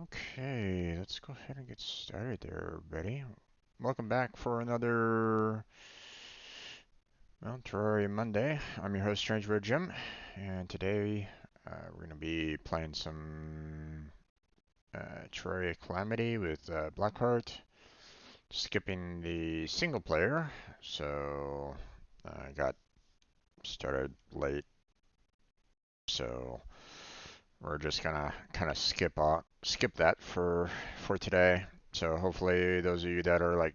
Okay, let's go ahead and get started there, everybody. Welcome back for another Terraria Monday. I'm your host, Strange Road Jim, and today we're going to be playing some Terraria Calamity with Blackheart, skipping the single player. So I got started late, so we're just gonna kind of skip that for today. So hopefully those of you that are like,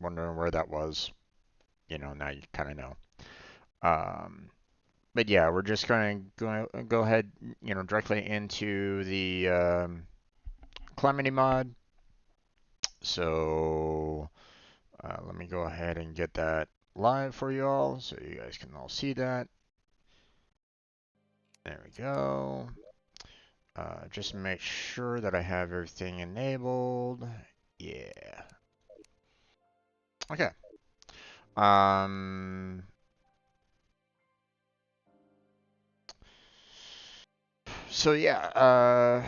wondering where that was, now you kind of know. Um, but yeah, we're just gonna go ahead, directly into the Calamity mod. So let me go ahead and get that live for you all, so you guys can all see that. There we go. Just make sure that I have everything enabled. Yeah. Okay. Um. So yeah.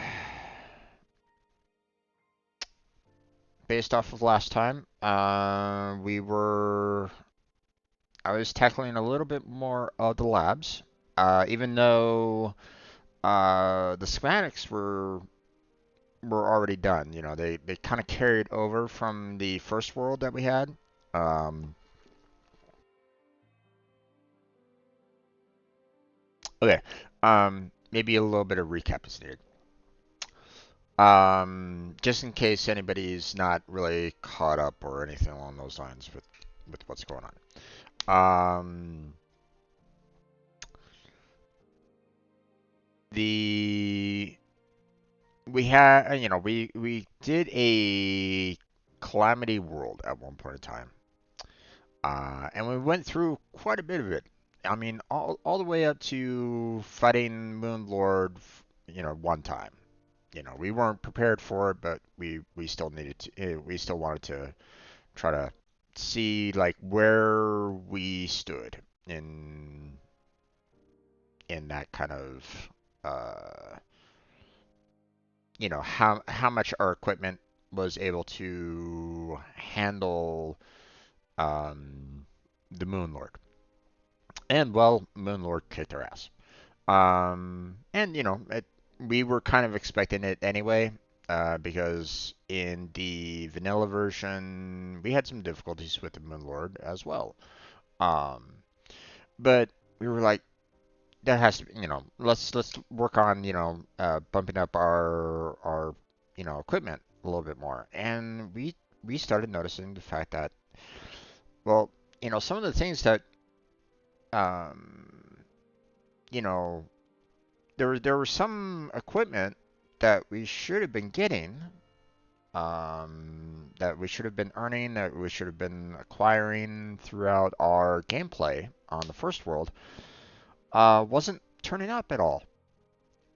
Based off of last time, I was tackling a little bit more of the labs, even though the schematics were already done. They kind of carried over from the first world that we had. Um, okay. Maybe a little bit of recap is needed. Just in case anybody's not really caught up or anything along those lines with what's going on. The we had we did a calamity world at one point in time, and we went through quite a bit of it. I mean, all the way up to fighting Moon Lord, one time. We weren't prepared for it, but we still needed to. We still wanted to try to see like where we stood in that kind of how much our equipment was able to handle um, the Moon Lord. And well, Moon Lord kicked our ass. And we were kind of expecting it anyway, because in the vanilla version we had some difficulties with the Moon Lord as well. Um, but we were like, that has to be, let's work on, bumping up our equipment a little bit more. And we started noticing the fact that, well, some of the things that, um, you know, there was some equipment that we should have been getting, that we should have been earning, that we should have been acquiring throughout our gameplay on the first world, wasn't turning up at all.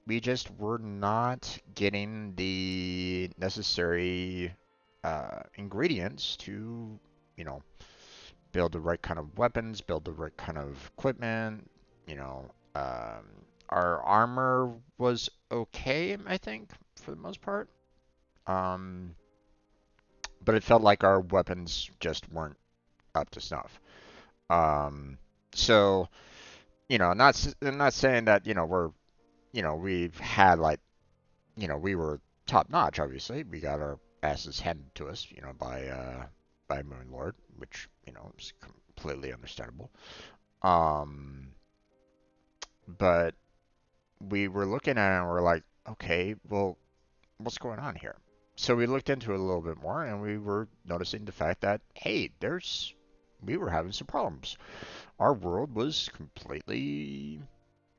We just were not getting the necessary ingredients to, you know, build the right kind of weapons, build the right kind of equipment. You know, um, our armor was okay, I think, for the most part. Um, but it felt like our weapons just weren't up to snuff. Um, so, I'm not saying that, we've had like, we were top notch. Obviously, we got our asses handed to us, by Moon Lord, which is completely understandable. Um, but we were looking at it and we're like, okay, well, what's going on here? So we looked into it a little bit more, and we were noticing the fact that, hey, we were having some problems. Our world was completely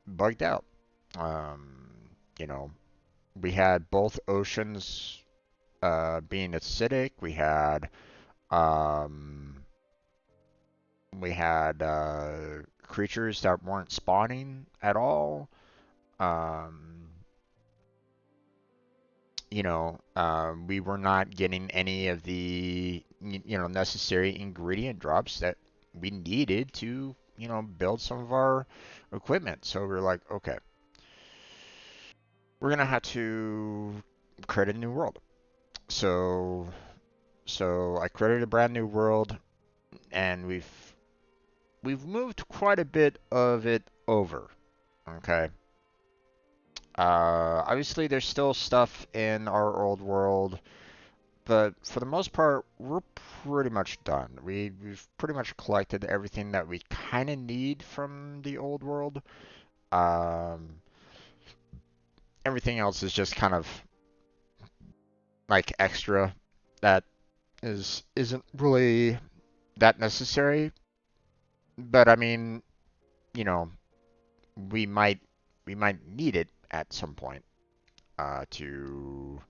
bugged out. Um, you know, we had both oceans being acidic. Um, we had creatures that weren't spawning at all. Um, we were not getting any of the necessary ingredient drops that we needed to build some of our equipment. So we are like, okay, we're gonna have to create a new world. So I created a brand new world, and we've moved quite a bit of it over. Okay. Obviously, there's still stuff in our old world, but for the most part, we're pretty much done. We've pretty much collected everything that we kind of need from the old world. Um, Everything else is just kind of like extra that isn't really that necessary. But I mean, you know, we might we might need it at some point to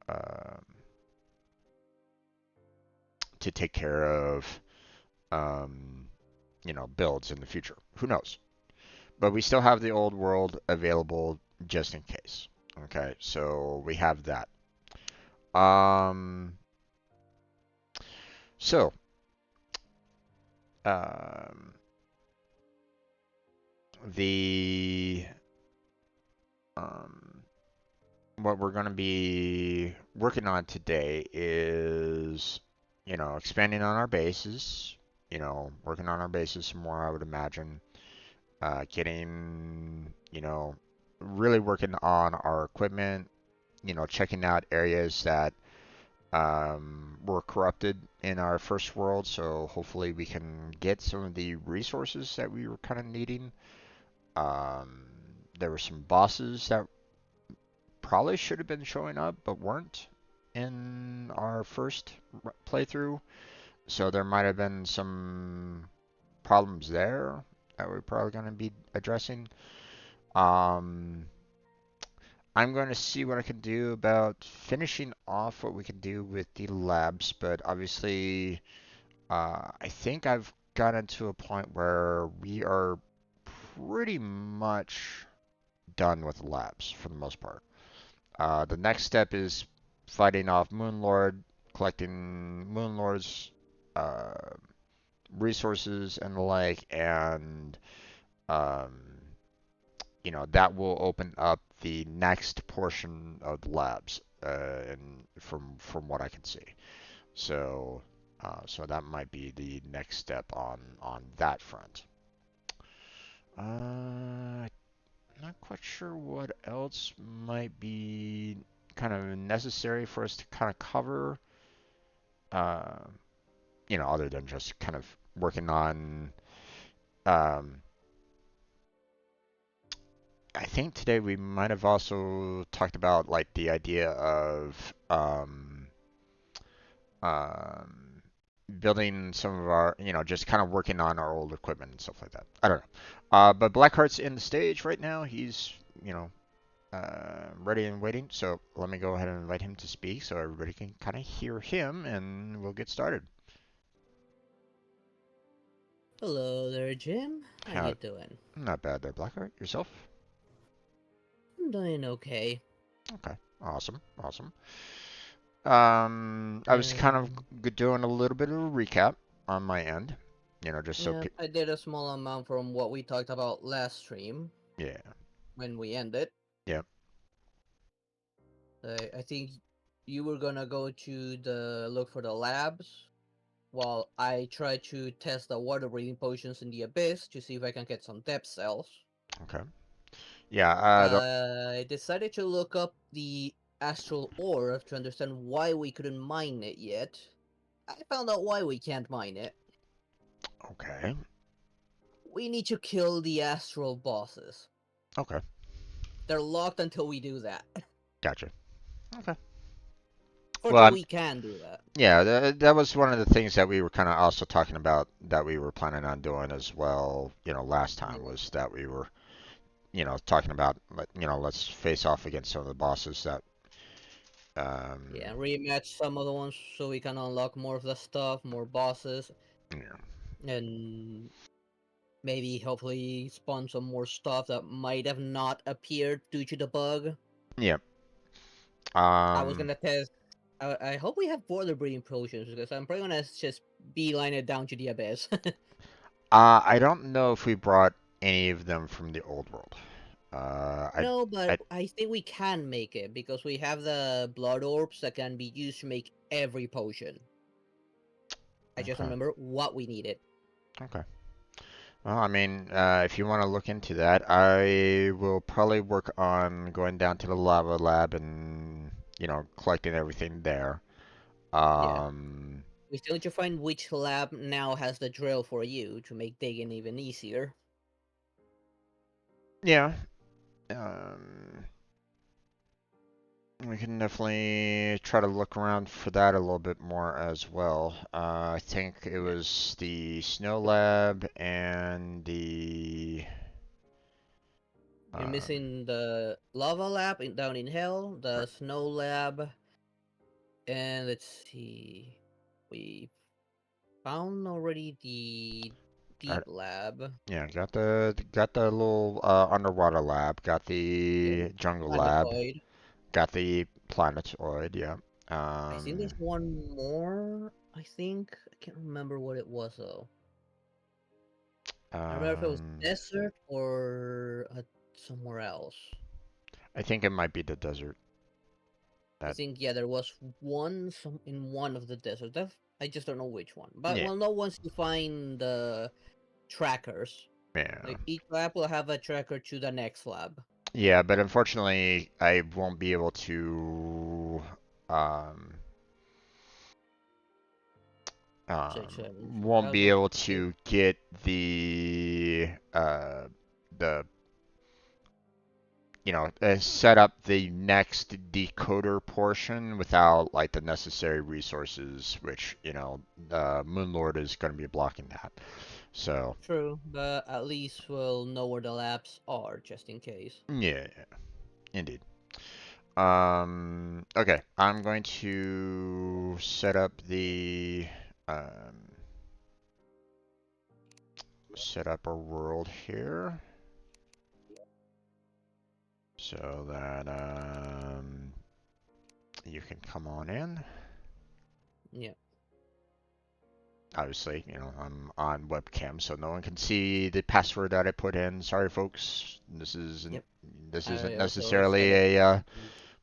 uh, to take care of um, builds in the future. Who knows? But we still have the old world available just in case. Okay, so we have that. Um, so um, the um, what we're going to be working on today is, expanding on our bases. Working on our bases some more, I would imagine. Getting, really working on our equipment. Checking out areas that were corrupted in our first world. So hopefully we can get some of the resources that we were kind of needing. Um, there were some bosses that probably should have been showing up but weren't in our first playthrough. So there might have been some problems there that we're probably going to be addressing. Um, I'm going to see what I can do about finishing off what we can do with the labs, but obviously, I think I've gotten to a point where we are pretty much done with the labs for the most part. The next step is fighting off Moonlord, collecting Moonlord's uh, resources and the like, and um, that will open up the next portion of the labs, and from what I can see. So, that might be the next step on that front. Not quite sure what else might be kind of necessary for us to kind of cover. Uh, Other than just kind of working on. Um, I think today we might have also talked about like the idea of um, building some of our, just kind of working on our old equipment and stuff like that. I don't know. But Blackheart's in the stage right now. He's, ready and waiting. So let me go ahead and invite him to speak so everybody can kind of hear him, and we'll get started. Hello there, Jim. How you Uh, doing? Not bad there, Blackheart. Yourself? I'm doing okay. Okay. Awesome. Awesome. I was kind of Um, doing a little bit of a recap on my end, just so yeah, I did a small amount from what we talked about last stream yeah, when we ended. yeah, I think you were gonna go to the look for the labs, while I try to test the water breathing potions in the abyss to see if I can get some depth cells. okay, yeah. I decided to look up the astral orb to understand why we couldn't mine it yet. I found out why we can't mine it. Okay, We need to kill the astral bosses. okay, They're locked until we do that. gotcha. Okay. Well, Fortunately, we can do that. yeah, that was one of the things that we were kind of also talking about that we were planning on doing as well. Last time Yeah, was that we were, talking about, let's face off against some of the bosses that, yeah, um, rematch some of the ones so we can unlock more of the stuff, more bosses, yeah, and maybe hopefully spawn some more stuff that might have not appeared due to the bug. yeah. I was Um, gonna test. I hope we have border breeding potions because I'm probably gonna just beeline it down to the abyss. I don't know if we brought any of them from the old world. I, No, but I, I think we can make it because we have the blood orbs that can be used to make every potion. I just okay, remember what we needed. okay. Well, I mean, if you want to look into that, I will probably work on going down to the lava lab and, collecting everything there. Yeah. Um, We still need to find which lab now has the drill for you to make digging even easier. yeah. Um, we can definitely try to look around for that a little bit more as well. I think it Yeah. was the snow lab and the You're um, missing the lava lab down in hell, the right, snow lab, and let's see. We found already the right, deep lab. yeah, got the little underwater lab, got Yeah. the jungle lab, Planetoid. got the planetoid, yeah. I think there's one more. I think I can't remember what it was though. I don't remember if it was Um, desert or somewhere else. I think it might be the desert. I That, think yeah, there was one in one of the deserts. I just don't know which one. But yeah, we'll know once you find the trackers. yeah. Like each lab will have a tracker to the next lab. Yeah, but unfortunately, I won't be able to um, Search won't be browser. able Okay. to get the set up the next decoder portion without like the necessary resources, which Moonlord is going to be blocking that. So True, but at least we'll know where the labs are just in case. yeah, yeah, indeed. Okay, I'm going to set up the um, set up a world here so that you can come on in. Yeah. Obviously, I'm on webcam, so no one can see the password that I put in. Sorry, folks. Yep. This isn't I also reset necessarily it. a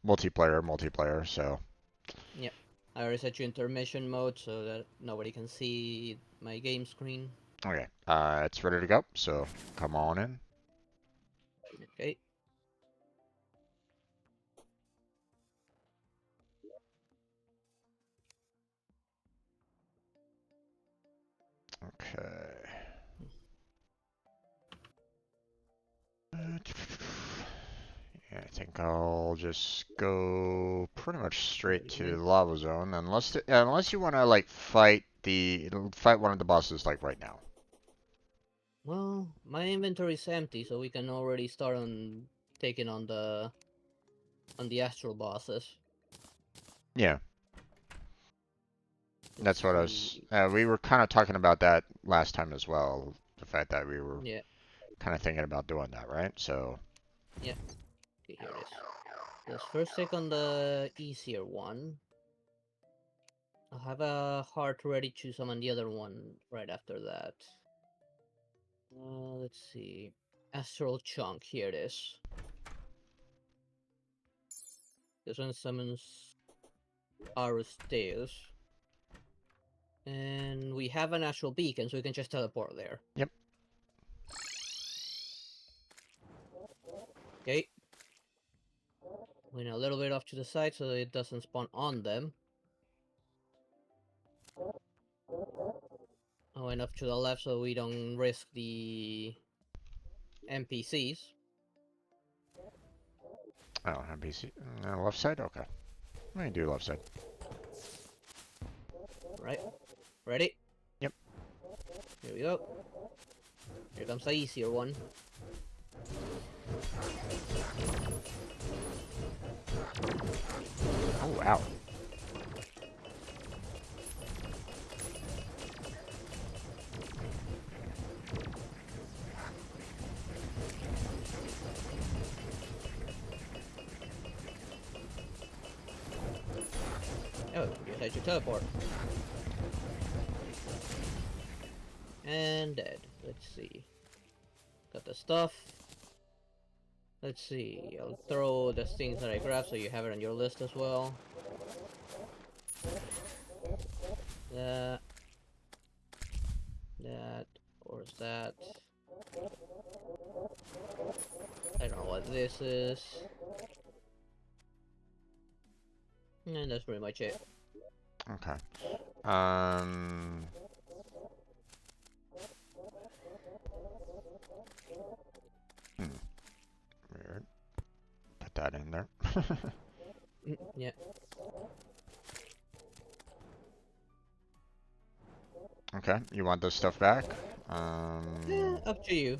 multiplayer. So Yep. I reset you intermission mode so that nobody can see my game screen. okay, it's ready to go. So come on in. Okay. Okay. Yeah, I think I'll just go pretty much straight to the lava zone, unless you want to like fight one of the bosses like right now. Well, my inventory is empty, so we can already start on taking on the astral bosses. Yeah, Let's that's what I was. see. We were kind of talking about that last time as well. The fact that we were Yeah, kind of thinking about doing that, right? So yeah. Okay, here it is. Let's first take on the easier one. I'll have a heart ready to summon the other one right after that. Let's see. Astral chunk. Here it is. This one summons Aristeus. And we have an astral beacon, so we can just teleport there. yep. Okay. Went a little bit off to the side so that it doesn't spawn on them. I went off to the left so we don't risk the NPCs. Oh, NPC left side. Okay, we can do left side. Right. Ready? Yep. Here we go. Here comes the easier one. Oh wow. Oh, you had your teleport. And dead. Let's see. Got the stuff. Let's see. I'll throw the things that I grabbed so you have it on your list as well. That. That. Or is that? I don't know what this is. And that's pretty much it. Okay. Weird. Put that in there. Yeah. Okay, you want this stuff back? Up to you.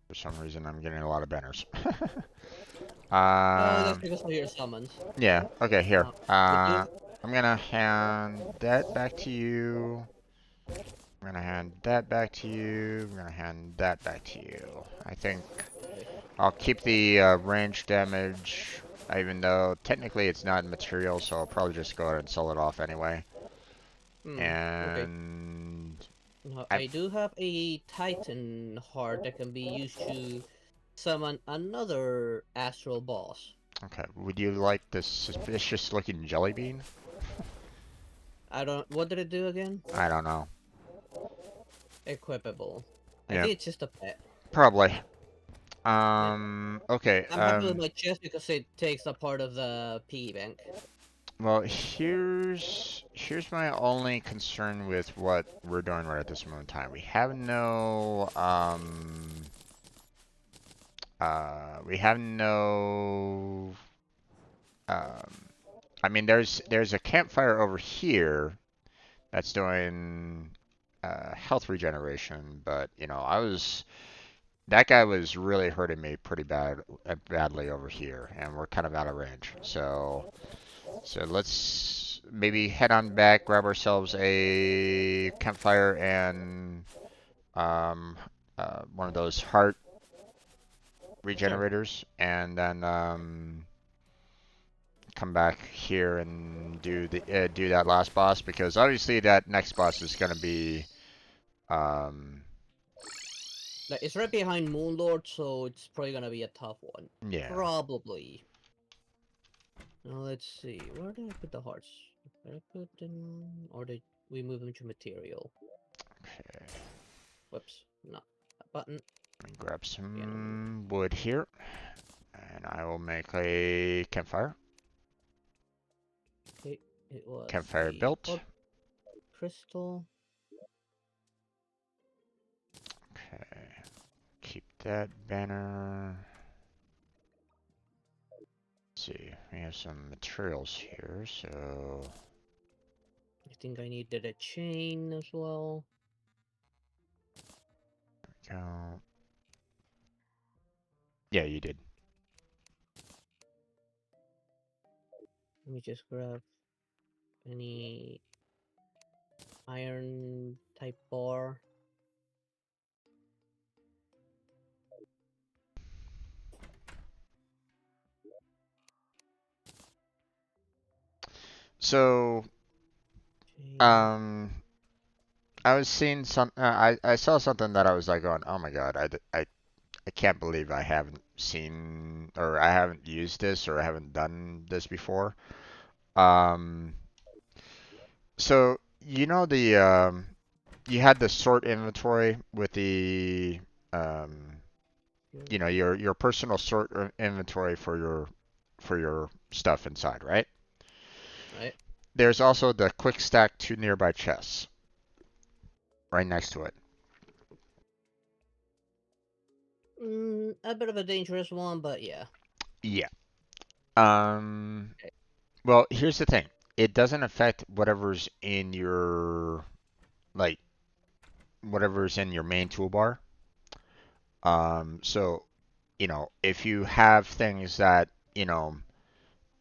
For some reason, I'm getting a lot of banners. Oh, that's because of your summons. Yeah, okay, here. You do? I'm gonna hand that back to you. I'm gonna hand that back to you. I'm gonna hand that back to you. I think Okay. I'll keep the range damage, even though technically it's not material, so I'll probably just go ahead and sell it off anyway. Okay. And I do have a Titan heart that can be used to summon another astral boss. okay, would you like this suspicious looking jelly bean? I don't. What did it do again? I don't know. Equipable. I Yeah, think it's just a pet. probably. Yeah. Okay, I'm happy with my chest because it takes a part of the piggy bank. well, here's my only concern with what we're doing right at this moment in time. We have no I mean there's a campfire over here that's doing health regeneration, but you know, that guy was really hurting me pretty badly over here, and we're kind of out of range. So let's maybe head on back, grab ourselves a campfire and one of those heart Sure. regenerators, and then come back here and do that last boss, because obviously that next boss is gonna be um Like, it's right behind Moonlord, so it's probably gonna be a tough one. yeah. Probably. Now let's see. Where did I put the hearts? Did I put them, or did we move them to material? Okay, Whoops. No. A button. let me grab Yeah. some wood here, and I will make a campfire. Okay. It was Campfire a built. crystal. Okay, keep that banner. Let's see, we have some materials here, so I think I needed a chain as well. go. Yeah, you did. Let me just grab any iron type bar. So, Chain. um, I was seeing I saw something that I was like going, oh my god, I can't believe I haven't seen or I haven't used this or I haven't done this before. Um, so you know you had the sort inventory with the um, you know, your personal sort inventory for your stuff inside, right? Right. There's also the quick stack to nearby chests right next to it. A bit of a dangerous one, but yeah. Yeah. Okay. Well, here's the thing. It doesn't affect whatever's in your like whatever's in your main toolbar. So, you know, if you have things that, you know,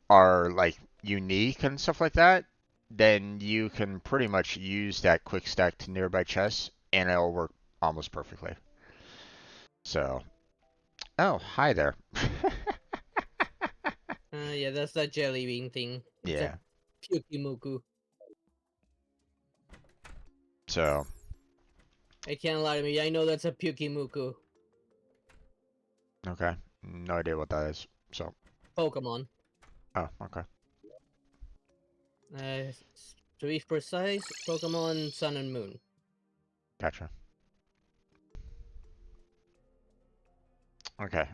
are like unique and stuff like that, then you can pretty much use that quick stack to nearby chests and it'll work almost perfectly. So, oh, hi there. Yeah, that's that jelly bean thing. It's a Yeah. Pyukimoku. So, I can't lie to me. I know that's a Pyukimuku Okay. No idea what that is. So. Pokemon. Oh, okay. To be precise, Pokemon Sun and Moon. Gotcha. Okay.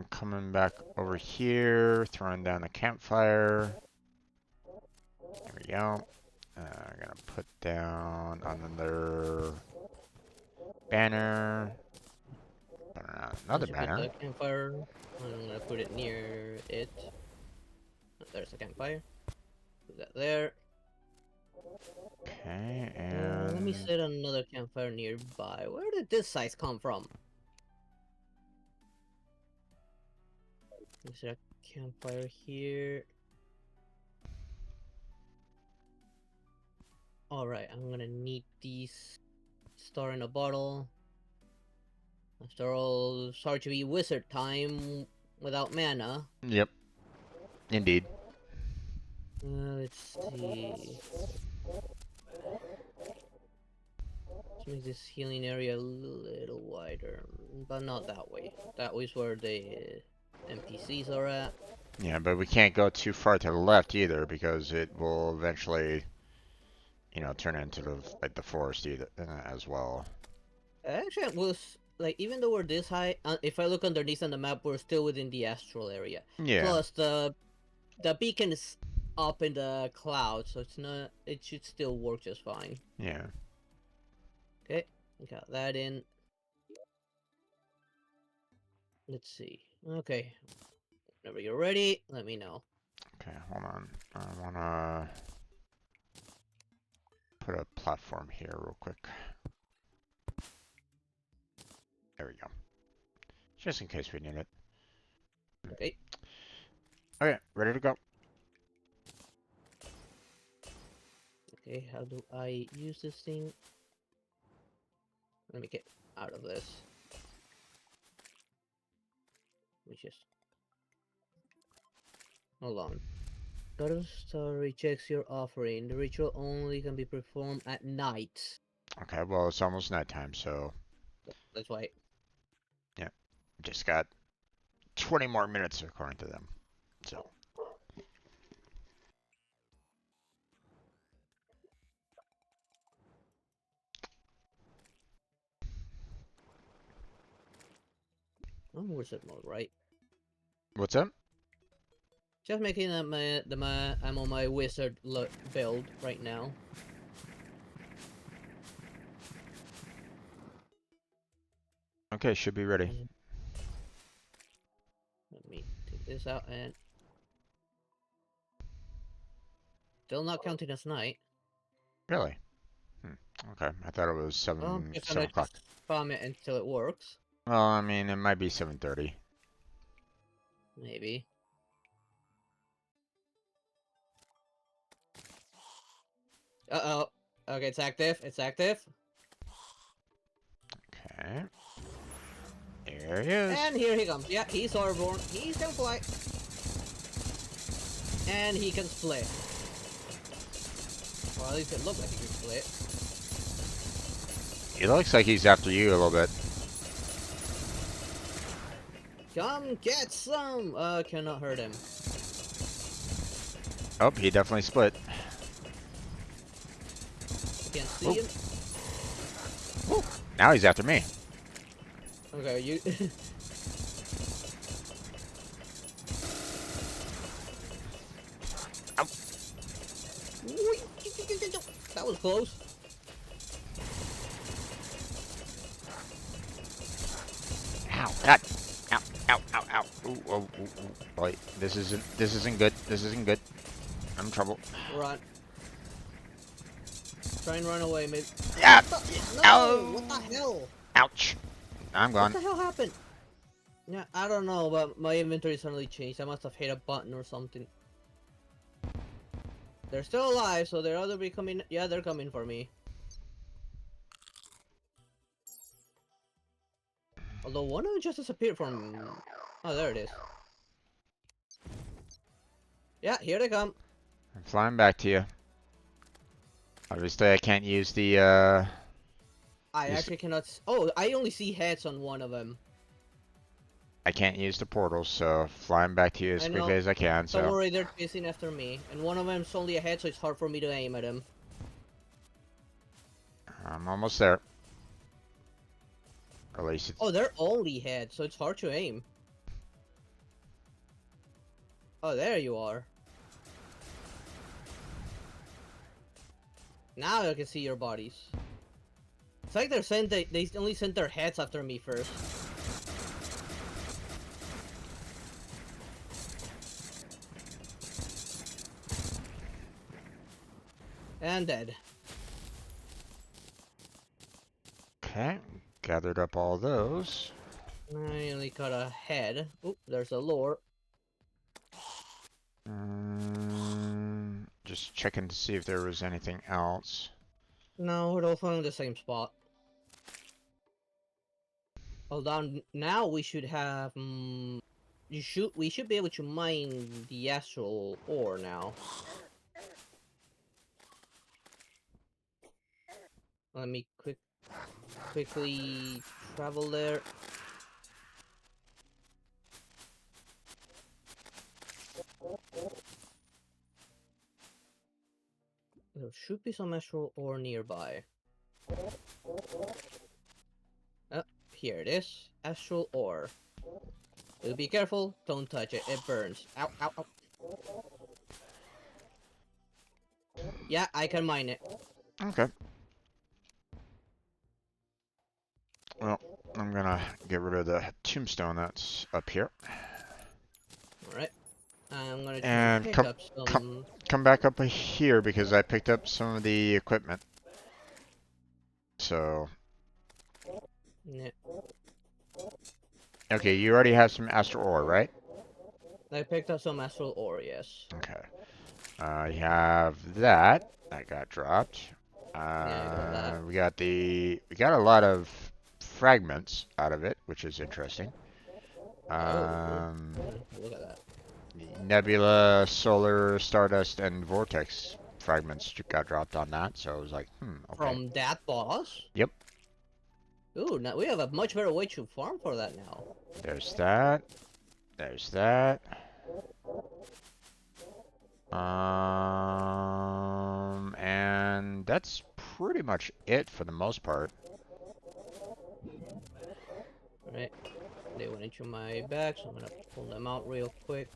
Coming back over here, throwing down the campfire. There we go. I'm gonna put down another banner. Another Once you put banner. the campfire, I'm gonna put it near it. There's the campfire. Put that there. Okay, Let me and set another campfire nearby. Where did this size come from? Is there a campfire here? Alright, I'm gonna need these. Star in a bottle. After all, sorry to be wizard time without mana. yep, indeed. Let's see. Let's make this healing area a little wider, but not that way. That way's where the NPCs are at. Yeah, but we can't go too far to the left either because it will eventually, turn into the forest either as well. Actually, it was like even though we're this high, if I look underneath on the map, we're still within the astral area. Yeah, Plus, the beacon is up in the clouds, so it's not. It should still work just fine. yeah. Okay, got that in. Let's see. Okay, whenever you're ready, let me know. Okay, hold on. I wanna put a platform here real quick. There we go. Just in case we need it. Okay. Okay, ready to go. Okay, how do I use this thing? Let me get out of this. Let me just hold on. Goddess Star rejects your offering. The ritual only can be performed at night. Okay, well, it's almost nighttime, so That's why. yeah, just got 20 more minutes according to them. So, I'm wizard mode, right? what's up? Just making I'm on my wizard build right now. Okay, should be ready. Let me take this out and still not counting as night. Really? Okay, I thought it was Well, I'm 7 just 7 gonna o'clock. farm it until it works. Well, I mean, it might be 7:30. Maybe. Uh-oh. Okay, it's active. It's active. Okay. There he is. And here he comes. Yeah, he's Airborne. He can fly. And he can split. Well, at least it looks like he can split. He looks like he's after you a little bit. Come get some! Cannot hurt him. Oh, he definitely split. Can't see Ooh. him. Ooh. Now he's after me. Okay, you... Ow. That was close. Ow, God. Ow, ow, ow, ow. Ooh, oh, ooh, ooh. Boy, this isn't good. This isn't good. I'm in trouble. Run. Try and run away, maybe. Yeah. No! Ow. What the hell? Ouch. I'm What gone. the hell happened? Yeah, I don't know, but my inventory suddenly changed. I must have hit a button or something. They're still alive, so they're either be coming. Yeah, they're coming for me. Although one of them just disappeared from. Oh, there it is. Yeah, here they come. I'm flying back to you. Obviously, I can't use the I actually cannot. Oh, I only see heads on one of them. I can't use the portal, so flying back to you as I quickly know. as I can. Don't So worry, they're chasing after me, and one of them's only a head, so it's hard for me to aim at him. I'm almost there. Or at least it's... Oh, they're only heads, so it's hard to aim. Oh, there you are. Now I can see your bodies. It's like they only sent their heads after me first. And dead. Okay, gathered up all those. I only got a head. Oop, there's a lore. Just checking to see if there was anything else. No, we're all found in the same spot. Hold on. Now we should have. We should be able to mine the astral ore now. Let me quickly travel there. There should be some astral ore nearby. Oh, here it is. Astral ore. Be careful, don't touch it, it burns. Ow, ow, ow. Yeah, I can mine it. Okay. Well, I'm gonna get rid of the tombstone that's up here. Alright. I'm gonna try And to pick up some... come back up here because I picked up some of the equipment. So... Yeah. Okay, you already have some astral ore, right? I picked up some astral ore, yes. Okay. You have that. That got dropped. Yeah, I got that. We got a lot of fragments out of it, which is interesting. Oh, look at that. Nebula, solar, stardust, and vortex fragments got dropped on that, so I was like, okay. From that boss? Yep. Ooh, now we have a much better way to farm for that now. There's that. There's that. And that's pretty much it for the most part. Alright. They went into my bag, so I'm gonna pull them out real quick.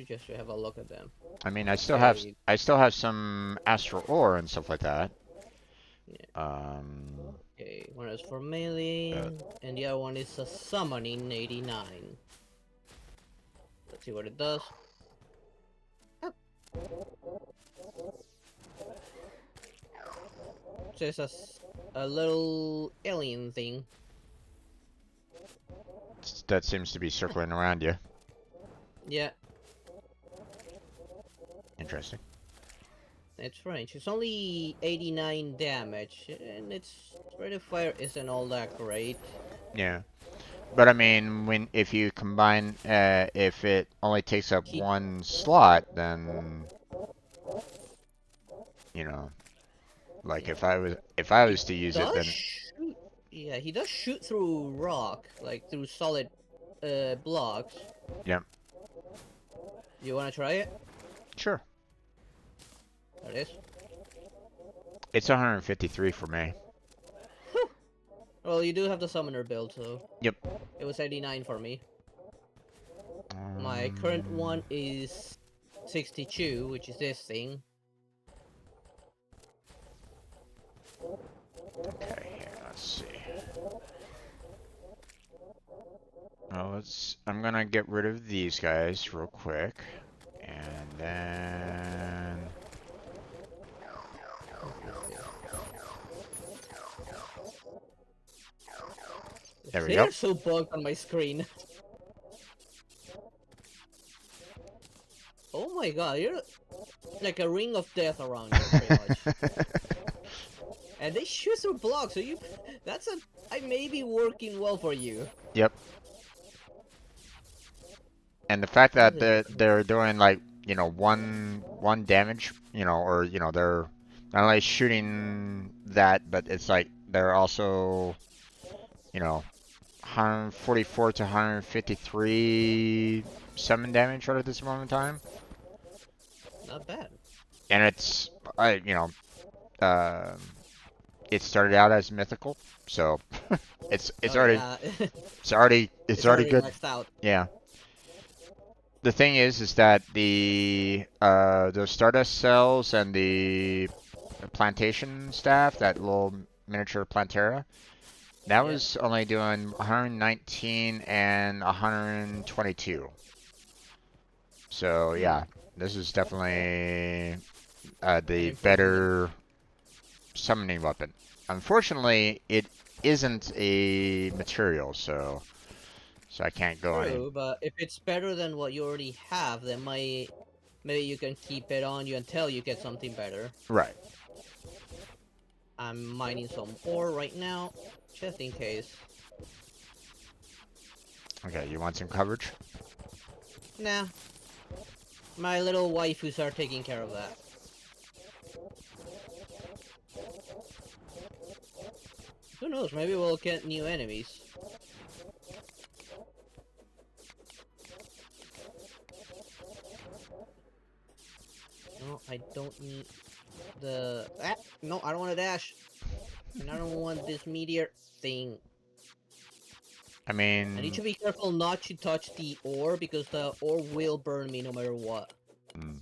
Just to have a look at them. I mean, I still have some astral ore and stuff like that. Yeah. Okay, one is for melee, and the other one is a summoning 89. Let's see what it does. Oh. Just a little alien thing. That seems to be circling around you. Yeah. Interesting. It's range. It's only 89 damage, and its rate of fire isn't all that great. Yeah. But I mean, if you combine, if it only takes up one slot, then, you know, like if I was to use it, then... Yeah, he does shoot through rock, like through solid blocks. Yep. You wanna try it? Sure. There it is. It's 153 for me. Whew. Well, you do have the summoner build, so... Yep. It was 89 for me. My current one is 62, which is this thing. Okay, here, let's see. Well, I'm gonna get rid of these guys real quick. And then... There we go. They're so bugged on my screen. Oh my god, you're like a ring of death around you, pretty much. And they shoot through blocks, so I may be working well for you. Yep. And the fact that they're doing like, you know, one damage, you know, or you know, they're Not only shooting that, but it's like they're also, you know, 144 to 153 summon damage right at this moment in time. Not bad. And it's, you know, uh, it started out as mythical, so it's Oh already yeah, it's it's already already good. maxed out. Yeah. The thing is that the Stardust cells and the plantation staff, that little miniature Plantera, that Yeah. was only doing 119 and 122. So Hmm. yeah, this is definitely An the improvement. better summoning weapon. Unfortunately, it isn't a material, so I can't go any. True, but if it's better than what you already have, then maybe you can keep it on you until you get something better. Right. I'm mining some ore right now, just in case. Okay, you want some coverage? Nah, my little waifus are taking care of that. Who knows, maybe we'll get new enemies. No, I don't need the... Ah! No, I don't want to dash. And I don't want this meteor thing. I I need mean, to be careful not to touch the ore, because the ore will burn me no matter what. mm,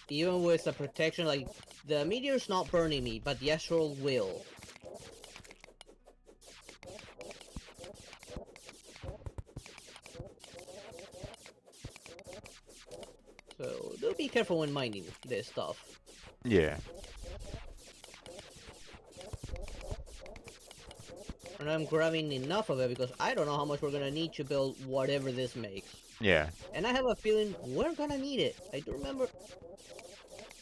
Even with the protection, like, the meteor's not burning me, but the astral will. So, do be careful when mining this stuff. yeah, And I'm grabbing enough of it because I don't know how much we're gonna need to build whatever this makes. yeah. And I have a feeling we're gonna need it. I do remember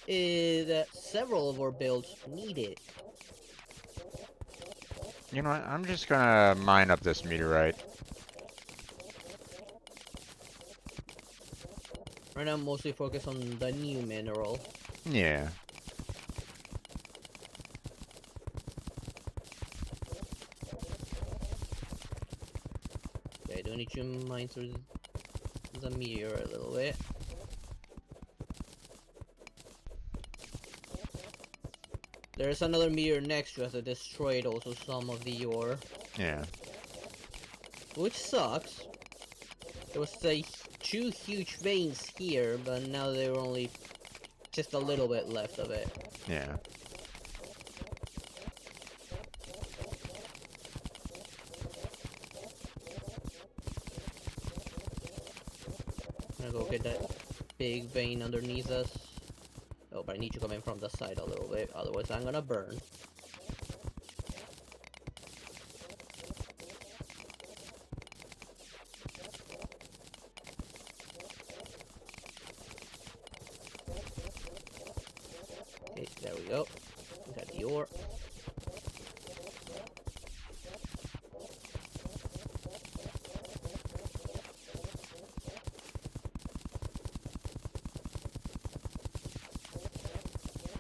that several of our builds need it. You know what? I'm just gonna mine up this meteorite. Right now I'm mostly focused on the new mineral. Yeah. Okay, I do need to mine through the meteor a little bit. There's another meteor next to us that destroyed also some of the ore. Yeah. Which sucks. There was two huge veins here, but now there are only just a little bit left of it. Yeah. I'm gonna go get that big vein underneath us. Oh, but I need to come in from the side a little bit, otherwise I'm gonna burn. Okay, there we go. Got the ore.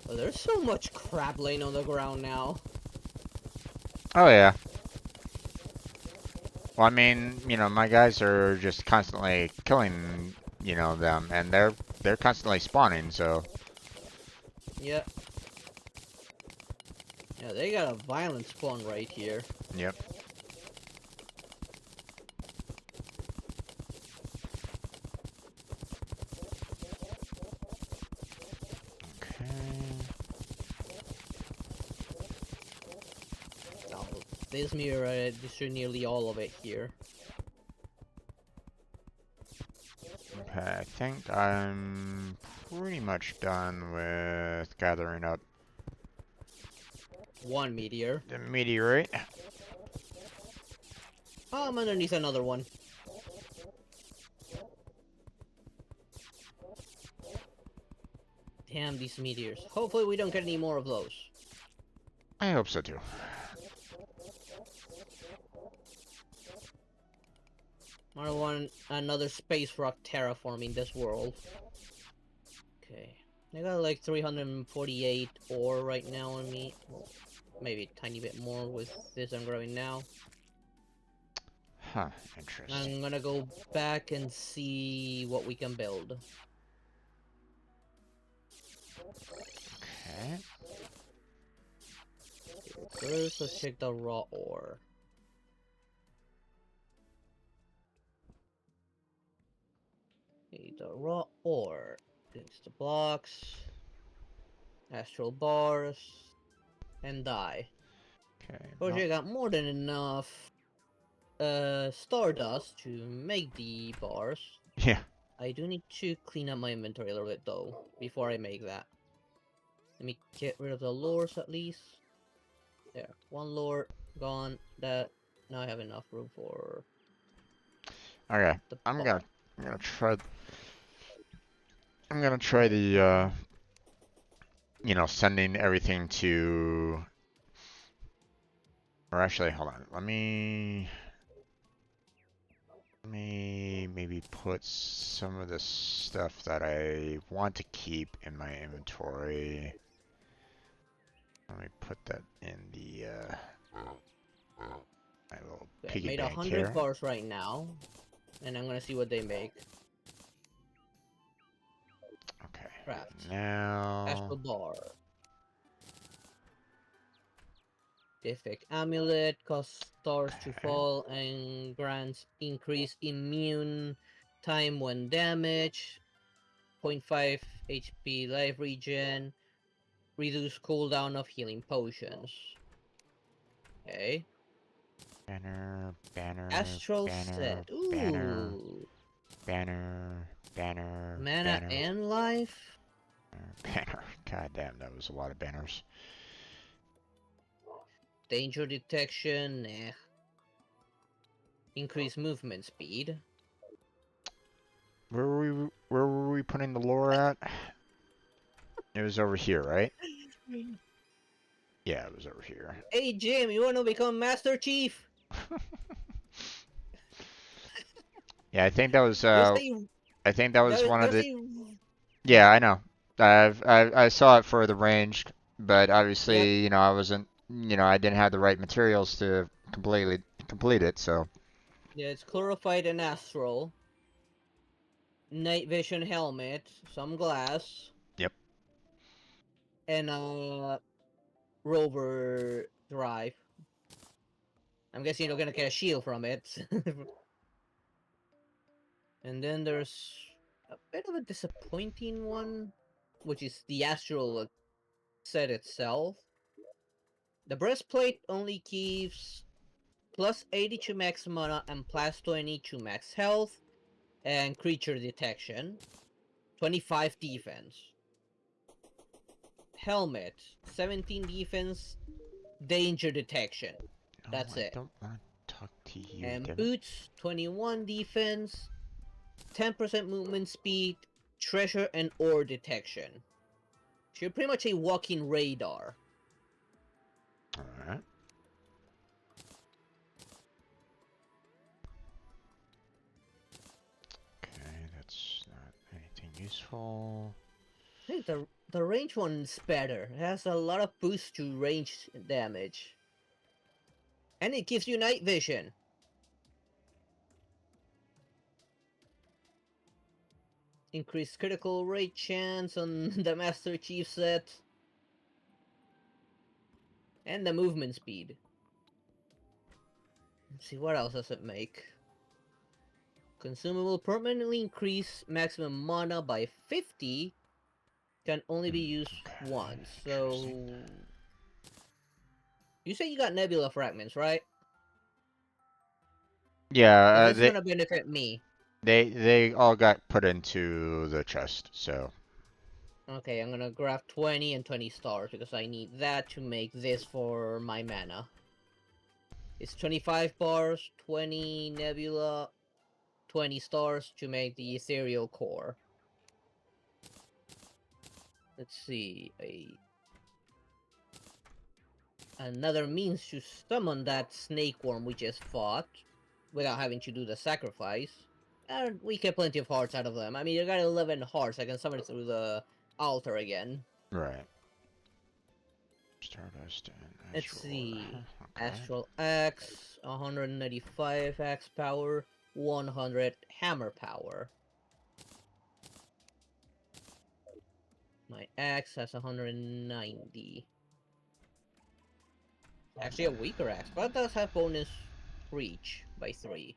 Oh, there's so much crap laying on the ground now. Oh yeah. Well, I mean, you know, my guys are just constantly killing, you know, them, and they're constantly spawning. So Yeah. Yeah, they got a violent spawn right here. yep. Okay. Oh, this mirror, I destroyed nearly all of it here. Okay. I think I'm pretty much done with gathering up One meteor. the meteorite. Oh, I'm underneath another one. Damn these meteors. Hopefully we don't get any more of those. I hope so too. I don't want another space rock terraforming this world. Okay. I got like 348 ore right now on me. Well, maybe a tiny bit more with this I'm growing now. Huh, interesting. I'm gonna go back and see what we can build. Okay. First, let's check the raw ore. Okay, the raw ore. It's the blocks, astral bars, and dye. Okay. Of course, No. I got more than enough stardust to make the bars. Yeah. I do need to clean up my inventory a little bit though before I make that. Let me get rid of the lures at least. There, one lure gone. That now I have enough room for Okay. the I'm bar. gonna I'm gonna try I'm gonna try the sending everything to, or actually hold on. Let me maybe put some of the stuff that I want to keep in my inventory. Let me put that in the my little Okay, I piggy made bank 100 here. bars right now, and I'm gonna see what they make. Okay. Craft. Now, Astral bar. Defect amulet causes stars to okay. fall and grants increased immune time when damaged. 0.5 HP life regen. Reduce cooldown of healing potions. Okay. Banner, banner, Astral banner, set. banner, Ooh. banner, banner, Mana banner, and life. banner. God damn, that was a lot of banners. Danger detection. Nah. Increase movement speed. Where were we putting the lore at? It was over here, right? Yeah, it was over here. Hey Jim, you wanna become Master Chief? Yeah, I think that was There's a one of there's the. a Yeah, I know. I saw it for the range, but yep. obviously, I wasn't, I didn't have the right materials to completely complete it, so. Yeah, it's chlorophyte and astral. Night vision helmet, some glass, Yep. and rover drive. I'm guessing you're gonna get a shield from it. And then there's a bit of a disappointing one, which is the astral set itself. The breastplate only gives plus 80 to max mana and plus 20 to max health and creature detection. 25 defense. Helmet, 17 defense, danger detection. No, That's I it. don't want to talk to you, And damn it. boots, 21 defense, 10% movement speed, treasure and ore detection. So you're pretty much a walking radar. Alright. Okay, that's not anything useful. I think the range one's better. It has a lot of boost to range damage. And it gives you night vision. Increased critical rate chance on the Master Chief set. And the movement speed. Let's see, what else does it make? Consumable permanently increase maximum mana by 50. Can only be used Okay, once. interesting. So you say you got nebula fragments, right? Because Yeah, this is gonna benefit me. they all got put into the chest, so. Okay, I'm gonna grab 20 and 20 stars because I need that to make this for my mana. It's 25 bars, 20 nebula, 20 stars to make the ethereal core. Let's see, another means to summon that snake worm we just fought without having to do the sacrifice. And we get plenty of hearts out of them. I mean, you got 11 hearts. I can summon it through the altar again. Right. Stardust and Let's Astral Ore. see. Okay. Astral Axe, 195 axe power, 100 hammer power. My axe has 190. Actually a weaker axe, but it does have bonus reach by 3.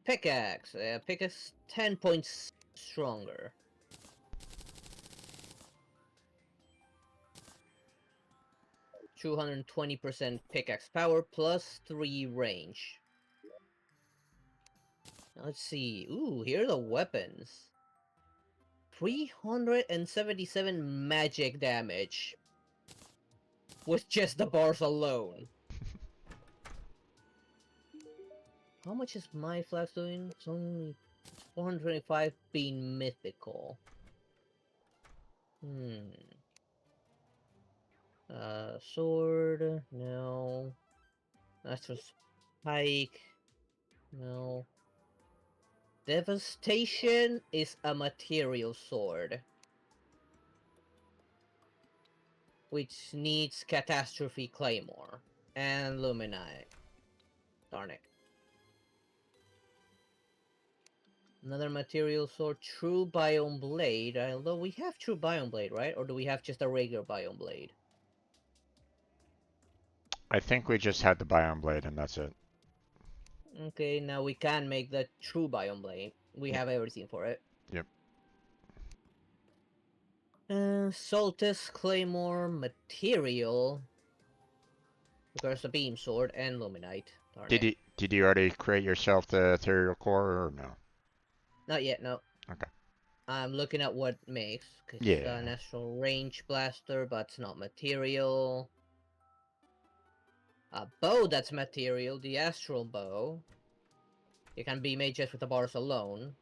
Pickaxe. Pickaxe 10 points stronger. 220% pickaxe power plus 3 range. Now let's see. Ooh, here are the weapons. 377 magic damage with just the bars alone. How much is my flax doing? It's only 425 being mythical. Sword, no. Astral Spike, no. Devastation is a material sword, which needs Catastrophe Claymore and Luminite. Darn it. Another material sword, True Biome Blade. Although we have True Biome Blade, right? Or do we have just a regular Biome Blade? I think we just had the Biome Blade and that's it. Okay, now we can make the True Biome Blade. We Yep. have everything for it. Yep. Soltis Claymore material. Requires a beam sword and luminite. Darn it. Did you already create yourself the ethereal core or no? Not yet, no. Okay. I'm looking at what makes. It's an Yeah. astral range blaster, but it's not material. A bow that's material, the astral bow. It can be made just with the bars alone.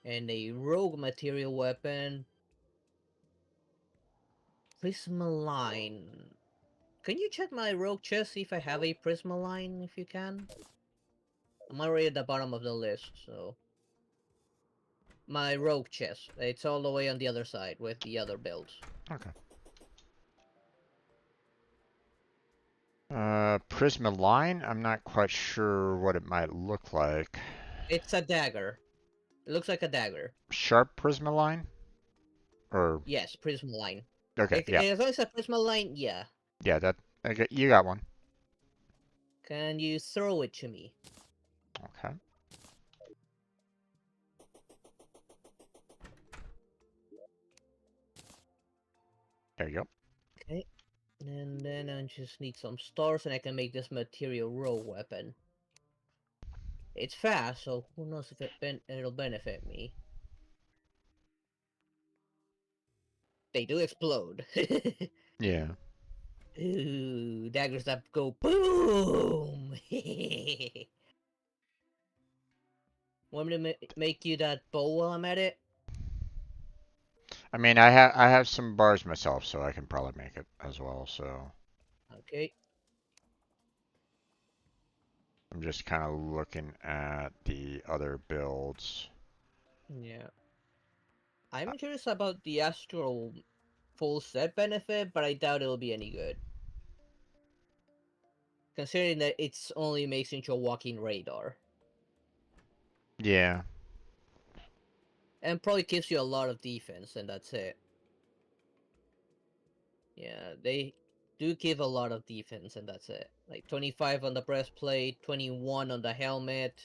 And a rogue material weapon. Prismaline. Can you check my rogue chest, see if I have a Prismaline, if you can? I'm already at the bottom of the list, so... My rogue chest. It's all the way on the other side with the other builds. Okay. Prismaline? I'm not quite sure what it might look like. It's a dagger. It looks like a dagger. Sharp Prismaline? Or Yes, Prismaline. okay, yeah. As long as it's a Prismaline, yeah. Yeah, that okay, you got one. Can you throw it to me? Okay. There you go. Okay. And then I just need some stars and I can make this material rogue weapon. It's fast, so who knows if it'll benefit me. They do explode. Yeah. Ooh, daggers that go boom! Want me to make you that bow while I'm at it? I mean, I have some bars myself, so I can probably make it as well. So Okay. I'm just kind of looking at the other builds. Yeah. Uh, I'm curious about the Astral full set benefit, but I doubt it'll be any good. Considering that it's only makes into a walking radar. Yeah. And probably gives you a lot of defense, and that's it. Yeah, they do give a lot of defense, and that's it. Like 25 on the breastplate, 21 on the helmet,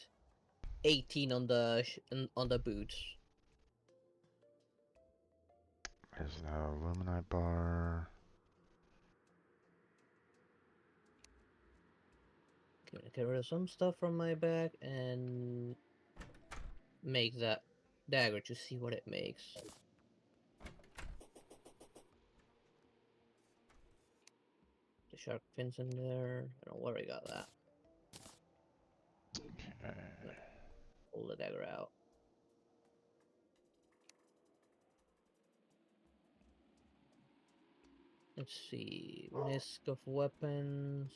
18 on the boots. There's the Luminite bar. Get rid of some stuff from my back and make that dagger to see what it makes. The shark fins in there. I don't know where I got that. Okay. Pull the dagger out. Let's see. Misc of weapons.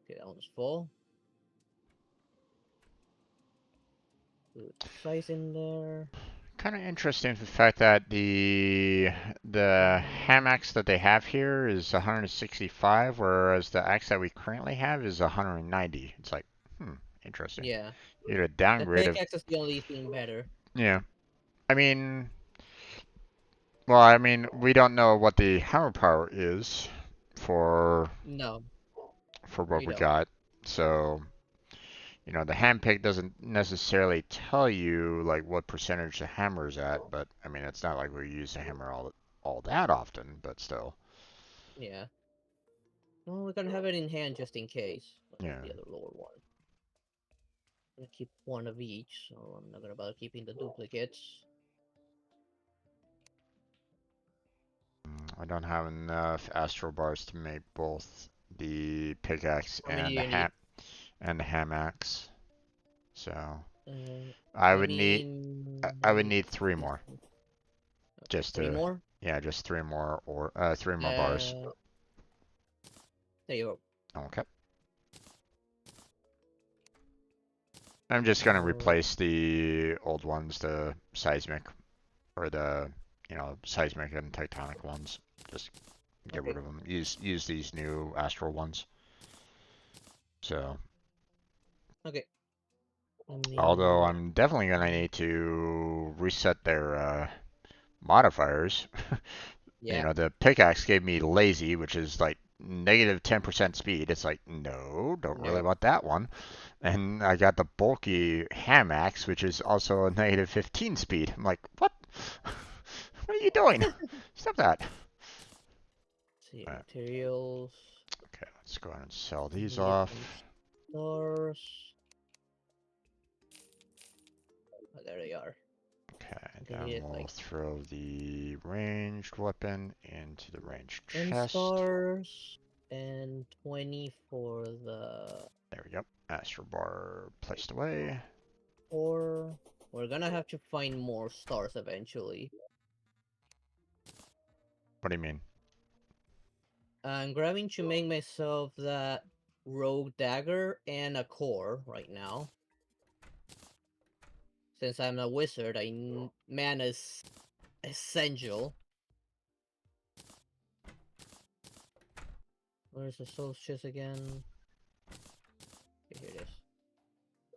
Okay, that one's full. Put size in there. Kind of interesting the fact that the ham axe that they have here is 165, whereas the axe that we currently have is 190. It's like, interesting. Yeah. You had a The downgrade of, pickaxe is the only thing better. yeah. I mean, well, I mean, we don't know what the hammer power is for No, what we we don't. got, so the hand pick doesn't necessarily tell you like what percentage the hammer's at, but I mean, it's not like we use the hammer all that often, but still, Yeah. Well, we're gonna have it in hand just in case. yeah. The other lower one. I'm gonna keep one of each, so I'm not gonna bother keeping the duplicates. I don't have enough astral bars to make both the pickaxe How many do you need? and the ham axe. So I Let would me I would make need three this more, one. Okay, just three to more. yeah, just three more or three more bars. Uh, there you go. Okay. I'm just gonna Alright. replace the old ones, the seismic or the seismic and tectonic ones. Just get rid Okay. of them. Use these new astral ones. So, Okay. Let although me. I'm definitely gonna need to reset their modifiers. Yeah. The pickaxe gave me lazy, which is like negative 10% speed. It's like, no, don't really No. want that one. And I got the bulky ham axe, which is also a negative 15 speed. I'm like, what? What are you doing? Stop that. See Alright, materials. okay, let's go ahead and sell these Needed some off. stars. Oh, there they are. Okay, They then needed we'll like throw the ranged weapon into the ranged 10 chest. stars and 20 for the There we go. Astral bar placed away. ore. We're gonna have to find more stars eventually. What do you mean? I'm grabbing to make myself that rogue dagger and a core right now. Since I'm a wizard, mana is essential. Where's the soul chest again? Okay, here it is.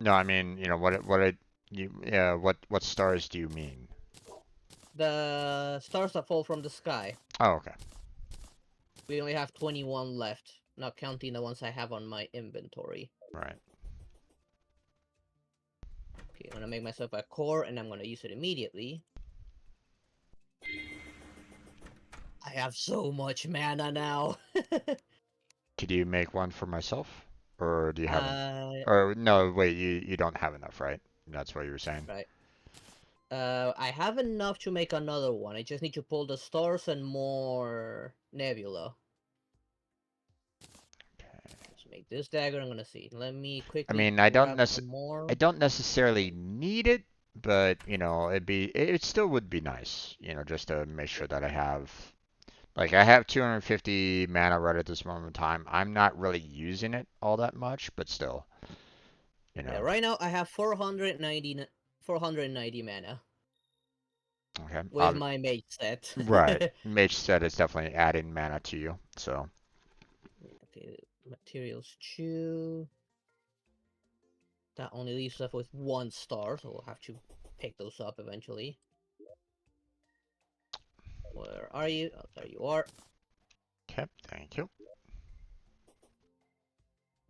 No, I mean, what stars do you mean? The stars that fall from the sky. Oh, okay. We only have 21 left, not counting the ones I have on my inventory. Right. Okay, I'm gonna make myself a core and I'm gonna use it immediately. I have so much mana now. Could you make one for myself? Or do you have an... uh, Or, no, wait, you don't have enough, right? That's what you were saying. right. I have enough to make another one. I just need to pull the stars and more nebula. Okay. Let's make this dagger. I'm gonna see. Let me I quickly mean, grab some I more. don't necessarily need it, but, it still would be nice, just to make sure that I have... Like, I have 250 mana right at this moment in time. I'm not really using it all that much, but still, you Yeah, know. right now I have 490 mana Okay. with my mage set. Right. Mage set is definitely adding mana to you, so. Okay, materials 2. That only leaves us with 1 star, so we'll have to pick those up eventually. Where are you? Oh, there you are. Okay, thank you.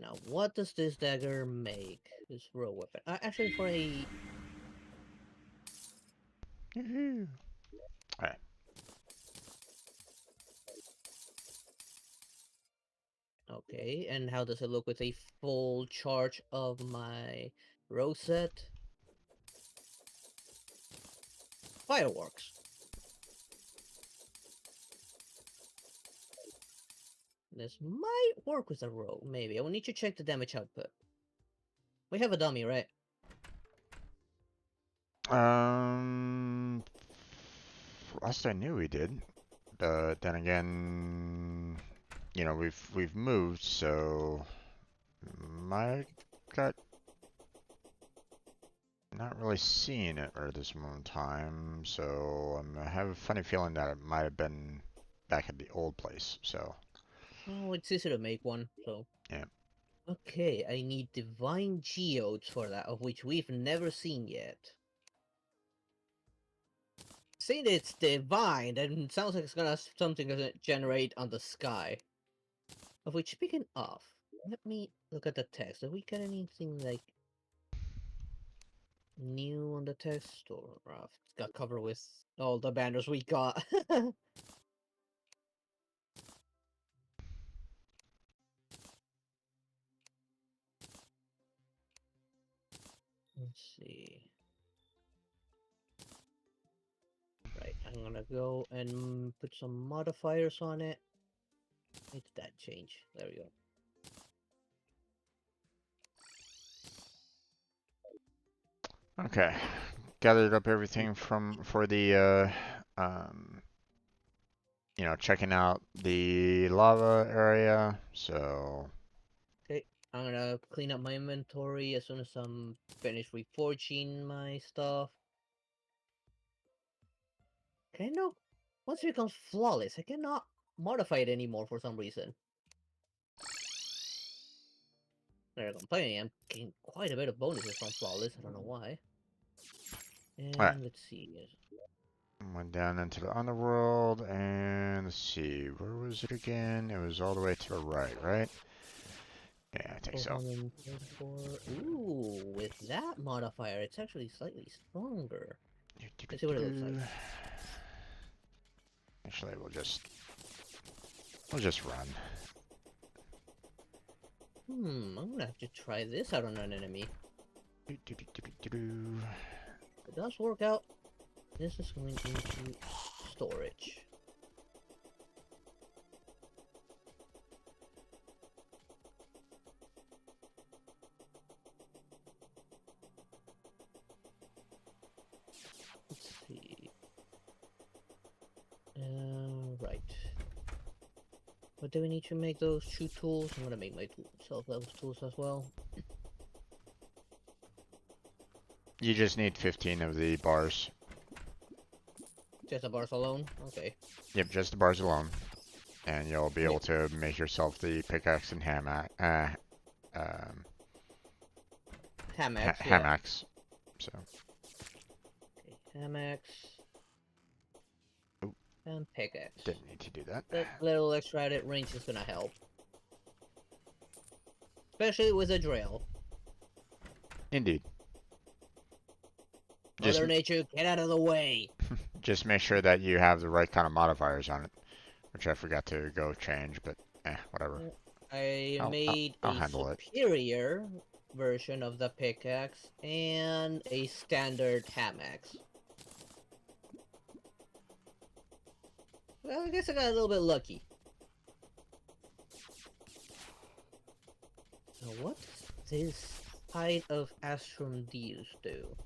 Now, what does this dagger make? This rogue weapon. Actually, for a... Alright. Okay, and how does it look with a full charge of my rogue set? Fireworks. This might work with a rogue, maybe. I will need to check the damage output. We have a dummy, right? Um, last I knew we did. But then again, we've moved, so my gut. not really seeing it right at this moment in time, so I have a funny feeling that it might have been back at the old place, so. Oh, it's easy to make one, so. Yeah. Okay, I need divine geodes for that, of which we've never seen yet. Saying it's divine, then it sounds like it's gonna something gonna generate on the sky. Of which, speaking of, let me look at the text. Have we got anything like new on the text, or it's got covered with all the banners we got? Let's see. Right, I'm gonna go and put some modifiers on it. Make that change. There we go. Okay. Gathered up everything for the checking out the lava area. So Okay, I'm gonna clean up my inventory as soon as I'm finished reforging my stuff. Can I know once it becomes flawless, I cannot modify it anymore for some reason. They're complaining I'm getting quite a bit of bonuses from flawless. I don't know why. alright. And let's see. Went down into the underworld and let's see, where was it again? It was all the way to the right, right? Yeah, I think so. 434. Ooh, with that modifier, it's actually slightly stronger. Let's see what it looks like. Actually, we'll just run. I'm gonna have to try this out on an enemy. If it does work out, this is going into storage. Let's see. Right. What do we need to make those 2 tools? I'm gonna make myself those tools as well. You just need 15 of the bars. Just the bars alone? Okay. Yep, just the bars alone. And you'll be able to make yourself the pickaxe and Hammocks, yeah. hammocks. So. Okay, hammocks. Oop. And pickaxe. Didn't need to do that. That little extra added range is gonna help. Especially with a drill. Indeed. Mother Nature, get out of the way! Just make sure that you have the right kind of modifiers on it, which I forgot to go change, but whatever. I made a superior version of the pickaxe and a standard hammocks. Well, I guess I got a little bit lucky. So what does this Tide of Astrodeus do?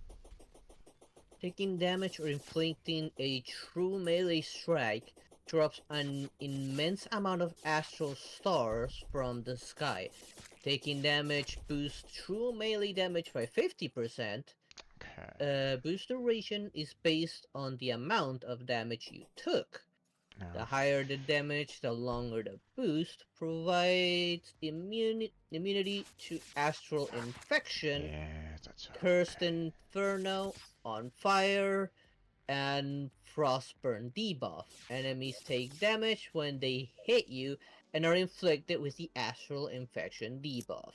Taking damage or inflicting a true melee strike drops an immense amount of astral stars from the sky. Taking damage boosts true melee damage by 50%. Okay. Boost duration is based on the amount of damage you took. No. The higher the damage, the longer the boost. Provides immunity to astral infection, Yeah, that's cursed inferno, on fire, and frostburn debuff. Enemies take damage when they hit you and are inflicted with the astral infection debuff.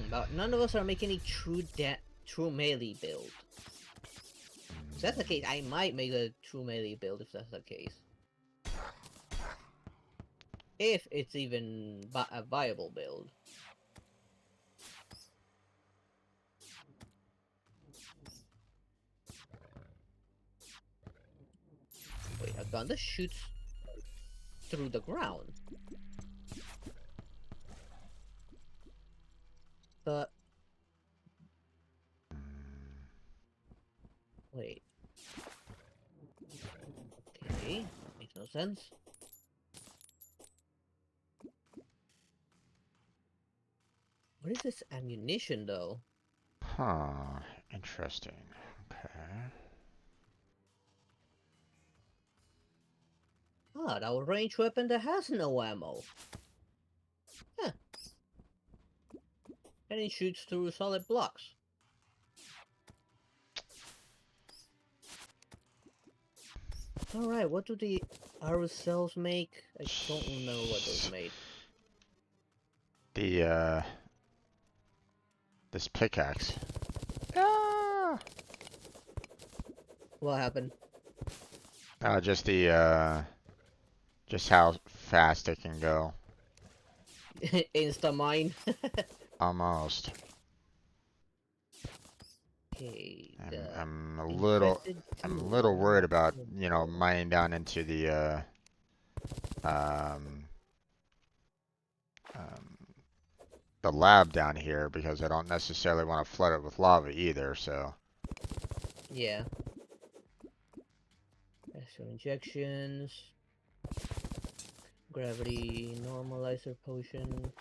But none of us are making a true melee build. If that's the case, I might make a true melee build if that's the case. If it's even a viable build. Wait, a gun that shoots through the ground. But... Wait. Okay, that makes no sense. What is this ammunition, though? Huh. Interesting. Okay. Ah, our ranged weapon that has no ammo. Huh. And it shoots through solid blocks. Alright, what do the arrow cells make? I don't know what those made. The, this pickaxe. Ah! What happened? Just the, just how fast it can go. Insta mine. Almost. Okay, I'm a little, infested I'm a jewel. little worried about, you know, mining down into the, um, um, the lab down here because I don't necessarily want to flood it with lava either, so. Yeah. Extra injections. Gravity normalizer potion.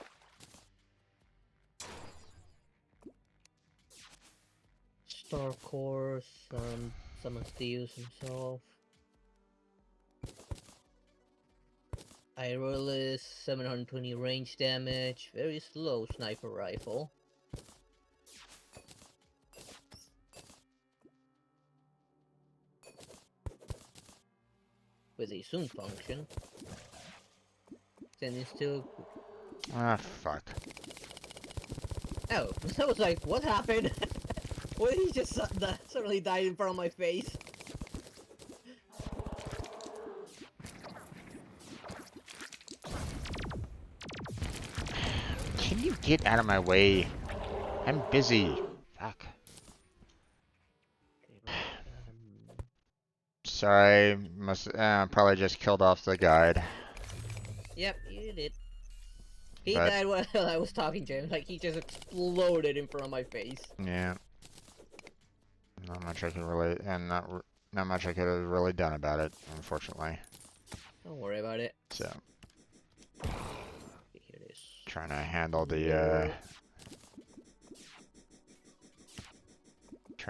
Star core. Summon Theus himself. Irolis, 720 range damage. Very slow sniper rifle. With a soon function. Then it's still. Ah, fuck. Oh, I was like, what happened? Well, he just suddenly died in front of my face. Can you get out of my way? I'm busy. Fuck. Okay, right. Sorry, probably just killed off the guide. Yep, you did. He But, died while I was talking to him. Like, he just exploded in front of my face. yeah. Not much I could really, and not much I could have really done about it, unfortunately. Don't worry about it. So, Okay, here it is. trying to handle trying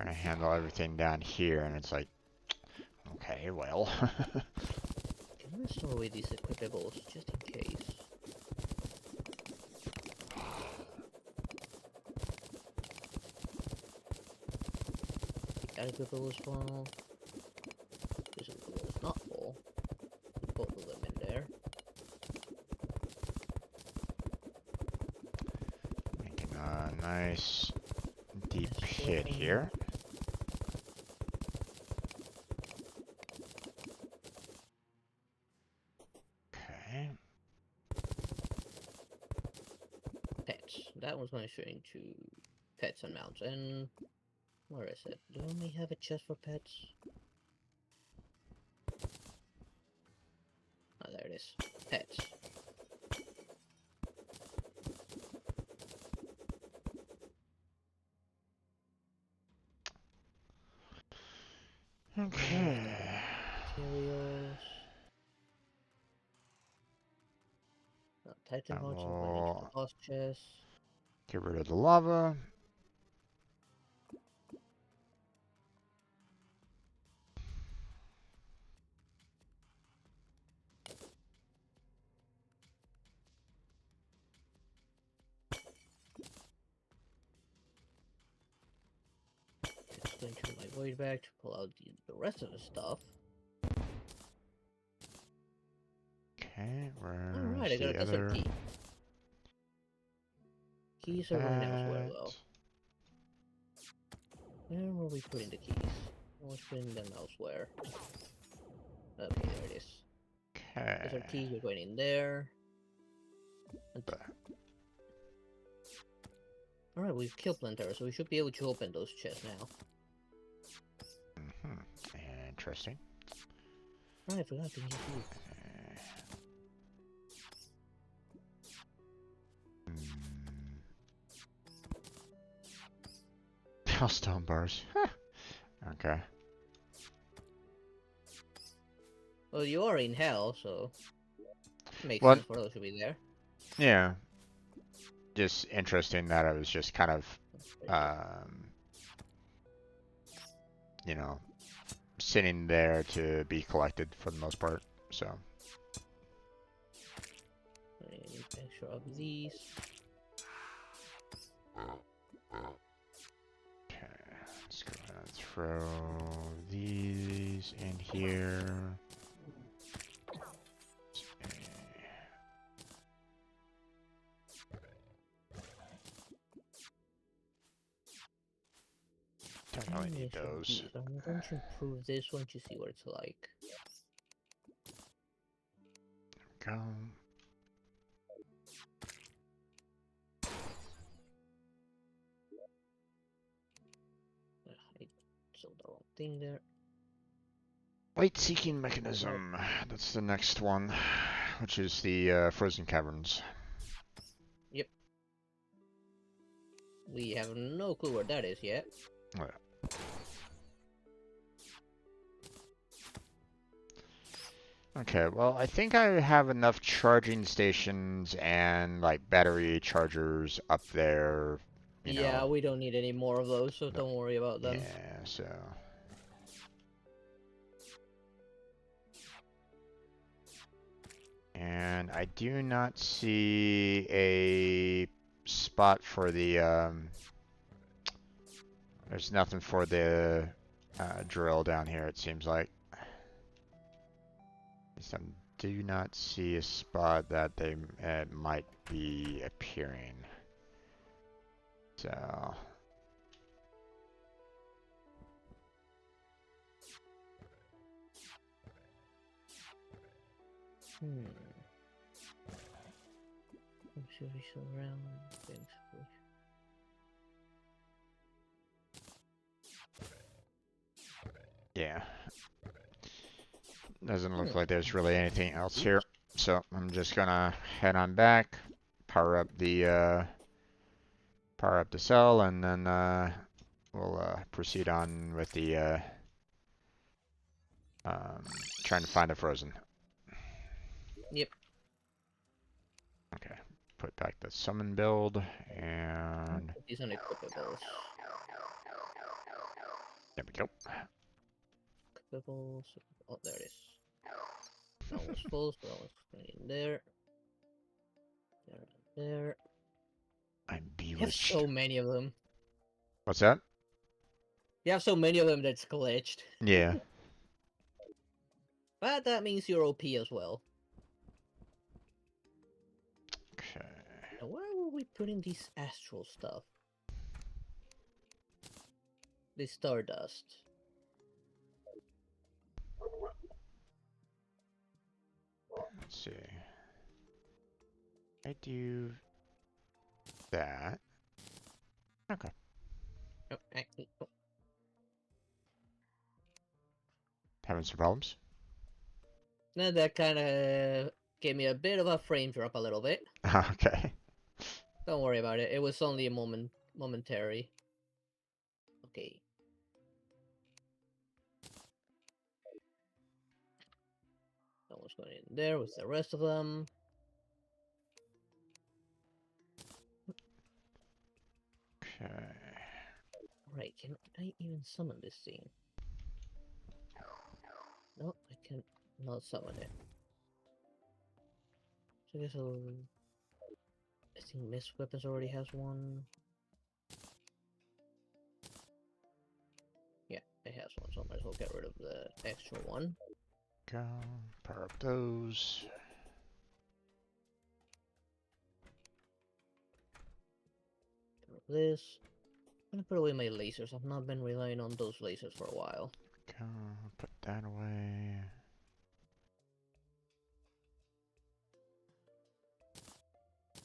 to handle everything down here, and it's like, okay, well. I'm gonna store away these equipables, just in case. That equipable is full. This equipable is not full. Put both of them in there. Making a nice deep pit here. Okay. Pets. That one's going straight into pets and mounts. And where is it? Do we have a chest for pets? Oh, there it is. Pets. Okay. Materials. Titan I hearts are going into the will boss chest. get rid of the lava. Just going to my void bag to pull out the rest of the stuff. Okay, Alright, where's I got a the desert other? key. Keys are going elsewhere That. though. Where were we putting the keys? I was putting them elsewhere. Okay, there it is. Desert Okay. keys are going in there. Alright, we've killed Plantera, so we should be able to open those chests now. Interesting. Alright, I forgot to use these. Stone bars. Okay. Well, you are in hell, so makes What? sense for those to be there. Yeah. Just interesting that I was just kind of um, you know, sitting there to be collected for the most part. So. I need extra of these. Okay, let's go ahead and throw these in here. Don't really need those. I'm going to improve this one to see what it's like. Go. I sold the wrong thing there. Light-seeking mechanism. That's the next one, which is the frozen caverns. Yep. We have no clue where that is yet. Oh, yeah. Okay, well, I think I have enough charging stations and like battery chargers up there. Yeah, we don't need any more of those, so don't worry about them. Yeah, so. And I do not see a spot for the, there's nothing for the drill down here, it seems like. I do not see a spot that they might be appearing. So. Should we show around things? Yeah. Doesn't look like there's really anything else here. So I'm just gonna head on back, power up the cell, and then we'll proceed on with the trying to find the frozen. Yep. Okay. Put back the summon build and These unequipables. there we go. Equipables. Oh, there it is. That was full, so that was in there. There. I'm You have bewitched. so many of them. What's that? You have so many of them that's glitched. Yeah. But that means you're OP as well. Okay. Now, where will we put in this astral stuff? This stardust. Let's see. I do that. Okay. Oh, actually, oh. Having some problems? Now that kind of gave me a bit of a frame drop a little bit. Okay. Don't worry about it. It was only a momentary. Okay. That was going in there with the rest of them. Okay. Right, can I even summon this thing? No, I can not summon it. So I guess I think Mist Weapons already has one. Yeah, it has one, so I might as well get rid of the extra one. Go. Power up those. Get rid of this. I'm gonna put away my lasers. I've not been relying on those lasers for a while. Go. Put that away.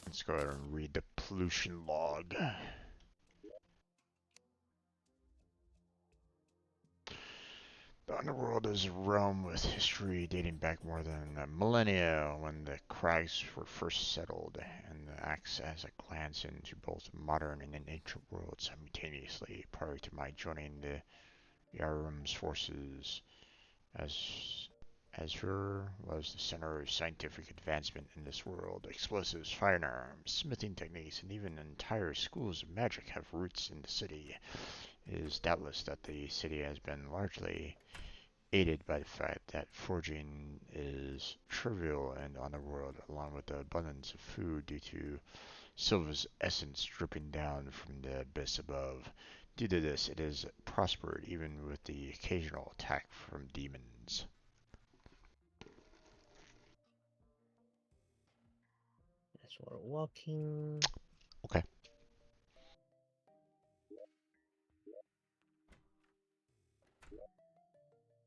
Let's go ahead and read the pollution log. The underworld is a realm with history dating back more than a millennia when the crags were first settled, and acts as a glance into both modern and ancient worlds simultaneously prior to my joining the Yarum's forces as Azure was the center of scientific advancement in this world. Explosives, firearms, smithing techniques, and even entire schools of magic have roots in the city. It is doubtless that the city has been largely aided by the fact that foraging is trivial and on the world, along with the abundance of food due to Silva's essence dripping down from the abyss above. Due to this, it has prospered even with the occasional attack from demons. As we're walking. Okay.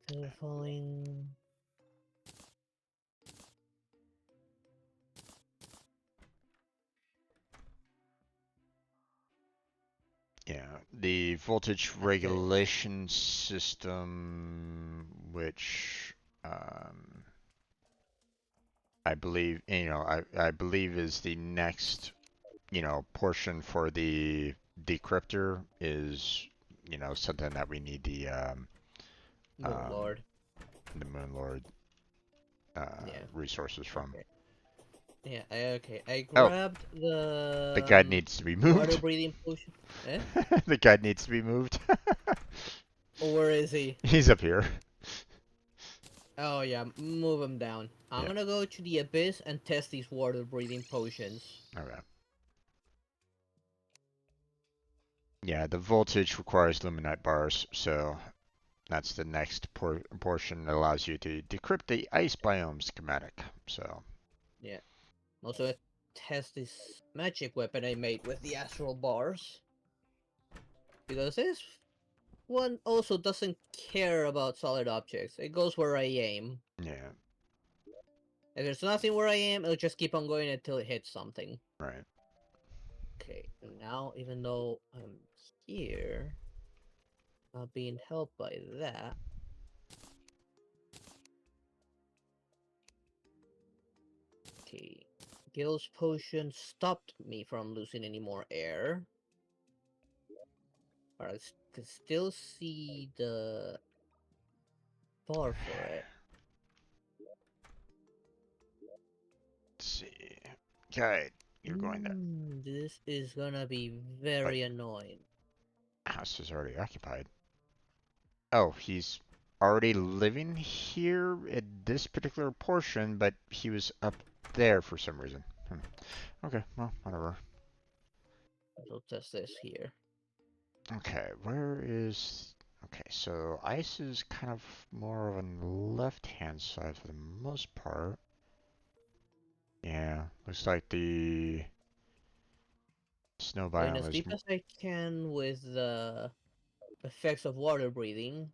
Still falling. Yeah, the voltage Okay. regulation system, which I believe, I believe is the next, portion for the decryptor is, something that we need Moon um, Lord. the Moon Lord Yeah. resources from. Okay. Yeah. Okay. I Oh, grabbed the the guide needs to be water moved. breathing potion. Eh? The guide needs to be moved. Or where is he? He's up here. Oh yeah, move him down. I'm Yeah. gonna go to the abyss and test these water breathing potions. Okay. Yeah, the voltage requires luminite bars, so that's the next portion that allows you to decrypt the ice biome schematic. So, Yeah. Also, test this magic weapon I made with the astral bars. Because this one also doesn't care about solid objects. It goes where I aim. yeah, If there's nothing where I am, it'll just keep on going until it hits something. right. Okay, and now even though I'm here, not being helped by that. Okay, Gil's potion stopped me from losing any more air. But I can still see the bar for it. Let's see. Okay, you're going there. This is gonna be But very annoying. house is already occupied. Oh, he's already living here at this particular portion, but he was up there for some reason. Okay, well, whatever. I'll test this here. Okay, where is... Okay, so ice is kind of more on the left-hand side for the most part. Yeah, looks like the snow Going biome as is... deep as I can with the effects of water breathing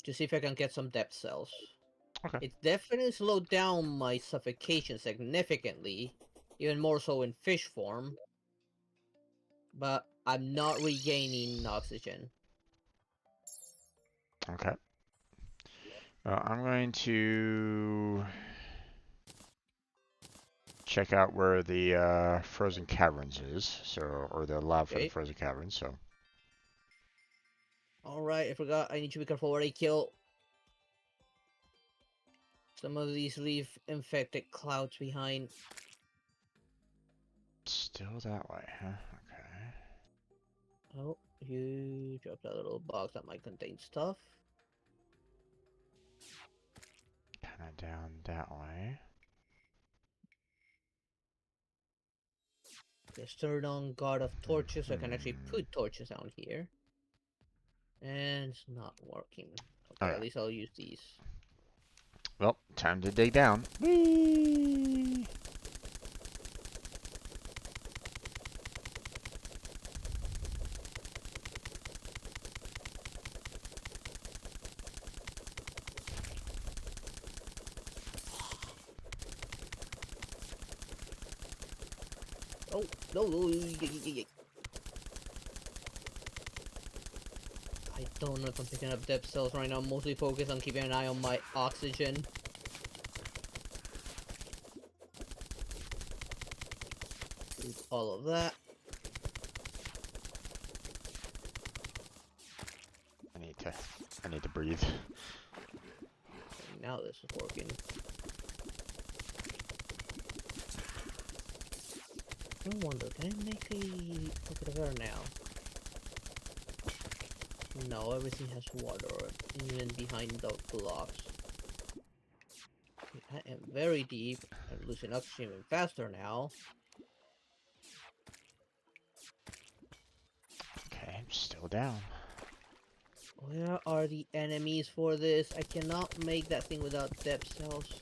to see if I can get some depth cells. Okay. It definitely slowed down my suffocation significantly, even more so in fish form, but I'm not regaining oxygen. Okay. I'm going to check out where the frozen caverns is, so, or the lab for the Okay. frozen caverns, so. Alright, I forgot I need to be careful where I kill. Some of these leave infected clouds behind. Still that way, huh? Okay. Oh, you dropped a little box that might contain stuff. Kinda down that way. Let's turn on God of Torches so I can actually Hmm. put torches down here. And it's not working. Okay, Okay. at least I'll use these. Well, time to dig down. Whee! Oh, no, I don't know if I'm picking up depth cells right now. I'm mostly focused on keeping an eye on my oxygen. Use all of that. I need to breathe. now this is working. No wonder, can I make a bucket of air now? No, everything has water, even behind the blocks. I am very deep. I'm losing oxygen even faster now. Okay, I'm still down. Where are the enemies for this? I cannot make that thing without depth cells.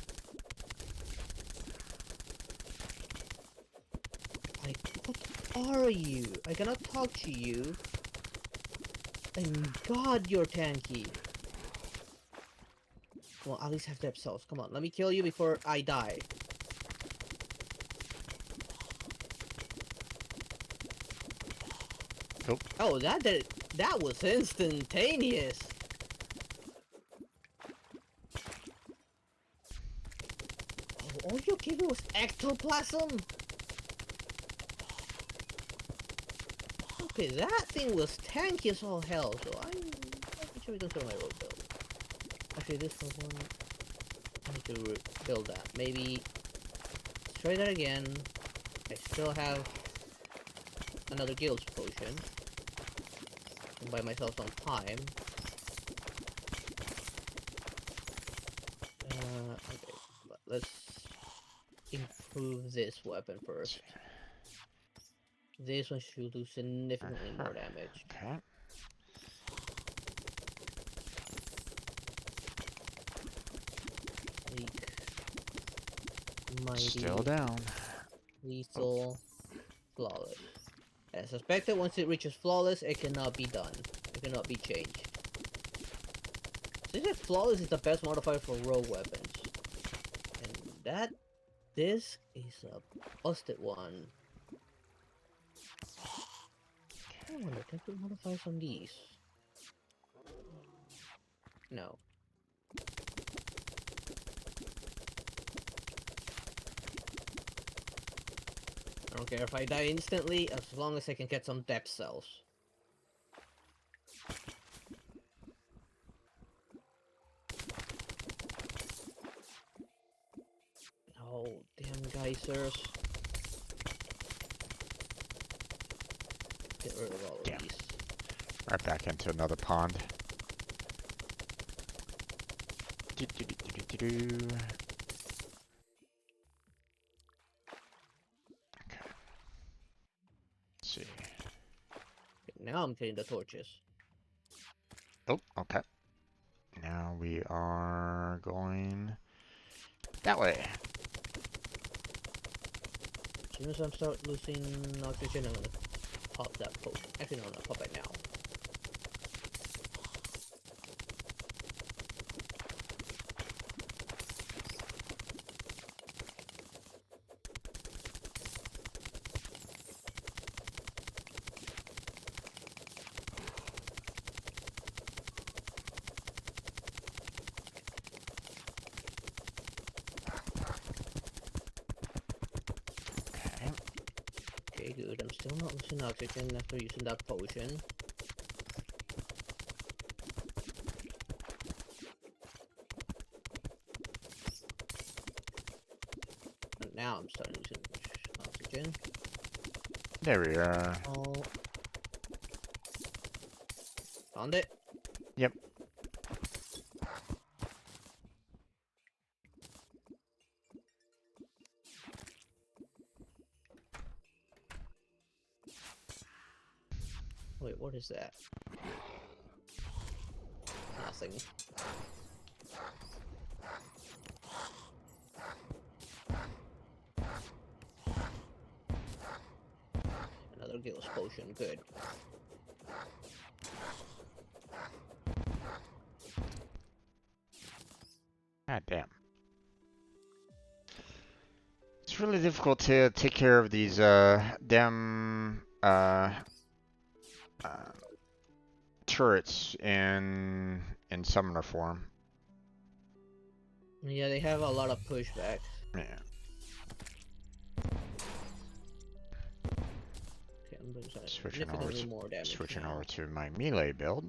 Like, what are you? I cannot talk to you. And God, you're tanky. Well, at least have depth cells. Come on, let me kill you before I die. Nope. Oh, that was instantaneous. Oh, all you gave me was ectoplasm. Okay, that thing was tanky as all hell. So I'm sure we can throw my road build. Actually, this one I need to build that. Maybe let's try that again. I still have another guild potion. Can buy myself some time. Okay, let's improve this weapon first. This one should do significantly more damage. Okay. Mighty, still down. lethal, flawless. And I suspect that once it reaches flawless, it cannot be done. It cannot be changed. Seems like flawless is the best modifier for rogue weapons. And this is a busted one. I wonder, can I put modifiers on these? No. I don't care if I die instantly, as long as I can get some depth cells. Oh, damn geysers. Get rid of all of these. Right back into another pond. Okay. Let's see. Now I'm getting the torches. Oh, okay. Now we are going that way. As soon as I start losing oxygen, I'm gonna pop that potion. Actually, no, not pop it now. Okay, good. I'm still not losing oxygen after using that potion. And now I'm starting losing oxygen. There we are. Oh. Found it? Yep. Wait, what is that? Nothing. Another Gillis potion, good. God damn. It's really difficult to take care of these damn turrets in summoner form. Yeah, they have a lot of pushback. Yeah. Okay, I'm doing Switching significantly more damage now. over to my melee build.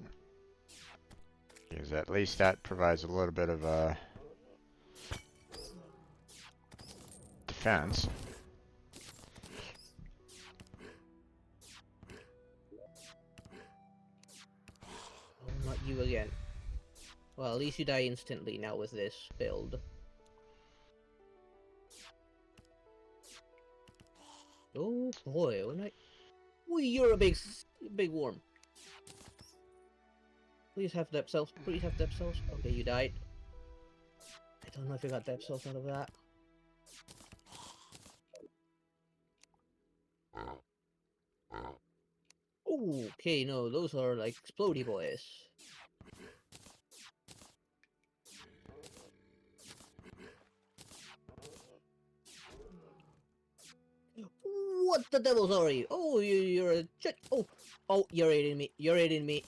Because at least that provides a little bit of defense. Oh, not you again. Well, at least you die instantly now with this build. Oh boy, when I... Ooh, you're a big worm. Please have depth cells. Please have depth cells. Okay, you died. I don't know if you got depth cells out of that. Ooh, okay, no, those are like explodey boys. What the devils are you? Oh, you're a shit. Oh, oh, you're eating me. You're eating me.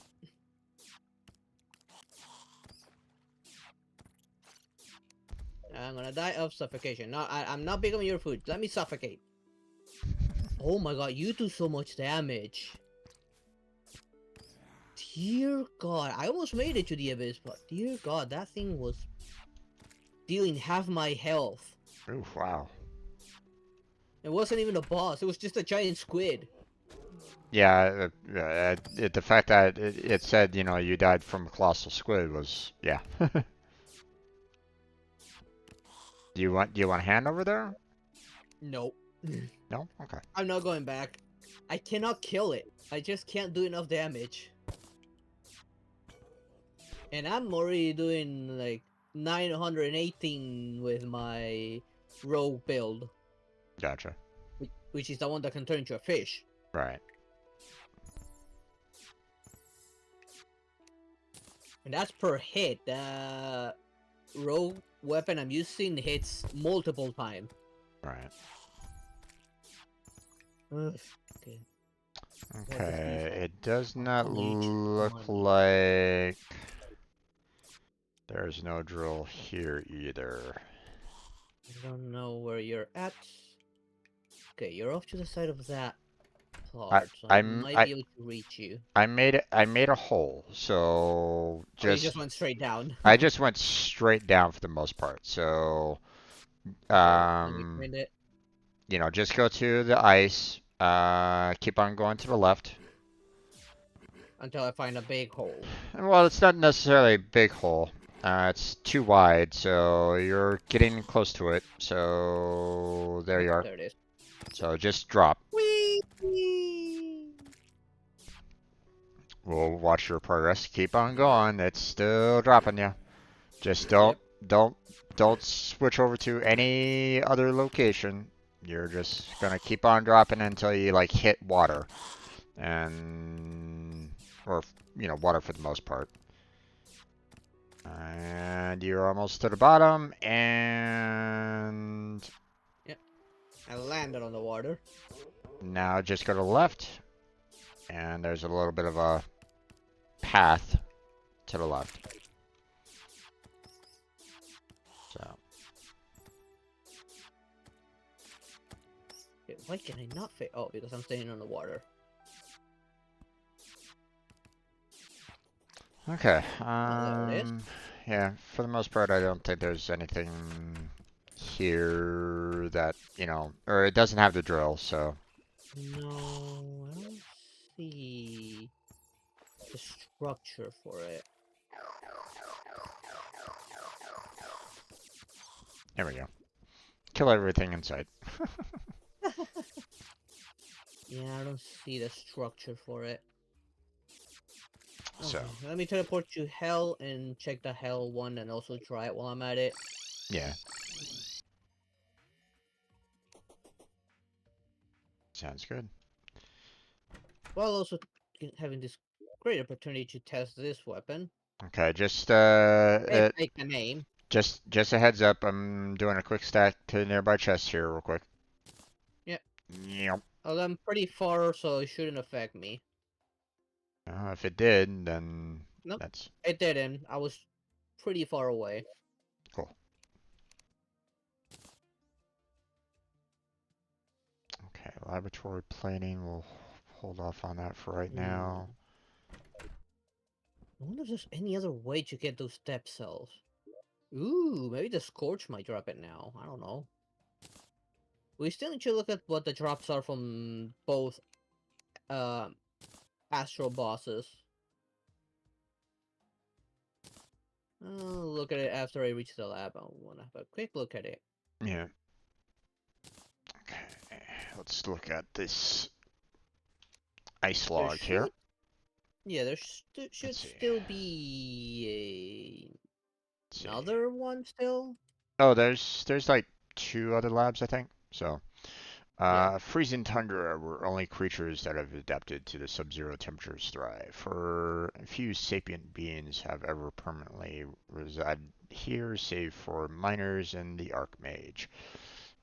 I'm gonna die of suffocation. No, I'm not becoming your food. Let me suffocate. Oh my god, you do so much damage. Dear god, I almost made it to the abyss, but dear god, that thing was dealing half my health. Ooh, wow. It wasn't even a boss, it was just a giant squid. Yeah, the fact that it said, you know, you died from a colossal squid was, yeah. Do you want a hand over there? Nope. No? Okay. I'm not going back. I cannot kill it. I just can't do enough damage. And I'm already doing like 918 with my rogue build, Gotcha. which is the one that can turn into a fish. Right. And that's per hit. The rogue weapon I'm using hits multiple times. Right. Okay. Okay, it does not Each look one. like there's no drill here either. I don't know where you're at. Okay, you're off to the side of that I part, so I I'm might I be able to reach you. I made a hole, so Oh, you just went straight down. I just went straight down for the most part. So Okay, let me find it. you know, just go to the ice, keep on going to the left. Until I find a big hole. Well, it's not necessarily a big hole. It's too wide, so you're getting close to it. So there Oh, you are. there it is. So just drop. Whee! We'll watch your progress. Keep on going. It's still dropping you. Just Yep. don't don't switch over to any other location. You're just gonna keep on dropping until you like hit water, and or you know water for the most part. And you're almost to the bottom, and Yep. I landed on the water. now just go to the left, and there's a little bit of a path to the left. So. Okay, why can I not fit? Oh, because I'm standing on the water. Okay. Oh, there it is. Yeah, for the most part, I don't think there's anything here that, you know, or it doesn't have the drill, so. No, I don't see the structure for it. There we go. Kill everything in sight. Yeah, I don't see the structure for it. So, Okay, let me teleport to hell and check the hell one and also try it while I'm at it. yeah. Sounds good. While also having this great opportunity to test this weapon. Okay, just, Hey, take the name. just a heads up, I'm doing a quick stack to nearby chest here real quick. Yep. Yep. Although I'm pretty far, so it shouldn't affect me. If it did, then Nope, that's it didn't. I was pretty far away. cool. Okay, laboratory planing, we'll hold off on that for right now. I wonder if there's any other way to get those depth cells. Ooh, maybe the Scorch might drop it now. I don't know. We still need to look at what the drops are from both uh, astral bosses. I'll look at it after I reach the lab. I want to have a quick look at it. Yeah. Okay. Let's look at this ice There log here. should, yeah, there should Let's see. still be Let's see. another one still. Oh, there's like 2 other labs, I think. So, Yeah. freezing tundra where only creatures that have adapted to the sub-zero temperatures thrive. For few sapient beings have ever permanently resided here, save for miners and the Archmage.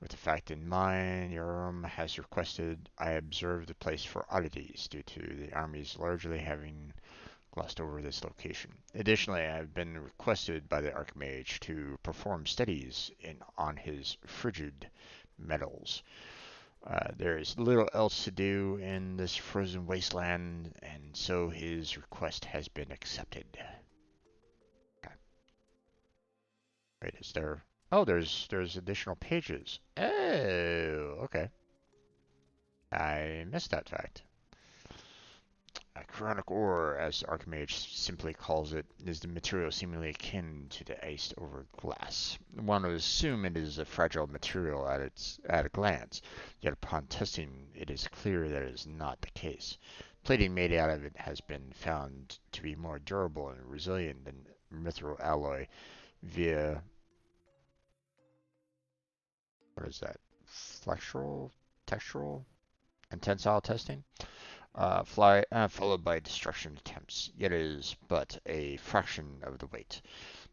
With the fact in mind, Yoram has requested I observe the place for oddities due to the armies largely having glossed over this location. Additionally, I have been requested by the Archmage to perform studies on his frigid metals. There is little else to do in this frozen wasteland, and so his request has been accepted. Okay. Wait, is there? Oh, there's additional pages. Oh, okay. I missed that fact. Chronic ore, as the Archmage simply calls it, is the material seemingly akin to the iced over glass. One would assume it is a fragile material at a glance, yet upon testing it is clear that it is not the case. Plating made out of it has been found to be more durable and resilient than mithril alloy via, what is that, flexural, textural, and tensile testing. Followed by destruction attempts, yet it is but a fraction of the weight.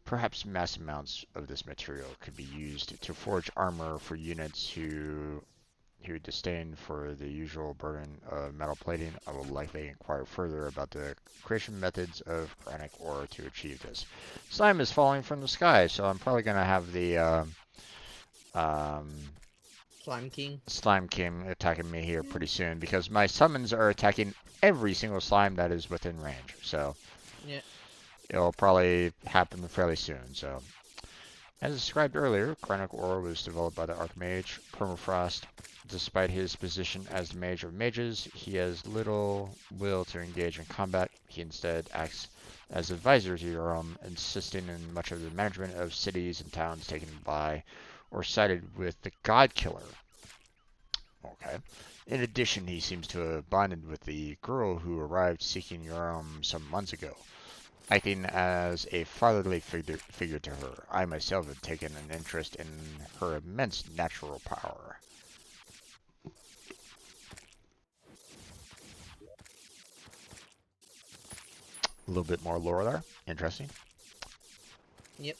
Perhaps mass amounts of this material could be used to forge armor for units who disdain for the usual burden of metal plating. I will likely inquire further about the creation methods of granic ore to achieve this. Slime is falling from the sky, so I'm probably going to have the um, Slime King. Slime King attacking me here pretty soon because my summons are attacking every single slime that is within range. So Yeah. it'll probably happen fairly soon. So as described earlier, Chronic Ore was developed by the Archmage Permafrost. Despite his position as the Mage of Mages, he has little will to engage in combat. He instead acts as advisor to Yoram, assisting in much of the management of cities and towns taken by or sided with the God Killer. Okay. In addition, he seems to have bonded with the girl who arrived seeking Yoram some months ago. Acting as a fatherly figure to her, I myself have taken an interest in her immense natural power. A little bit more lore there. Interesting. Yep.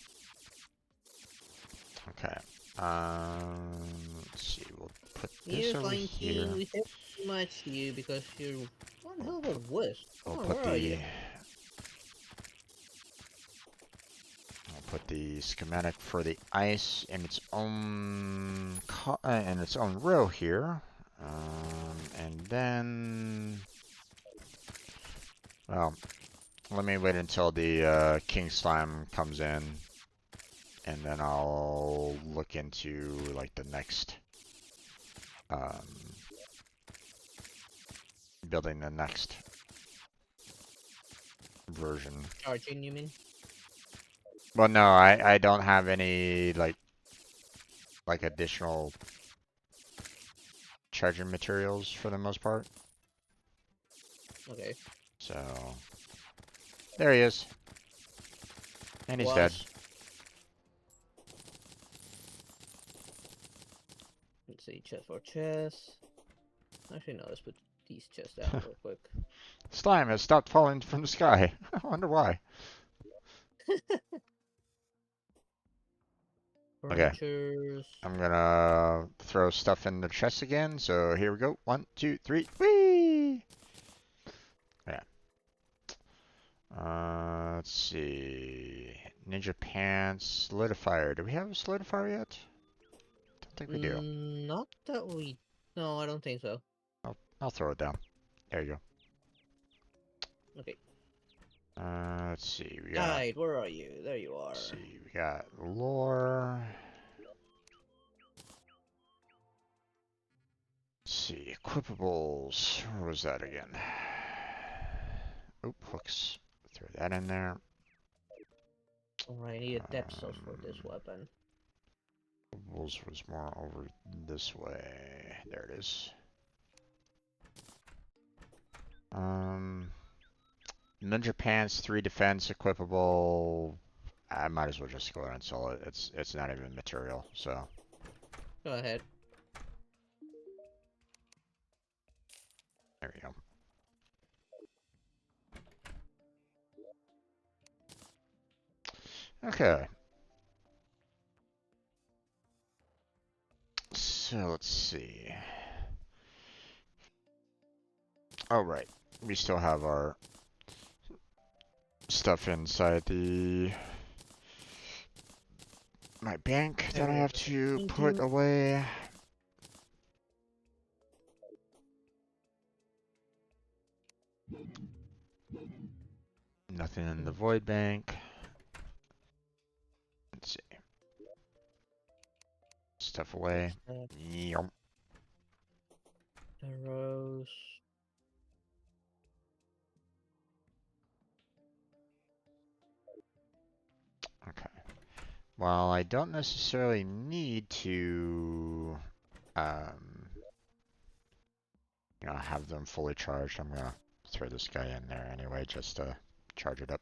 Okay. Let's see. We'll put this Here's over Slime here. King. We have too much you because you're one hell of a wuss. We'll Oh, put where are you? I'll put the schematic for the ice in its own row here, and then, well, let me wait until the king slime comes in, and then I'll look into like the next building the next version. Charging, you mean? Well, no, I don't have any like additional charging materials for the most part. Okay. So there he is. And he's dead. Let's see, chest for chest. Actually, no, let's put these chests down real quick. Slime has stopped falling from the sky. I wonder why. Okay. Furnitures. I'm gonna throw stuff in the chest again. So here we go. 1, 2, 3. Whee! Yeah. Let's see. Ninja pants, solidifier. Do we have a solidifier yet? Don't think we do. Not that we. No, I don't think so. I'll throw it down. There you go. Okay. Let's see. We got. Guide, where are you? There you are. Let's see. We got lore. see. Equipables. Where was that again? Oop, hooks. Throw that in there. Alright, I need a depth cells for this weapon. Equipables was more over this way. There it is. Ninja Pants, 3 defense, equipable. I might as well just go ahead and sell it. It's not even material, so. Go ahead. There we go. Okay. So let's see. Oh, right. We still have our stuff inside my bank that I have to put away. Nothing in the void bank. Let's see. Stuff away. Yep. Arrows. Okay. Well, I don't necessarily need to, have them fully charged. I'm gonna throw this guy in there anyway, just to charge it up.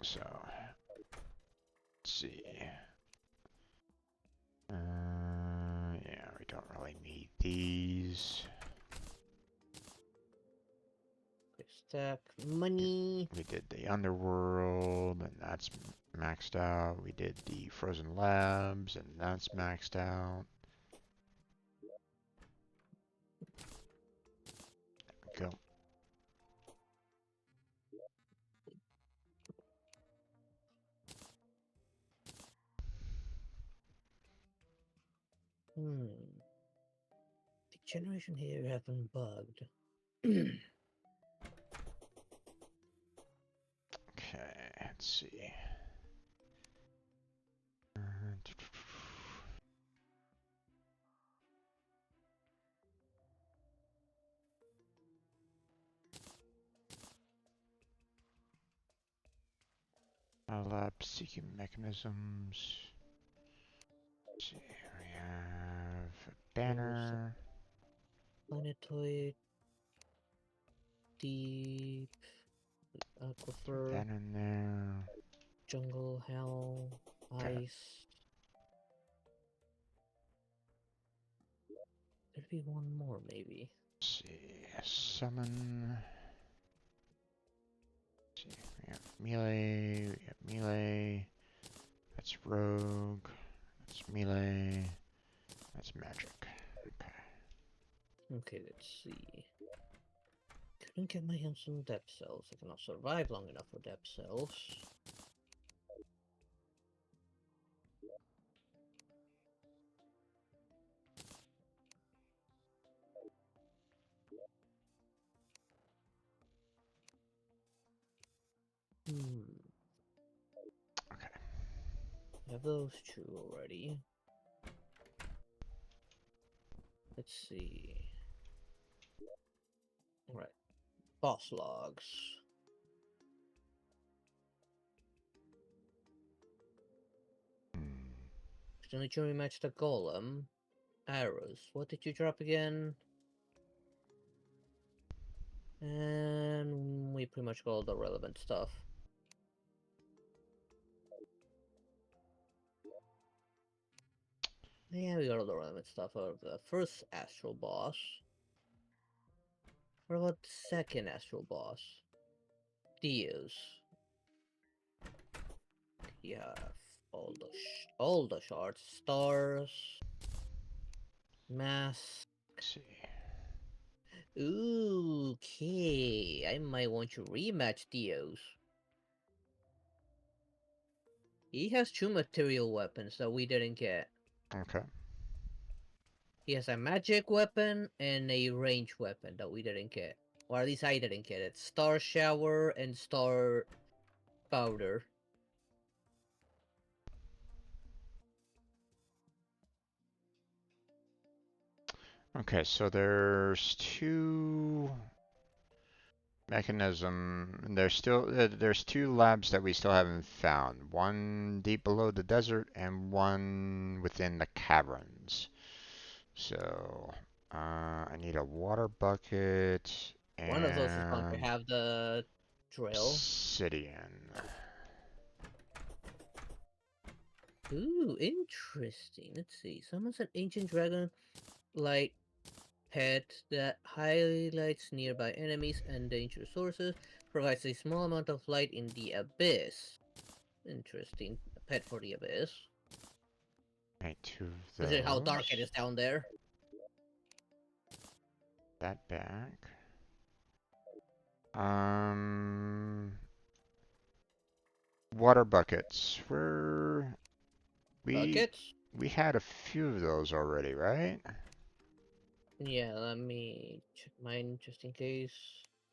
So, let's see. Yeah, we don't really need these. Stack money. We did the underworld, and that's maxed out. We did the frozen labs, and that's maxed out. There we go. The generation here have been bugged. Okay, let's see. Lab seeking mechanisms. Let's see, we have a banner. Planetoid. Deep. Aquifer. That in there. Jungle. Hell. Okay. Ice. There'd be one more, maybe. Let's see. Summon. Let's see. We have melee. We have melee. That's rogue. That's melee. That's magic. Okay. Okay, let's see. Couldn't get my hands on depth cells. I cannot survive long enough for depth cells. Okay. I have those two already. Let's see. Alright. Boss logs. Only to rematch the golem. Arrows. What did you drop again? And we pretty much got all the relevant stuff. Yeah, we got all the relevant stuff out of the first astral boss. What about the second astral boss? Dios. You have all the shards, stars, mass. Let's see. Okay, I might want to rematch Dios. He has two material weapons that we didn't get. Okay. He has a magic weapon and a range weapon that we didn't get. Or at least I didn't get it. Star Shower and Star Powder. Okay, so there's two there's two labs that we still haven't found. One deep below the desert and one within the caverns. So, I need a water bucket One of those is going to and have the drill. obsidian. Ooh, interesting. Let's see. Summons an ancient dragon light pet that highlights nearby enemies and dangerous sources. Provides a small amount of light in the abyss. Interesting. A pet for the abyss. Right, two of Considering how dark it those. is down there. That back. Um, water buckets. We Buckets? we had a few of those already, right? Yeah, let me check mine just in case.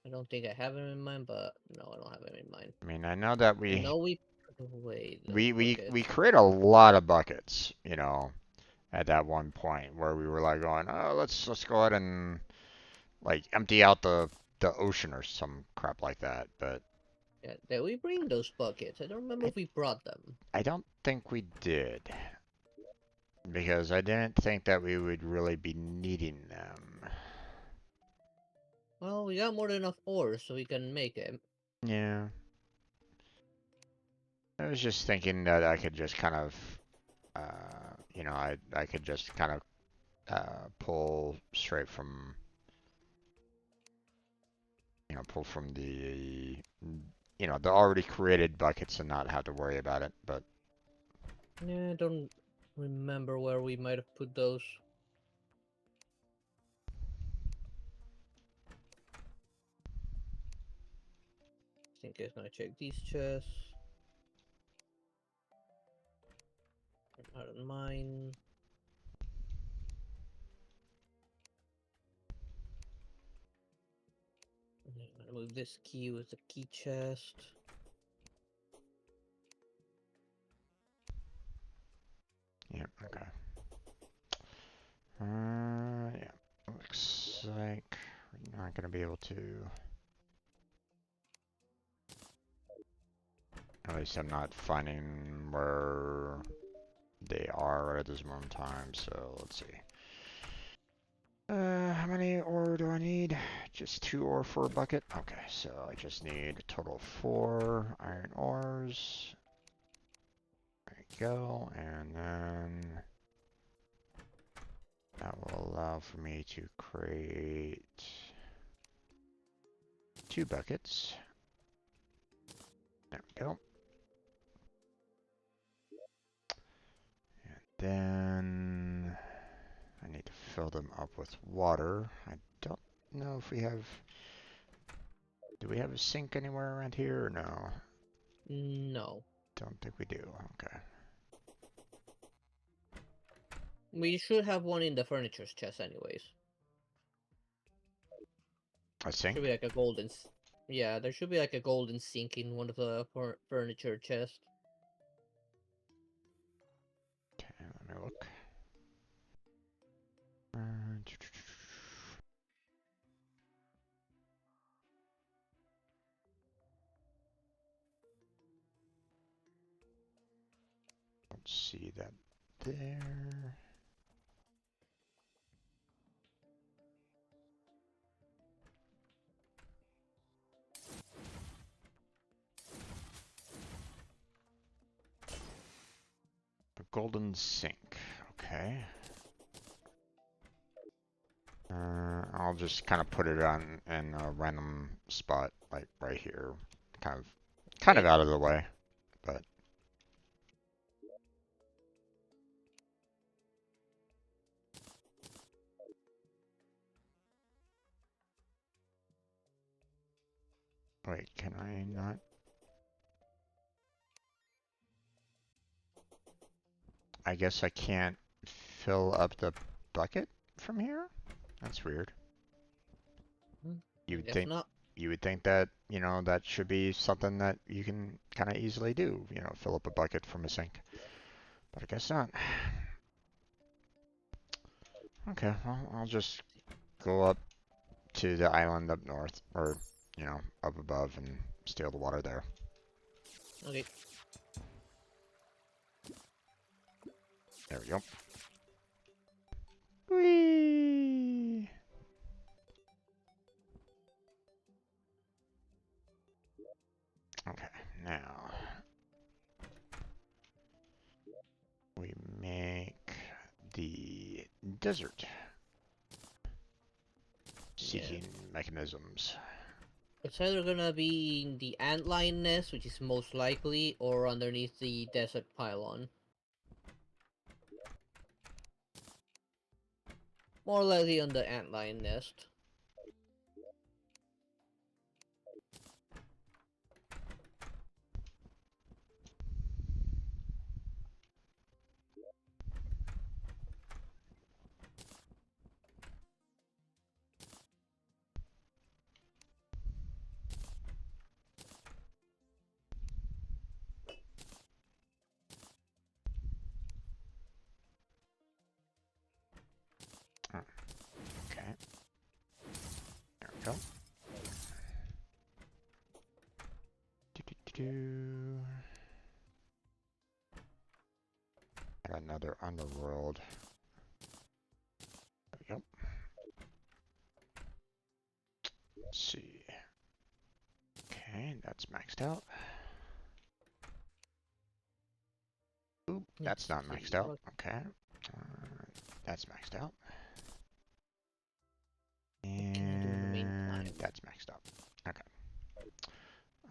I don't think I have them in mind, but no, I don't have them in mind. I mean, I know that I know we put away the we buckets. create a lot of buckets, at that one point where we were like going, oh, let's go ahead and like empty out the ocean or some crap like that. But Yeah, did we bring those buckets? I don't remember I if we brought them. I don't think we did because I didn't think that we would really be needing them. Well, we got more than enough ores so we can make it. Yeah, I was just thinking that I could just kind of, I could just kind of pull straight from, pull from the already created buckets and not have to worry about it. But Yeah, I don't remember where we might have put those. Just in case, now check these chests. Not on mine. I'm gonna move this key with the key chest. yeah, okay. Yeah, looks like we're not gonna be able to. At least I'm not finding where they are at this moment in time. So let's see. How many ore do I need? Just 2 ore for a bucket? Okay, so I just need a total of 4 iron ores. There you go, and then that will allow for me to create 2 buckets. There we go. And then I need to fill them up with water. I don't know if we have. Do we have a sink anywhere around here or no? No. Don't think we do. Okay. We should have one in the furniture chest anyways. A Should be sink? like a golden... Yeah, there should be like a golden sink in one of the furniture chests. Okay, let me look. Don't see that there. A golden sink. Okay. I'll just kind of put it on in a random spot, like right here, kind of Okay. out of the way. But wait, can I not? I guess I can't fill up the bucket from here? That's weird. You I would guess think not. you would think that, that should be something that you can kind of easily do, fill up a bucket from a sink. But I guess not. Okay, well, I'll just go up to the island up north, or, you know, up above and steal the water there. Okay. There we go. Whee! Okay, now we make the desert seeking mechanisms. It's either gonna be in the antlion nest, which is most likely, or underneath the desert pylon. More likely on the antlion nest. Okay, there we go. Do-do-do-do. Got another underworld. There we go. Let's see. Okay, that's maxed out. Oop, that's not maxed out. Okay. That's maxed out. What can I do in the meantime? And that's maxed out. Okay.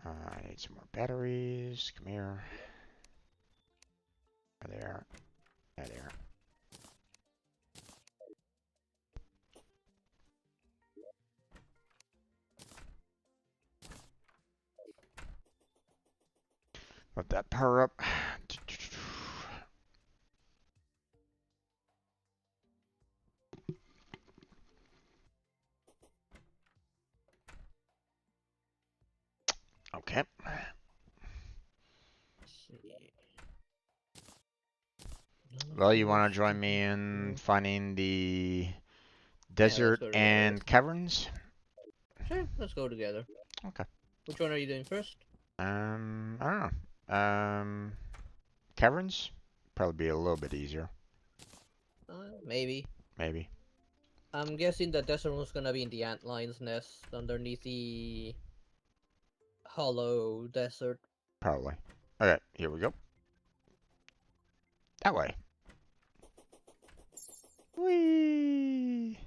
I need some more batteries. Come here. There. There. Let that power up. Okay. Let's see. Well, you want to join me in finding the Yeah, let's desert go together. and caverns? Sure, let's go together. Okay. Which one are you doing first? I don't know. Caverns? Probably be a little bit easier. Maybe. Maybe. I'm guessing the desert one's gonna be in the antlion's nest underneath the hollow desert. Probably. Okay, here we go. That way. Whee!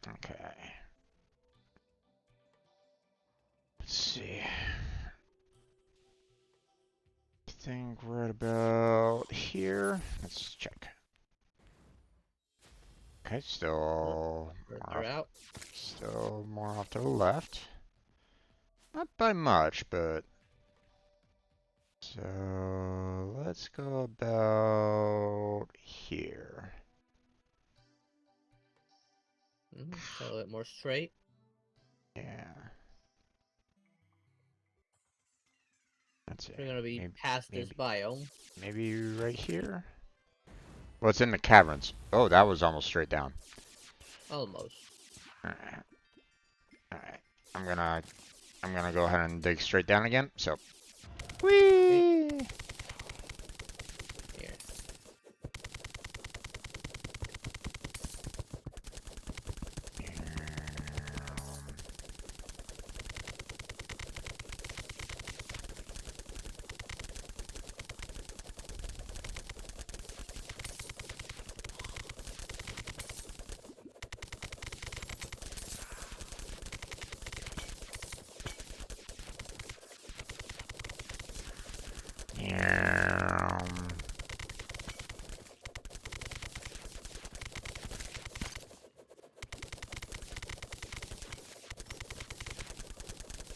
Okay. Let's see. I think right about here. Let's check. Okay, still Further out. still more off to the left. Not by much, but so let's go about here. So a little bit more straight. Yeah. That's it. We're gonna be past this biome. Maybe right here? Well, it's in the caverns. Oh, that was almost straight down. Almost. Alright. Alright. I'm gonna go ahead and dig straight down again. So whee! Here.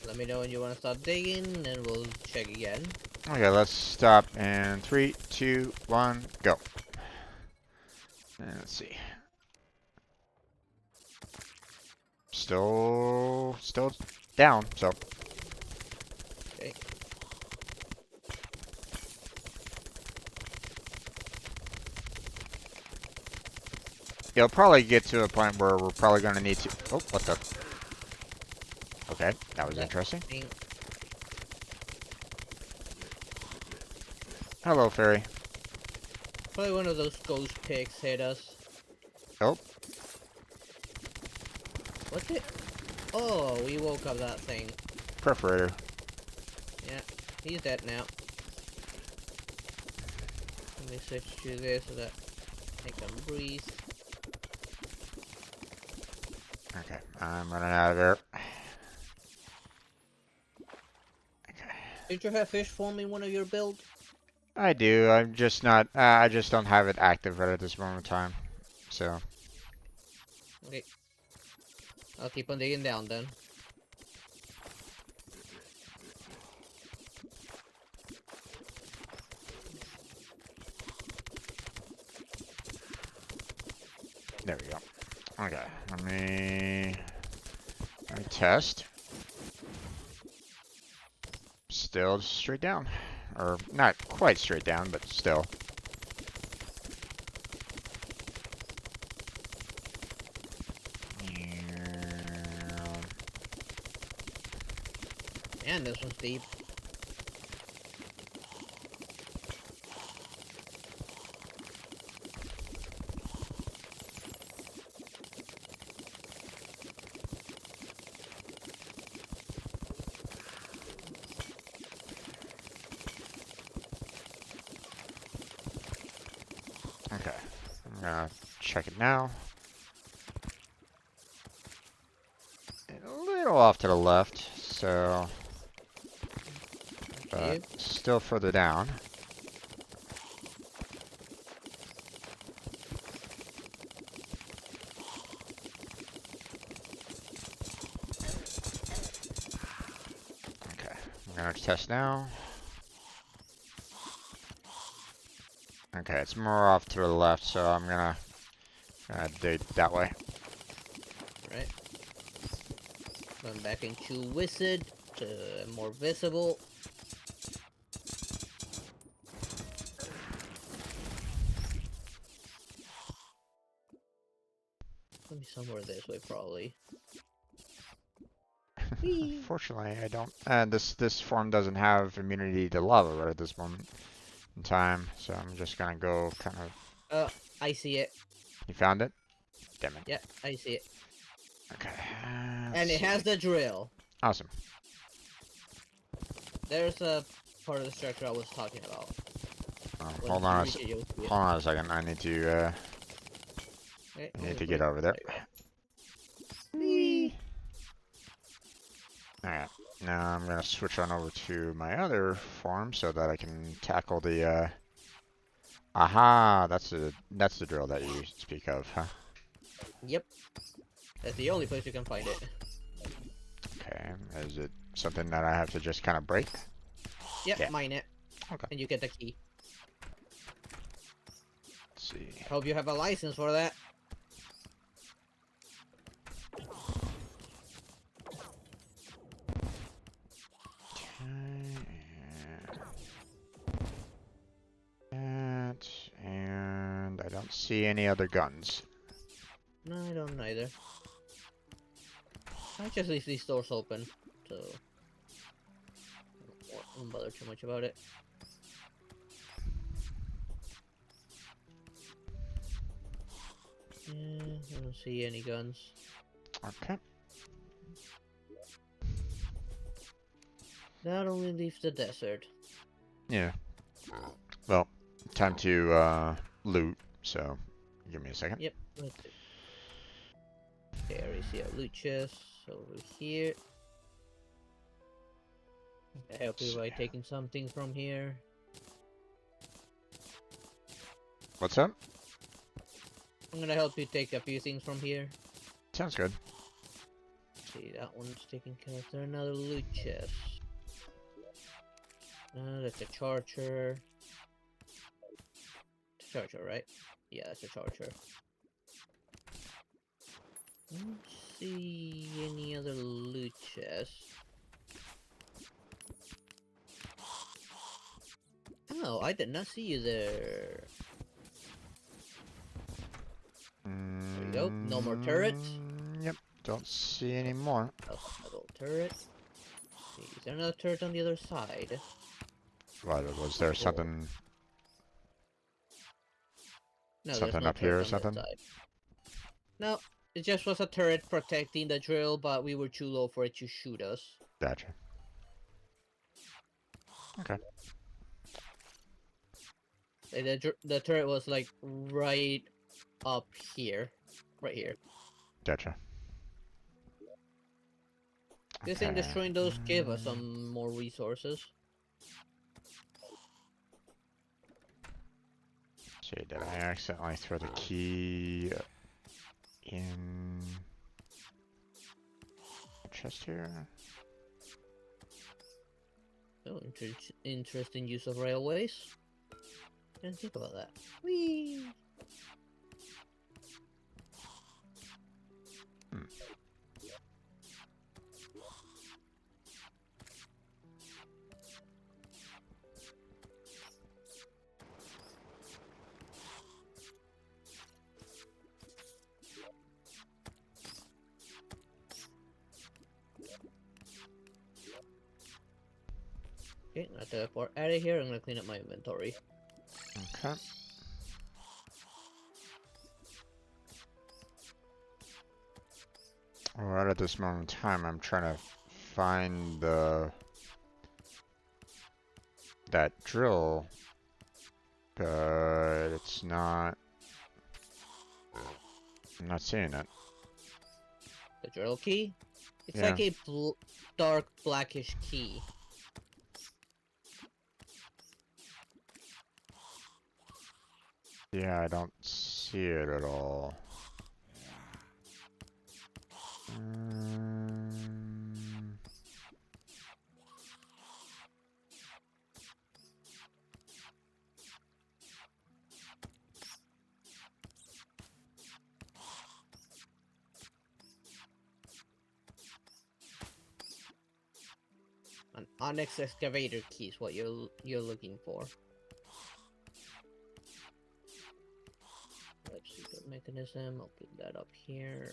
Let me know when you want to stop digging, and we'll check again. Okay, let's stop in 3, 2, 1, go. And let's see. Still down, so. Okay. it'll probably get to a point where we're probably going to need to... Oh, what the... Okay, that was interesting. Thing. Hello, fairy. Probably one of those ghost pigs hit us. Oh. What's it? Oh, we woke up that thing. Perforator. Yeah, he's dead now. Let me switch to this so that I can breathe. Okay, I'm running out of air. Okay. Did you have fish form in one of your builds? I do. I'm just not. I just don't have it active right at this moment in time. So. Okay. I'll keep on digging down then. There we go. Okay. Let me test. Still straight down. Or not quite straight down, but still. Man, this one's deep. Okay. I'm gonna check it now. A little off to the left, so. Okay. Still further down. Okay, I'm gonna test now. Okay, it's more off to the left, so I'm gonna dig that way. Right. Going back into Wizard, more visible. Let me somewhere this way, probably. Fortunately, I don't. This form doesn't have immunity to lava right at this moment in time, so I'm just gonna go kind of. I see it. You found it? Damn it. Yeah, I see it. Okay. And it has the drill. Awesome. There's a part of the structure I was talking about. Hold on a second. I need to. Okay, I need to get over there. Alright, now I'm gonna switch on over to my other farm so that I can tackle the aha, that's the drill that you speak of, huh? Yep. That's the only place you can find it. Okay, is it something that I have to just kind of break? Yep, Yeah. mine it. Okay. And you get the key. Let's see. Hope you have a license for that. That, and I don't see any other guns. No, I don't either. I just leave these doors open, so I won't bother too much about it. I don't see any guns. Okay. That only leaves the desert. Yeah. Well, time to loot, so give me a second. Yep. Okay, I already see a loot chest over here. I help you by taking some things from here. What's up? I'm gonna help you take a few things from here. Sounds good. See, that one's taken care of. There's another loot chest. That's a charger. It's a charger, right? Yeah, that's a charger. I don't see any other loot chests. Oh, I did not see you there. go. No more turrets. Yep. Don't see any more. Another turret. Is there another turret on the other side? What, was there something No, there's no up here turret or on the other something? side. No, it just was a turret protecting the drill, but we were too low for it to shoot us. Gotcha. Okay. The turret was like right up here. Right here. Gotcha. This thing destroying those give us some more resources. See, did I accidentally throw the key in the chest here? Oh, interesting use of railways. Didn't think about that. Whee! Hmm. Okay, I'm gonna teleport out of here. I'm gonna clean up my inventory. Okay. Right at this moment in time, I'm trying to find that drill, but it's not. I'm not seeing it. The drill key? It's Yeah. like a dark blackish key. Yeah, I don't see it at all. An onyx excavator key is what you're looking for. Let's see the mechanism. I'll put that up here.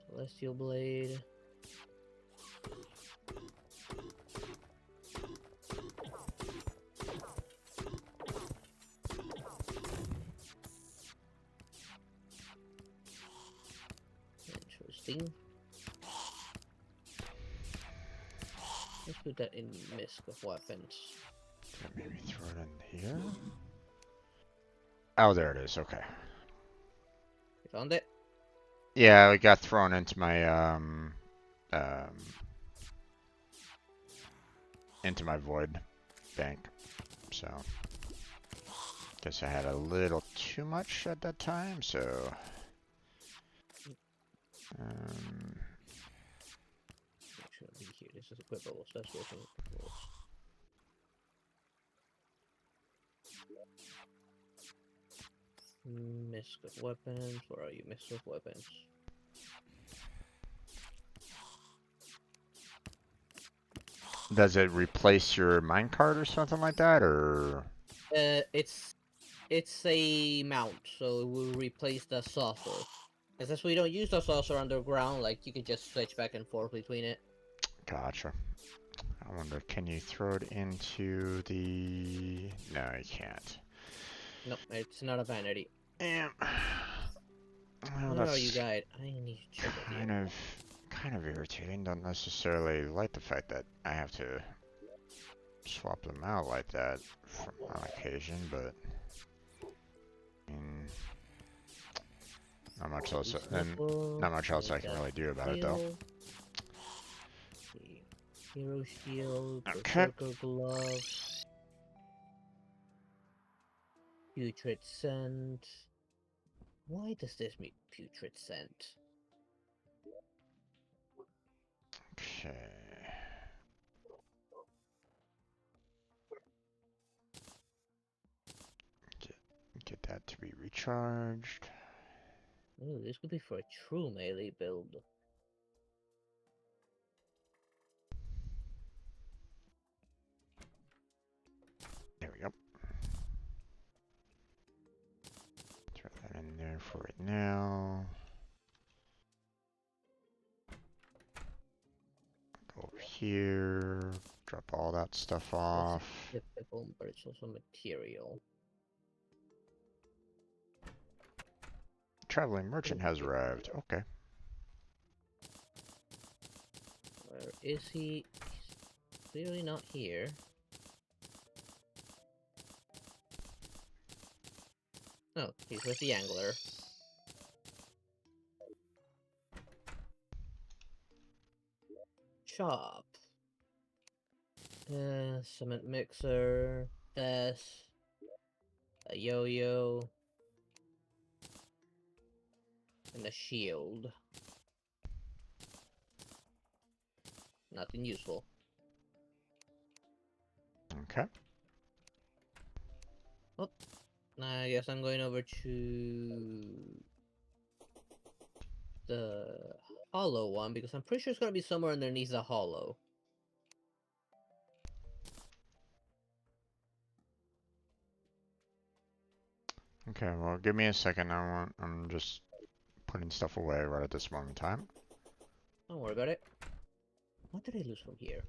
Celestial blade. Interesting. Let's put that in misc of weapons. Maybe throw it in here. Oh, there it is. Okay. You found it? Yeah, it got thrown into my void bank. So guess I had a little too much at that time. So Should be here. This is equipable. So that's working. Misc of weapons. Where are you? Misc of weapons. does it replace your minecart or something like that, or? It's a mount, so it will replace the saucer. Because since we don't use the saucer underground, like you can just switch back and forth between it. Gotcha. I wonder, can you throw it into the? No, you can't. Nope, it's not a vanity. Damn. Well, Where are you, guys? I need to check with kind of irritating. Don't necessarily like the fact that I have to swap them out like that on occasion, but I mean, not much else. Not much else I can really do about it, though. Hero shield, Okay. berserker gloves, putrid scent. Why does this mean putrid scent? Okay. Get that to be recharged. Ooh, this could be for a true melee build. for right now. Go over here, drop all that stuff off. It's difficult, but it's also material. Traveling merchant has arrived. Okay. Where is he? He's clearly not here. Oh, he's with the angler. Chop. Cement mixer. Vest. A yo-yo. And a shield. Nothing useful. Okay. Well, I guess I'm going over to the hollow one because I'm pretty sure it's gonna be somewhere underneath the hollow. Okay, well, give me a second. I'm just putting stuff away right at this moment in time. Don't worry about it. What did I lose from here?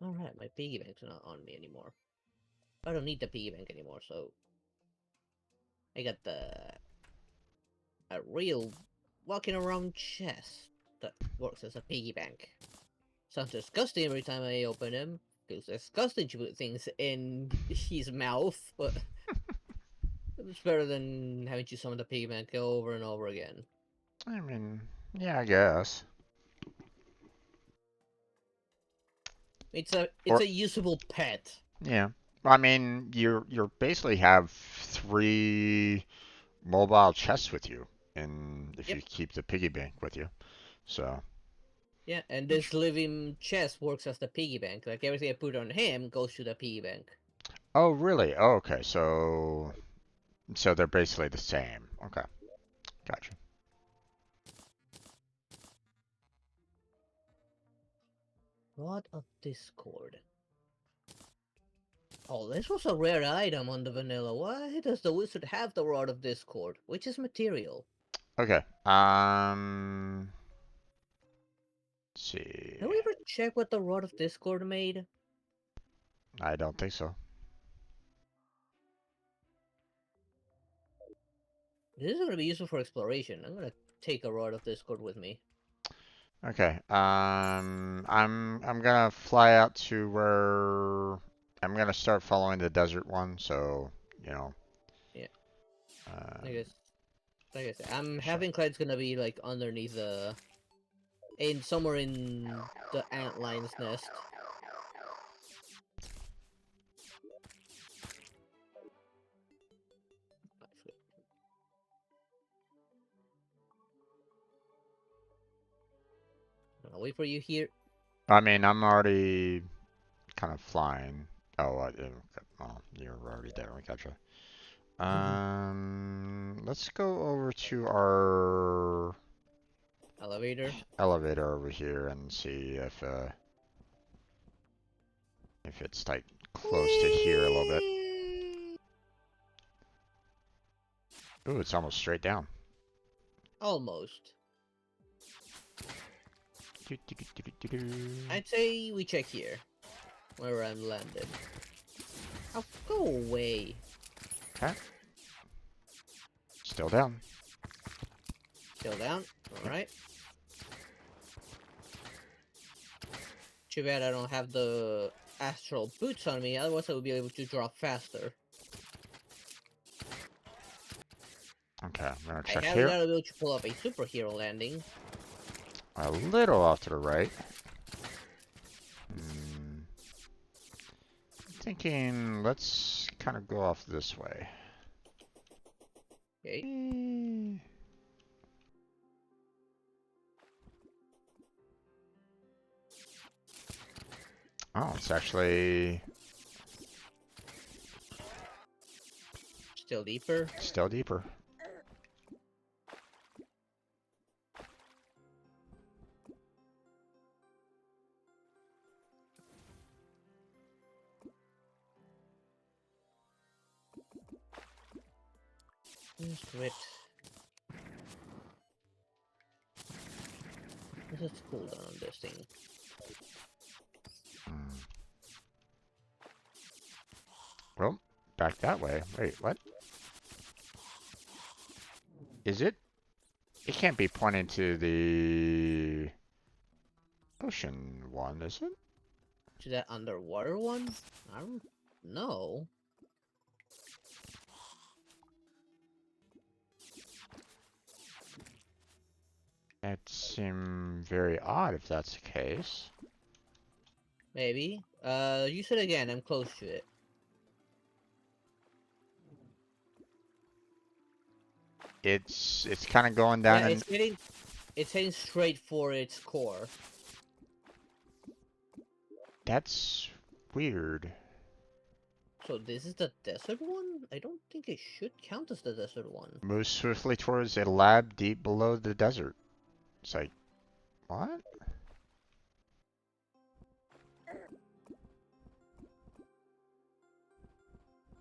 Alright, my piggy bank's not on me anymore. I don't need the piggy bank anymore, so... I got a real walking around chest that works as a piggy bank. Sounds disgusting every time I open him. Feels disgusting to put things in his mouth, but... It's better than having to summon the piggy bank over and over again. I mean, yeah, I guess. It's a Or usable pet. yeah, I mean, you're basically have 3 mobile chests with you, and if Yep. you keep the piggy bank with you, so. Yeah, and this living chest works as the piggy bank. Like everything I put on him goes to the piggy bank. Oh, really? Oh, okay. So they're basically the same. Okay, gotcha. Rod of Discord. Oh, this was a rare item on the vanilla. Why does the wizard have the Rod of Discord? Which is material? Okay. Let's see. Have we ever checked what the Rod of Discord made? I don't think so. This is gonna be useful for exploration. I'm gonna take a Rod of Discord with me. Okay. I'm gonna fly out to where I'm gonna start following the desert one. So you know. Yeah. Um, I guess. Like I said, I'm sure. having Clyde's gonna be like underneath the, in somewhere in the antlion's nest. I'll wait for you here. I mean, I'm already kind of flying. Oh, well, you're already there. I gotcha. Let's go over to our Elevator. elevator over here and see if it's like close to here a little bit. Whee! Ooh, it's almost straight down. Almost. Do, do, do, do, do, do. I'd say we check here, where I'm landed. Oh, go away. Okay. Still down. Still down. Alright. Too bad I don't have the astral boots on me, otherwise I would be able to drop faster. Okay, I'm gonna I check haven't here. got able to pull up a superhero landing. A little off to the right. Hmm. Thinking, let's kind of go off this way. Okay. Oh, it's actually Still deeper. still deeper. Grit. Let's just cool down on this thing. Well, back that way. Wait, what? Is it? It can't be pointing to the ocean one, is it? To that underwater one? I don't know. That seems very odd if that's the case. Maybe. Use it again. I'm close to it. It's kind of going down Yeah, and it's heading straight for its core. that's weird. So this is the desert one? I don't think it should count as the desert one. Moves swiftly towards a lab deep below the desert. It's like, what?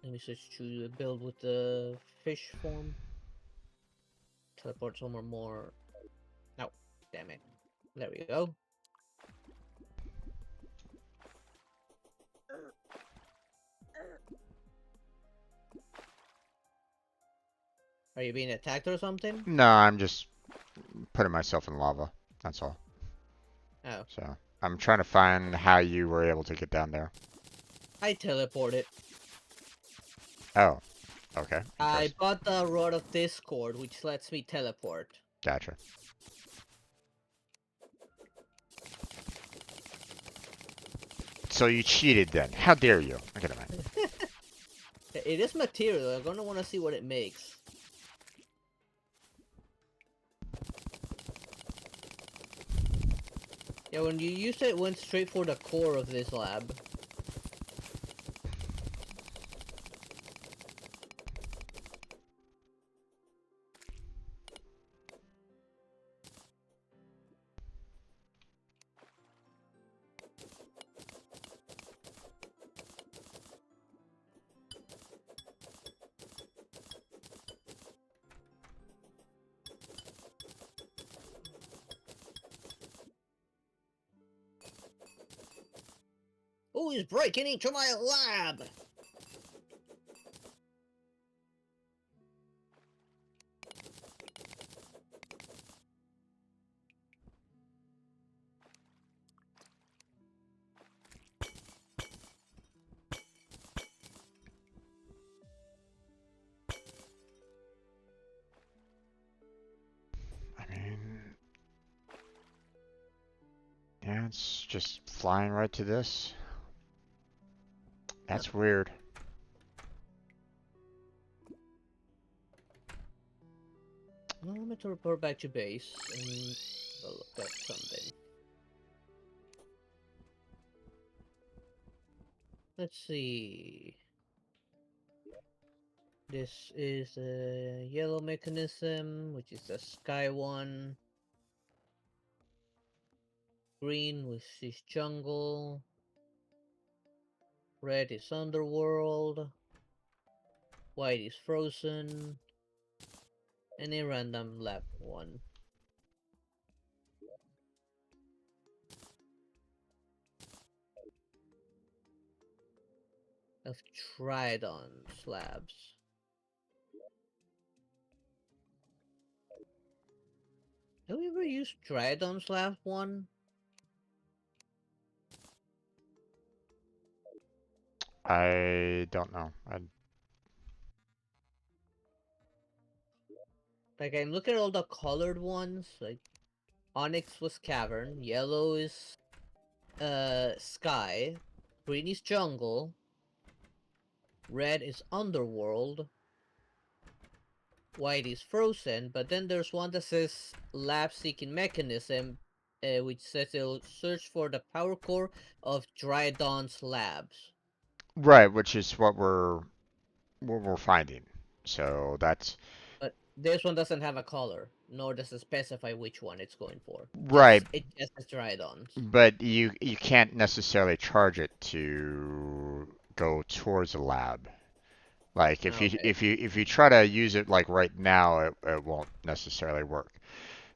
Let me switch to build with the fish form. Teleport somewhere more. No, damn it. There we go. Are you being attacked or something? No, I'm just putting myself in lava. That's all. Oh. So I'm trying to find how you were able to get down there. I teleported. Oh, okay. I bought the Rod of Discord, which lets me teleport. Gotcha. So you cheated then? How dare you? Look at him. It is material. I'm gonna want to see what it makes. Yeah, when you used it, it went straight for the core of this lab. Who is breaking into my lab? I mean, yeah, it's just flying right to this. That's weird. Well, let me to report back to base and go look at something. Let's see. This is a yellow mechanism, which is the sky one. Green, which is jungle. Red is underworld. White is frozen. And a random lab one. Of Tridon slabs. Have we ever used Tridon slab one? I don't know. Like, I'm looking at all the colored ones. Like, Onyx was cavern. Yellow is sky. Green is jungle. Red is underworld. White is frozen. But then there's one that says lab seeking mechanism, which says it'll search for the power core of Dryadon's labs. Right, which is what we're finding. So that's But this one doesn't have a color, nor does it specify which one it's going for. right, It just has Dryadons. but you can't necessarily charge it to go towards a lab. Like Okay. if you try to use it like right now, it won't necessarily work.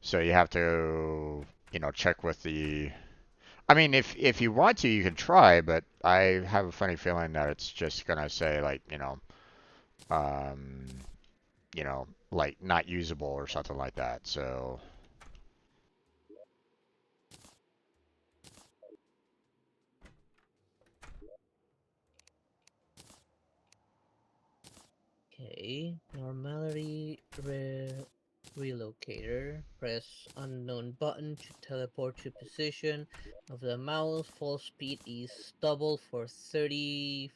So you have to, you know, check with the. I mean, if you want to, you can try, but I have a funny feeling that it's just gonna say like, um, like not usable or something like that. So Okay. Relocator. Press unknown button to teleport to position of the mouse. Fall speed is double for 30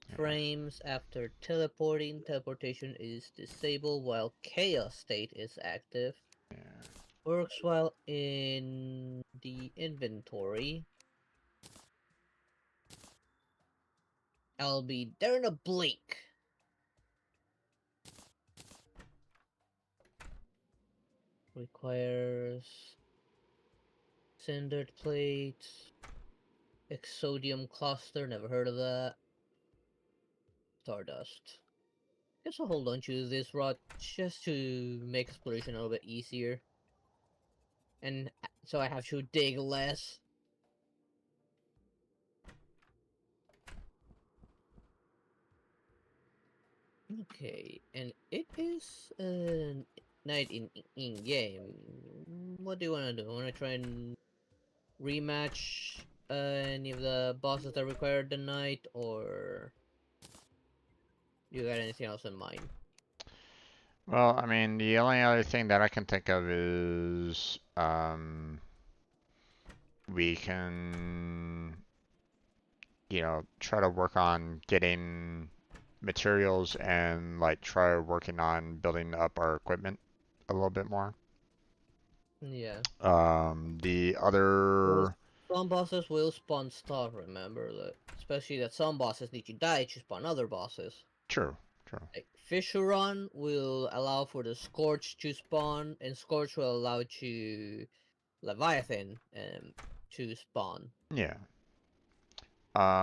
yeah, frames after teleporting. Teleportation is disabled while chaos state is active. yeah. Works while in the inventory. I'll be there in a blink. Requires cindered plates. Exodium cluster, never heard of that. Stardust. Guess I'll hold on to this rod just to make exploration a little bit easier. And so I have to dig less. Okay, and it is night in game. What do you want to do? Want to try and rematch any of the bosses that required the night, or you got anything else in mind? Well, I mean, the only other thing that I can think of is we can, try to work on getting materials and like try working on building up our equipment a little bit more. Yeah. The Well, other, some bosses will spawn stuff, remember? That, especially that some bosses need to die to spawn other bosses. true, true, Like Fissuron will allow for the Scorch to spawn, and Scorch will allow to Leviathan to spawn. yeah.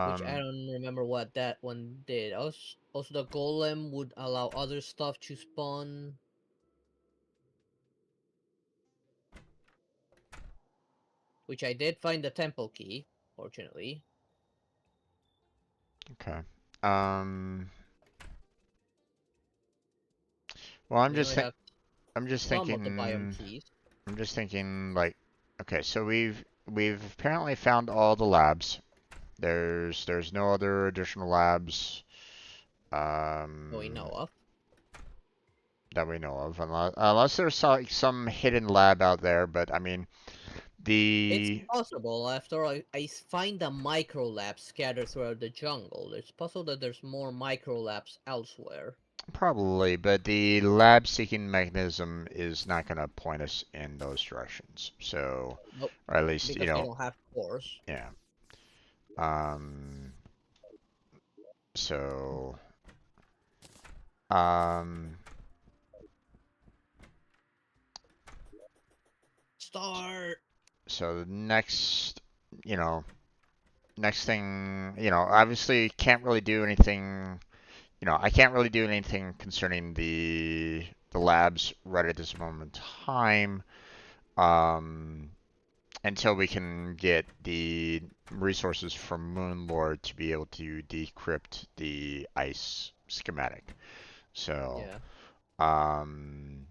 Which I Um, don't remember what that one did. Also the Golem would allow other stuff to spawn. Which I did find the temple key, fortunately. okay. Um, well, We only have I'm just some of the biome thinking, keys. I'm just thinking like, okay, so we've apparently found all the labs. There's no other additional labs That we know um, of. that we know of, unless there's like some hidden lab out there. But I mean, It's the possible, after all, I find a micro lab scattered throughout the jungle. It's possible that there's more micro labs elsewhere. probably, but the lab seeking mechanism is not going to point us in those directions. So, Nope, or at least, because they don't have cores. yeah. Um, so, um, Start! so the next, you know, next thing, obviously can't really do anything. I can't really do anything concerning the labs right at this moment in time, um, until we can get the resources from Moonlord to be able to decrypt the ice schematic. So, Yeah, um,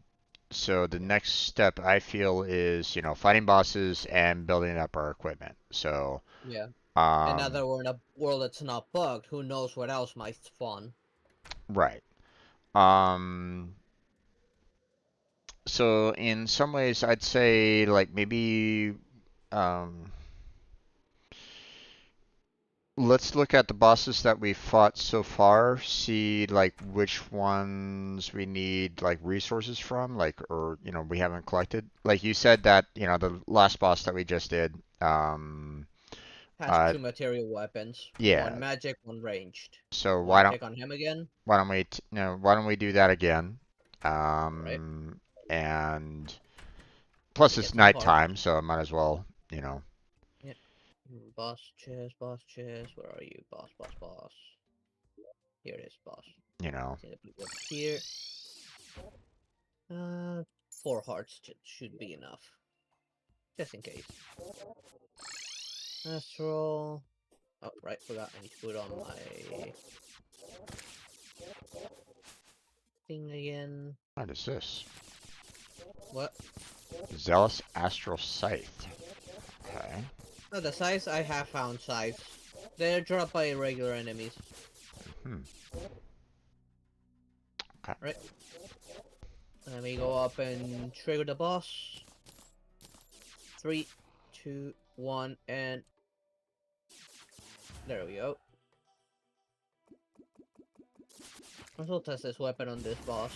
so the next step I feel is, fighting bosses and building up our equipment. So, yeah. And now um, that we're in a world that's not bugged, who knows what else might spawn. right. Um, so in some ways, I'd say like maybe um, let's look at the bosses that we fought so far, see like which ones we need like resources from, like or we haven't collected. Like you said that the last boss that we just did, Has uh, two material weapons. yeah. One magic, one ranged. So Wanna check on him again? why don't we do that again? Alright, And plus get it's some parts. nighttime, so I might as well, Yeah. Boss chest, boss chest. Where are you? Boss, boss, boss. Here it is, boss. you know. Here. 4 hearts should be enough. Just in case. Astral. Oh, right, forgot I need to put on my thing again. What is this? What? Zealous Astral Scythe. Okay. Oh, the scythes, I have found scythes. They're dropped by regular enemies. Hmm. Okay. Right. Let me go up and trigger the boss. 3, 2, 1, and there we go. Let's also test this weapon on this boss.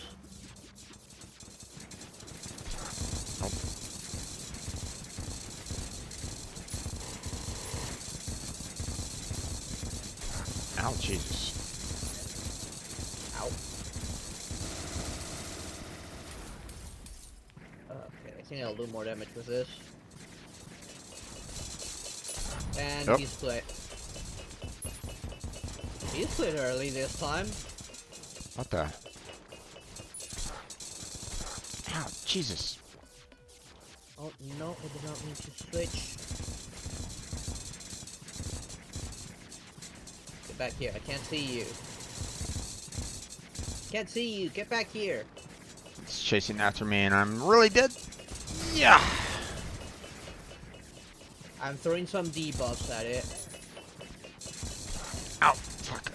Ow, Jesus. Ow. Okay, I think I'll do more damage with this. And he's split. He's split early this time. What the? Ow, Jesus. Oh no, I did not mean to switch. Get back here, I can't see you. Can't see you, get back here. It's chasing after me and I'm really dead. Yeah. I'm throwing some debuffs at it. Ow, fuck.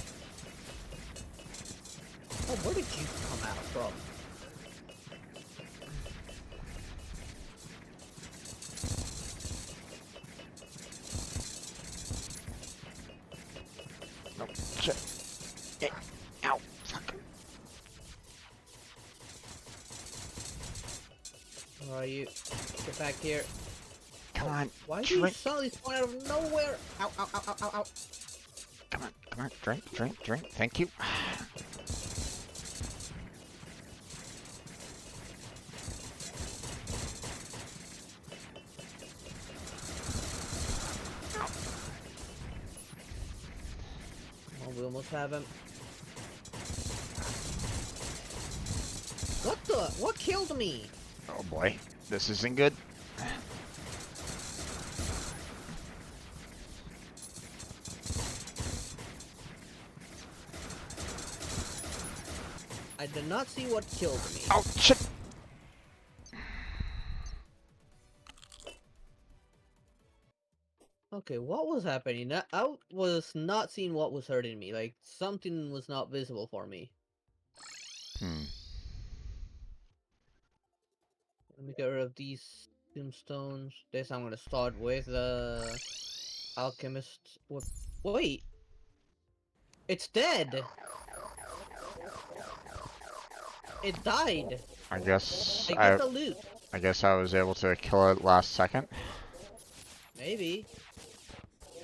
Oh, where did you come out from? No, shit. Eh, ow, fuck. Where are you? Get back here. Come on, Why do you drink. suddenly spawn out of nowhere? Ow, ow, ow, ow, ow, ow. Come on, drink, drink, drink. Thank you. Oh, we almost have him. What the? What killed me? Oh boy, this isn't good. I did not see what killed me. Oh shit. Okay, what was happening? I was not seeing what was hurting me. Like, something was not visible for me. Hmm. Let me get rid of these tombstones. This I'm gonna start with alchemist. Wait, it's dead. It died. I guess I get the loot. I guess I was able to kill it last second. Maybe.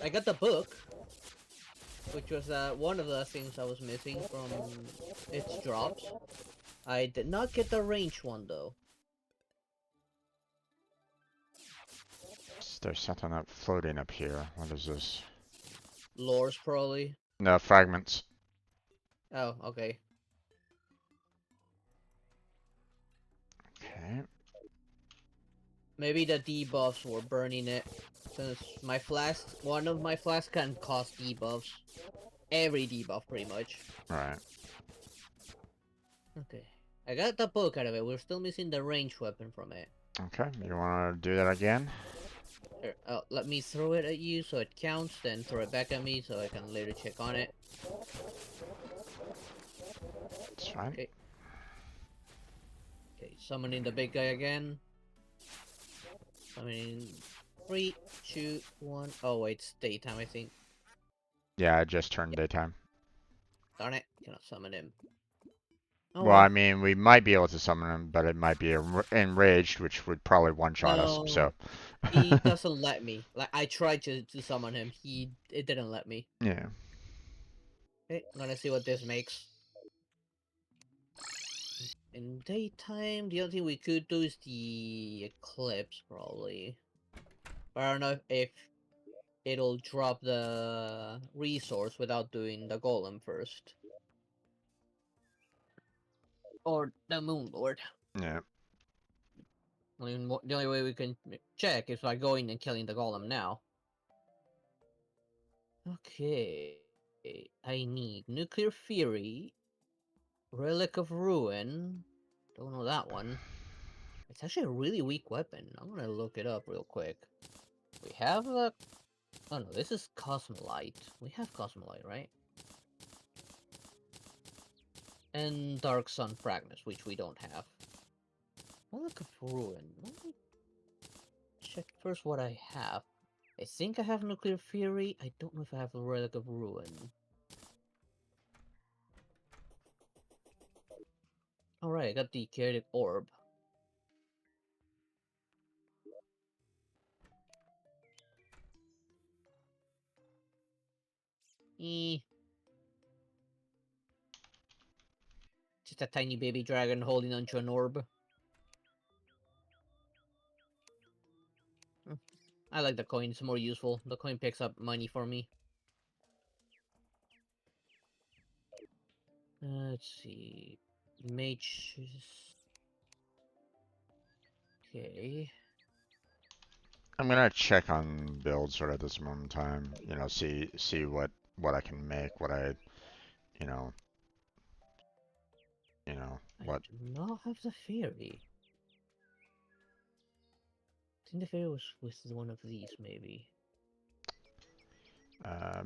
I got the book, which was one of the things I was missing from its drops. I did not get the range one though. There's something up floating up here. What is this? Lores probably. No, fragments. Oh, okay. Okay. Maybe the debuffs were burning it. Since my flask, one of my flasks can cost debuffs. Every debuff, pretty much. Right. Okay. I got the book out of it. We're still missing the range weapon from it. Okay. You want to do that again? Here, let me throw it at you so it counts, then throw it back at me so I can later check on it. It's fine. Okay. Okay, summoning the big guy again. Summoning 3, 2, 1. Oh wait, it's daytime, I think. Yeah, I just turned daytime. Darn it, cannot summon him. Oh Well, I mean, we might be able to summon him, but it might be enraged, which would probably one-shot us. So. He doesn't let me. Like, I tried to summon him. It didn't let me. Yeah. Okay, I'm gonna see what this makes. In daytime, the only thing we could do is the eclipse, probably. But I don't know if it'll drop the resource without doing the golem first. Or the Moon Lord. Yeah. I mean, the only way we can check is by going and killing the golem now. Okay. I need Nuclear Fury, Relic of Ruin. Don't know that one. It's actually a really weak weapon. I'm gonna look it up real quick. We have the... Oh no, this is Cosmolite. We have Cosmolite, right? And Dark Sun Fragments, which we don't have. Relic of Ruin. Let me check first what I have. I think I have Nuclear Fury. I don't know if I have a Relic of Ruin. Alright, I got the Chaotic Orb. Eh. Just a tiny baby dragon holding onto an orb. I like the coin, it's more useful. The coin picks up money for me. Let's see. Mages. Okay. I'm gonna check on builds right at this moment in time. You know, see what I can make, what I, you know, I what. do not have the fairy. I think the fairy was with one of these, maybe.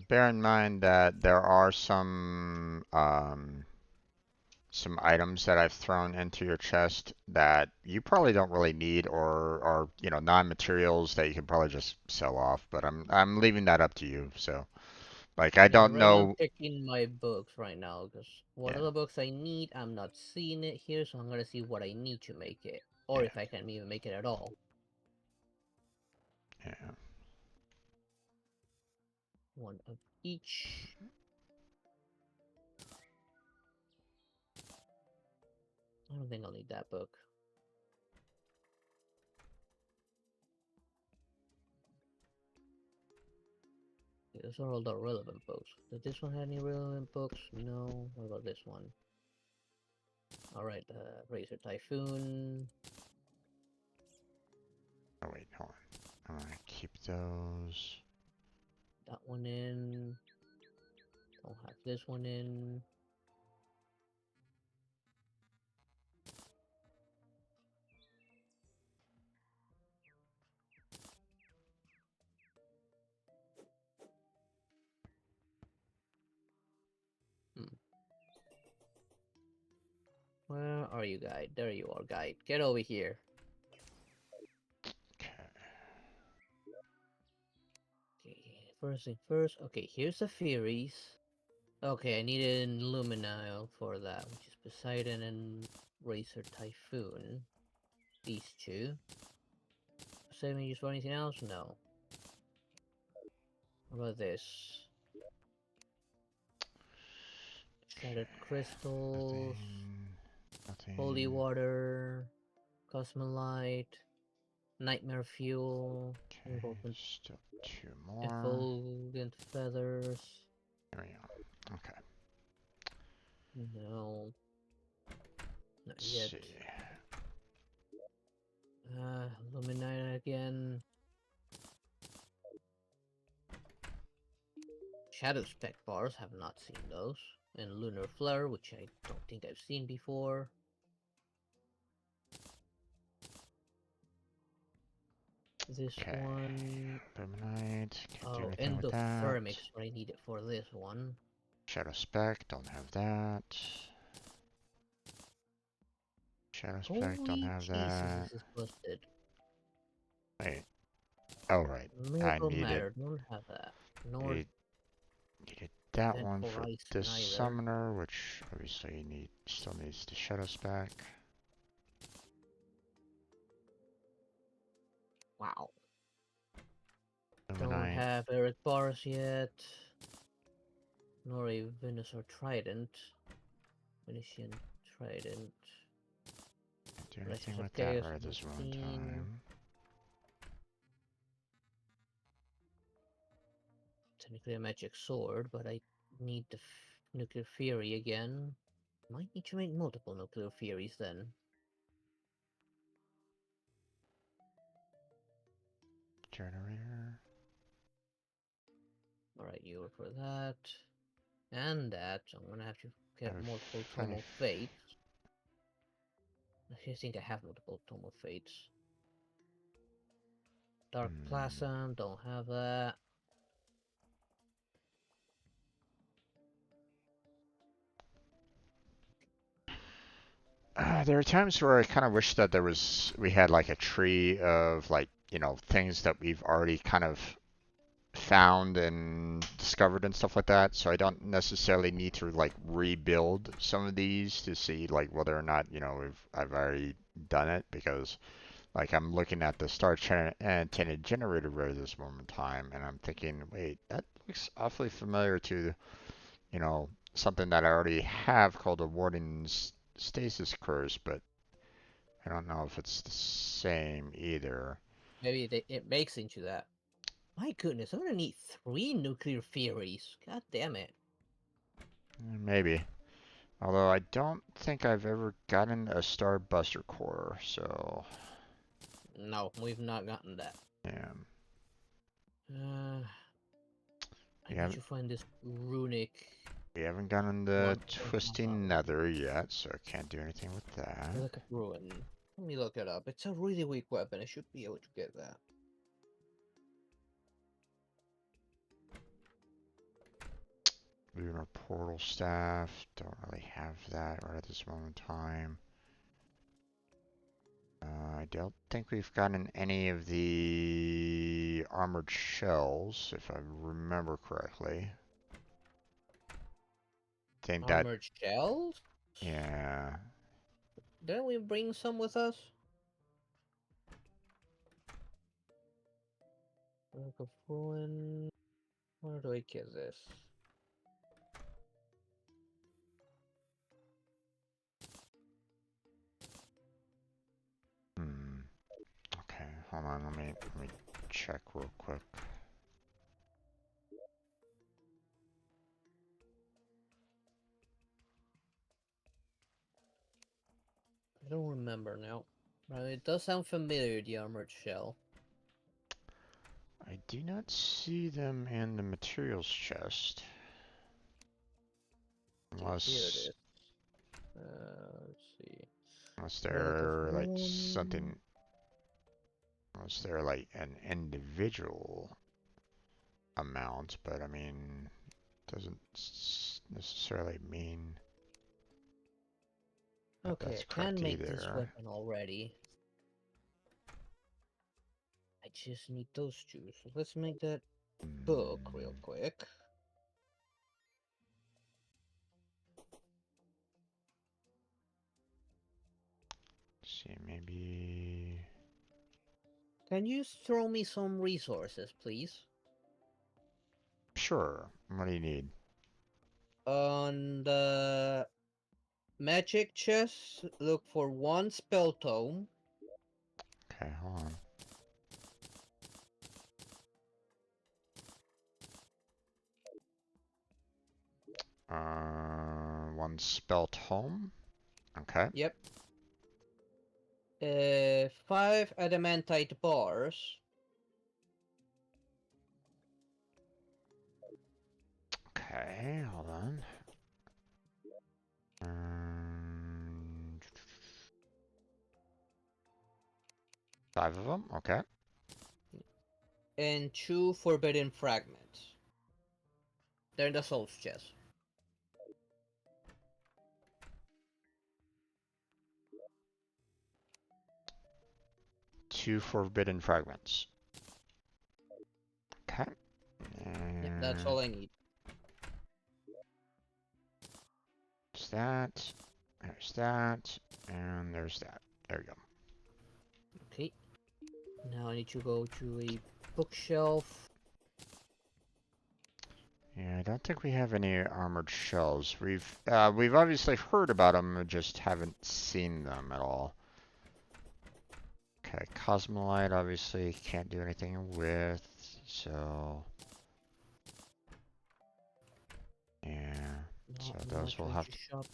Bear in mind that there are some items that I've thrown into your chest that you probably don't really need or are, non-materials that you can probably just sell off, but I'm leaving that up to you. So, like, I Yeah, don't right now I'm know. checking my books right now, because one of Yeah, the books I need, I'm not seeing it here, so I'm gonna see what I need to make it. Or yeah, if I can even make it at all. yeah. One of each. I don't think I'll need that book. Those are all the relevant books. Does this one have any relevant books? No. What about this one? Alright, Razor Typhoon. Oh wait, hold on. I'm gonna keep those. That one in. Don't have this one in. Hmm. Where are you, guide? There you are, guide. Get over here. Okay. Okay, first thing first. Okay, here's the Furies. Okay, I need an Luminile for that, which is Poseidon and Razor Typhoon. These two. Poseidon used for anything else? No. What about this? Shattered Crystals, Nothing. Holy Nothing. Water, Cosmolite, Nightmare Fuel, Okay. Still two more. Effulgent Feathers. There we go. Okay. No, not Let's yet. see. Luminite again. Shadow Spec bars, have not seen those. And Lunar Flare, which I don't think I've seen before. This Okay. one... Luminite. Can't do Oh, anything with that. Endothermics, what I need it for this one. Shadow Spec. Don't have that. Shadow Spec. Don't Holy have Jesus, that. this is busted. Wait. Oh, right. I Miracle needed, Matter, don't have that. Nor needed, needed that Vent one for Horizon this either. summoner, which obviously still needs the Shadow Spec. Wow. Don't Luminite. have Eric Bars yet. Nor a Venusaur Trident. Venetian Trident. Can't do anything Lashes of with that Chaos, right at not this moment in seen. time. Technically a magic sword, but I need the Nuclear Fury again. Might need to make multiple nuclear theories then. Generator. Alright, you were for that. And that. So I'm gonna have to I get have multiple funny Tomo Fates. I think I have multiple Tomo Fates. Dark Plasm, don't have that. There are times where I kind of wish that we had like a tree of like, things that we've already kind of found and discovered and stuff like that. So I don't necessarily need to like rebuild some of these to see like whether or not, I've already done it because like I'm looking at the star antenna generator row this moment in time and I'm thinking, wait, that looks awfully familiar to, something that I already have called a warning stasis curse, but I don't know if it's the same either. Maybe it makes into that. My goodness, I'm gonna need 3 nuclear theories. God damn it. Maybe. Although I don't think I've ever gotten a Starbuster core, so No, we've not gotten that. yeah. Uh, I We need haven't to find this runic we haven't gotten the one. twisting nether yet, so I can't do anything with that. Look at ruin. Let me look it up. It's a really weak weapon. I should be able to get that. Lunar portal staff, don't really have that right at this moment in time. I don't think we've gotten any of the armored shells, if I remember correctly. Think that, Armored shells? yeah. Didn't we bring some with us? Look of ruin. Where do I get this? Hmm. Okay, hold on, let me check real quick. I don't remember now. But it does sound familiar, the armored shell. I do not see them in the materials chest. Okay, here it Unless, is. Let's see. unless Relic of they're like Ruin. something, unless they're like an individual amount, but I mean, doesn't necessarily mean that Okay, that's I can correct make this either. weapon already. I just need those two. So let's make that book real Hmm. quick. See, maybe. Can you throw me some resources, please? Sure. What do you need? On the magic chest, look for 1 spell tome. Okay, hold on. One spelt home. Okay. Yep. 5 adamantite bars. Okay, hold on. Um, 5 of them. Okay. And 2 forbidden fragments. They're in the soul's chest. 2 forbidden fragments. Okay. Yep, that's And all I need. there's that. There's that. And there's that. There we go. Okay. Now I need to go to a bookshelf. Yeah, I don't think we have any armored shells. We've obviously heard about them, just haven't seen them at all. Okay, Cosmolite obviously can't do anything with, so yeah. So No, I'm those not will going have to to. shop.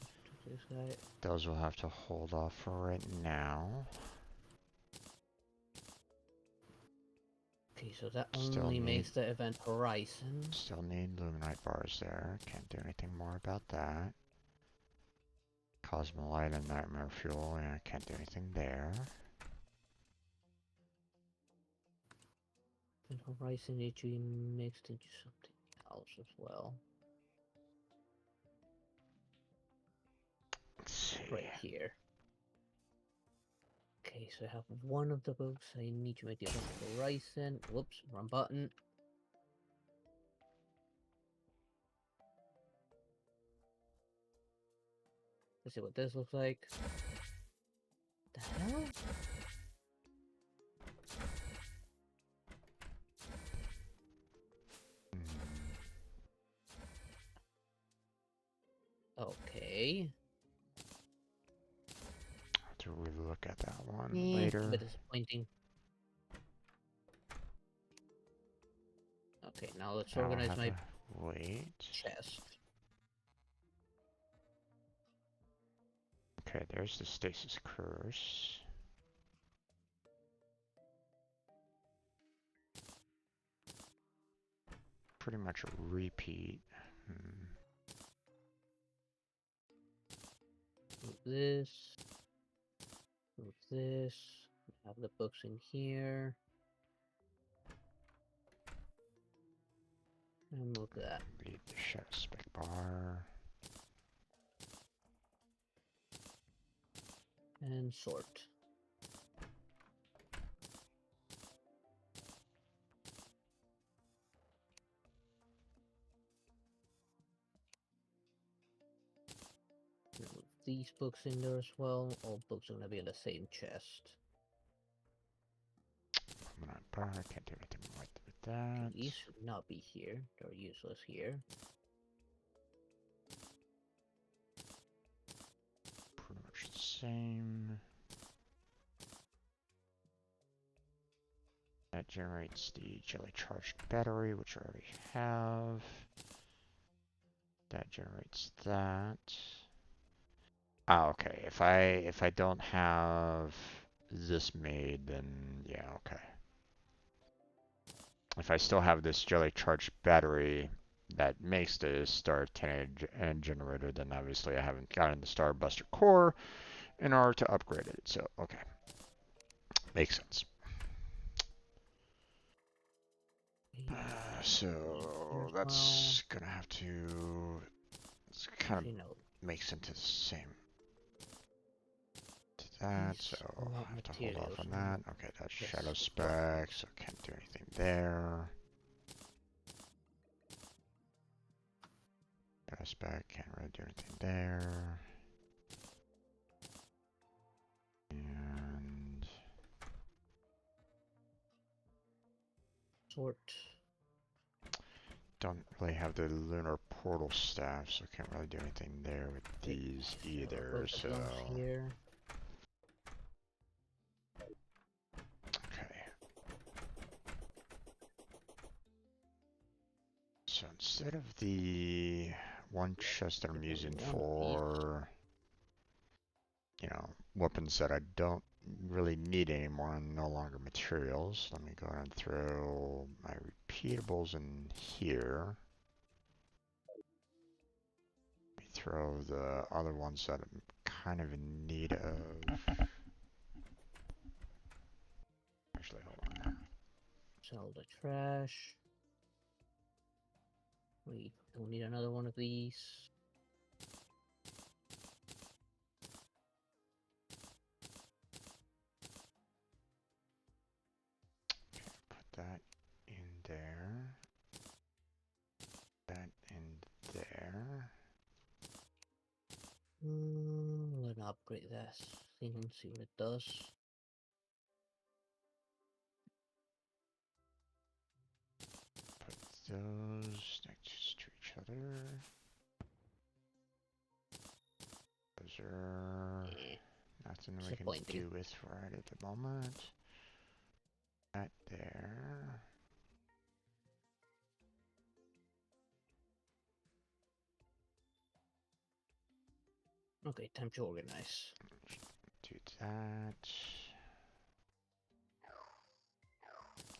this guy. Those will have to hold off for right now. Okay, so that Still only need- makes the event horizon. Still need luminite bars there. Can't do anything more about that. Cosmolite and Nightmare Fuel, yeah, can't do anything there. And horizon needs to be mixed into something else as well. Let's see. Right here. Okay, so I have one of the books. I need to make the event horizon. Whoops, wrong button. Let's see what this looks like. The hell? Okay. Have to relook at that one A later. bit disappointing. Okay, now let's Now I organize have my to wait. chest. Okay, there's the Stasis Curse. Pretty much a repeat. Move this. Move this. Have the books in here. And move that. Leave the Shadow Spec bar. And sort. Move these books in there as well. All books are gonna be in the same chest. Luminite bar, can't do anything with that. These should not be here. They're useless here. Pretty much the same. That generates the jelly charged battery, which I already have. That generates that. Ah, okay. If I don't have this made, then yeah, okay. If I still have this jelly charged battery that makes the Star 10 generator, then obviously I haven't gotten the Star Buster core in order to upgrade it. So okay, makes sense. So that's gonna have to. It's kind of makes into the same. To that, so I'll have to hold off on that. Okay, that's Shadow Spec, so can't do anything there. Shadow Spec, can't really do anything there. And Sort. don't really have the lunar portal staff, so can't really do anything there with these either. So here. okay. So instead of the one chest that I'm using for, you know, weapons that I don't really need anymore and no longer materials, let me go ahead and throw my repeatables in here. Let me throw the other ones that I'm kind of in need of. Actually, hold on. Sell the trash. We don't need another one of these. Put that in there. That in there. Let's upgrade that thing and see what it does. Put those next to each other. Those are nothing we can do with right at the moment. That there. Okay, time to organize. Do that.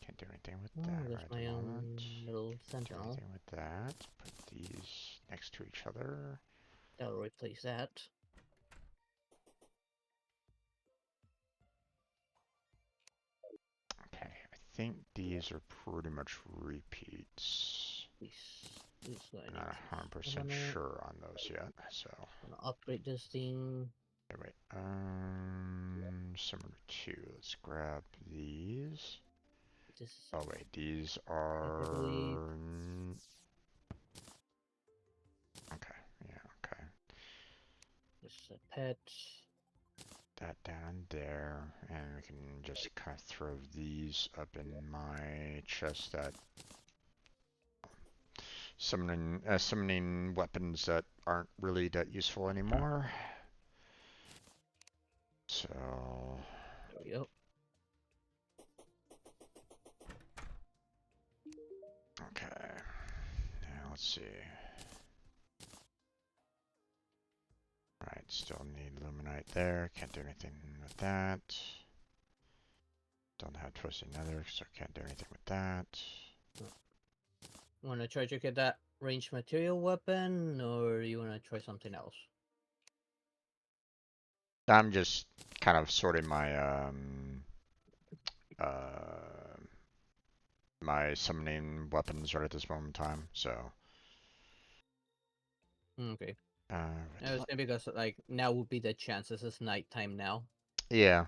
Can't do anything with Oh, that there's right at the my own moment. little Can't do sentinel. anything with that. Put these next to each other. That'll replace that. Okay, I think these are pretty much repeats. This going I'm not into 100% sure on those yet, so. Gonna upgrade this thing. Okay, wait. Similar to. Let's grab these. This is Oh wait, these I believe. are. Okay, yeah, okay. This is a pet. That down there, and we can just kind of throw these up in my chest. That summoning weapons that aren't really that useful anymore. So. There we go. Okay. Now let's see. Right, still need Luminite there. Can't do anything with that. Don't have Twisted Nether, so can't do anything with that. Wanna try to get that ranged material weapon, or you wanna try something else? I'm just kind of sorting uh, my summoning weapons right at this moment in time. So. Okay. I was Uh, thinking because like now would be the chances. It's nighttime now. yeah.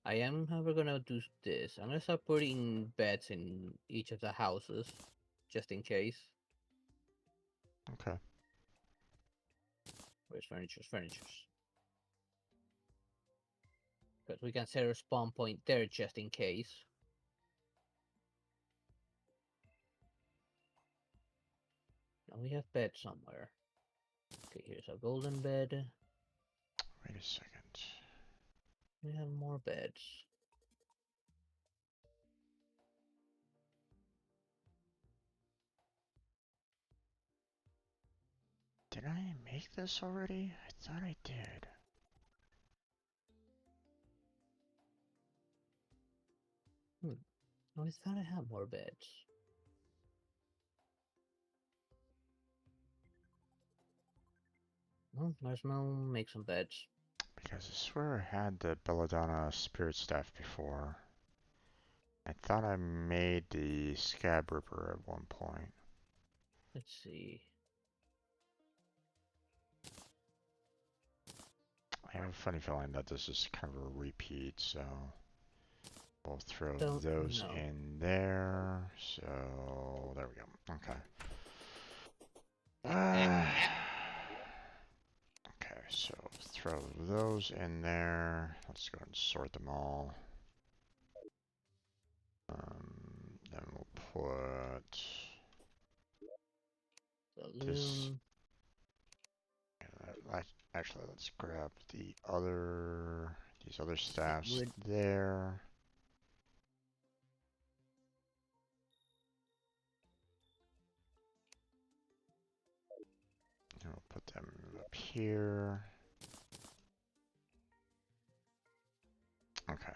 I am, however, gonna do this. I'm gonna start putting beds in each of the houses, just in case. Okay. Where's furniture's furniture's? Because we can set a spawn point there just in case. Now we have bed somewhere. Okay, here's a golden bed. Wait a second. We have more beds. Did I make this already? I thought I did. I always thought I had more beds. Well, Marshmallow, make some beds. Because I swear I had the Belladonna Spirit Staff before. I thought I made the Scab Ripper at one point. Let's see. I have a funny feeling that this is kind of a repeat, so we'll throw Don't those know. in there. So there we go. Okay. Okay, so throw those in there. Let's go and sort them all. Then we'll put this. Saloon. Actually, let's grab these other Get staffs rid. there. And we'll put them up here. Okay.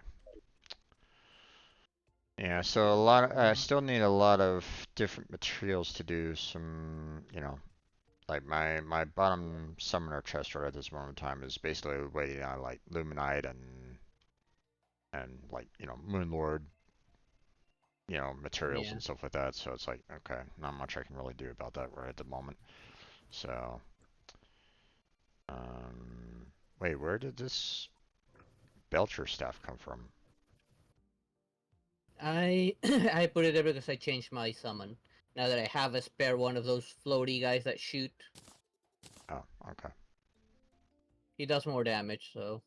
Yeah, so I still need a lot of different materials to do some, like my bottom summoner chest right at this moment in time is basically waiting on like Luminite and like, Moonlord, materials Yeah. and stuff like that. So it's like, okay, not much I can really do about that right at the moment. So, um, wait, where did this Belcher staff come from? I I put it there because I changed my summon. Now that I have a spare one of those floaty guys that shoot, Oh, okay. he does more damage, so.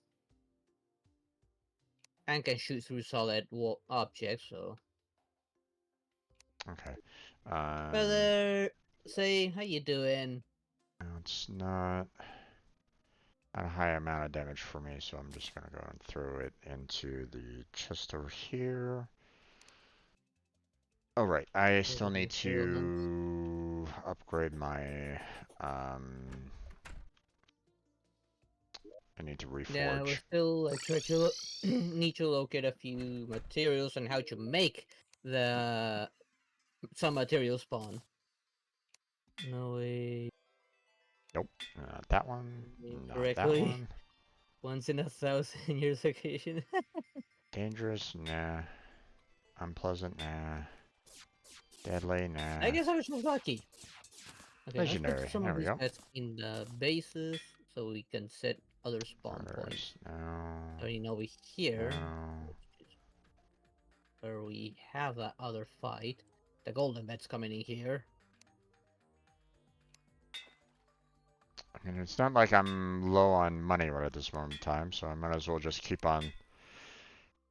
And can shoot through solid objects, so. Okay. Brother, say, how you doing? It's not a high amount of damage for me, so I'm just gonna go and throw it into the chest over here. Oh, right. I Where still are the need material links? to upgrade my um, I need to Yeah, we're reforge. still like trying to need to locate a few materials and how to make the some material spawn. No way. Nope. Not that one. Not that Correctly. one. Once in 1,000 years occasion. Dangerous? Nah. Unpleasant? Nah. Deadly? I Nah. guess I was just lucky. Okay, let's put Legendary. some There of we these go. beds in the bases so we can set other spawn points. Murders. No. Starting over here, No. which is where we have that other fight. The golden bed's coming in here. I mean, it's not like I'm low on money right at this moment in time, so I might as well just keep on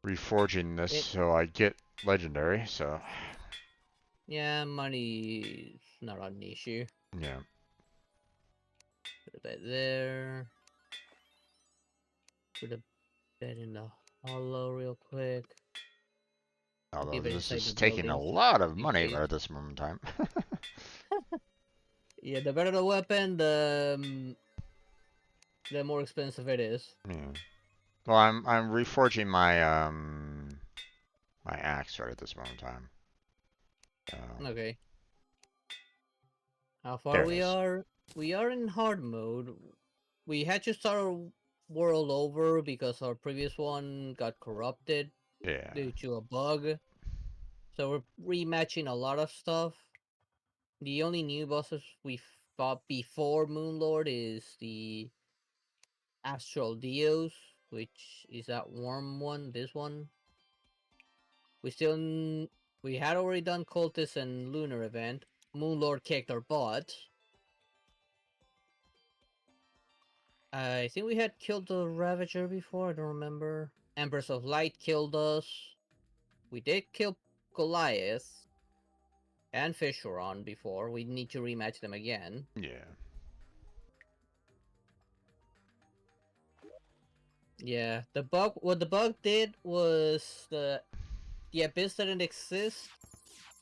reforging this It, so I get legendary, so yeah, money is not an issue. yeah. Put a bed there. Put a bed in the hollow real quick. Although Keep it this inside the is taking a buildings lot of in money case. right at this moment in time. Yeah, the better the weapon, the more expensive it is. Yeah. Well, I'm reforging my axe right at this moment in time. Okay. How far There it we is. are? We are in hard mode. We had to start our world over because our previous one got corrupted Yeah. due to a bug. So we're rematching a lot of stuff. The only new bosses we fought before Moonlord is the Astral Dios, which is that worm one, this one. We still we had already done Cultist and Lunar event. Moonlord kicked our butt. I think we had killed the Ravager before, I don't remember. Empress of Light killed us. We did kill Goliath and Fisheron before. We need to rematch them again. Yeah. Yeah, the bug. What the bug did was the abyss didn't exist.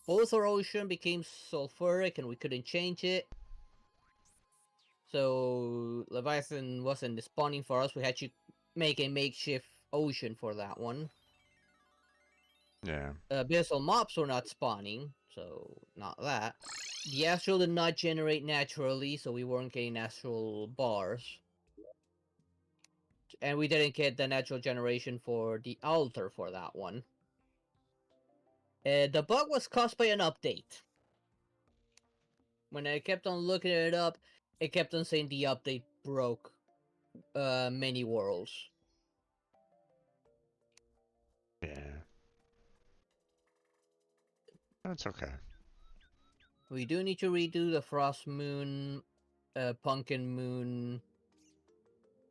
Both our ocean became sulfuric, and we couldn't change it. So Leviathan wasn't spawning for us. We had to make a makeshift ocean for that one. Yeah. Abyssal mobs were not spawning, so not that. The astral did not generate naturally, so we weren't getting astral bars. And we didn't get the natural generation for the altar for that one. The bug was caused by an update. When I kept on looking it up, it kept on saying the update broke many worlds. Yeah. That's okay. We do need to redo the Frost Moon, Pumpkin Moon,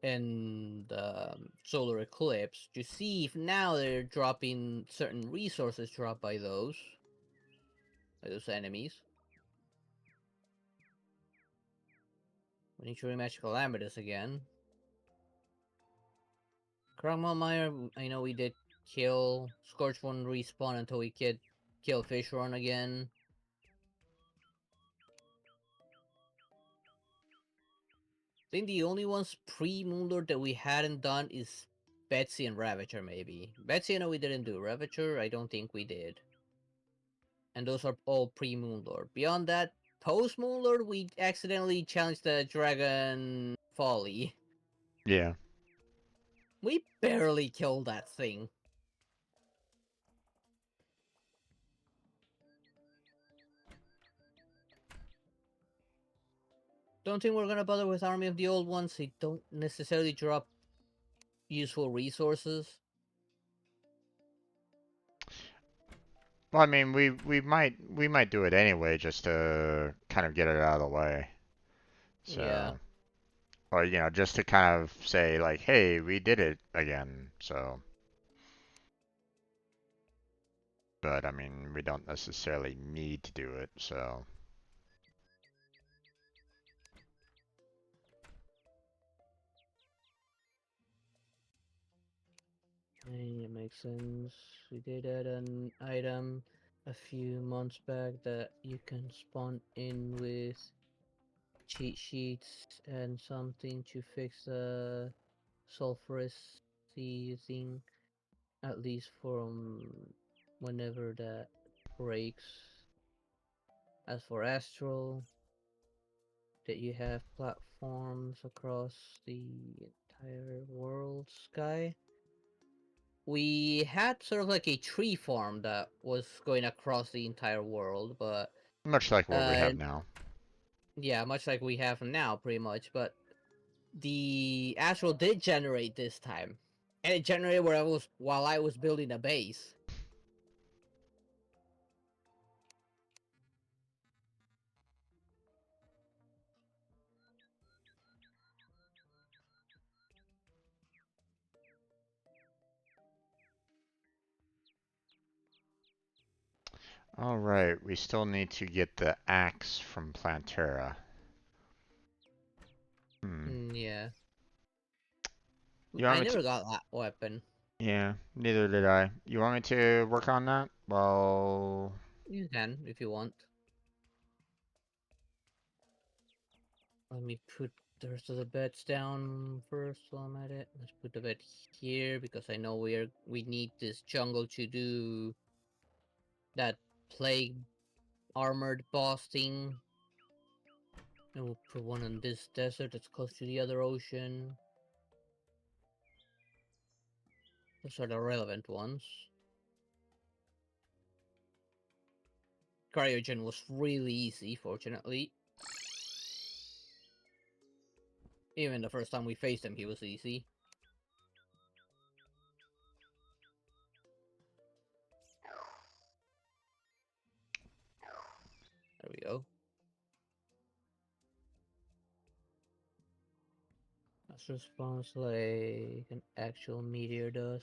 and Solar Eclipse to see if now they're dropping certain resources dropped by those enemies. We need to rematch Calamitous again. Kragma I know we did kill. Scorch won't respawn until we kill Fishrun again. I think the only ones pre-Moonlord that we hadn't done is Betsy and Ravager, maybe. Betsy, I know we didn't do. Ravager, I don't think we did. And those are all pre-Moonlord. Beyond that, post-Moonlord, we accidentally challenged the Dragon Folly. Yeah. We barely killed that thing. Don't think we're gonna bother with Army of the Old Ones. They don't necessarily drop useful resources. Well, I mean, we might do it anyway just to kind of get it out of the way. Yeah. So, or just to kind of say like, hey, we did it again. So, but I mean, we don't necessarily need to do it. So, It makes sense. We did add an item a few months back that you can spawn in with cheat sheets and something to fix the sulfurous thing, at least from whenever that breaks. As for astral, that you have platforms across the entire world sky. We had sort of like a tree farm that was going across the entire world, but Much like what we uh, have now. yeah, much like we have now, pretty much. But the astral did generate this time, and it generated where I was while I was building a base. Alright, we still need to get the axe from Plantera. Yeah, You want I me to? never got that weapon. Yeah, neither did I. You want me to work on that? Well, You can if you want. Let me put the rest of the beds down first while I'm at it. Let's put the bed here because I know we need this jungle to do that plague armored boss thing. And we'll put one on this desert that's close to the other ocean. Those are the relevant ones. Cryogen was really easy, fortunately. Even the first time we faced him, he was easy. There we go. That's response like an actual meteor does.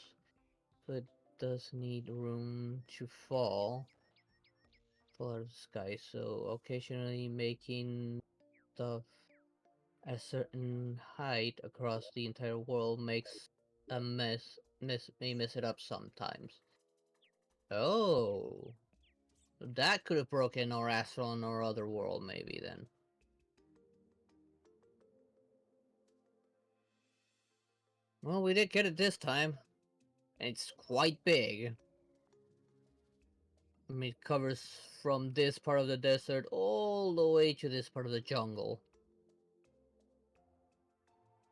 So it does need room to fall out of the sky. So occasionally making stuff at a certain height across the entire world makes a may mess it up sometimes. Oh, that could have broken our astral on our other world maybe then. Well, we did get it this time. And it's quite big. I mean, it covers from this part of the desert all the way to this part of the jungle.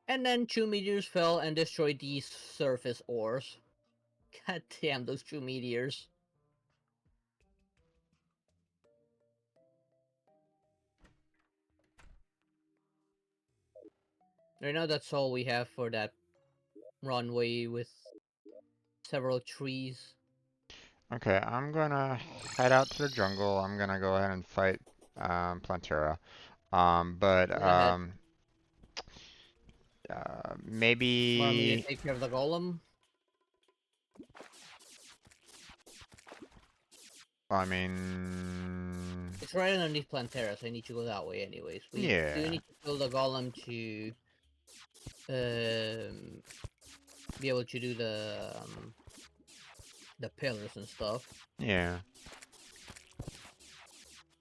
And then 2 meteors fell and destroyed these surface ores. God damn those 2 meteors. Right now that's all we have for that runway with several trees. okay, I'm gonna head out to the jungle. I'm gonna go ahead and fight Plantera. But Go ahead. Want me to maybe. take care of the golem? I mean, It's right underneath Plantera, so I need to go that way anyways. We do yeah, need to kill the golem to be able to do the pillars and stuff. yeah.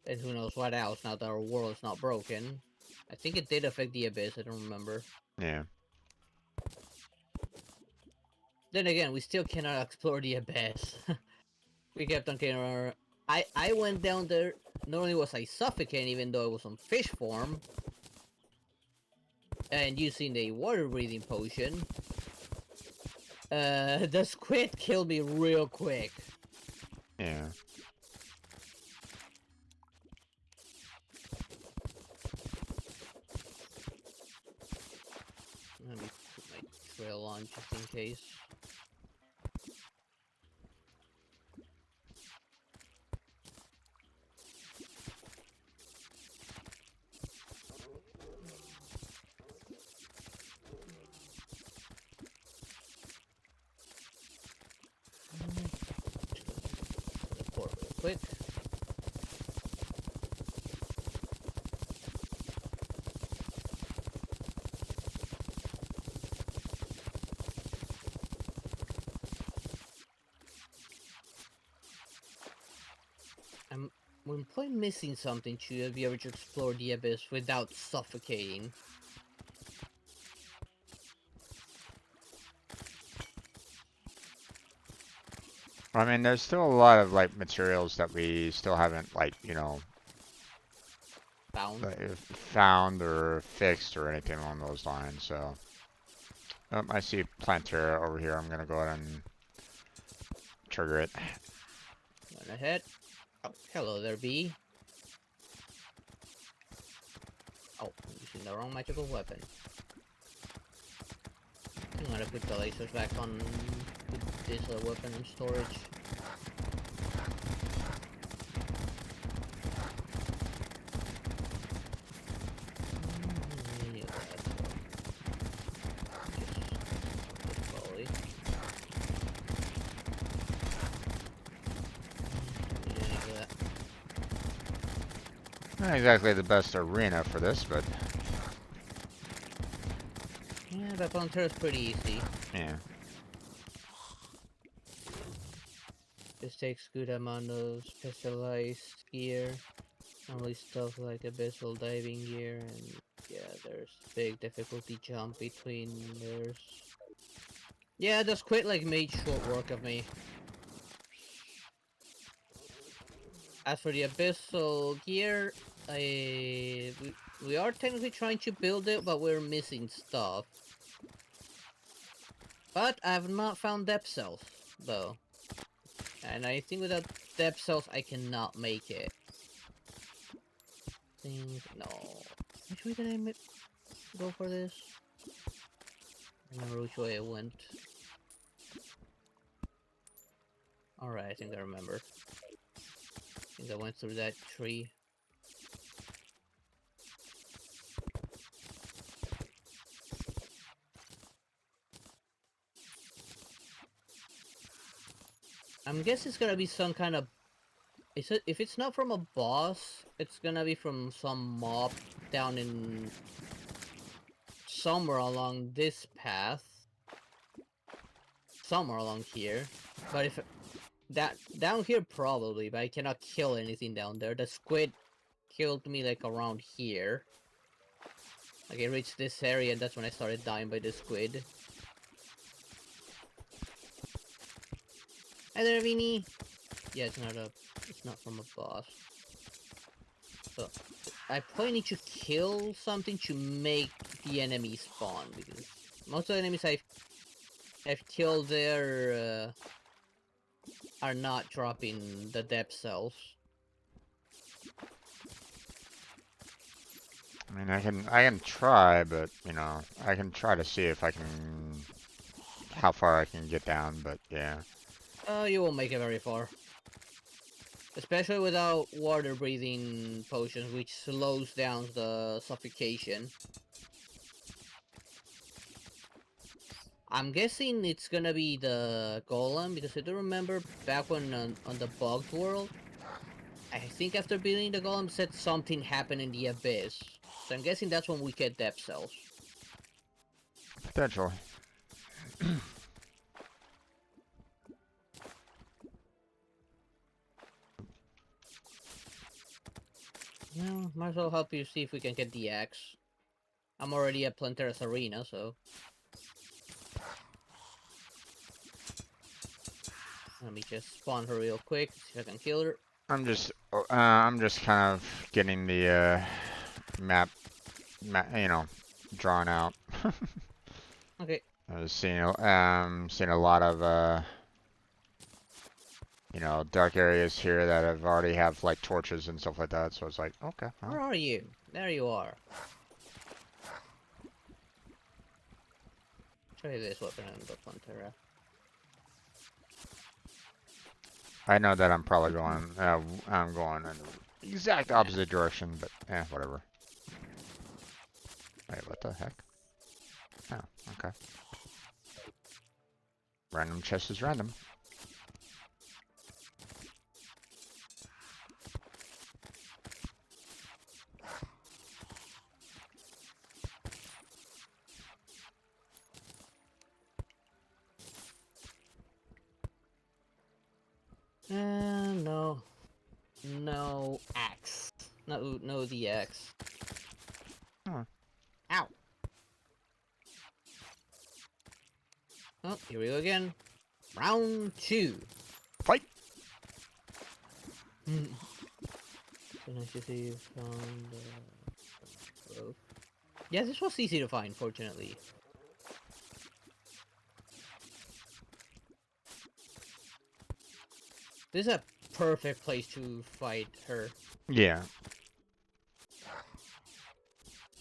And who knows what else now that our world is not broken. I think it did affect the Abyss, I don't remember. Yeah. Then again, we still cannot explore the Abyss. We kept on getting our... I went down there, not only was I suffocating even though I was on fish form, and using a water breathing potion, the squid killed me real quick. Yeah. Let me put my trail on just in case. Report real quick. We're probably missing something to be able to explore the Abyss without suffocating. I mean, there's still a lot of like materials that we still haven't like, you know, found or fixed or anything along those lines. So, I see Planter over here. I'm gonna go ahead and trigger it. Going ahead. Oh, hello there, bee. Oh, I'm using the wrong magical weapon. I'm gonna put the lasers back on this weapon in storage. Not exactly the best arena for this, but yeah, the Planter is pretty easy. yeah. This takes good amount of specialized gear. Only stuff like abyssal diving gear, and yeah, there's big difficulty jump between theirs. Yeah, the squid like made short work of me. As for the abyssal gear, we are technically trying to build it, but we're missing stuff. But I have not found depth cells, though. And I think without depth cells, I cannot make it. No. Which way did I go for this? I remember which way I went. Alright, I think I remember. I think I went through that tree. I'm guessing it's gonna be some kind of... if it's not from a boss, it's gonna be from some mob down in... somewhere along this path. Somewhere along here. But if... that down here probably, but I cannot kill anything down there. The squid killed me like around here. Like I reached this area and that's when I started dying by the squid. Hi there, Vinny. Yeah, it's not from a boss. So I probably need to kill something to make the enemy spawn, because most of the enemies I've killed there are not dropping the depth cells. I mean, I can try, but you know, I can try to see if I can how far I can get down. But yeah. You won't make it very far. Especially without water breathing potions, which slows down the suffocation. I'm guessing it's gonna be the golem, because I do remember back when on the bugged world, I think after beating the golem said something happened in the abyss. So I'm guessing that's when we get depth cells. Potentially. No, might as well help you see if we can get the axe. I'm already at Plantera's arena, so... let me just spawn her real quick, see if I can kill her. I'm just kind of getting the map, you know, drawn out. Okay. I was seeing a lot of you know, dark areas here that have already have like torches and stuff like that. So it's like, okay. Well. Where are you? There you are. Try this weapon and the Plantera. I know that I'm probably going. I'm going in the exact opposite direction, but whatever. Wait, what the heck? Oh, okay. Random chest is random. No. No axe. No the axe. Huh. Ow. Oh, here we go again. Round 2. Fight! So nice to see you found both. Yeah, this was easy to find, fortunately. This is a perfect place to fight her. Yeah.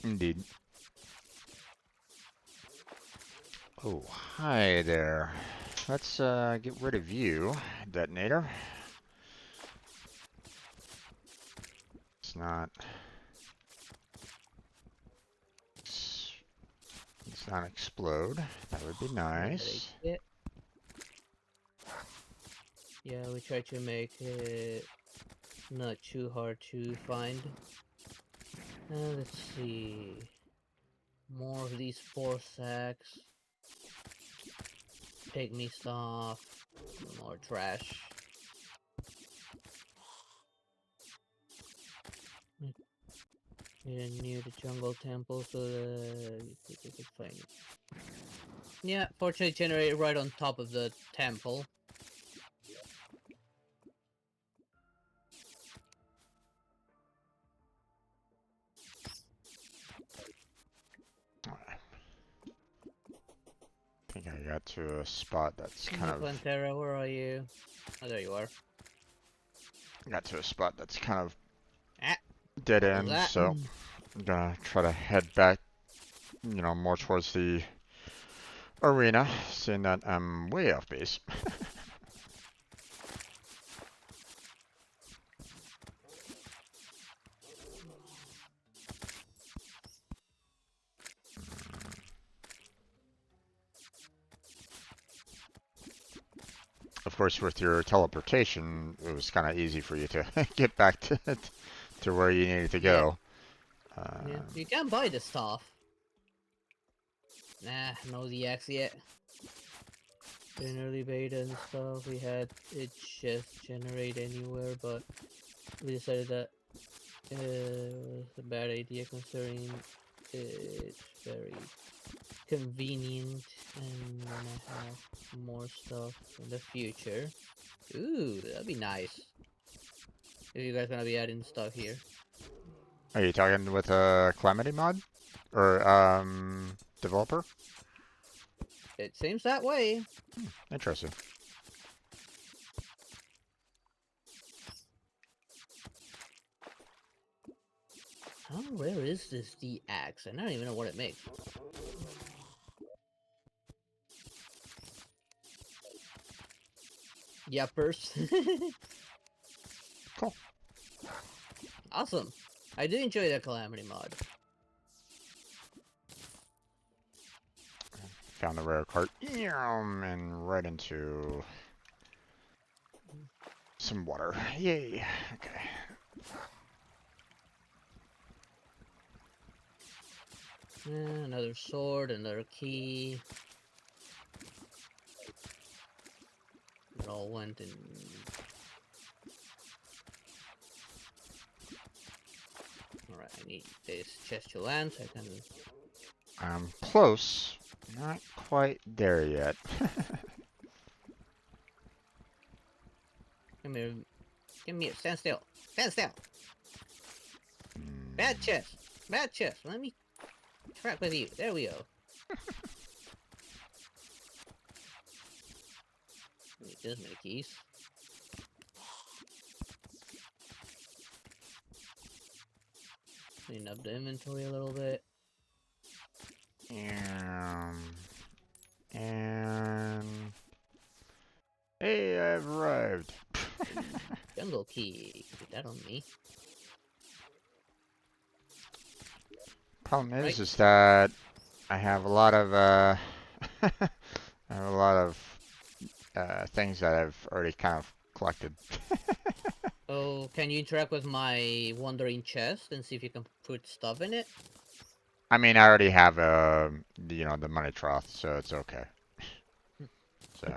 Indeed. Oh, hi there. Let's get rid of you, detonator. It's not. It's not explode. That would be nice. Yeah, we try to make it not too hard to find. Let's see. More of these 4 sacks. Pygmy stuff. More trash. Yeah, near the jungle temple so you could find it. Yeah, fortunately generated right on top of the temple. I think I got to a spot that's kind of. Plantera, where are you? Oh, there you are. Got to a spot that's kind of Ah, dead end, so I'm gonna try to head back, you know, more towards the arena, seeing that I'm way off base. Of course, with your teleportation, it was kind of easy for you to get back to where you needed to go. Yeah, you can buy the stuff. Nah, no ZX yet. In early beta and stuff, we had it just generate anywhere, but we decided that it was a bad idea considering it's very convenient and wanna have more stuff in the future. Ooh, that'd be nice. If you guys gonna be adding stuff here. Are you talking with a Calamity Mod? Or, developer? It seems that way. Interesting. How rare is this DX? I don't even know what it makes. Yuppers. Cool. Awesome. I do enjoy the Calamity mod. Found the rare cart. And right into some water. Yay. Okay. Another sword, another key. It all went in. Alright, I need this chest to land so I can. I'm close. Not quite there yet. Come here. Give me a stand still. Stand still. Bad chest. Bad chest. Let me track with you. There we go. Need this many keys. Clean up the inventory a little bit. And hey, I've arrived. Jungle key. Put that on me. Problem Right. is that I have a lot of I have a lot of things that I've already kind of collected. Oh, can you interact with my wandering chest and see if you can put stuff in it? I mean, I already have you know, the money trough, so it's okay. So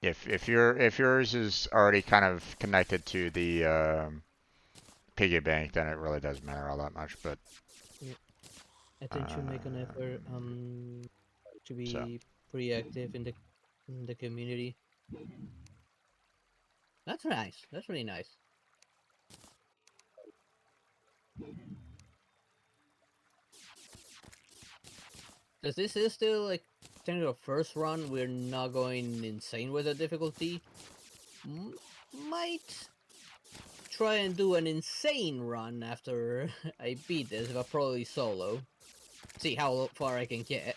if yours is already kind of connected to the piggy bank, then it really doesn't matter all that much. But Yeah. I think you make an effort to be so pretty active in the community. That's nice. That's really nice. Because this is still like technically the first run, we're not going insane with the difficulty. Might try and do an insane run after I beat this, but probably solo. See how far I can get.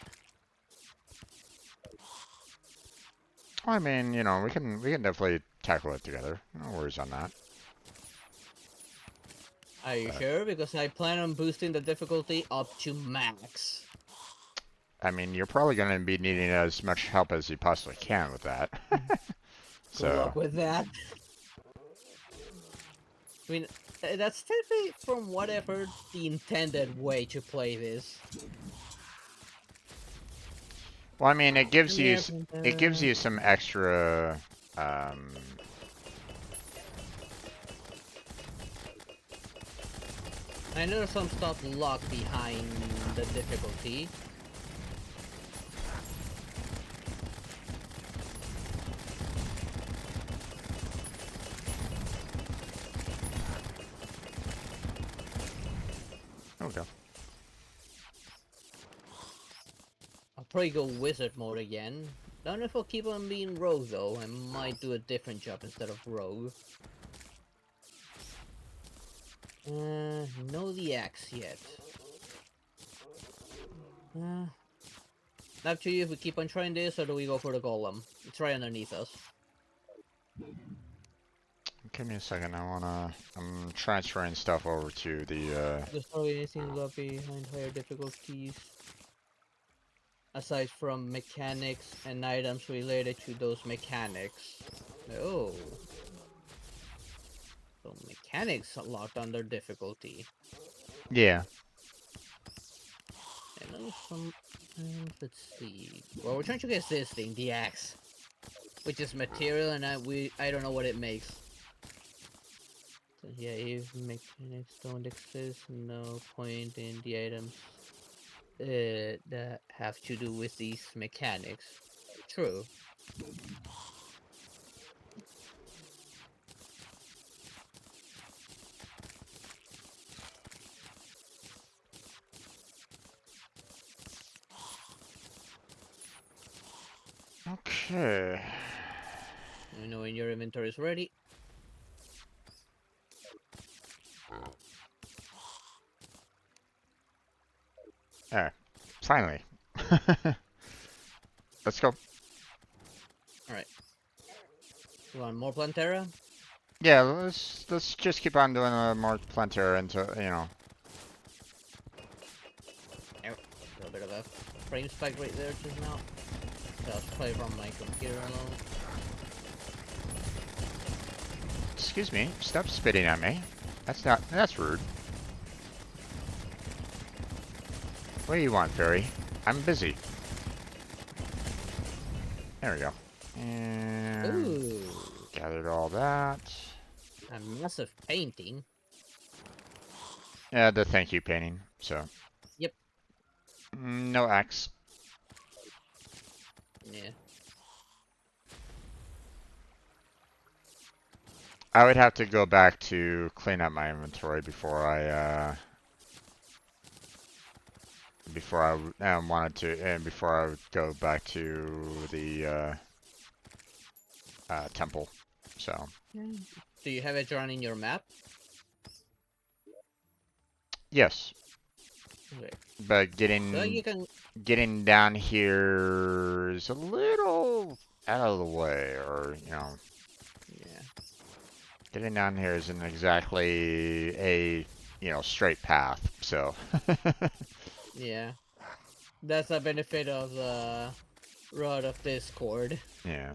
I mean, you know, we can definitely tackle it together. No worries on that. Are you sure? Because I plan on boosting the difficulty up to max. I mean, you're probably going to be needing as much help as you possibly can with that. Good So, luck with that. I mean, that's typically, from what I've heard, the intended way to play this. well, I mean, Yeah, it gives you some extra. Um, I know there's some stuff locked behind the difficulty. there we go. I'll probably go wizard mode again. Don't know if I'll keep on being rogue though. I might do a different job instead of rogue. No the axe yet. Up to you if we keep on trying this, or do we go for the golem? It's right underneath us. Give me a second. I'm transferring stuff over to the. Destroy anything left behind higher difficulties. Aside from mechanics and items related to those mechanics. Oh. So mechanics locked under difficulty. Yeah. And then some, let's see. Well, we're trying to get this thing, the axe, which is material, and I don't know what it makes. So yeah, if mechanics don't exist, no point in the items that have to do with these mechanics. True. Okay. You know when your inventory is ready. There. Finally. Let's go. Alright. You want more Plantera? Yeah, let's just keep on doing more Plantera until, you know. A little bit of a frame spike right there just now. So I'll play from my computer alone. Excuse me. Stop spitting at me. That's rude. What do you want, fairy? I'm busy. There we go. And Ooh. gathered all that. A massive painting. Yeah, the thank you painting. So. Yep. No axe. Yeah. I would have to go back to clean up my inventory before I wanted to, and before I would go back to the temple. So. Do you have it drawn in your map? Yes. Okay. But So you can. getting down here is a little out of the way, or you know. Yeah. Getting down here isn't exactly a, you know, straight path, so. Yeah. That's the benefit of the Rod of Discord. Yeah.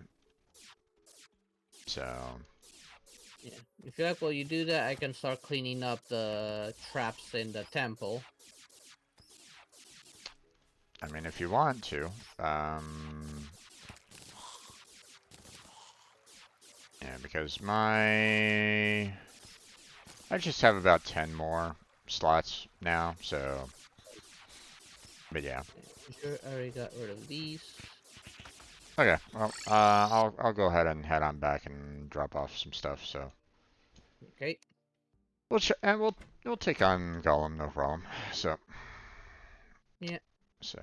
So. Yeah. If you like while you do that, I can start cleaning up the traps in the temple. I mean, if you want to. Yeah, because I just have about 10 more slots now, so. But yeah. Sure, I already got rid of these. Okay, well, I'll go ahead and head on back and drop off some stuff. So Okay. and we'll take on Gollum, no problem. So Yeah. so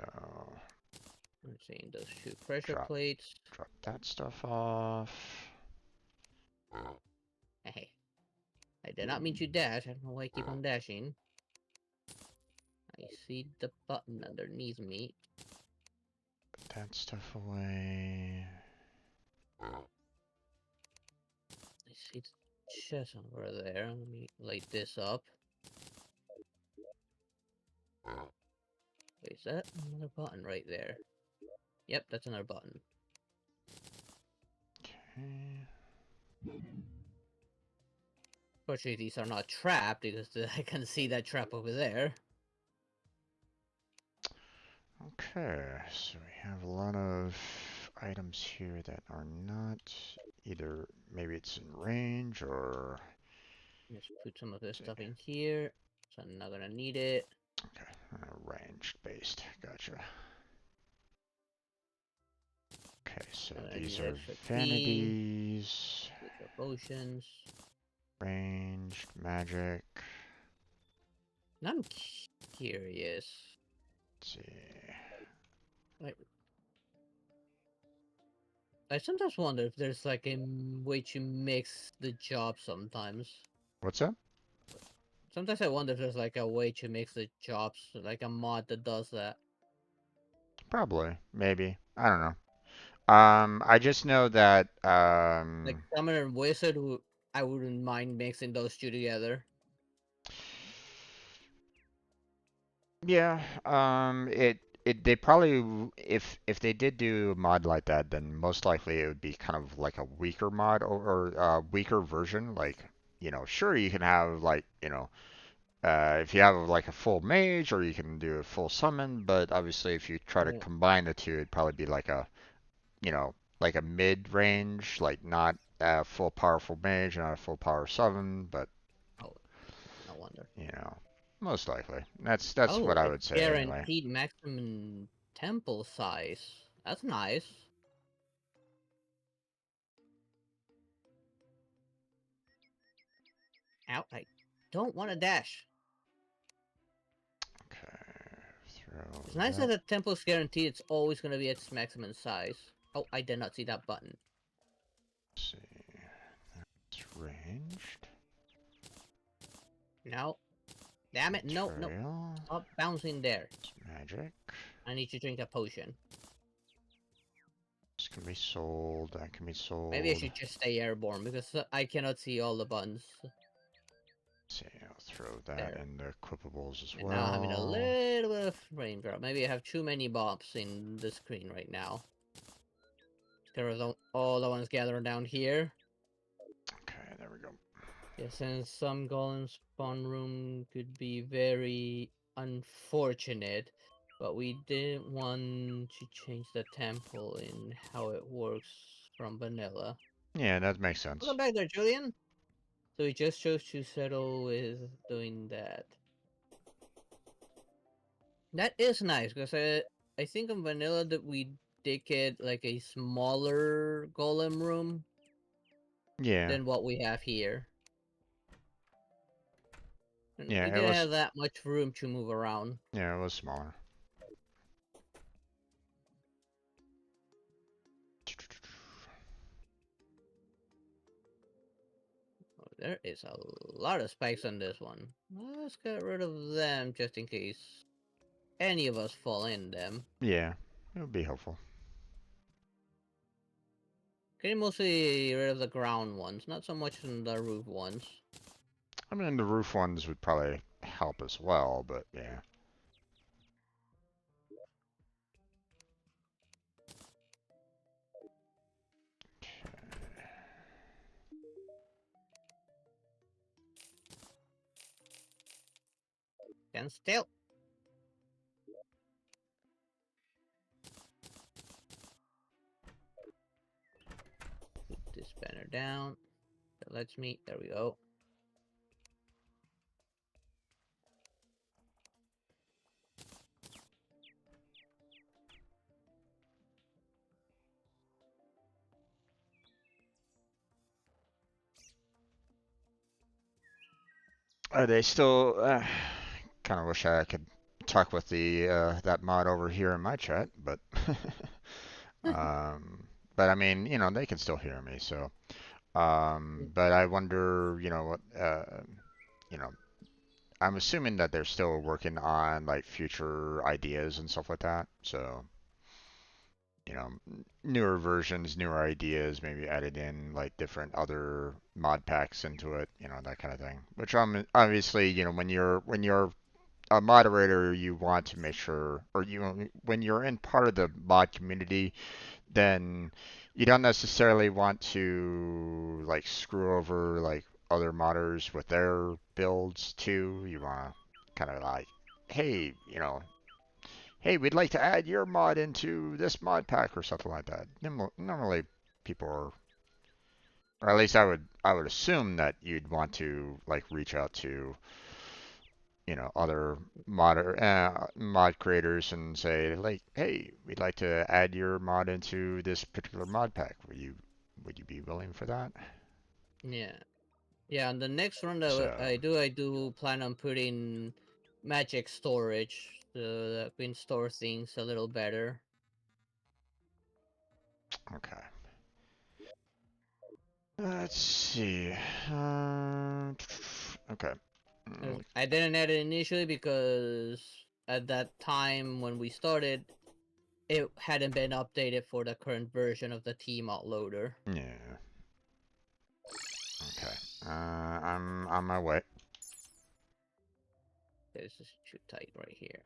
I'm seeing those 2 pressure drop plates. drop that stuff off. Hey, I did not mean to dash. I don't know why I keep on dashing. I see the button underneath me. Put that stuff away. I see the chest over there. Let me light this up. Wait, is that another button right there? Yep, that's another button. Okay. Fortunately, these are not trapped because I can see that trap over there. Okay, so we have a lot of items here that are not either, maybe it's in range or, Just put some of this let's see. stuff in here, so I'm not gonna need it. Okay, ranged based, gotcha. Okay, so I'm gonna these need are extra key, vanities, extra potions. ranged, magic. Now I'm curious. Let's see. Like, I sometimes wonder if there's like a way to mix the job sometimes. What's that? Sometimes I wonder if there's like a way to mix the jobs, like a mod that does that. Probably, maybe. I don't know. I just know that, Like Summoner and Wizard, who I wouldn't mind mixing those two together. yeah, they probably, if they did do a mod like that, then most likely it would be kind of like a weaker mod or weaker version. Like, sure you can have like, if you have like a full mage or you can do a full summon, but obviously if you try to Oh, combine the two, it'd probably be like a, like a mid range, like not a full powerful mage, not a full power summon, but oh, no wonder. you know, most likely. That's Oh, what I a would say anyway. guaranteed maximum temple size. That's nice. Ow, I don't want to dash. Okay, throw It's nice that that. the temple is guaranteed it's always going to be its maximum size. Oh, I did not see that button. Let's see, it's ranged. No. Damn it, no, no. Material. Stop bouncing there. It's magic. I need to drink a potion. This can be sold. That can be Maybe I sold. should just stay airborne because I cannot see all the buttons. Let's see, I'll throw that There. in the equipables as And now having a well. little bit of frame drop. Maybe I have too many bobs in the screen right now. There are all the ones gathered down here. Okay, there we go. Yeah, since some golem spawn room could be very unfortunate, but we didn't want to change the temple in how it works from vanilla. Yeah, that makes Welcome sense. back there, Julian. So we just chose to settle with doing that. That is nice because I think in vanilla that we did get like a smaller golem room Yeah, than what we have here. And we yeah, didn't have that much room to move around. it was smaller. Oh, there is a lot of spikes on this one. Let's get rid of them just in case any of us fall in them. Yeah, it would be helpful. Getting mostly rid of the ground ones, not so much in the roof ones. I mean, the roof ones would probably help as well, but yeah. Stand still. Put this banner down. That lets me. There we go. They still kind of wish I could talk with the that mod over here in my chat, but um, but I mean, they can still hear me, so but I wonder, what you know, I'm assuming that they're still working on like future ideas and stuff like that. So, newer versions, newer ideas, maybe added in like different other mod packs into it, that kind of thing. Which I'm obviously, when you're a moderator, you want to make sure, or when you're in part of the mod community, then you don't necessarily want to like screw over like other modders with their builds too. You want to kind of like, hey, hey, we'd like to add your mod into this mod pack or something like that. Normally, people are, or at least I would assume that you'd want to like reach out to other mod creators and say like, hey, we'd like to add your mod into this particular mod pack. Would you be willing for that? Yeah. Yeah, and the next run that So, I do plan on putting magic storage so that we can store things a little better. okay. Let's see. Uh, okay. I didn't add it initially because at that time when we started, it hadn't been updated for the current version of the T-Mod loader. Yeah. Okay. I'm on my way. This is too tight right here.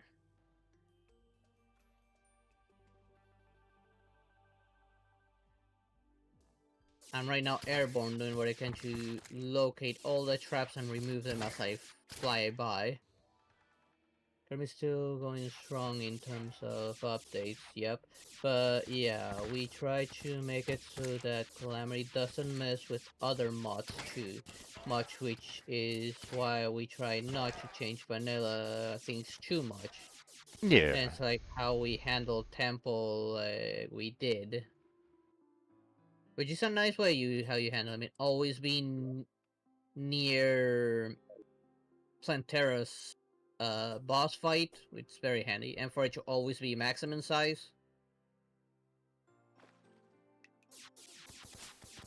I'm right now airborne, doing what I can to locate all the traps and remove them as I fly by. Is still going strong in terms of updates, yep. But yeah, we try to make it so that Calamity doesn't mess with other mods too much, which is why we try not to change vanilla things too much. Yeah. And it's like how we handled Temple, we did. Which is a nice way how you handle it. I mean, always being near Planterra's boss fight, which is very handy, and for it to always be maximum size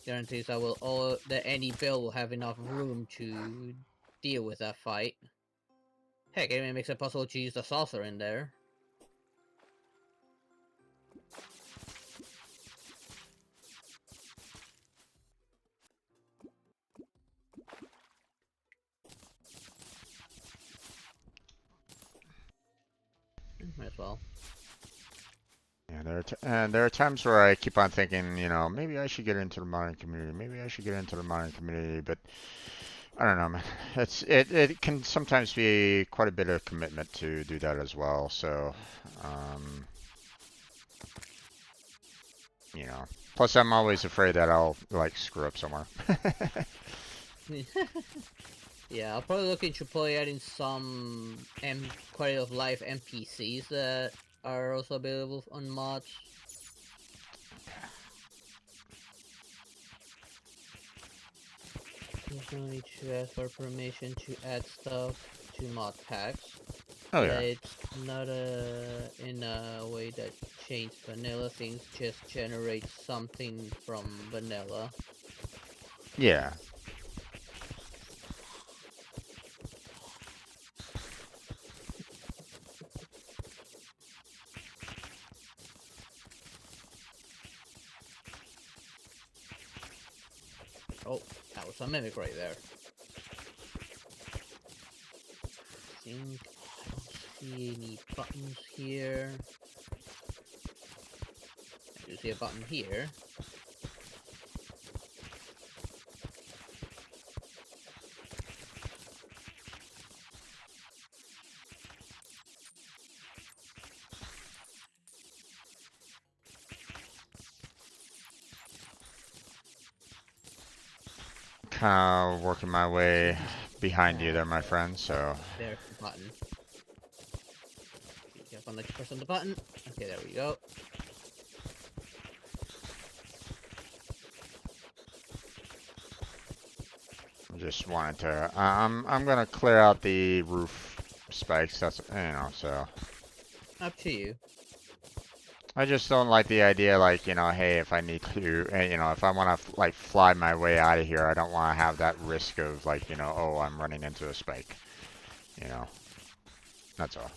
guarantees that any build will have enough room to deal with that fight. Heck, it even makes it possible to use the saucer in there. Might as well. Yeah, there are times where I keep on thinking, maybe I should get into the modern community. Maybe I should get into the modern community, but I don't know, man. It can sometimes be quite a bit of commitment to do that as well. So, um, you know. Plus, I'm always afraid that I'll like screw up somewhere. Yeah, I'll probably look into probably adding some quality of life NPCs that are also available on mods. There's no need to ask for permission to add stuff to mod packs. Oh yeah, It's not in a way that changes vanilla things, just generates something from vanilla. yeah. Oh, that was a mimic right there. I think I don't see any buttons here. I do see a button here. Kind of working my way behind you there, my friend. So, There's the button. Be careful not to press on the button. Okay, there we go. I'm just wanted to. I'm gonna clear out the roof spikes. That's so. Up to you. I just don't like the idea, like, hey, if I need to, if I want to like fly my way out of here, I don't want to have that risk of like, oh, I'm running into a spike. That's all.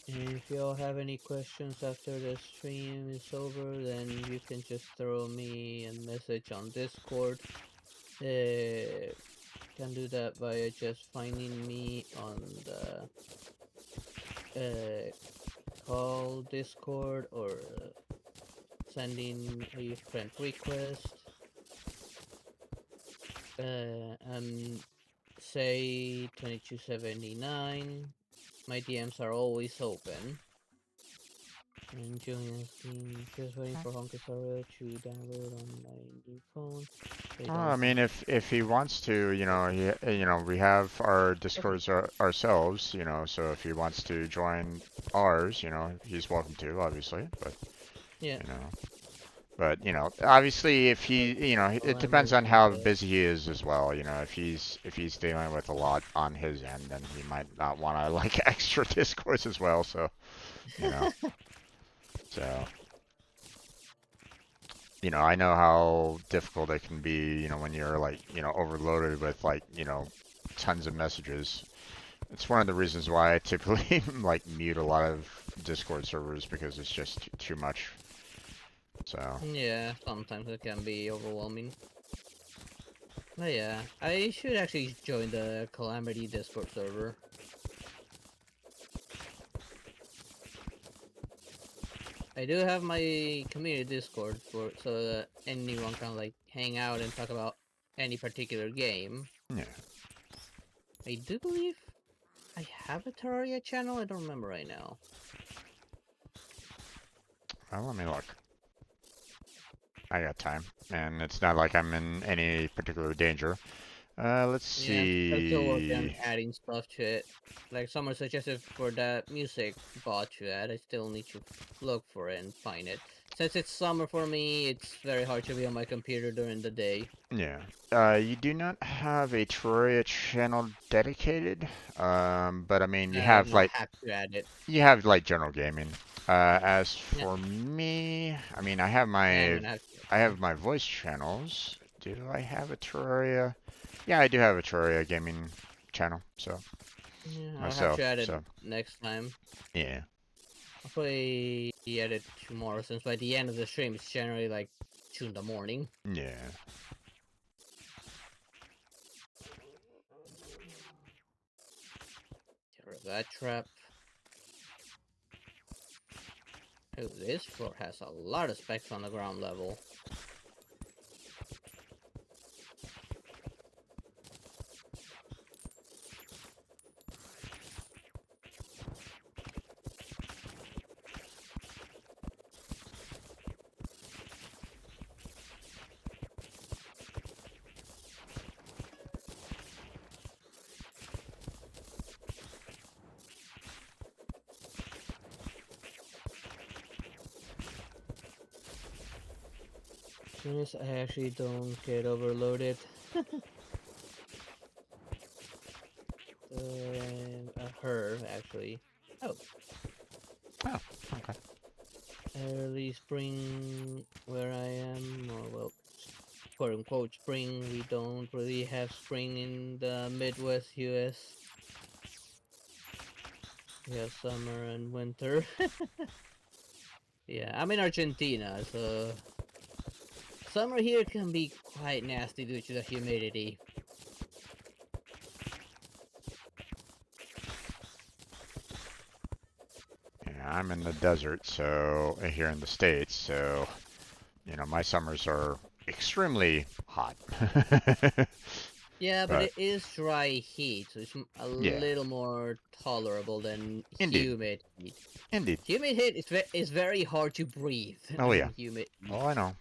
If y'all have any questions after the stream is over, then you can just throw me a message on Discord. Can do that via just finding me on the call Discord or sending a friend request. And say 2279. My DMs are always open. And Julian's team just waiting for Honkasaurus to download on my new phone. I mean, if he wants to, we have our Discords ourselves, so if he wants to join ours, he's welcome to, obviously, but yeah. But, obviously if he, it depends on how busy he is as well, if he's dealing with a lot on his end, then he might not want to like extra Discords as well, so, so, I know how difficult it can be, when you're like, overloaded with like, tons of messages. It's one of the reasons why I typically like mute a lot of Discord servers because it's just too much. So. Yeah, sometimes it can be overwhelming. But yeah, I should actually join the Calamity Discord server. I do have my community Discord so that anyone can like hang out and talk about any particular game. Yeah. I do believe I have a Terraria channel. I don't remember right now. Well, let me look. I got time, and it's not like I'm in any particular danger. Let's see. Yeah, I'm still working on adding stuff to it. Like someone suggested for that music bot to add, I still need to look for it and find it. Since it's summer for me, it's very hard to be on my computer during the day. Yeah. You do not have a Terraria channel dedicated, but I mean, you have No, I like have to add it. you have like general gaming. As for me, I mean, I have my voice channels. Do I have a Terraria? Yeah, I do have a Terraria gaming channel, so Yeah, I'll myself. have to add it So next time. yeah. I'll probably add it tomorrow, since by the end of the stream, it's generally like 2 in the morning. Yeah. Get rid of that trap. Oh, this floor has a lot of specs on the ground level. As soon as I actually don't get overloaded. Her, actually. Oh. Oh, okay. Early spring where I am, or well, quote unquote spring. We don't really have spring in the Midwest US. We have summer and winter. Yeah, I'm in Argentina, so summer here can be quite nasty due to the humidity. Yeah, I'm in the desert, so here in the States, so my summers are extremely hot. Yeah, but it is dry heat, so it's a yeah, little more tolerable than indeed, humid heat. indeed. Humid heat is very hard to breathe Oh yeah. in humid heat. Oh, I know.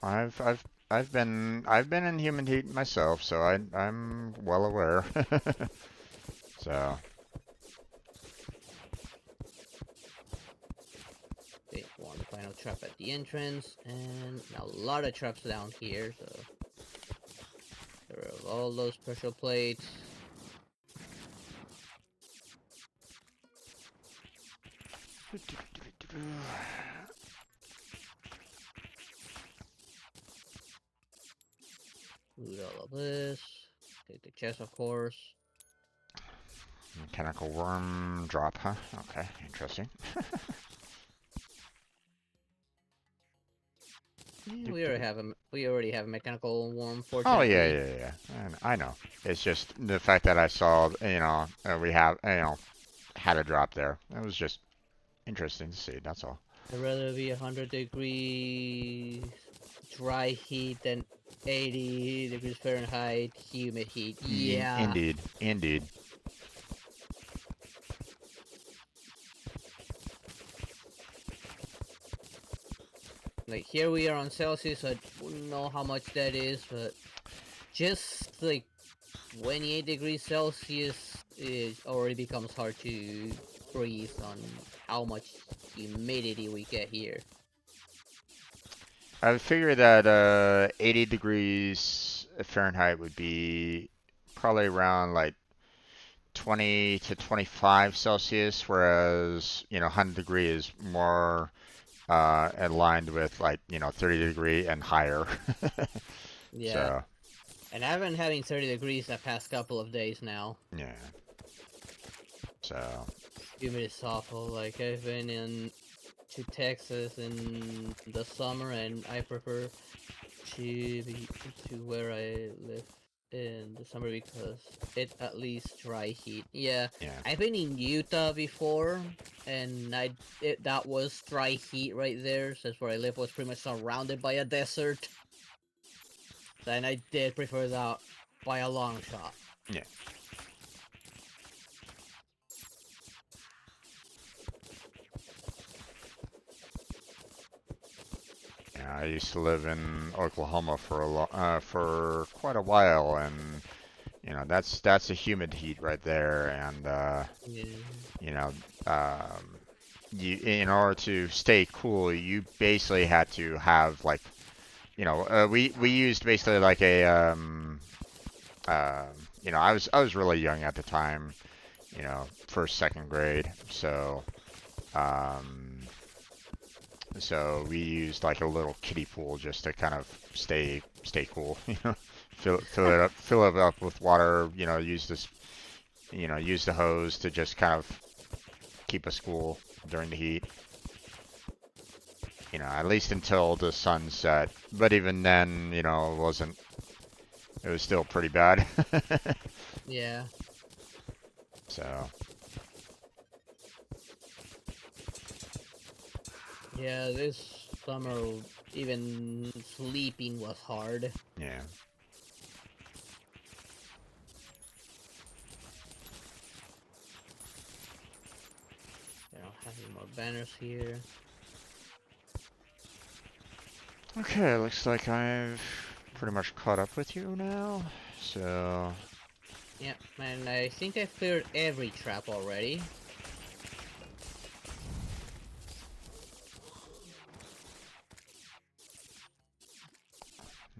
I've been in human heat myself, so I'm well aware. So. Okay, one Final trap at the entrance, and a lot of traps down here, so there are all those pressure plates. Loot all of this. Take the chest, of course. Mechanical worm drop, huh? Okay, interesting. We already have a mechanical worm, Oh fortunately. yeah. And I know. It's just the fact that I saw, we have, had a drop there. It was just interesting to see. That's all. I'd rather be 100 degrees dry heat than 80 degrees Fahrenheit humid heat. Yeah. Indeed. Like here we are on Celsius, I don't know how much that is, but just like 28 degrees Celsius, it already becomes hard to breathe on how much humidity we get here. I would figure that 80 degrees Fahrenheit would be probably around like 20 to 25 Celsius, whereas 100 degree is more aligned with like 30 degree and higher. Yeah. So, and I've been having 30 degrees the past couple of days now. yeah. So. Humidity's awful. Like I've been to Texas in the summer, and I prefer to be to where I live in the summer because it at least dry heat. Yeah. I've been in Utah before, and that was dry heat right there. Since where I live was pretty much surrounded by a desert, and I did prefer that by a long shot. Yeah. I used to live in Oklahoma for quite a while, and that's a humid heat right there, and in order to stay cool, you basically had to have like, we used basically like a I was really young at the time, first, second grade, so. So we used like a little kiddie pool just to kind of stay cool, fill it up with water, use the hose to just kind of keep us cool during the heat. At least until the sun set. But even then, it was still pretty bad. Yeah. So. Yeah, this summer, even sleeping was hard. Yeah. I don't have any more banners here. Okay, looks like I've pretty much caught up with you now, so. Yeah, and I think I've cleared every trap already.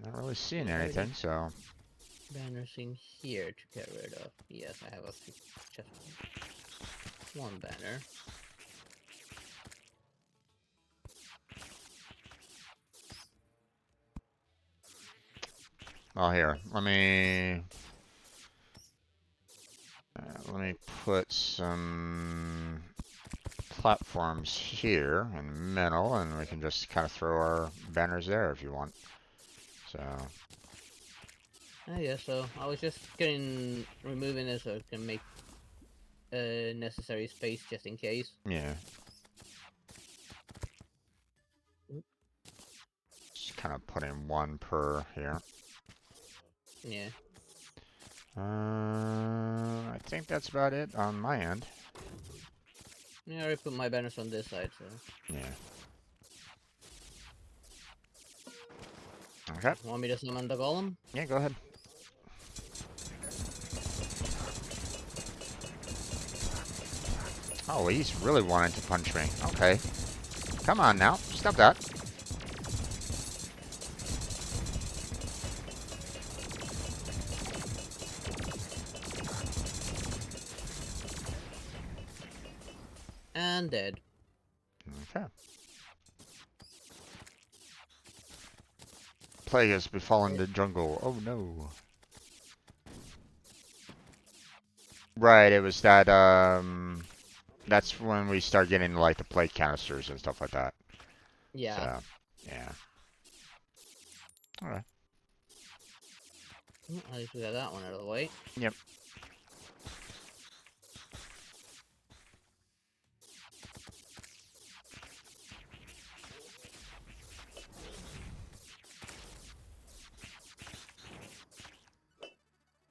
Not really seeing anything, so. Banners in here to get rid of. Yes, I have just one banner. Oh, here. Let me put some platforms here in the middle, and we can just kind of throw our banners there if you want. So. Yeah, so I was just removing this so I can make necessary space just in case. Yeah. Just kind of put in one per here. Yeah. I think that's about it on my end. Yeah, I already put my banners on this side, so. Yeah. Okay. Want me to summon the golem? Yeah, go ahead. Oh, he's really wanting to punch me. Okay. Come on now. Stop that. And dead. Okay. Plague has befallen the jungle. Oh no. Right, it was that, that's when we start getting, like, the plague canisters and stuff like that. Yeah. So, yeah. Alright. At least we got that one out of the way. Yep.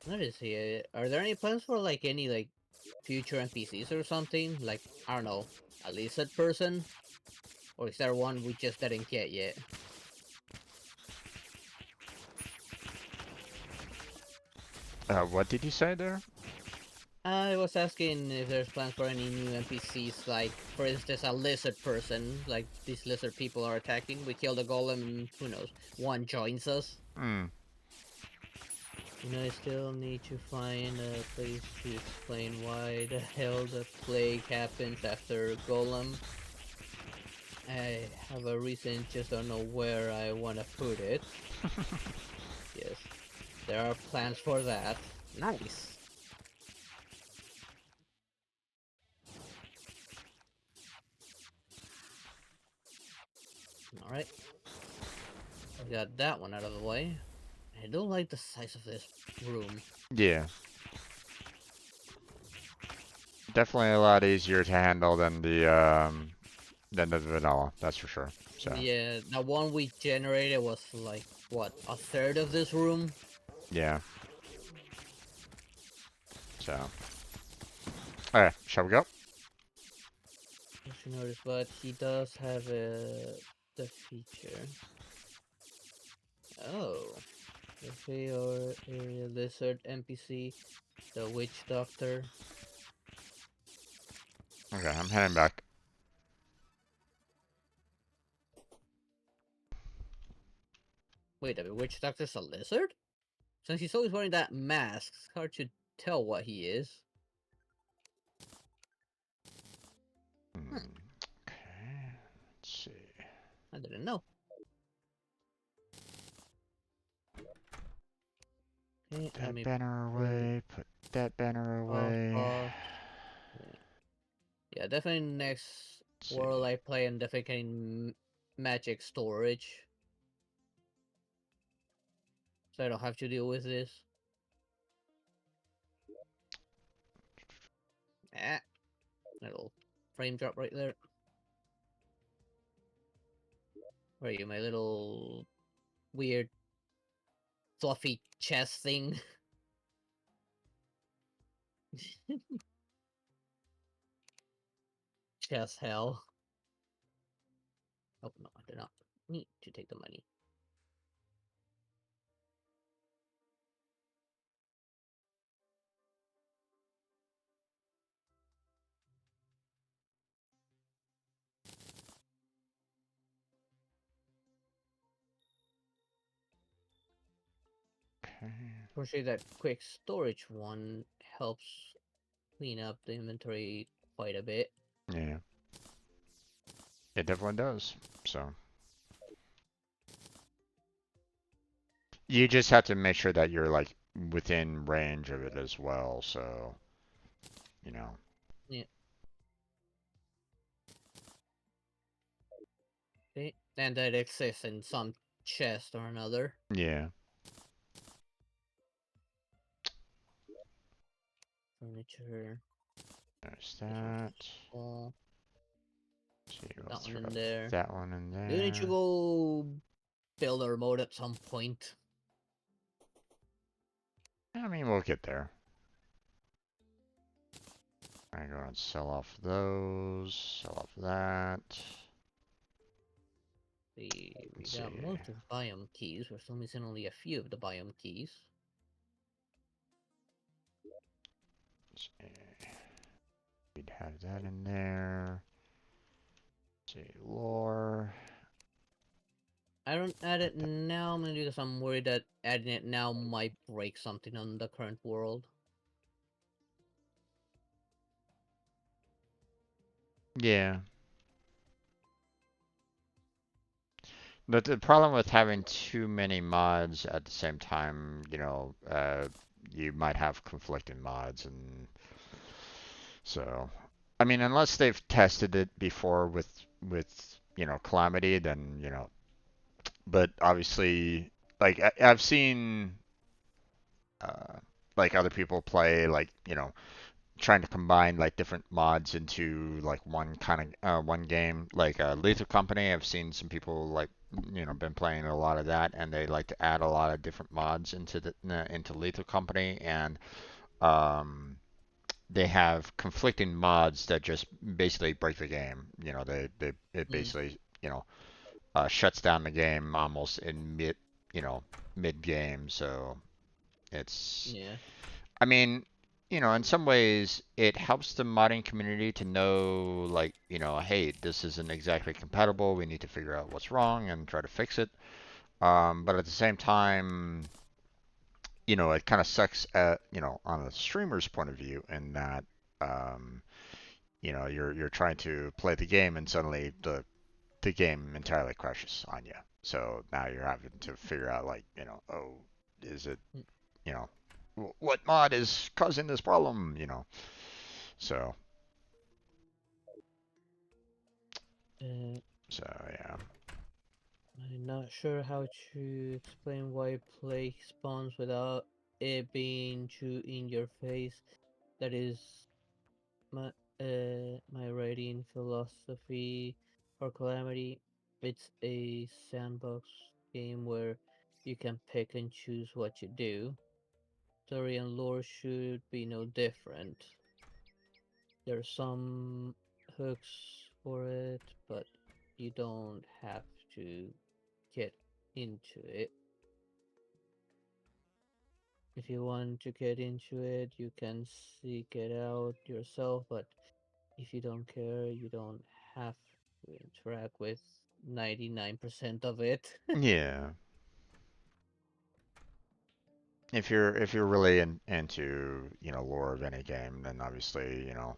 What is here? Are there any plans for like any like future NPCs or something? Like, I don't know, a lizard person? Or is there one we just didn't get yet? What did you say there? I was asking if there's plans for any new NPCs, like, for instance, a lizard person, like these lizard people are attacking, we kill the golem and, who knows, one joins us. Hmm. You know, I still need to find a place to explain why the hell the plague happens after golem. I have a reason, just don't know where I want to put it. Yes, there are plans for that. Nice. Alright. I got that one out of the way. I don't like the size of this room. Yeah. Definitely a lot easier to handle than the vanilla, that's for sure. So, Yeah, the one we generated was like, what, a third of this room? yeah. So. Alright, shall we go? Don't you notice, but he does have the feature. Oh. If we are a lizard NPC, the witch doctor. Okay, I'm heading back. Wait, the witch doctor's a lizard? Since he's always wearing that mask, it's hard to tell what he is. Hmm. Hmm, Okay, let's see. I didn't know. Okay, let That me banner put away, put that banner off, away. off. Yeah. Yeah, definitely next Let's world see. I play, I'm definitely getting magic storage. So I don't have to deal with this. Ah, little frame drop right there. Where are you, my little weird fluffy chest thing? Chest hell. Oh no, I do not need to take the money. Okay. Fortunately, that quick storage one helps clean up the inventory quite a bit. Yeah, it definitely does. So you just have to make sure that you're like within range of it as well. So you know. Yeah. Okay. And that exists in some chest or another. Yeah. Furniture. There's This one's that. small. See, Put we'll that one throw in there. that one in Do you need to there. go build a remote at some point? I mean, we'll get there. I go and sell off those, sell off that. We Let's got see. most of the biome keys. We're still missing only a few of the biome keys. Let's see. We'd have that in there. Let's see, lore. I don't add it now mainly because I'm worried that adding it now might break something on the current world. Yeah. But the problem with having too many mods at the same time, you might have conflicting mods, and so, I mean, unless they've tested it before with Calamity, then But obviously, like I've seen, uh, like other people play, like trying to combine like different mods into like one game, like Lethal Company. I've seen some people like been playing a lot of that, and they like to add a lot of different mods into Lethal Company, and um, they have conflicting mods that just basically break the game. It Mm, basically shuts down the game almost in mid game. So it's, yeah. I mean, in some ways, it helps the modding community to know, like, hey, this isn't exactly compatible. We need to figure out what's wrong and try to fix it. But at the same time, it kind of sucks on the streamer's point of view in that, um, you're trying to play the game and suddenly the game entirely crashes on you. So now you're having to figure out, like, oh, is it, Mm, you know, what mod is causing this problem? So, Uh, so yeah. I'm not sure how to explain why play spawns without it being too in your face. That is my my writing philosophy for Calamity. It's a sandbox game where you can pick and choose what you do. Story and lore should be no different. There's some hooks for it, but you don't have to get into it. If you want to get into it, you can seek it out yourself, but if you don't care, you don't have to interact with 99% of it. Yeah. If you're really into lore of any game, then obviously you know,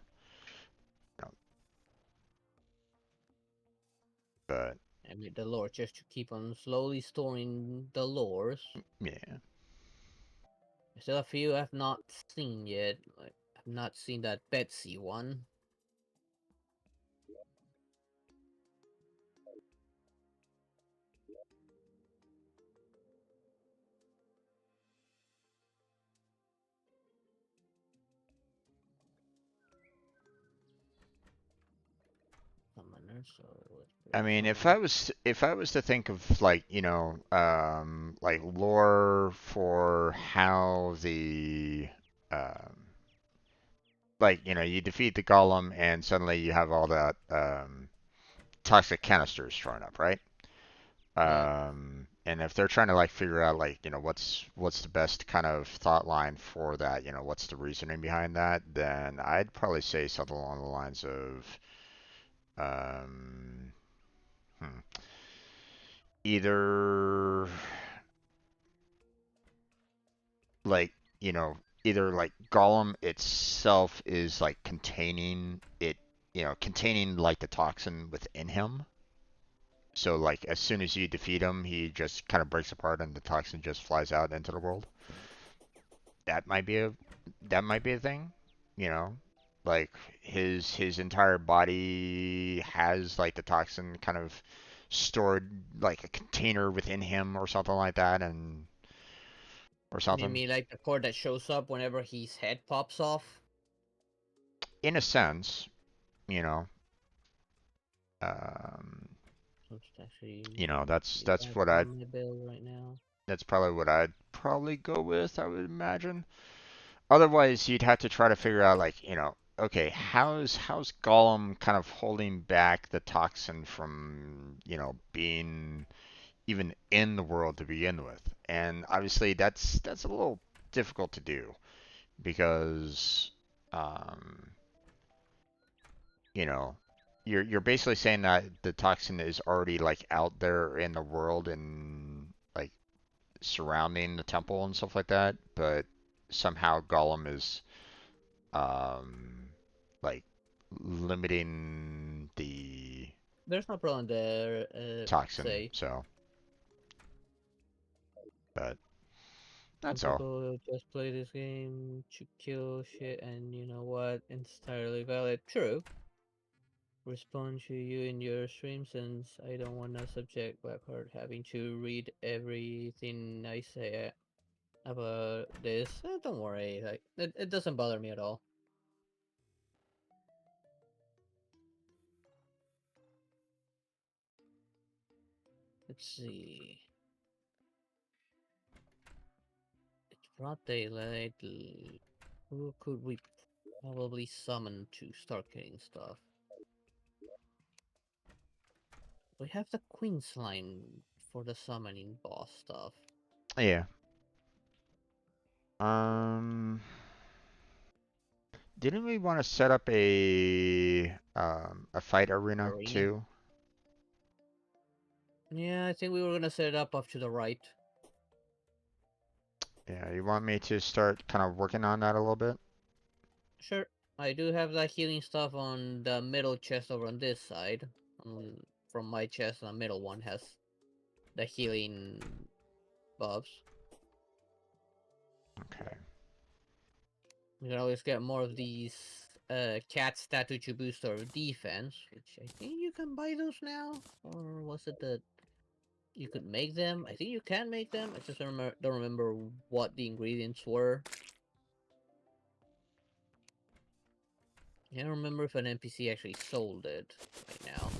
but I mean, the lore, just to keep on slowly storing the lores. yeah. There's still a few I've not seen yet. Like, I've not seen that Betsy one. Summoner, so let's put I in mean, if summoner. I was to think of like like lore for how the um, like you defeat the golem and suddenly you have all that toxic canisters showing up, right? Yeah. And if they're trying to like figure out like what's the best kind of thought line for that, what's the reasoning behind that, then I'd probably say something along the lines of um, hmm, either like either like Gollum itself is like containing like the toxin within him. So like as soon as you defeat him, he just kind of breaks apart and the toxin just flies out into the world. That might be a that might be a thing, you know. Like his entire body has like the toxin kind of stored like a container within him or something like that, and or You something. mean like the cord that shows up whenever his head pops off? In a sense, you know. Um, Let's actually that's see if I that's have what it I on my build right now. that's probably what I'd probably go with, I would imagine. Otherwise, you'd have to try to figure out like, okay, how's Gollum kind of holding back the toxin from, being even in the world to begin with? And obviously that's a little difficult to do because um, you know, you're basically saying that the toxin is already like out there in the world and like surrounding the temple and stuff like that, but somehow Gollum is um like limiting the There's no problem there, toxin. say. So, but Some that's all. people just play this game to kill shit, and you know what? Entirely valid. True. Respond to you in your stream since I don't want to subject Blackheart having to read everything I say about this. Don't worry, like it doesn't bother me at all. Let's see. It's broad daylight. Who could we probably summon to start getting stuff? We have the Queen's line for the summoning boss stuff. Yeah. Um, didn't we want to set up a fight arena Arena? too? Yeah, I think we were gonna set it up to the right. Yeah, you want me to start kind of working on that a little bit? Sure. I do have that healing stuff on the middle chest over on this side. From my chest, the middle one has the healing buffs. Okay. You can always get more of these cat statue to boost our defense, which I think you can buy those now. Or was it that you could make them? I think you can make them. I just don't remember what the ingredients were. I can't remember if an NPC actually sold it right now.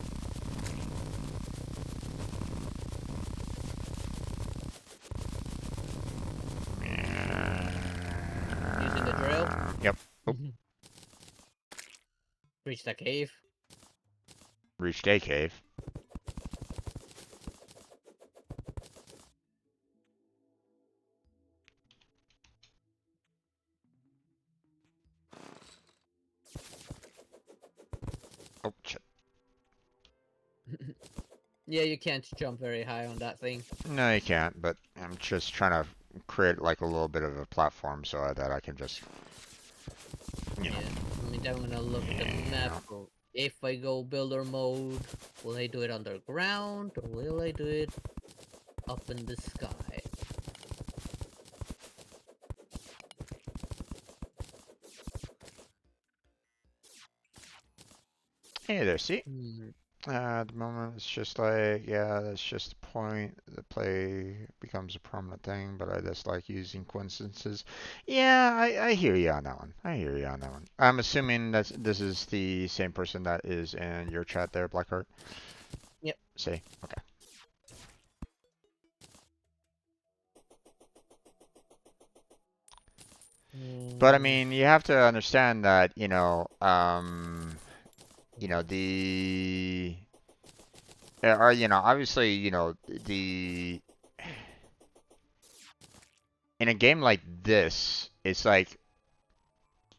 Using the drill? Yep. Oh, Reach the cave. reached a cave. Oh, shit. Yeah, you can't jump very high on that thing. No, you can't, but I'm just trying to create like a little bit of a platform so that I can just, you know. Yeah, I mean, I'm gonna look at the map. If I go builder mode, will I do it underground or will I do it up in the sky? Hey there, see? Hmm. At the moment, it's just like, yeah, that's just the point. The play becomes a prominent thing, but I just like using coincidences. Yeah, I hear you on that one. I hear you on that one. I'm assuming that this is the same person that is in your chat there, Blackheart. Yep. See? Okay. But I Mm, mean, you have to understand that, the or obviously, the in a game like this, it's like,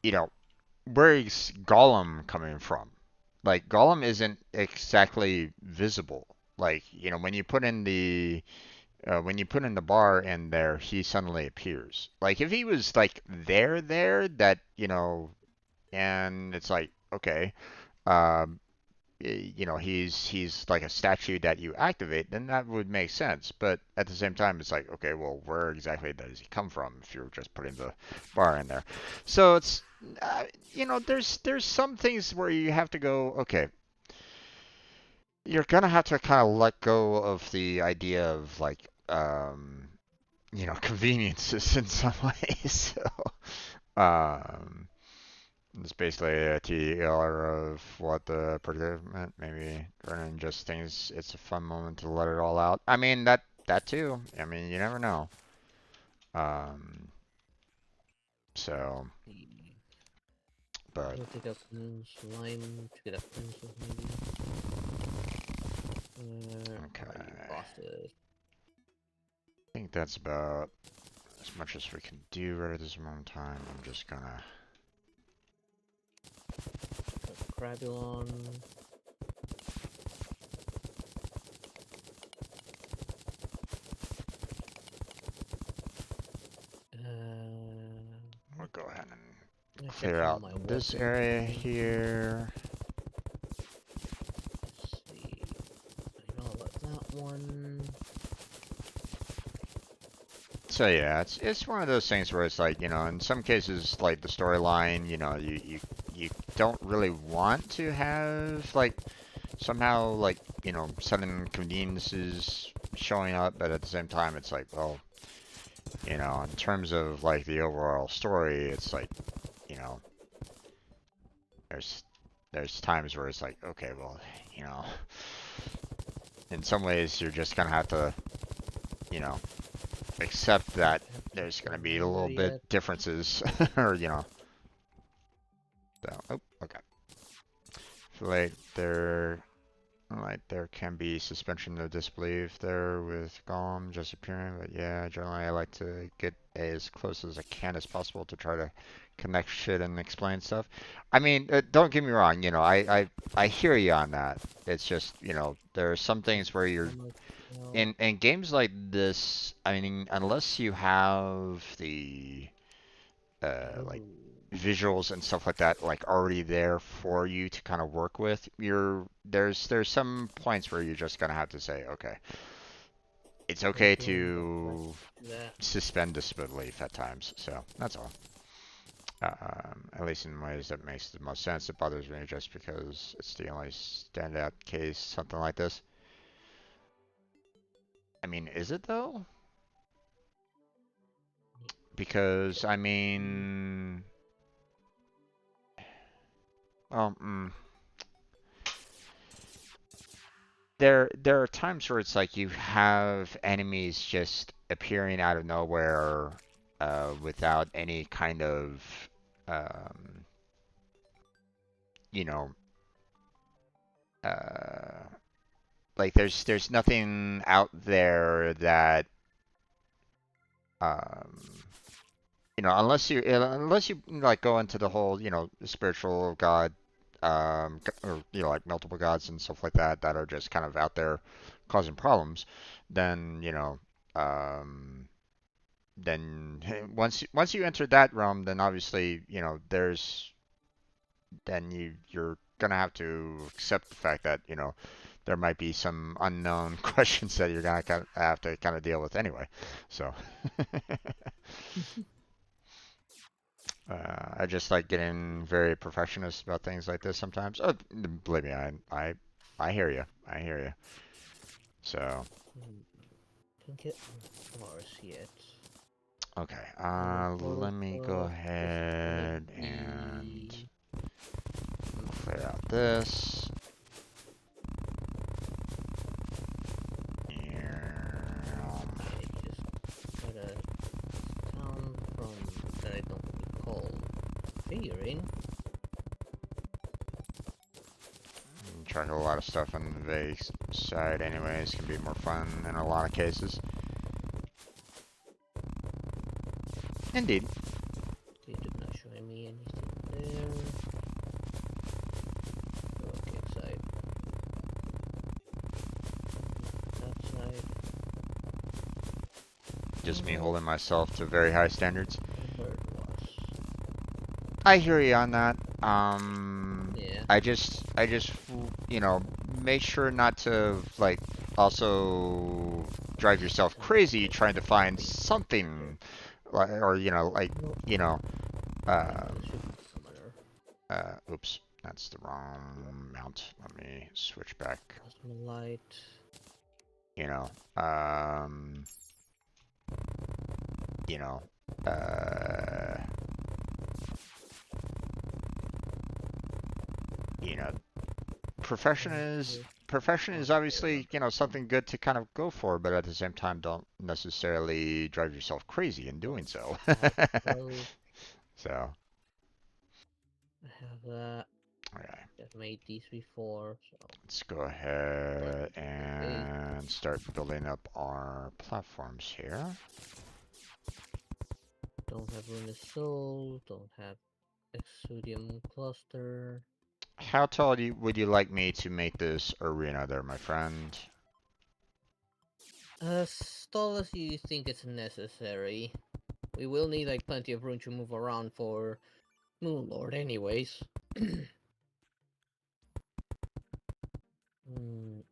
you know, where is Gollum coming from? Like Gollum isn't exactly visible. Like, when you put in the bar in there, he suddenly appears. Like if he was like there, that, and it's like, okay, um, he's like a statue that you activate, then that would make sense. But at the same time, it's like, okay, well, where exactly does he come from if you're just putting the bar in there? So it's, there's some things where you have to go, okay, you're gonna have to kind of let go of the idea of like, conveniences in some ways. So, it's basically a TLR of what the predicament maybe running just thinks it's a fun moment to let it all out. I mean that too. I mean you never know. Um, so, but I'll take up slime to get a pencil maybe. Are you okay. bosses? I think that's about as much as we can do right at this moment in time. I'm just gonna. Crabulon. clear section of out my this walkthrough. area here. Let's see. I know about that one. So yeah, it's one of those things where it's like, you know, in some cases, like the storyline, you know, you don't really want to have like somehow like, you know, sudden conveniences showing up, but at the same time, it's like, well, you know, in terms of like the overall story, it's like, you know, there's there's times where it's like, okay, well, you know, in some ways you're just gonna have to, you know, accept that there's gonna be a little bit Yet. differences, or you know. So, oh, okay. Feel like there can be suspension of disbelief there with Gollum just appearing, but yeah, generally I like to get as close as I can as possible to try to connect shit and explain stuff. I mean, don't get me wrong, you know, I hear you on that. It's just, you know, there are some things where you're in games like this. I mean, unless you have the like visuals and stuff like that like already there for you to kind of work with, there's some points where you're just gonna have to say, okay, it's okay to suspend disbelief at times. So that's all. At least in ways that makes the most sense. It bothers me just because it's the only standout case, something like this. I mean, is it though? Because I mean, well, there are times where it's like you have enemies just appearing out of nowhere without any kind of um, you know uh, like there's nothing out there that um, you know, unless you like go into the whole, you know, spiritual god, or you know, like multiple gods and stuff like that that are just kind of out there causing problems, then you know, then once you enter that realm, then obviously, you know, then you're gonna have to accept the fact that, you know, there might be some unknown questions that you're gonna have to kind of deal with anyway. So. I just like getting very perfectionist about things like this sometimes. Oh, believe me, I hear you. I hear you. So, Don't get Mars yet. okay. Portal Let me go stuff is gonna ahead and be clear out this. I just got a town from that I don't recall figuring. Track a lot of stuff on the vague side anyways. Can be more fun in a lot of cases. Indeed. They did not show me anything there. Okay, side. That side. Just me holding myself to very high standards. The bird was. I hear you on that. Yeah. I just, you know, make sure not to like also drive yourself crazy trying to find something, or you know, like, you know, um, oops, that's the wrong mount. Let me switch back. Cosmolite. You know, you know, uh, you know, profession is obviously, you know, something good to kind of go for, but at the same time don't necessarily drive yourself crazy in doing so. So, I have that. okay, I've made these before, so let's go ahead and start building up our platforms here. don't have Ruinous Soul, don't have Exodium Cluster. How tall would you like me to make this arena there, my friend? As tall as you think it's necessary. We will need like plenty of room to move around for Oh lord, anyways.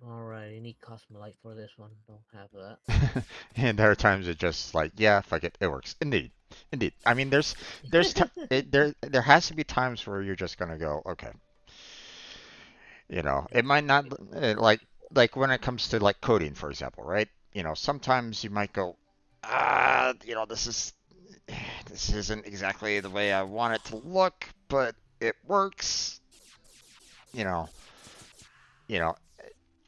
Alright, I need Cosmolite for this one. Don't have that. And there are times it just like, yeah, fuck it, it works. Indeed, indeed. I mean, there has to be times where you're just gonna go, okay, it might not like when it comes to like coding, for example, right? Sometimes you might go, this isn't exactly the way I want it to look, but it works. You know, you know,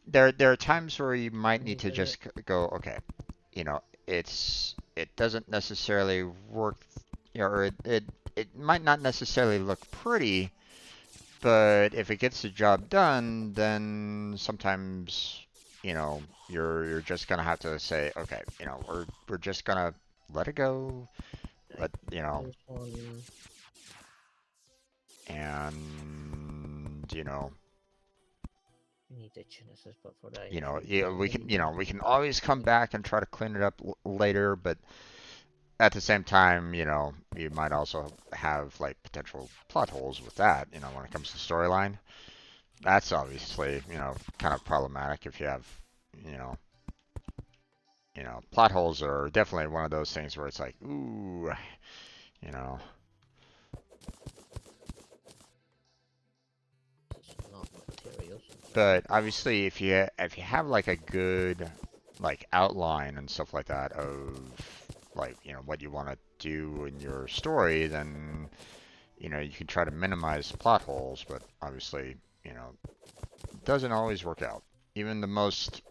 there are times where you might need Any to better? just go, okay, it doesn't necessarily work, or it might not necessarily look pretty, but if it gets the job done, then sometimes, you're just gonna have to say, okay, we're just gonna let it go, Right. let you know, This one and I need the Genesis, but for that I need three yeah, diamond. we can always come back and try to clean it up later, but at the same time, you might also have like potential plot holes with that, when it comes to storyline. That's obviously, kind of problematic if you have, you know, plot holes are definitely one of those things where it's like, ooh, you know. This is not materials. But obviously, if you have like a good like outline and stuff like that of like what you want to do in your story, then you can try to minimize plot holes. But obviously, it doesn't always work out. Even the most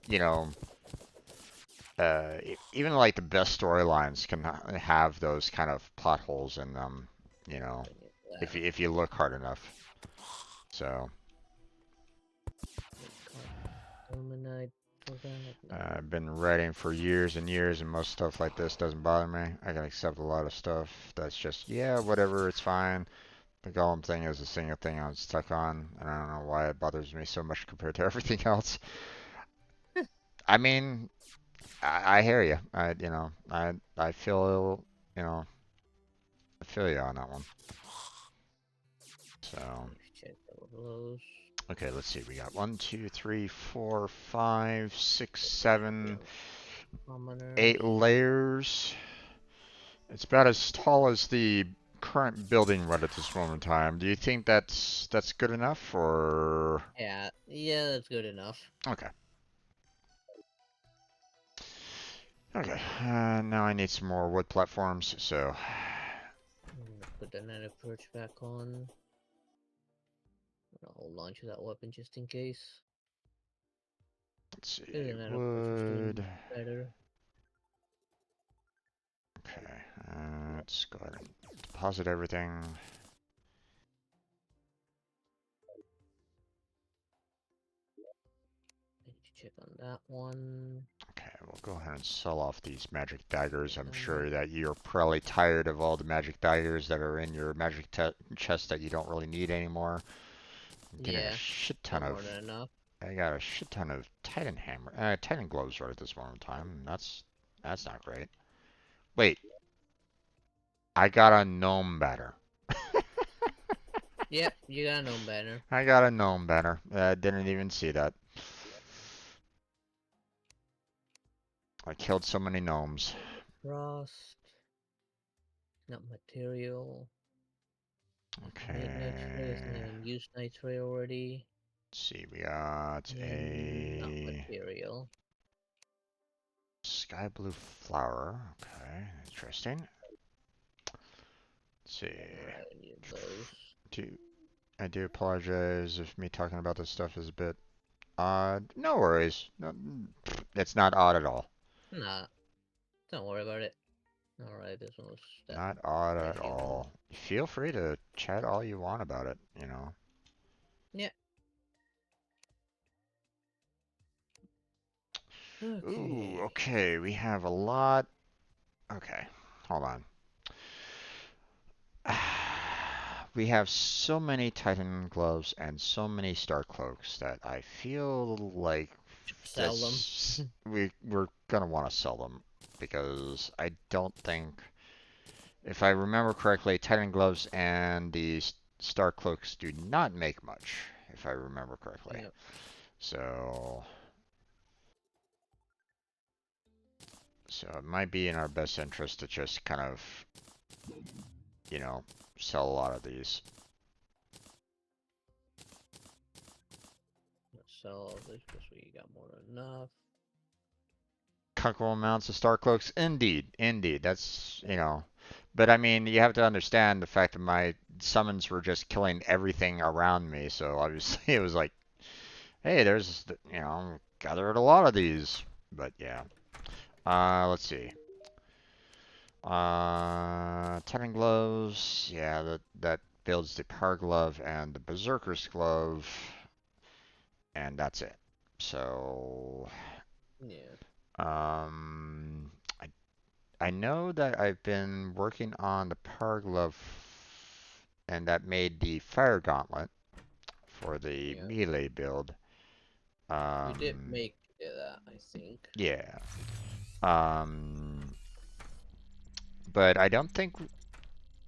even like the best storylines can have those kind of plot holes in them, if you look hard enough. So Illuminate for that. No. I've been writing for years and years, and most stuff like this doesn't bother me. I can accept a lot of stuff that's just yeah, whatever, it's fine. The Golem thing is a single thing I'm stuck on, and I don't know why it bothers me so much compared to everything else. I mean, I hear you. I feel I feel you on that one. So. Let's check all those. Okay, let's see. We got 1, 2, 3, 4, 5, 6, 7, Commoners. 8 layers. It's about as tall as the current building right at this moment in time. Do you think that's good enough, or Yeah, that's good enough. okay? Okay. Now I need some more wood platforms. So Put the nether perch back on. I'll launch that weapon just in case. let's see. The nether perch was doing Wood. better. Okay. Let's go ahead and deposit everything. I need to check on that one. Okay, we'll go ahead and sell off these magic daggers. I'm Um, sure that you're probably tired of all the magic daggers that are in your magic chest that you don't really need anymore. I'm getting a yeah, shit ton got of. more than enough. I got a shit ton of Titan gloves right at this moment in time. That's not great. Wait, I got a gnome banner. Yep, you gotta know better. I got a gnome banner. I didn't even see that. I killed so many gnomes. Frost. Not material. Made nitrate, Okay. and used nitrate already. Let's see, we got Not a material. sky blue flower. Okay, interesting. Let's see. Alright, I need those. Do I do apologize if me talking about this stuff is a bit odd. No worries. No, it's not odd at all. Nah, don't worry about it. Alright, this one was that Not odd at heavy one. all. Feel free to chat all you want about it. Yeah. Ooh, Okay. okay. We have a lot. Okay, hold on. We have so many Titan gloves and so many Star cloaks that I feel like Sell them. we're gonna want to sell them because I don't think if I remember correctly, Titan gloves and the star cloaks do not make much, if I remember correctly. Yeah. So it might be in our best interest to just kind of, you know, sell a lot of these. Let's sell all this because we got more than enough. Comfortable amounts of star cloaks, indeed, indeed. That's, you know, but I mean, you have to understand the fact that my summons were just killing everything around me. So obviously, it was like, hey, there's, you know, gathered a lot of these. But yeah, let's see. Titan gloves, yeah, that builds the power glove and the berserker's glove, and that's it. So, Yeah. um, I know that I've been working on the power glove, and that made the fire gauntlet for the Yeah. melee build. We did Um, make that, I think. yeah. Um, but I don't think.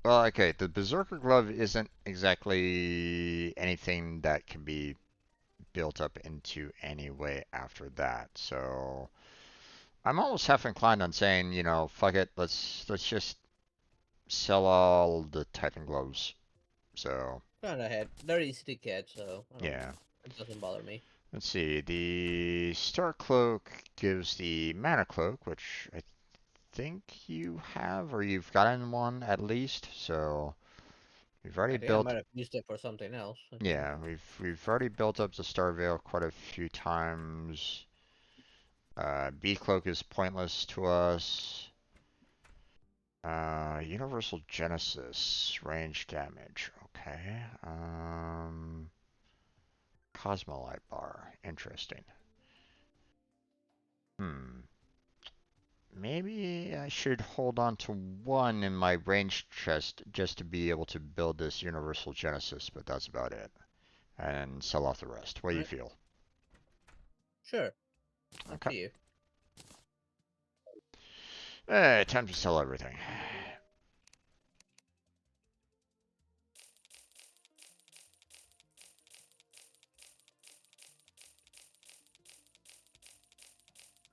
Well, okay, the berserker glove isn't exactly anything that can be built up into any way after that. So I'm almost half inclined on saying, you know, fuck it, let's just sell all the Titan gloves. So Kind of ahead. They're easy to get, so I don't. yeah. It doesn't bother me. Let's see. The Star Cloak gives the Mana Cloak, which I think you have, or you've gotten one at least. So we've already I think I built. might have used it for something else. I think. Yeah, we've already built up the Star Veil quite a few times. B Cloak is pointless to us. Universal Genesis range damage. Okay. Cosmolite bar. Interesting. Hmm. Maybe I should hold on to one in my range chest just to be able to build this Universal Genesis, but that's about it. And sell off the rest. What do you Alright. feel? Sure. Up Okay. to you. Time to sell everything.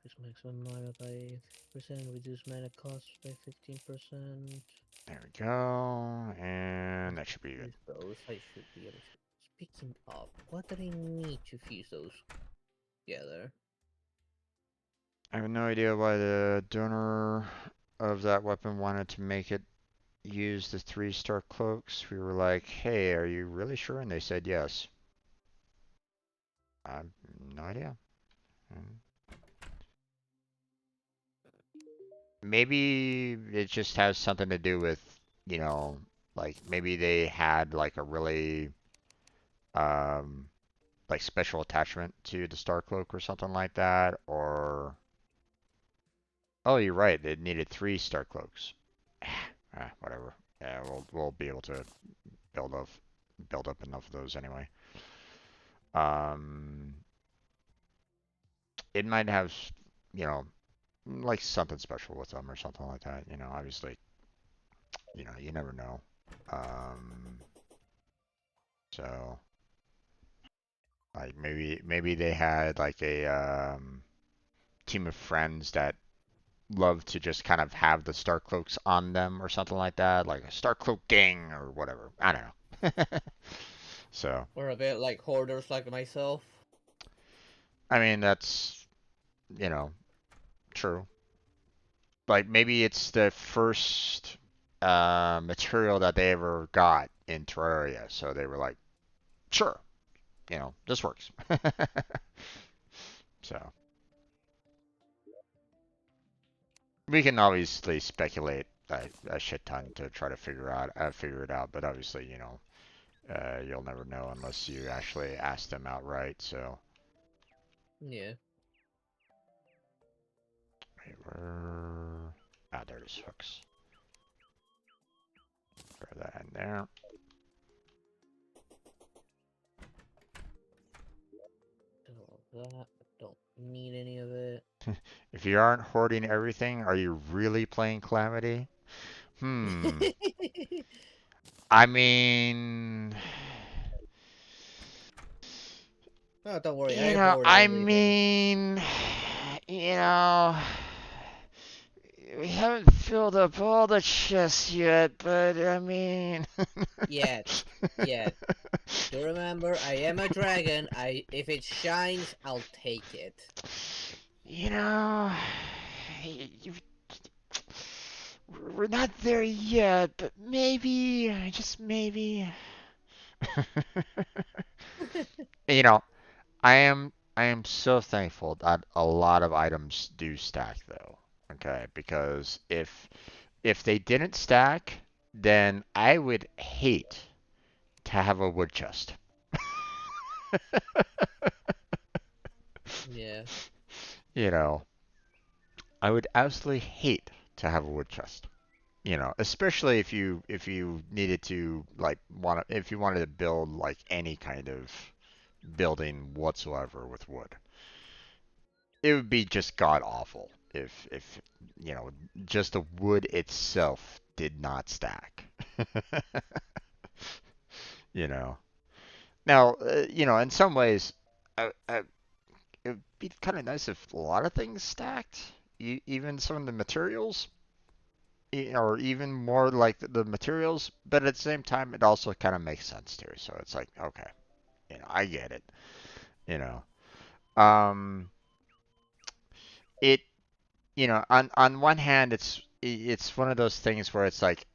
Increase maximum mana by 50%. Reduce mana cost by 15%. There we go. And that should be it. Use those. I should be able to. Speaking of, what do I need to fuse those together? I have no idea why the donor of that weapon wanted to make it use the 3-star cloaks. We were like, hey, are you really sure? And they said yes. I have no idea. Mm. Maybe it just has something to do with, you know, like maybe they had like a really um like special attachment to the Star Cloak or something like that, or oh, you're right, it needed 3-star cloaks. Whatever. Yeah, we'll be able to build up enough of those anyway. Um, it might have, you know, like something special with them or something like that. You know, obviously, you know, you never know. Um, so like maybe they had like a team of friends that love to just kind of have the Star Cloaks on them or something like that, like a Star Cloak gang or whatever. I don't know. So, Or a bit like hoarders like myself. I mean, that's, you know, true. Like maybe it's the first material that they ever got in Terraria, so they were like, sure, you know, this works. So we can obviously speculate a shit ton to try to figure it out, but obviously, you know, you'll never know unless you actually ask them outright. So, Yeah. wait, where? Ah, there it is, hooks. Throw that in there. All of that. Don't need any of it. If you aren't hoarding everything, are you really playing Calamity? Hmm. I mean, Oh, don't worry, I you have know, already I everything. mean, you know, we haven't filled up all the chests yet, but I mean, Yet, yet. Do remember, I am a dragon. If it shines, I'll take it. you know, you, we're not there yet, but maybe, just maybe. You know, I am so thankful that a lot of items do stack though. Okay, because if they didn't stack, then I would hate to have a wood chest. Yeah. You know, I would absolutely hate to have a wood chest. You know, especially if you needed to like want to if you wanted to build like any kind of building whatsoever with wood. It would be just god awful if you know just the wood itself did not stack. You know. Now, in some ways, it would be kind of nice if a lot of things stacked, even some of the materials, or even more like the materials. But at the same time, it also kind of makes sense too. So it's like, okay, I get it. You know, it on one hand, it's one of those things where it's like,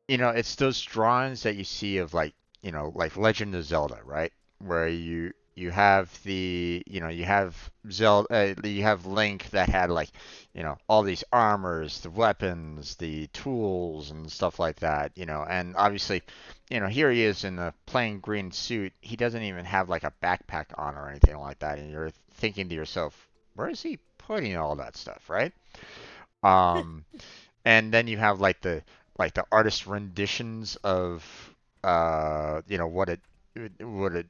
it's those drawings that you see of like, like Legend of Zelda, right? Where you have you have Zelda, you have Link that had like, all these armors, the weapons, the tools and stuff like that, and obviously, here he is in a plain green suit. He doesn't even have like a backpack on or anything like that, and you're thinking to yourself, where is he putting all that stuff, right? Um, and then you have like the artist renditions of what it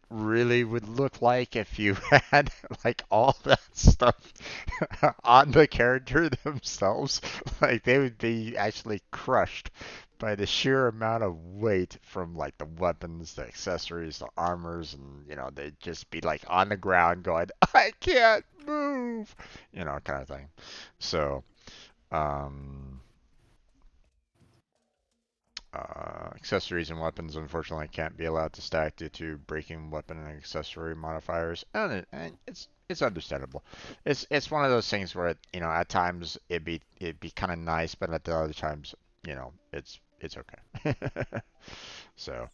really would look like if you had like all that stuff on the character themselves. Like they would be actually crushed by the sheer amount of weight from like the weapons, the accessories, the armors, and they'd just be like on the ground going, I can't move, kind of thing. So um accessories and weapons unfortunately can't be allowed to stack due to breaking weapon and accessory modifiers, and it's understandable. It's one of those things where at times it'd be kind of nice, but at the other times it's okay. So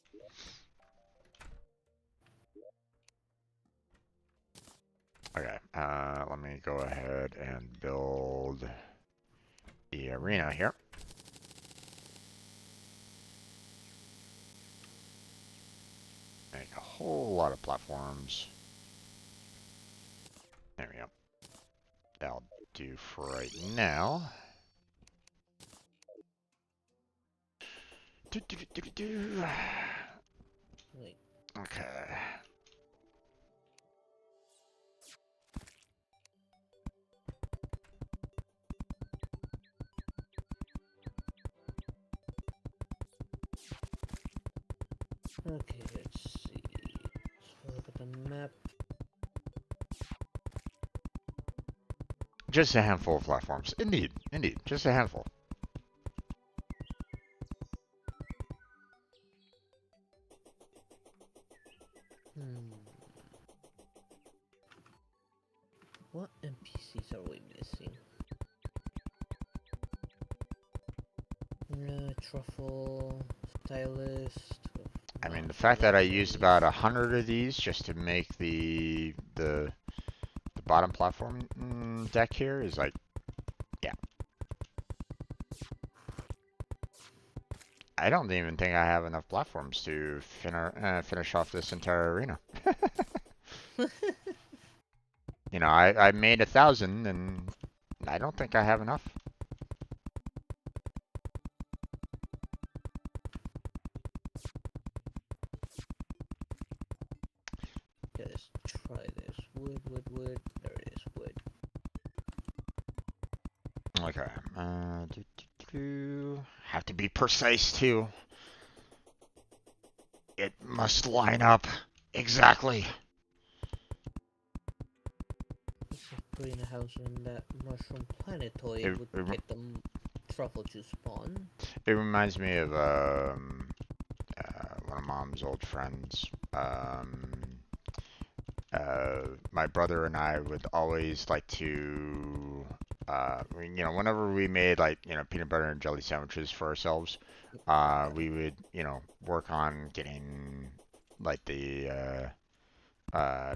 okay, let me go ahead and build the arena here. Make a whole lot of platforms. There we go. That'll do for right now. Do, do, do, do, do. Wait. Okay. Okay, let's see. Let's look at the map. Just a handful of platforms. Indeed, indeed, just a handful. Hmm. What NPCs are we missing? Truffle, stylist. I mean, the Mouse fact that I used accessories. about 100 of these just to make the bottom platform deck here is like, yeah. I don't even think I have enough platforms to finish off this entire arena. I made 1,000, and I don't think I have enough. Okay, let's try this. Wood. There it is, wood. Okay. Have to be precise too. It must line up exactly. Putting a house in that mushroom planetoid It, would it, get them truffle to spawn. it reminds me of one of Mom's old friends. My brother and I would always like to, whenever we made like, peanut butter and jelly sandwiches for ourselves, we would, work on getting like the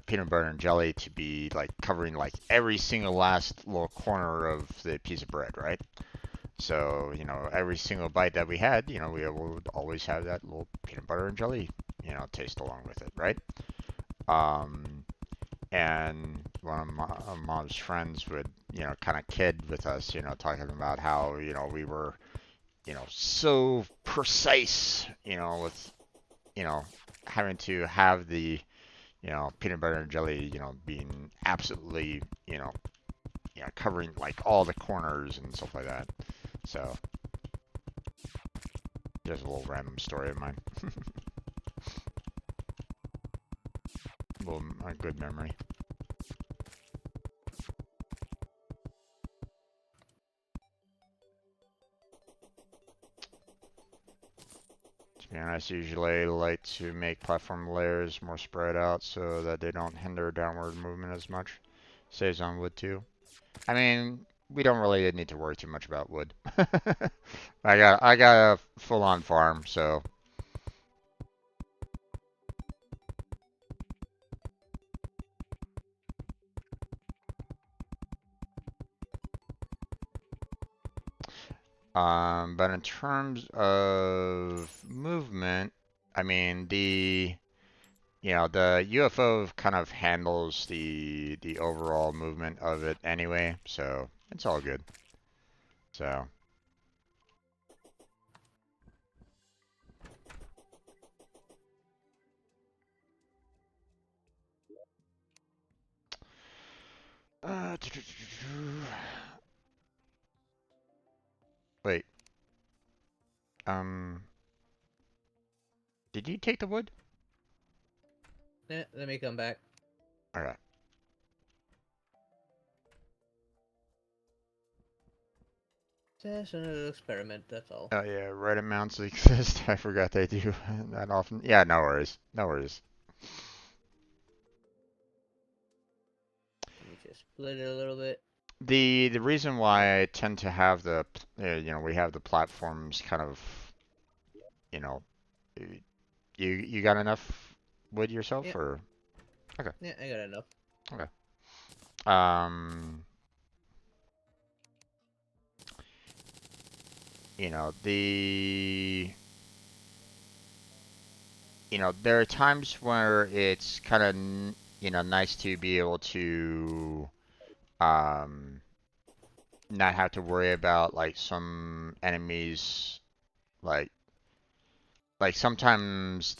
peanut butter and jelly to be like covering like every single last little corner of the piece of bread, right? So, every single bite that we had, we would always have that little peanut butter and jelly, taste along with it, right? Um, and one of Mom's friends would, kind of kid with us, talking about how, we were, so precise, with, having to have the, peanut butter and jelly, being absolutely, covering like all the corners and stuff like that. So, just a little random story of mine. A good memory. To be honest, usually I like to make platform layers more spread out so that they don't hinder downward movement as much. Saves on wood too. I mean, we don't really need to worry too much about wood. I got a full-on farm, so. But in terms of movement, I mean the UFO kind of handles the overall movement of it anyway, so it's all good. So. Uh, Wait. Um. Did you take the wood? Let me come back. Okay. Just another experiment, that's all. Oh yeah, Reddit mounts exist. I forgot they do that often. Yeah, no worries. No worries. Let me just split it a little bit. The reason why I tend to have we have the platforms kind of, you know, you got enough wood yourself Yeah, or okay. yeah, I got enough. Okay. Um, you know, the there are times where it's kind of, nice to be able to um not have to worry about like some enemies like sometimes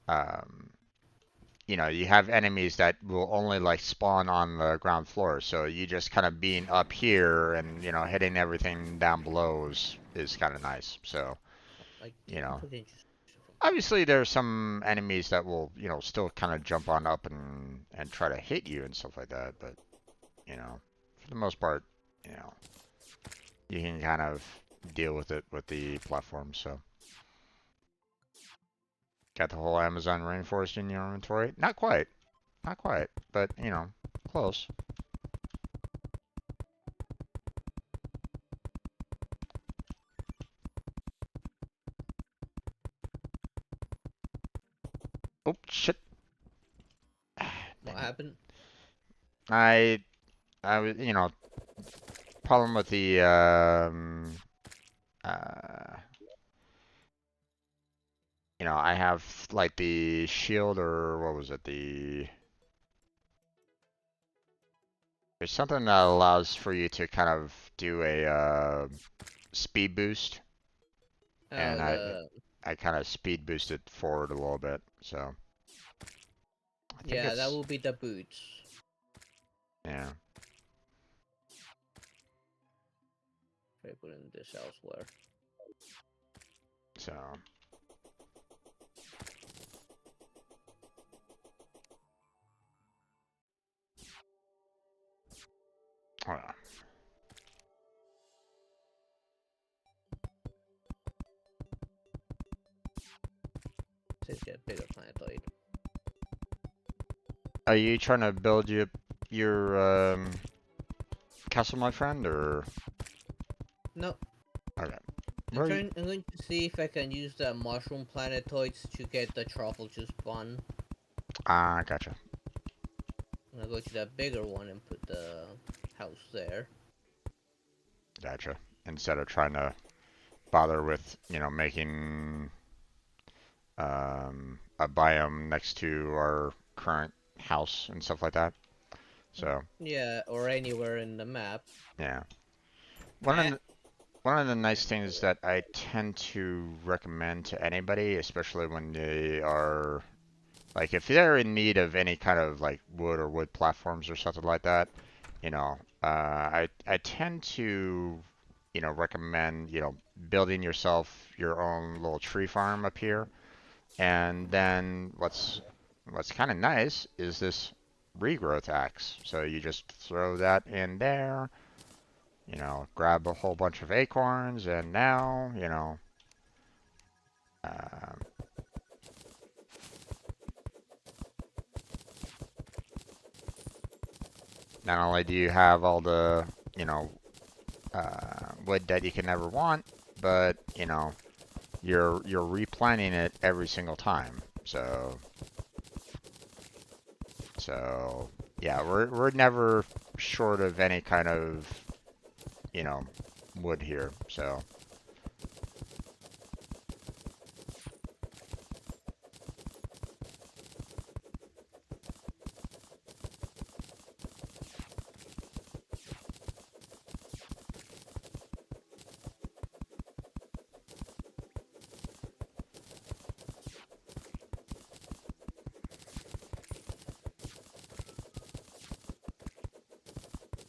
um you have enemies that will only like spawn on the ground floor, so you just kind of being up here and hitting everything down below is kind of nice. So I you can know put in obviously there's some enemies that will still kind of jump on up and try to hit you and stuff like that, but for the most part, you know you can kind of deal with it with the platform. So got the whole Amazon rainforest in your inventory? Not quite, not quite, but close. Oh shit! what Dang it. happened. I I was problem with the uh I have like the shield or what was it there's something that allows for you to kind of do a speed boost, and Oh, I kind of speed boosted forward a little bit, so I think yeah, that it's will be the boots. yeah. Try putting this elsewhere. So. Hold on. Let's get a bigger planetoid. Are you trying to build your castle, my friend, or? No. Okay. I'm going to see if I can use the mushroom planetoids to get the truffle juice bun. Ah, gotcha. I'm gonna go to that bigger one and put the house there. Gotcha. Instead of trying to bother with, making a biome next to our current house and stuff like that. So. Yeah, or anywhere in the map. Yeah. One of the nice things that I tend to recommend to anybody, especially when they are, like, if they're in need of any kind of, like, wood platforms or something like that, I tend to, recommend, building yourself your own little tree farm up here. And then what's kind of nice is this regrowth axe. So you just throw that in there, grab a whole bunch of acorns, and now, uh, not only do you have all the, wood that you can never want, but, you're replanting it every single time. So yeah, we're never short of any kind of, wood here. So.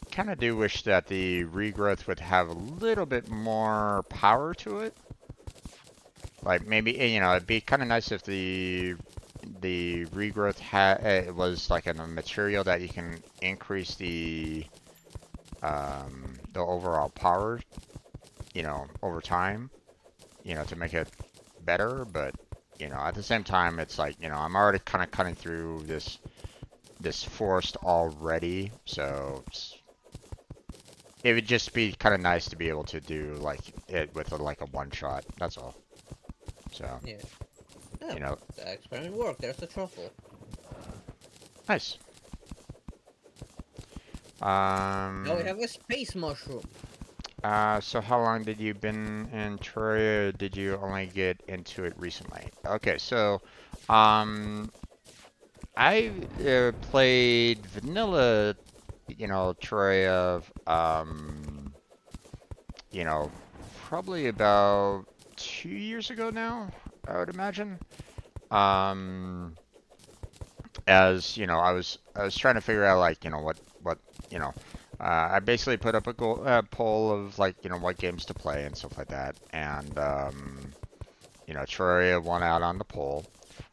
Kind of do wish that the regrowth would have a little bit more power to it. Like maybe, it'd be kind of nice if the regrowth was like a material that you can increase the overall power, over time, to make it better. But, at the same time, it's like, I'm already kind of cutting through this forest already, so it would just be kind of nice to be able to do like it with like a one shot. That's all. So. Yeah. Yeah. The experiment worked. There's the truffle. Nice. Now we have a space mushroom. So how long did you been in Terraria? Or did you only get into it recently? Okay, so, I played vanilla, Terraria, you know, probably about 2 years ago now, I would imagine. Um, I was trying to figure out like, what, you know, I basically put up a poll of like, what games to play and stuff like that. And, Terraria won out on the poll.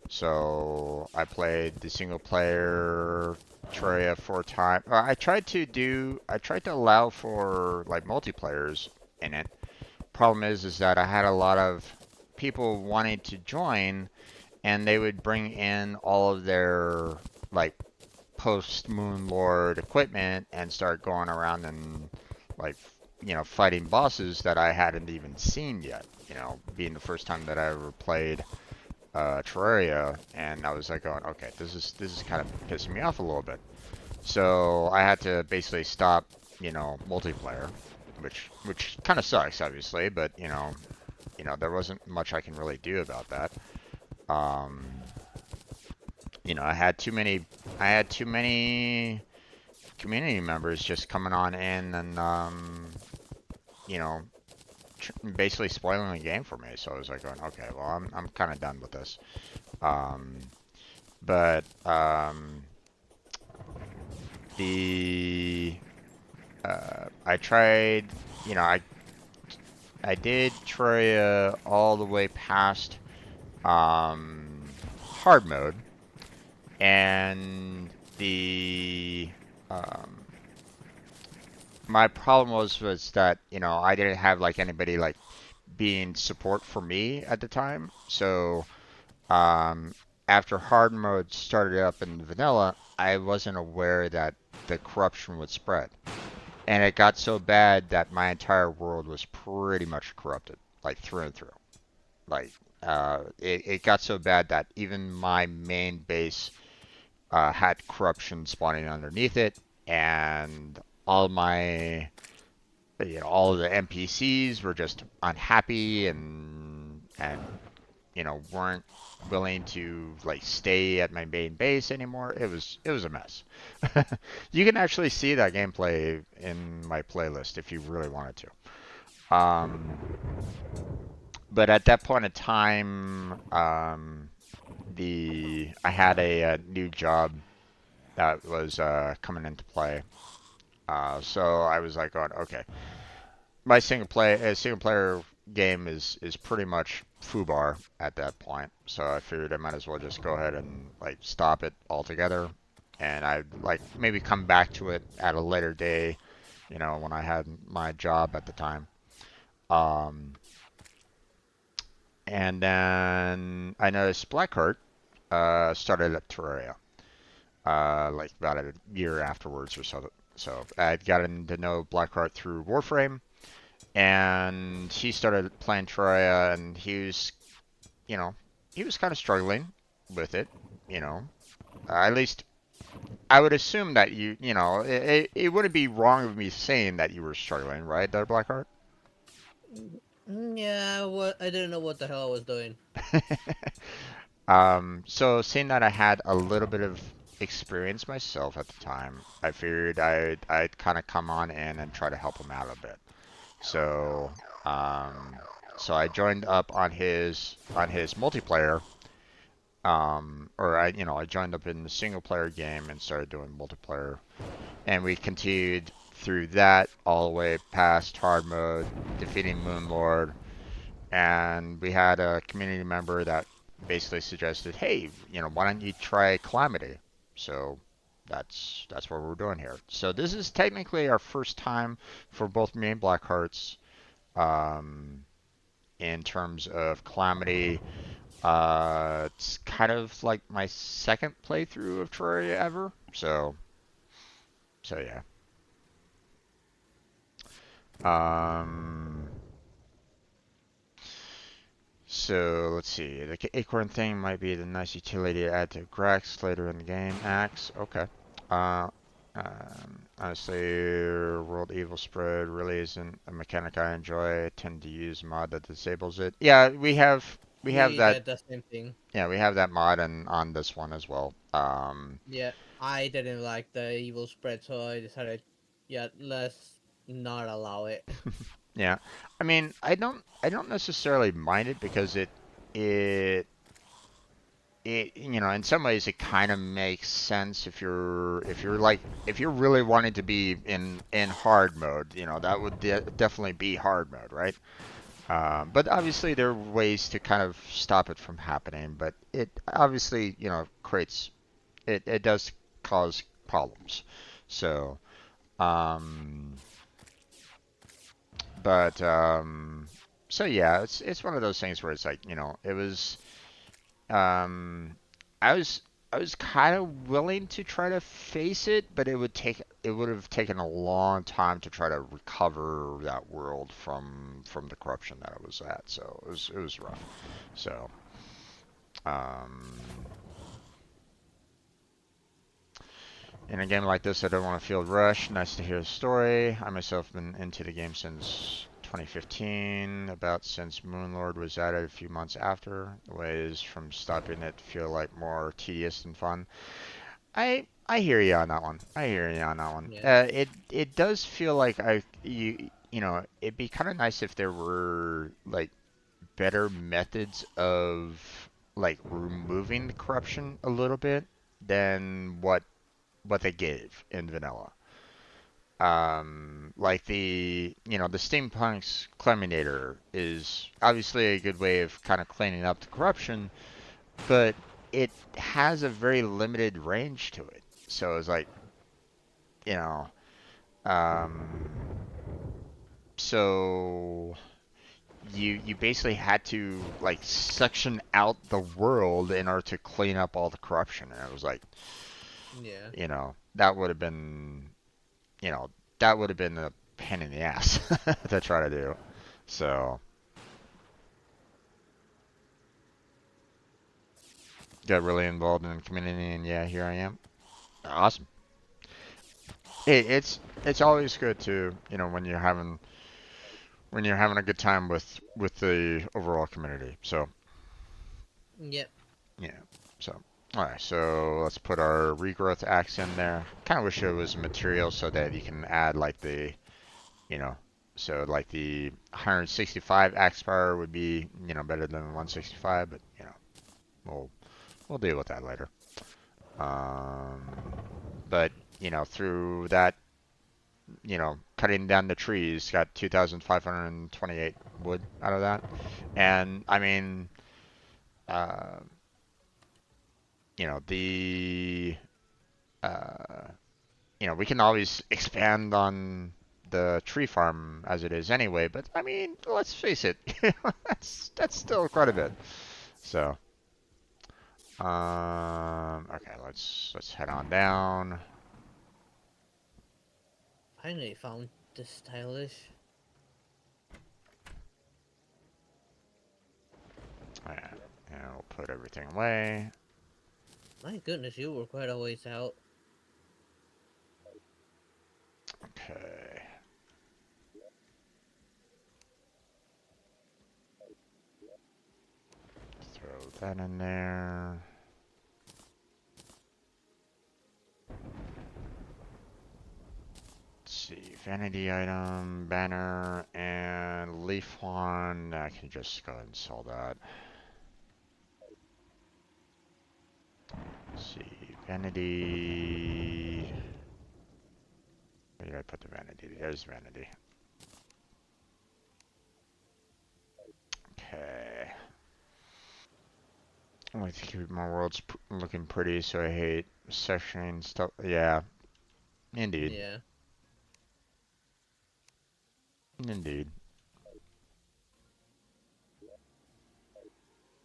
So I played the single player Terraria 4 times. I tried to allow for like multiplayers in it. Problem is that I had a lot of people wanting to join, and they would bring in all of their like post Moon Lord equipment and start going around and like fighting bosses that I hadn't even seen yet. Being the first time that I ever played Terraria, and I was like going, okay, this is kind of pissing me off a little bit. So I had to basically stop, multiplayer, which kind of sucks, obviously, but there wasn't much I can really do about that. Um, I had too many community members just coming on in and you know, basically spoiling the game for me. So I was like going, okay, well, I'm kind of done with this. Um, but the I tried, I I did Terraria all the way past hard mode, and the um, my problem was that I didn't have like anybody like being support for me at the time. So um, after hard mode started up in vanilla, I wasn't aware that the corruption would spread, and it got so bad that my entire world was pretty much corrupted, like through and through. Like it got so bad that even my main base had corruption spawning underneath it, and all my all of the NPCs were just unhappy and weren't willing to like stay at my main base anymore. It was a mess. You can actually see that gameplay in my playlist if you really wanted to. But at that point in time, the I had a new job that was coming into play. So I was like, going, okay, my single player game is pretty much foobar at that point. So I figured I might as well just go ahead and like stop it altogether, and I'd like maybe come back to it at a later day, when I had my job at the time. Um, and then I noticed Blackheart started at Terraria, like about a year afterwards or so. So I'd gotten to know Blackheart through Warframe, and he started playing Terraria, and you know, he was kind of struggling with it, you know. At least I would assume that it wouldn't be wrong of me saying that you were struggling, right, there, Blackheart? Yeah, what I didn't know what the hell I was doing. So seeing that I had a little bit of experience myself at the time, I figured I'd kind of come on in and try to help him out a bit. So, um, so I joined up on his multiplayer, or I joined up in the single player game and started doing multiplayer, and we continued through that all the way past hard mode, defeating Moonlord, and we had a community member that basically suggested, hey, why don't you try Calamity? So that's what we're doing here. So this is technically our first time for both me and Blackhearts, um, in terms of Calamity. It's kind of like my second playthrough of Terraria ever. So yeah. Um, so let's see. The acorn thing might be the nice utility to add to Grax later in the game. Axe, okay. Uh, Honestly, World Evil Spread really isn't a mechanic I enjoy. I tend to use a mod that disables it. Yeah, we have We that. did the same thing. Yeah, we have that mod on this one as well. Yeah, I didn't like the evil spread, so I decided, yeah, let's not allow it. Yeah, I mean, I don't necessarily mind it because it in some ways it kind of makes sense if you're really wanting to be in hard mode, that would definitely be hard mode, right? But obviously there are ways to kind of stop it from happening, but it obviously creates it does cause problems. So, um, but so yeah, it's one of those things where it's like it was. Um, I was I was kind of willing to try to face it, but it would have taken a long time to try to recover that world from the corruption that it was at. So it was rough. So um, in a game like this, I don't want to feel rushed. Nice to hear the story. I myself have been into the game since 2015, about since Moonlord was added a few months after. The ways from stopping it feel like more tedious than fun. I hear you on that one. I hear you on that one. Yeah. It does feel like it'd be kind of nice if there were like better methods of like removing the corruption a little bit than what they gave in vanilla. Like the steampunk's Cleminator is obviously a good way of kind of cleaning up the corruption, but it has a very limited range to it. So it's like, you know, um, so you basically had to like section out the world in order to clean up all the corruption, and it was like, Yeah. that would have been, you know, that would have been a pain in the ass to try to do. So got really involved in the community, and yeah, here I am. Awesome. It's always good to, when you're having a good time with the overall community. So Yep. yeah. So all right. So let's put our regrowth axe in there. Kind of wish it was material so that you can add like you know, like the 165 axe power would be, better than 165, but we'll we'll deal with that later. Um, but through that, cutting down the trees, got 2,528 wood out of that, and I mean, uh, the uh, we can always expand on the tree farm as it is anyway, but I mean, let's face it, that's still quite a bit. So, okay, let's head on down. Finally found this stylish. All right, and we'll put everything away. My goodness, you were quite a ways out. Okay, throw that in there. Let's see, vanity item, banner, and leaf wand. I can just go ahead and sell that. Let's see, vanity. Where did I put the vanity? There's vanity. Okay. I like to keep my worlds looking pretty, so I hate sectioning stuff. Yeah, indeed. Yeah. Indeed.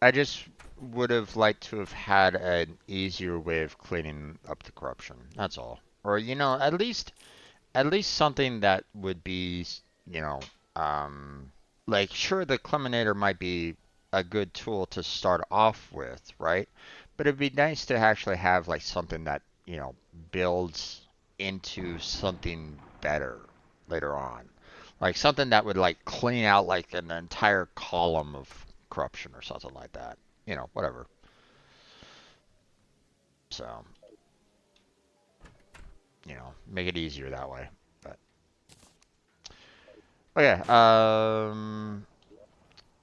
I just would have liked to have had an easier way of cleaning up the corruption. That's all. Or, at least something that would be, you know, um, like sure the Cleminator might be a good tool to start off with, right? But it'd be nice to actually have like something that, builds into something better later on. Like something that would like clean out like an entire column of corruption or something like that. Whatever. So, make it easier that way. But okay,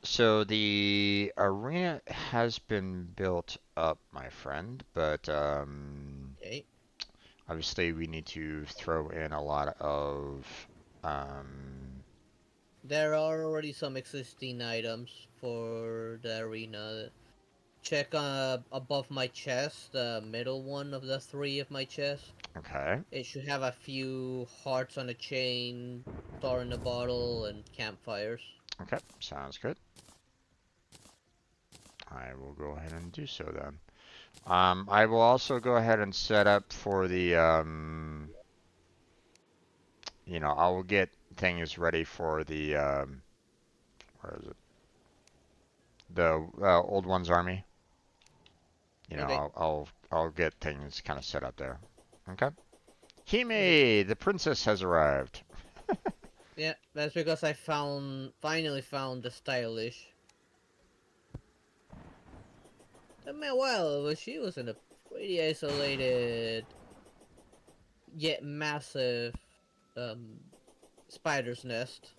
so the arena has been built up, my friend, but Okay. obviously we need to throw in a lot of um, There are already some existing items for the arena. Check above my chest, the middle one of the three of my chest. okay, It should have a few hearts on a chain, star in a bottle, and campfires. okay, sounds good. I will go ahead and do so then. I will also go ahead and set up for the I will get things ready for the where is it? The old one's army. Okay. I'll get things kind of set up there. Okay. Okay. Hime, the princess has arrived. Yeah, that's because I finally found the stylish. Took me a while, but she was in a pretty isolated yet massive um spider's nest.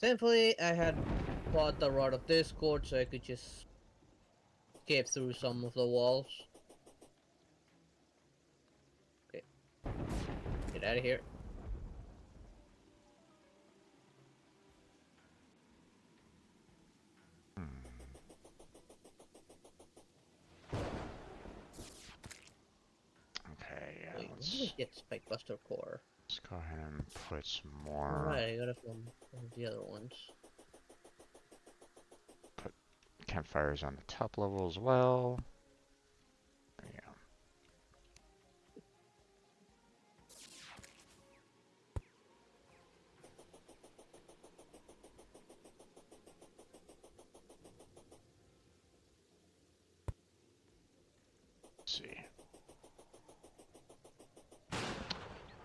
Thankfully, I had bought the Rod of Discord so I could just skip through some of the walls. Okay. Get out of here. Okay, yeah, Wait, where did I let's get Spike Buster Core? go ahead and put some more. Alright, I got it from one of the other ones. Put campfires on the top level as well. There you go. Let's see.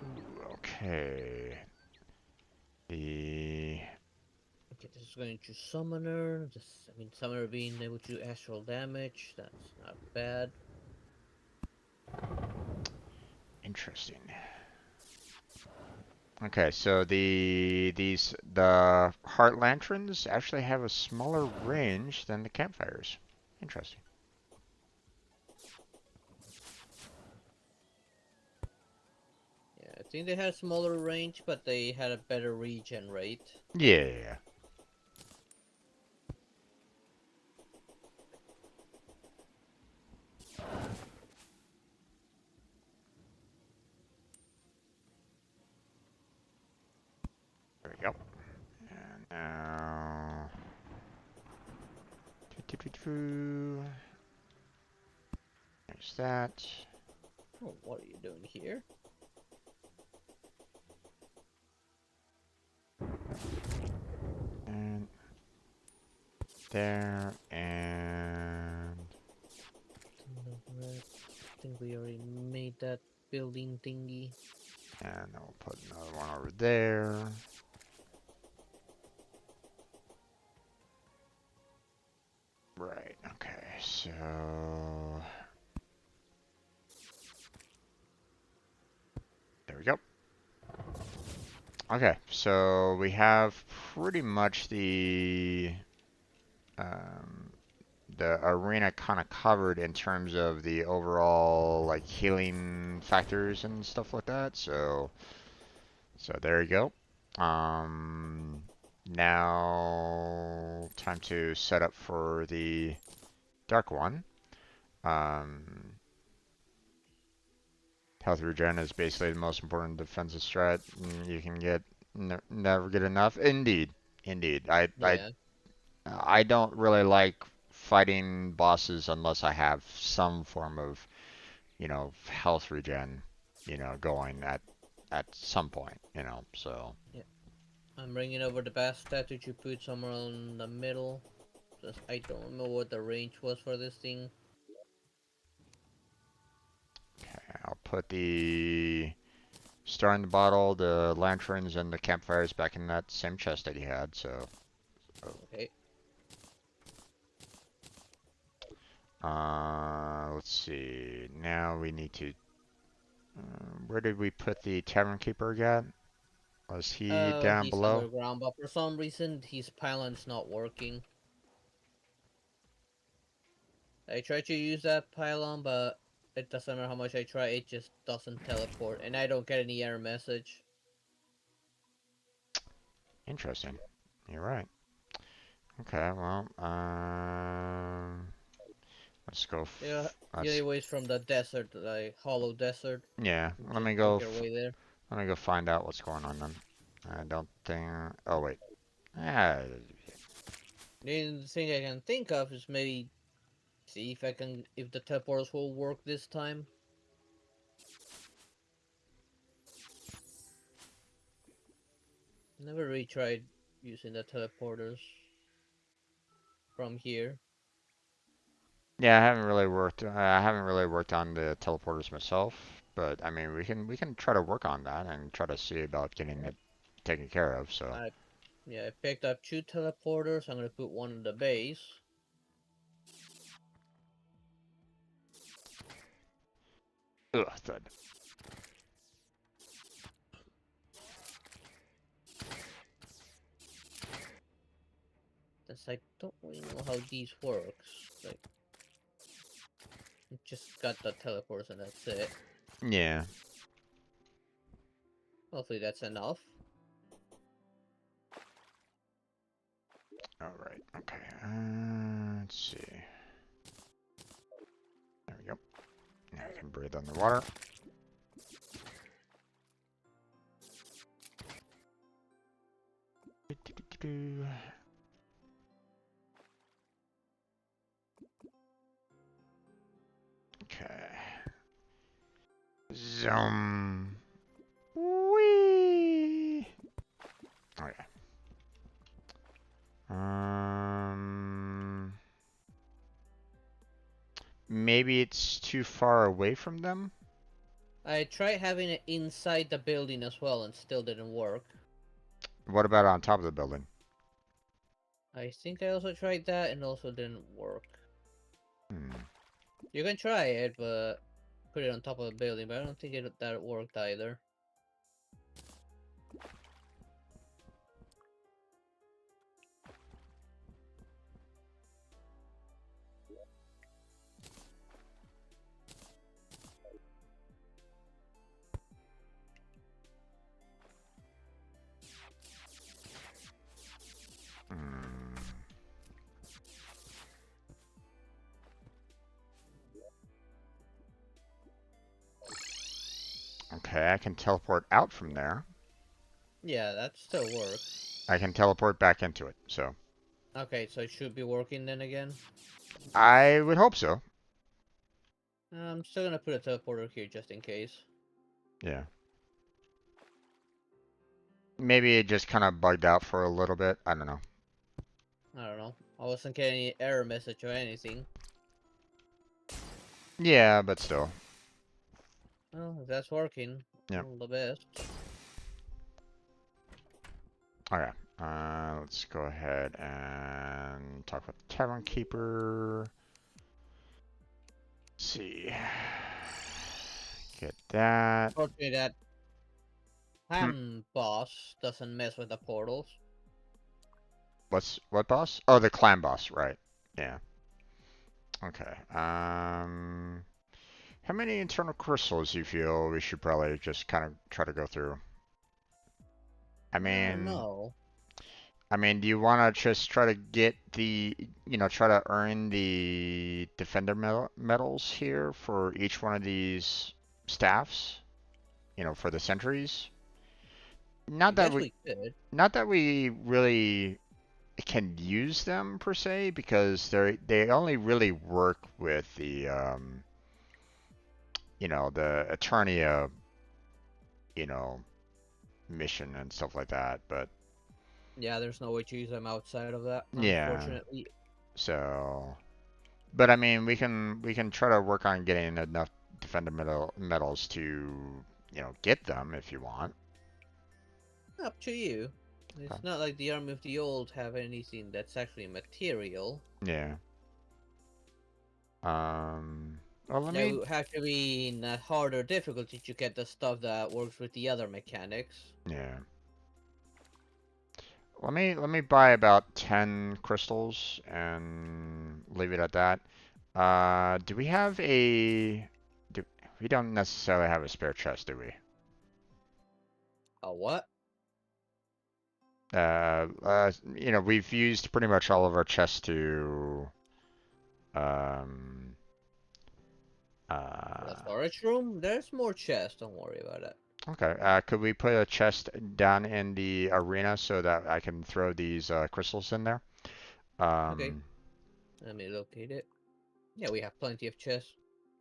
Ooh, okay. Okay, this is going to Summoner. I mean, Summoner being able to do astral damage. That's not bad. Interesting. Okay, so the heart lanterns actually have a smaller range than the campfires. Interesting. Yeah, I think they had a smaller range, but they had a better regen rate. Yeah. There we go. And now. There's that. Oh, what are you doing here? And there, and I think we already made that building thingy. then we'll put another one over there. Right, okay, so there we go. Okay, so we have pretty much um, the arena kind of covered in terms of the overall like healing factors and stuff like that. So there you go. Now time to set up for the dark one. Um, Health regen is basically the most important defensive strat you can get. Never get enough. Indeed, indeed. Yeah, I don't really like fighting bosses unless I have some form of, health regen, going at some point, So yeah. I'm bringing over the basket that you put somewhere on the middle. Just I don't know what the range was for this thing. okay, I'll put the star in the bottle, the lanterns, and the campfires back in that same chest that he had. So, Okay. let's see. Now we need to. Where did we put the tavern keeper again? Was he down He's below? underground, but for some reason his pylon's not working. I tried to use that pylon, but it doesn't matter how much I try, it just doesn't teleport, and I don't get any error message. Interesting. You're right. Okay, well, let's go. Yeah, Let's. anyways, from the desert, like hollow desert, Yeah, you let just me work go. your way there. Let me go find out what's going on then. I don't think. Oh wait. Ah, The only thing I can think of is maybe see if the teleporters will work this time. Never really tried using the teleporters from here. yeah, I haven't really worked on the teleporters myself, but I mean, we can try to work on that and try to see about getting it taken care of. So. I Yeah, I picked up two teleporters. I'm gonna put one in the base. Ugh, thud. That's I don't really know how these works. Like, just got the teleporters and that's it. Yeah. Hopefully that's enough. All right. Okay. Let's see. There we go. Now I can breathe underwater. Okay. Zoom. Whee! Okay. Maybe it's too far away from them? I tried having it inside the building as well and still didn't work. What about on top of the building? I think I also tried that and also didn't work. Hmm. You can try it, but put it on top of the building, but I don't think that worked either. Hmm. Okay, I can teleport out from there. Yeah, that still works. I can teleport back into it, so. Okay, so it should be working then again. I would hope so. I'm still gonna put a teleporter here just in case. Yeah. Maybe it just kind of bugged out for a little bit. I don't know. I don't know. I wasn't getting any error message or anything. Yeah, but still. Well, if that's working, Yeah. all the best. Okay. Let's go ahead and talk about the Tavern Keeper. Let's see. Get that. Fortunately, that Hmm. boss doesn't mess with the portals. What boss? Oh, the clan boss, right. Yeah. Okay. How many internal crystals do you feel we should probably just kind of try to go through? I I don't mean, know. do you want to just try to get try to earn the defender medals here for each one of these staffs, for the sentries? I Not that guess we, we could. not that we really can use them per se, because they only really work with the Eternia, you know, mission and stuff like that. But Yeah, there's no way to use them outside of that, yeah, unfortunately. so. But I mean, we can try to work on getting enough defender medals to get them if you want. Up to you. Okay. It's not like the Army of the Old have anything that's actually material. Yeah. Um. Well, let That me. would have to be in a harder difficulty to get the stuff that works with the other mechanics. Yeah. Let me buy about 10 crystals and leave it at that. Do we have a? Do we don't necessarily have a spare chest, do we? A what? We've used pretty much all of our chests to um The uh storage room? There's more chests, don't worry about it. okay. Could we put a chest down in the arena so that I can throw these crystals in there? Okay, Um, let me locate it. Yeah, we have plenty of chests.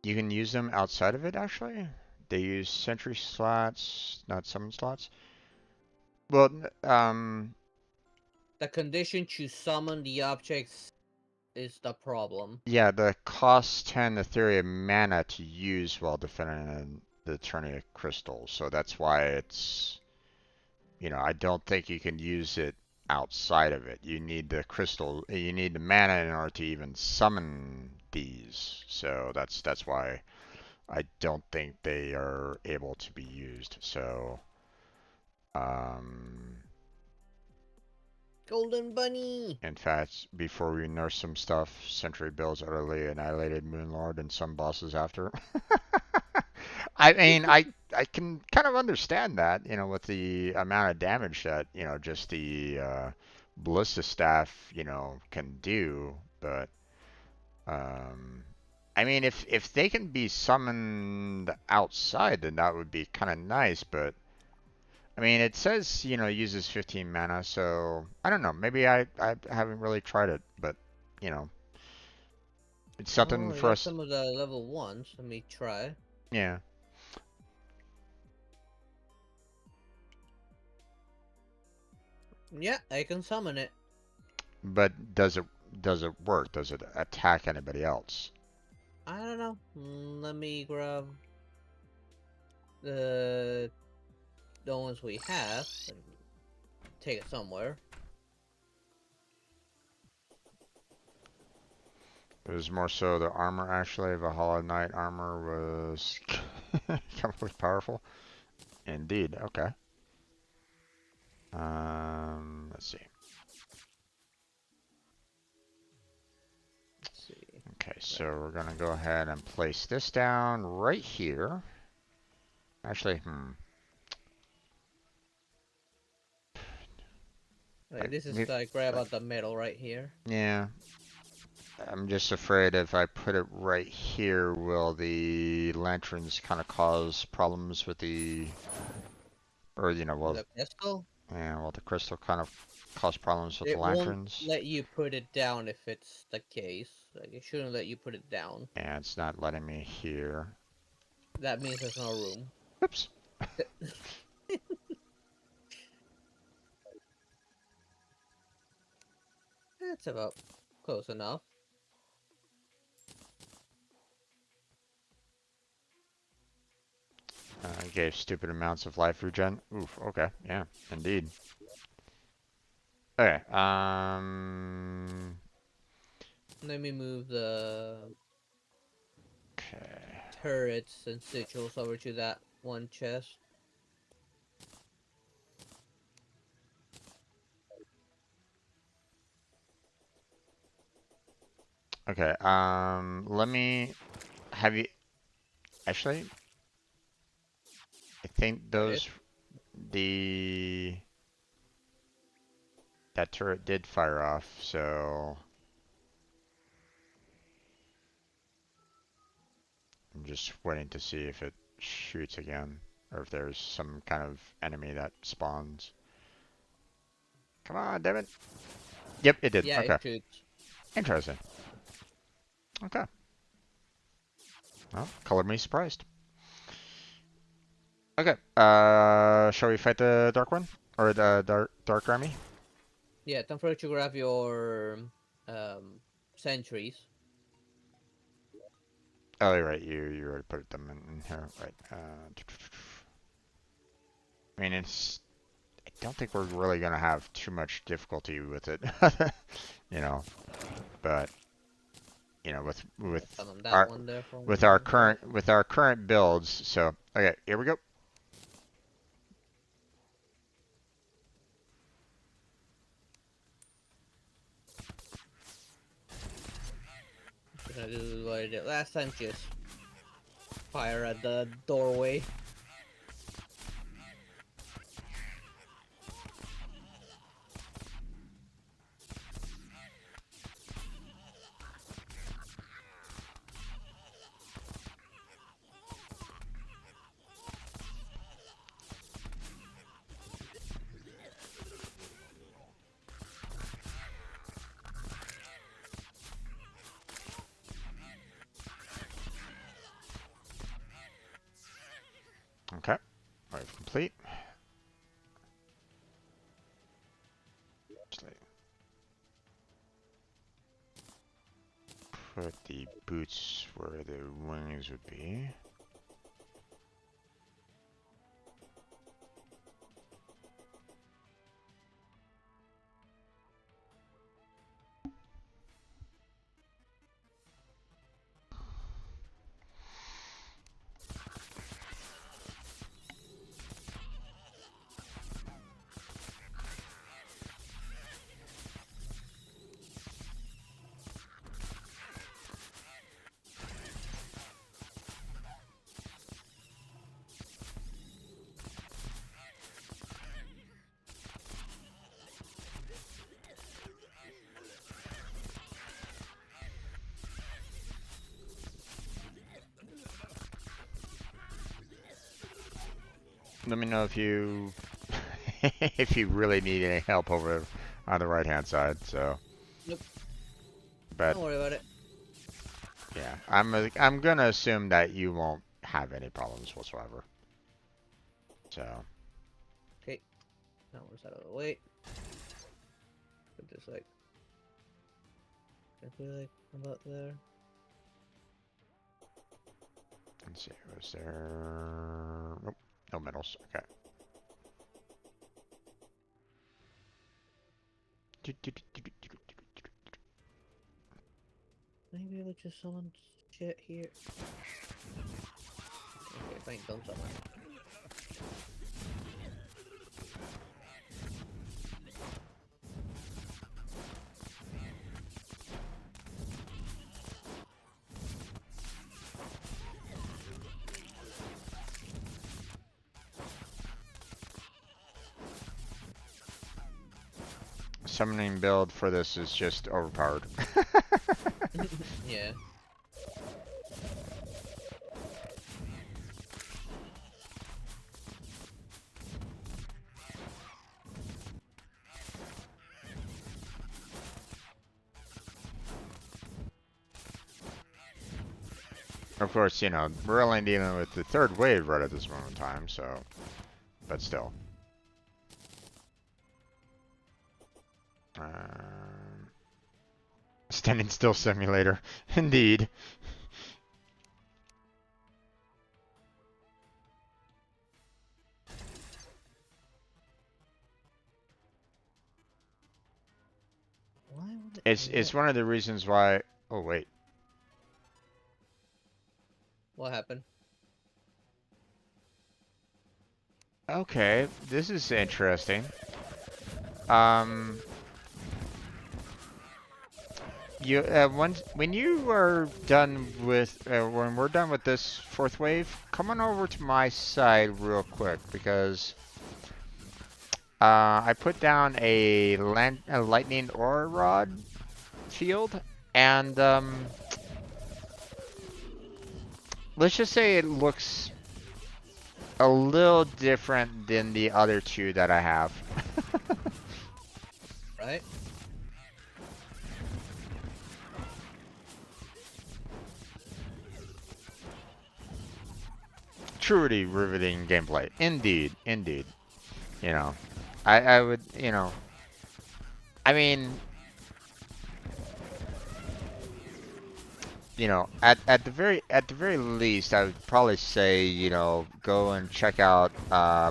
you can use them outside of it actually. They use sentry slots, not summon slots. Well, The condition to summon the objects is the problem. yeah, the cost 10 Ethereum mana to use while defending the Eternia crystal. So that's why I don't think you can use it outside of it. You need the crystal, you need the mana in order to even summon these. So that's why I don't think they are able to be used. So, um, Golden Bunny! in fact, before we nurse some stuff, Sentry builds utterly annihilated Moonlord and some bosses after. I mean, I can kind of understand that, with the amount of damage that, just the ballista staff, can do. But I mean, if they can be summoned outside, then that would be kind of nice. But I mean, it says, uses 15 mana, so I don't know. Maybe I haven't really tried it, but you know, it's something Oh, you for have us. some of the level ones. Let me try. Yeah. Yeah, I can summon it. But does it work? Does it attack anybody else? I don't know. Let me grab the ones we have and take it somewhere. It was more so the armor actually. Valhalla Knight armor was was powerful. Indeed. Okay. Let's see. Let's see. Okay, so Right. we're gonna go ahead and place this down right here. Actually, Right, this is like right about the middle right here. yeah. I'm just afraid if I put it right here, will the lanterns kind of cause problems with or With well, a pistol? yeah, well, the crystal kind of cause problems with the It won't lanterns. let you put it down if it's the case. Like, it shouldn't let you put it down. And it's not letting me here. That means there's no room. Oops. That's about close enough. Gave stupid amounts of life regen. Oof, okay, yeah, indeed. Okay, Let me move the okay. turrets and sigils over to that one chest. Okay, let me, have you, actually, I think Right? the, that turret did fire off, so I'm just waiting to see if it shoots again, or if there's some kind of enemy that spawns. Come on, damn it. Yep, it did. Yeah, it Okay. shoots. Interesting. Okay. Well, color me surprised. Okay. Shall we fight the Dark One? Or the Dark Army? Yeah, don't forget to grab your sentries. Oh, you're right. You already put them in here. Right. I mean, I don't think we're really gonna have too much difficulty with it. you know, but with Summon that our one there for with me our as well. current builds. So okay, here we go. Just gonna do what I did last time, just fire at the doorway. Okay. Wave complete. Just like put the boots where the wings would be. Let me know if you if you really need any help over on the right hand side. So, Nope. but Don't worry about it. yeah, I'm gonna assume that you won't have any problems whatsoever. So, Okay. Now where's that out of the way? Put this like. I feel like about there. let's see, was there? Nope, no metals. Okay. Maybe we just summon shit here. Okay, fine, don't summon. Summoning build for this is just overpowered. Yeah. Of course, you know, we're only dealing with the third wave right at this moment in time, so, but still. Standing still simulator, indeed. Why would it It's one of the reasons why. Oh wait. What happened? Okay, this is interesting. Um, when you are done with when we're done with this fourth wave, come on over to my side real quick because I put down a lightning aura rod field, and let's just say it looks a little different than the other two that I have. Right? Truly riveting gameplay. Indeed, indeed. You know, I would, you know, I mean, you know, at the very least, I would probably say, you know, go and check out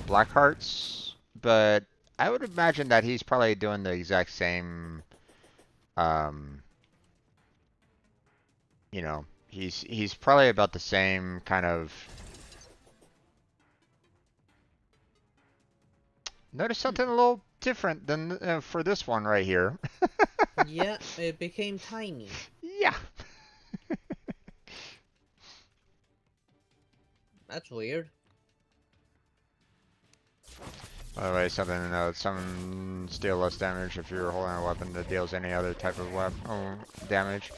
Blackheart's, but I would imagine that he's probably doing the exact same, um, you know, he's probably about the same kind of. Notice something a little different than for this one right here. Yeah, it became tiny. Yeah. That's weird. By the way, something to note, some deal less damage if you're holding a weapon that deals any other type of damage.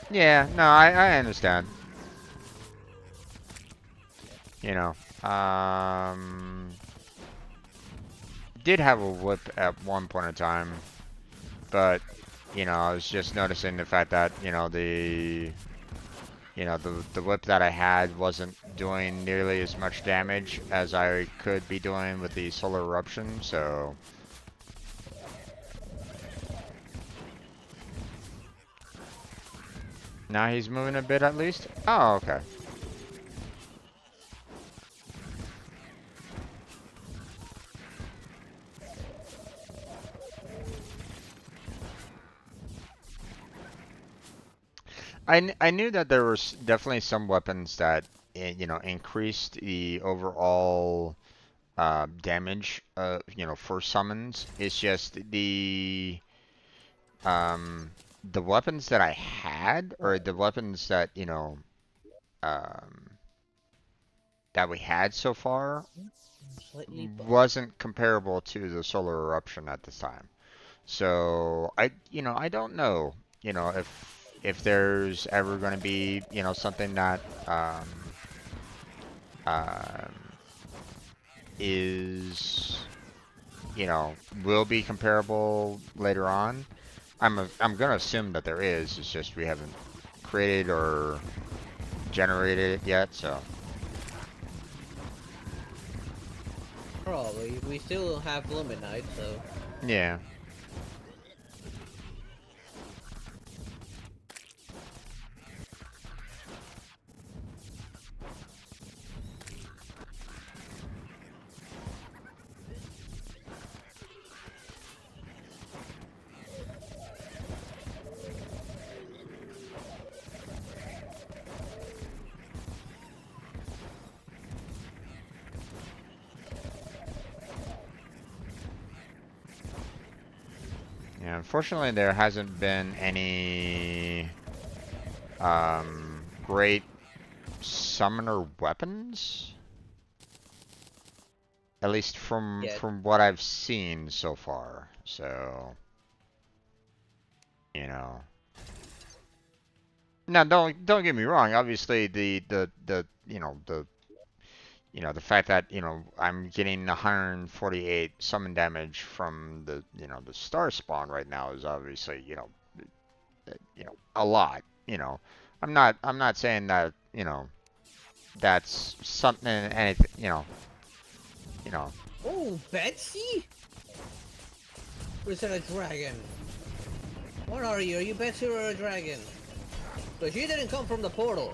Yeah, no, I understand. You know, did have a whip at one point in time, but, you know, I was just noticing the fact that, the whip that I had wasn't doing nearly as much damage as I could be doing with the solar eruption, so. Now he's moving a bit at least? Oh, okay. I knew that there was definitely some weapons that, increased the overall damage, for summons. It's just um, the weapons that I had, or the weapons that, um, that we had so far, Slightly bugged. wasn't comparable to the solar eruption at this time. So I don't know, if there's ever going to be, something that um, is, will be comparable later on. I'm gonna assume that there is. It's just we haven't created or generated it yet, so. Probably. We still don't have Lumen Knight, so. Yeah. Yeah, unfortunately there hasn't been any great summoner weapons. At least from Yeah. from what I've seen so far. So, you know. Now don't get me wrong. Obviously the fact that, I'm getting 148 summon damage from the star spawn right now is obviously, a lot, I'm not saying that, that's something anything, you know. Oh, Betsy? Or is that a dragon? What are you? Are you Betsy or a dragon? Because you didn't come from the portal.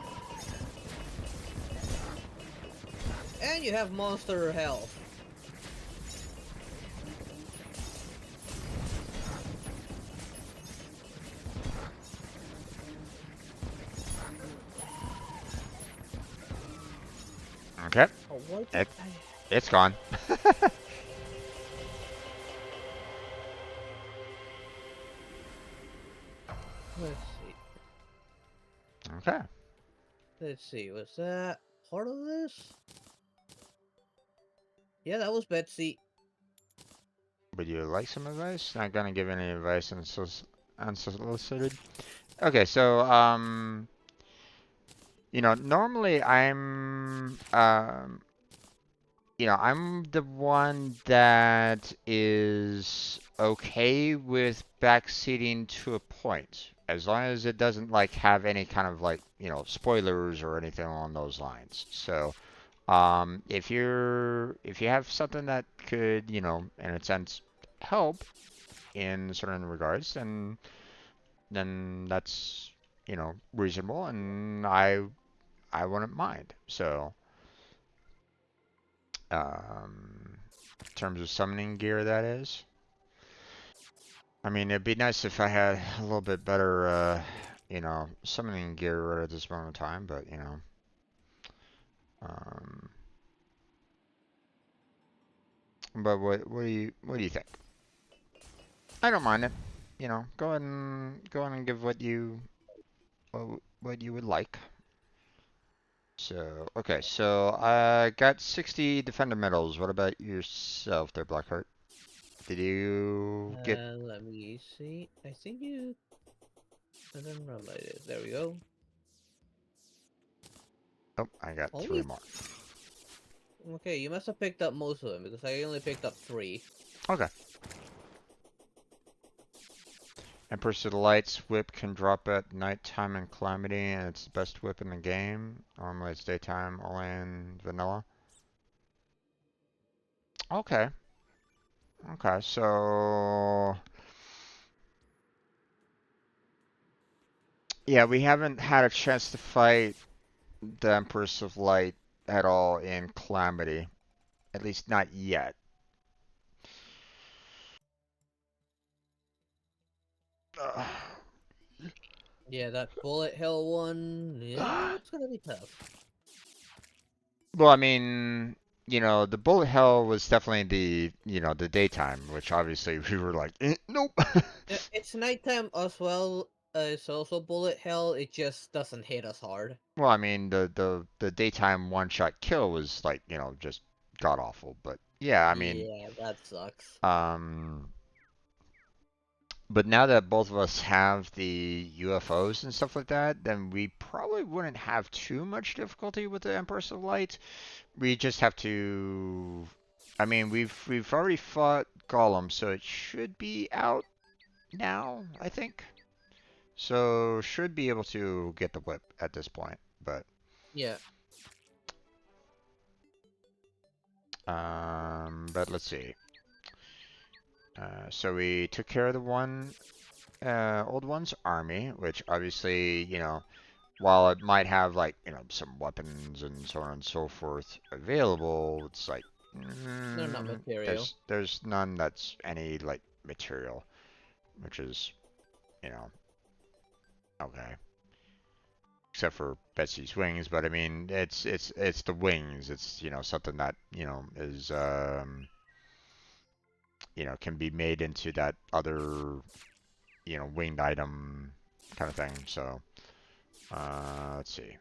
And you have monster health. Okay. Oh, what? It's gone. Let's see. Okay. Let's see. Was that part of this? Yeah, that was Betsy. Would you like some advice? Not gonna give any advice unsolicited. Okay, so normally I'm the one that is okay with backseating to a point, as long as it doesn't like have any kind of like, spoilers or anything along those lines. So, if you have something that could, in a sense, help in certain regards, then that's, reasonable, and I wouldn't mind. So, in terms of summoning gear, that is. I mean, it'd be nice if I had a little bit better, summoning gear right at this moment in time, but, um, but what do you think? I don't mind it. Go ahead and give what you would like. So, okay, so I got 60 defender medals. What about yourself there, Blackheart? Did you get? Let me see. I think you. I don't remember it. There we go. Oh, I got three Only. more. Okay, you must have picked up most of them because I only picked up 3. Okay. Empress of the Lights whip can drop at nighttime in Calamity, and it's the best whip in the game. Normally it's daytime, only in vanilla. Okay. Okay, so yeah, we haven't had a chance to fight the Empress of Light at all in Calamity. At least not yet. Uh, Yeah, that bullet hell one. Yeah, it's gonna be tough. well, I mean, the bullet hell was definitely the daytime, which obviously we were like, nope. Yeah, it's nighttime as well. It's also bullet hell. It just doesn't hit us hard. Well, I mean, the daytime one-shot kill was like, just god awful. But yeah, I mean, Yeah, that sucks. um, but now that both of us have the UFOs and stuff like that, then we probably wouldn't have too much difficulty with the Empress of Light. We just have to, I mean, we've already fought Gollum, so it should be out now, I think. So should be able to get the whip at this point, but Yeah. but let's see. So we took care of the one old one's army, which obviously, while it might have like, some weapons and so on and so forth available, it's like They're not material. there's none that's any like material, which is, you know, okay. Except for Betsy's wings, but I mean, it's the wings. It's, something that, is can be made into that other, winged item kind of thing. So, let's see.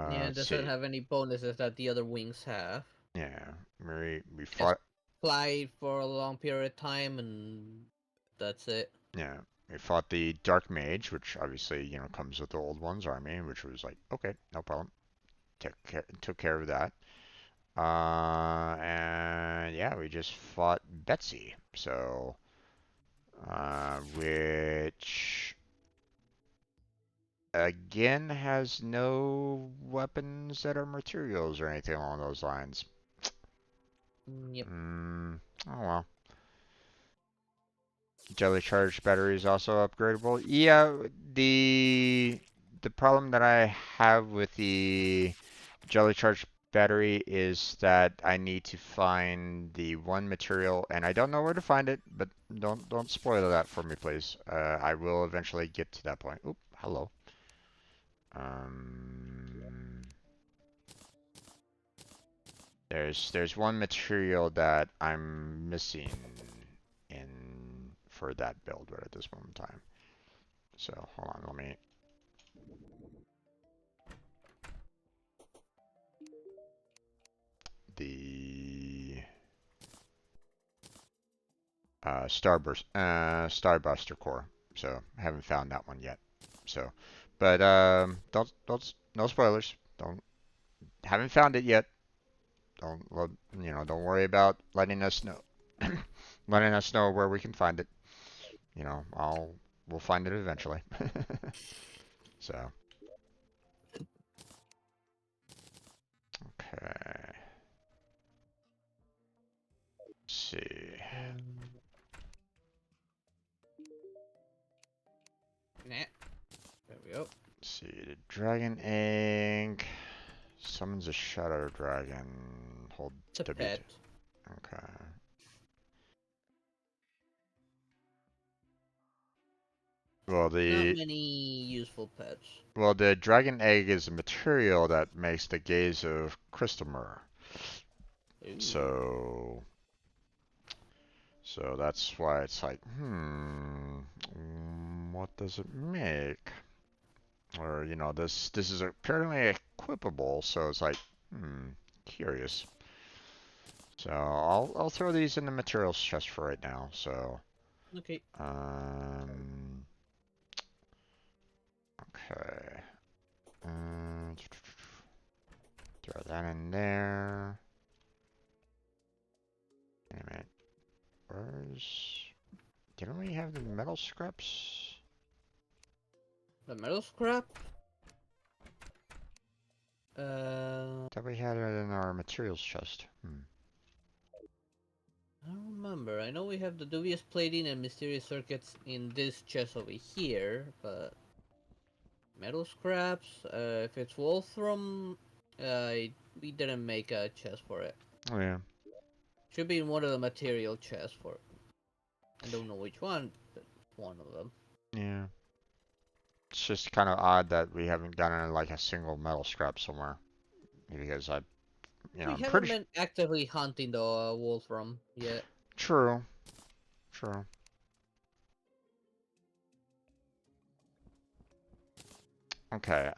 Yeah, it Let's doesn't see. have any bonuses that the other wings have. Yeah, we Just fought. fly for a long period of time and that's it. Yeah, we fought the Dark Mage, which obviously comes with the old one's army, which was like okay, no problem. Took care of that. And yeah, we just fought Betsy. So, which again has no weapons that are materials or anything along those lines. Yep. Oh well. Jelly charged battery is also upgradable. Yeah, the problem that I have with the jelly charged battery is that I need to find the one material, and I don't know where to find it. But don't spoil that for me, please. I will eventually get to that point. Oop, hello. Um, there's one material that I'm missing in for that build right at this moment in time. So hold on, let me. The Starbuster core. So I haven't found that one yet. So, but no spoilers. Don't haven't found it yet. Don't worry about letting us know. Letting us know where we can find it. We'll find it eventually. So, okay. Let's see. Nah. There we go. Let's see. The dragon egg summons a shadow dragon. Hold It's a W2. pet. Okay. Well, Not the many useful pets. well, the dragon egg is a material that makes the gaze of crystal mirror. Ooh. So, that's why it's like, what does it make? Or, this is apparently equipable, so it's like, curious. So I'll throw these in the materials chest for right now. So, Okay. okay. Throw that in there. Wait a minute. Where's... Didn't we have the metal scraps? The metal scrap? Thought we had it in our materials chest. I don't remember. I know we have the dubious plating and mysterious circuits in this chest over here, but metal scraps. If it's Wolfram, we didn't make a chest for it. Oh yeah. Should be in one of the material chests for it. I don't know which one, but one of them. Yeah. It's just kind of odd that we haven't gotten like a single metal scrap somewhere. Because We I'm haven't pretty been actively hunting the Wolfram yet. true. True. Okay.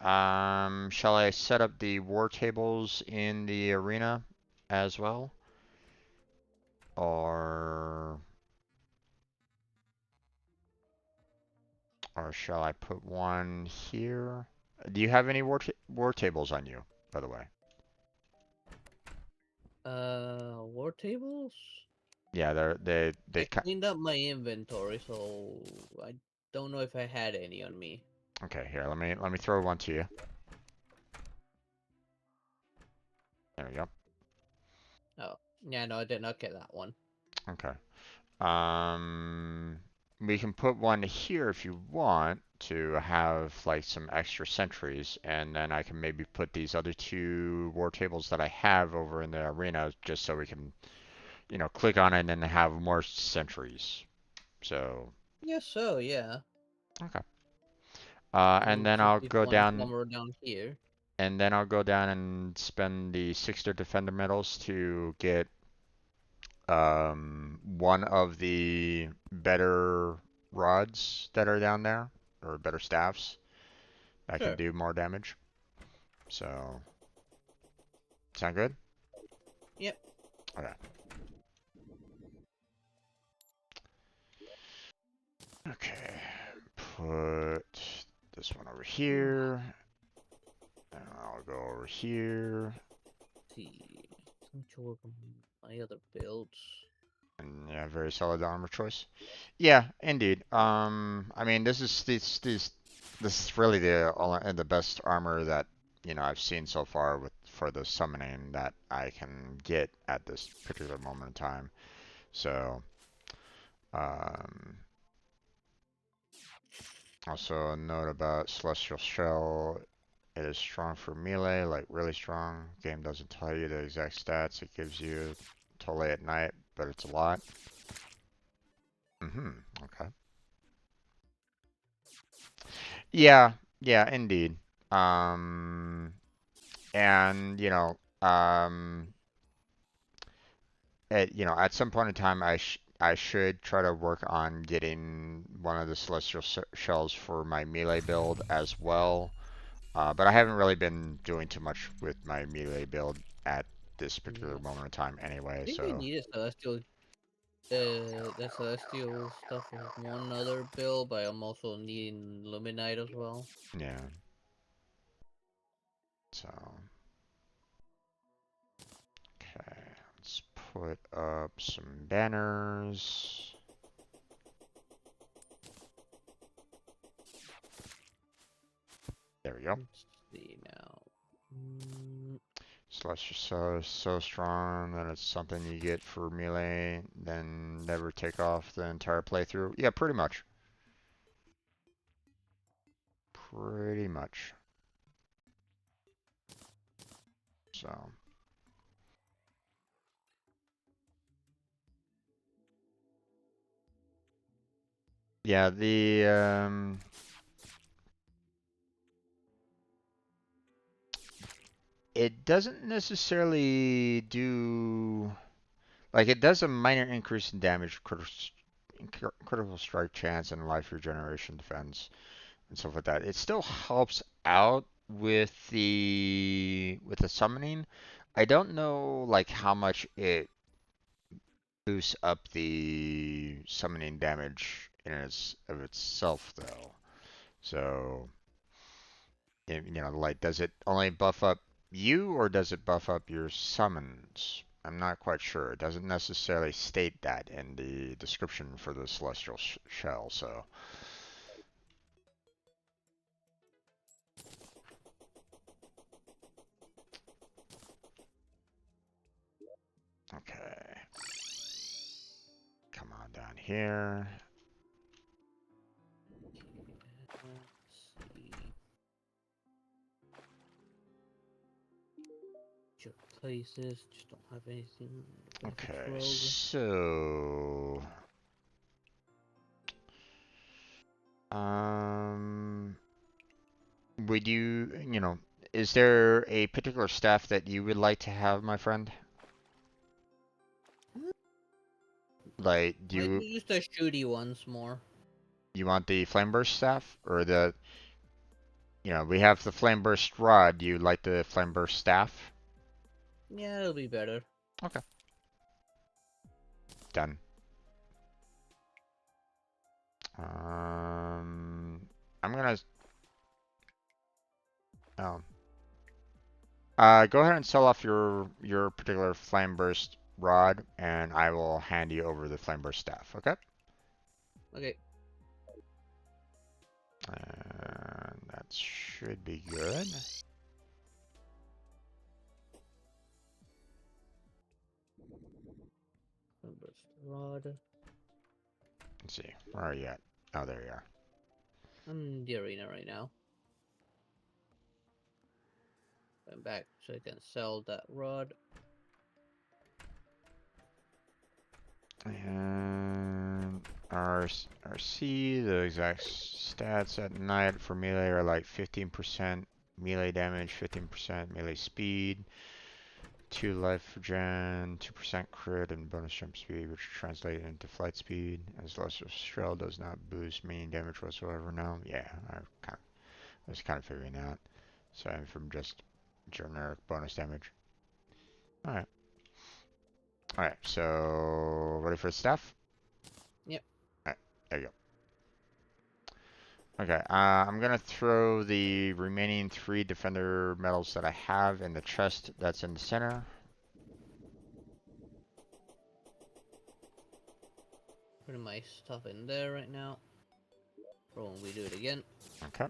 Shall I set up the war tables in the arena as well? Or shall I put one here? Do you have any war tables on you, by the way? War tables? Yeah, they I cleaned up my inventory, so I don't know if I had any on me. Okay, here, let me throw one to you. There we go. Oh, yeah, no, I did not get that one. Okay. Um, we can put one here if you want to have like some extra sentries, and then I can maybe put these other two war tables that I have over in the arena just so we can, click on it and have more sentries. So, Yes, so yeah. okay. And We'll then just I'll leave go one down, somewhere down here. and then I'll go down and spend the 6 defender medals to get one of the better rods that are down there, or better staffs that can Sure. do more damage. So, sound good? Yep. Okay. Okay. Put this one over here, and I'll go over here. See. Some to work on my other builds. And yeah, very solid armor choice. Yeah, indeed. I mean, this is really the best armor that I've seen so far for the summoning that I can get at this particular moment in time. So, um, also a note about Celestial Shell. It is strong for melee, like really strong. Game doesn't tell you the exact stats it gives you totally at night, but it's a lot. Okay. Yeah, yeah, indeed. Um, and at some point in time, I should try to work on getting one of the celestial shells for my melee build as well. But I haven't really been doing too much with my melee build at this particular Yeah. moment in time I anyway. think I So needed celestial that celestial stuff for one other build, but I'm also needing Luminite as well. yeah, so okay, let's put up some banners. There we go. Let's see now. Mm, Celestial Cell is so strong that it's something you get for melee, then never take off the entire playthrough. Yeah, pretty much. Pretty much. So, yeah, it doesn't necessarily do, like, it does a minor increase in damage, critical strike chance, and life regeneration defense, and stuff like that. It still helps out with the summoning. I don't know like how much it boosts up the summoning damage in of itself though. So, like does it only buff up you or does it buff up your summons? I'm not quite sure. It doesn't necessarily state that in the description for the celestial shell, so okay. Come on down here. let's see. Check places. Just don't have anything. Graphics Okay, rogue. so um would is there a particular staff that you would like to have, my friend? Like, I use the shooty ones more. you want the flame burst staff or we have the flame burst rod. Do you like the flame burst staff? Yeah, it'll be better. Okay, done. I'm gonna. Oh, Go ahead and sell off your particular flame burst rod, and I will hand you over the flame burst staff. Okay. Okay. And that should be good. Burst rod. Let's see. Where are you at? Oh, there you are. I'm in the arena right now. I'm back so I can sell that rod. And RC, the exact stats at night for melee are like 15% melee damage, 15% melee speed, 2 life regen, 2% crit, and bonus jump speed, which translates into flight speed. As Lesser Shell does not boost mean damage whatsoever now. Yeah, I was kind of figuring out. So I'm from just generic bonus damage. Alright. Alright, so ready for the staff? Yep. Alright, there you go. Okay, I'm gonna throw the remaining 3 defender medals that I have in the chest that's in the center. Putting my stuff in there right now. For when we do it again. Okay.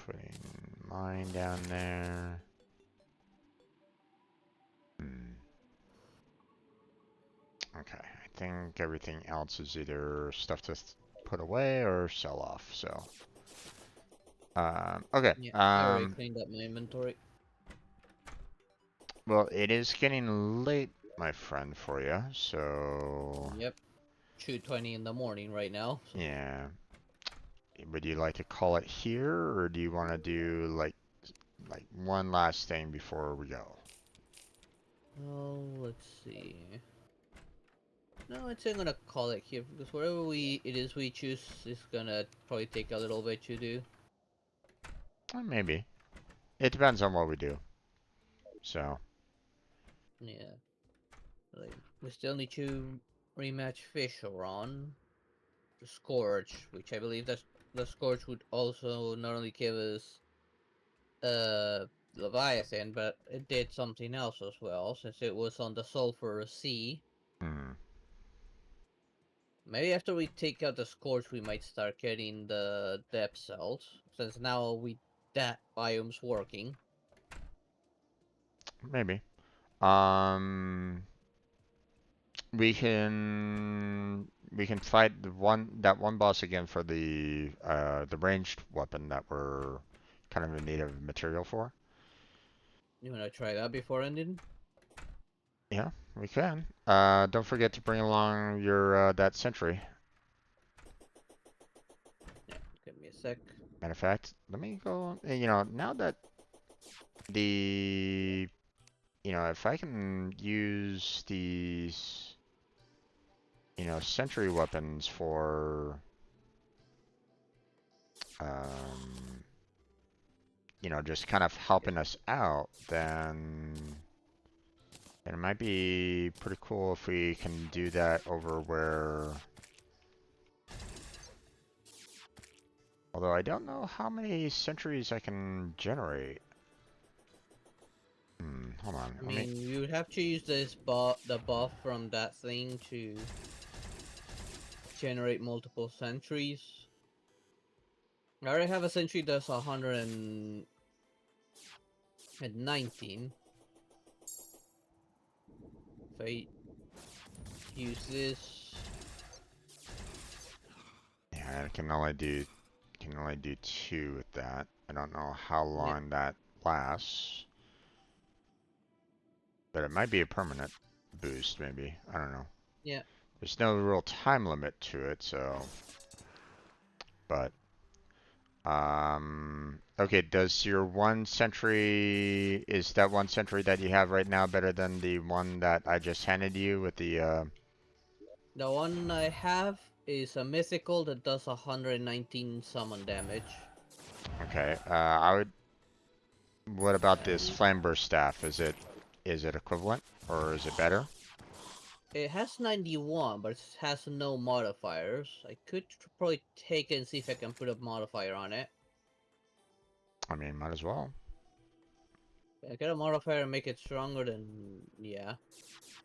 Putting mine down there. Okay, I think everything else is either stuff to put away or sell off, so. Okay. Yeah, I already cleaned up my inventory. Well, it is getting late, my friend, for you, so. Yep. 2:20 in the morning right now. So. Yeah. Would you like to call it here, or do you want to do like one last thing before we go? Oh, let's see. No, I'd say I'm gonna call it here because whatever it is we choose is gonna probably take a little bit to do. Maybe. It depends on what we do. So. Yeah. Like, we still need to rematch Fisheron. The Scourge, which I believe that the Scourge would also not only give us Leviathan, but it did something else as well, since it was on the Sulphur Sea. Hmm. Maybe after we take out the Scourge, we might start getting the Depth Cells, since now that biome's working. Maybe. We can fight that one boss again for the ranged weapon that we're kind of in need of material for. You wanna try that before ending? Yeah, we can. Don't forget to bring along your that sentry. Yeah, give me a sec. Matter of fact, let me go. Now that the if I can use these sentry weapons for um just kind of helping us out, then it might be pretty cool if we can do that over where. Although I don't know how many sentries I can generate. Hold on. I mean, you would have to use the buff from that thing to generate multiple sentries. I already have a sentry that's 119. If I use this, Yeah, I can only do 2 with that. I don't know how yeah, long that lasts, but it might be a permanent boost, maybe. I don't know. yeah. There's no real time limit to it, so. But okay. Does your is that one sentry that you have right now better than the one that I just handed you with the? The one I have is a mythical that does 119 summon damage. Okay. I would. What about this And flame burst staff? Is it equivalent or is it better? It has 91, but it has no modifiers. I could probably take it and see if I can put a modifier on it. I mean, might as well. If I get a modifier and make it stronger, then yeah,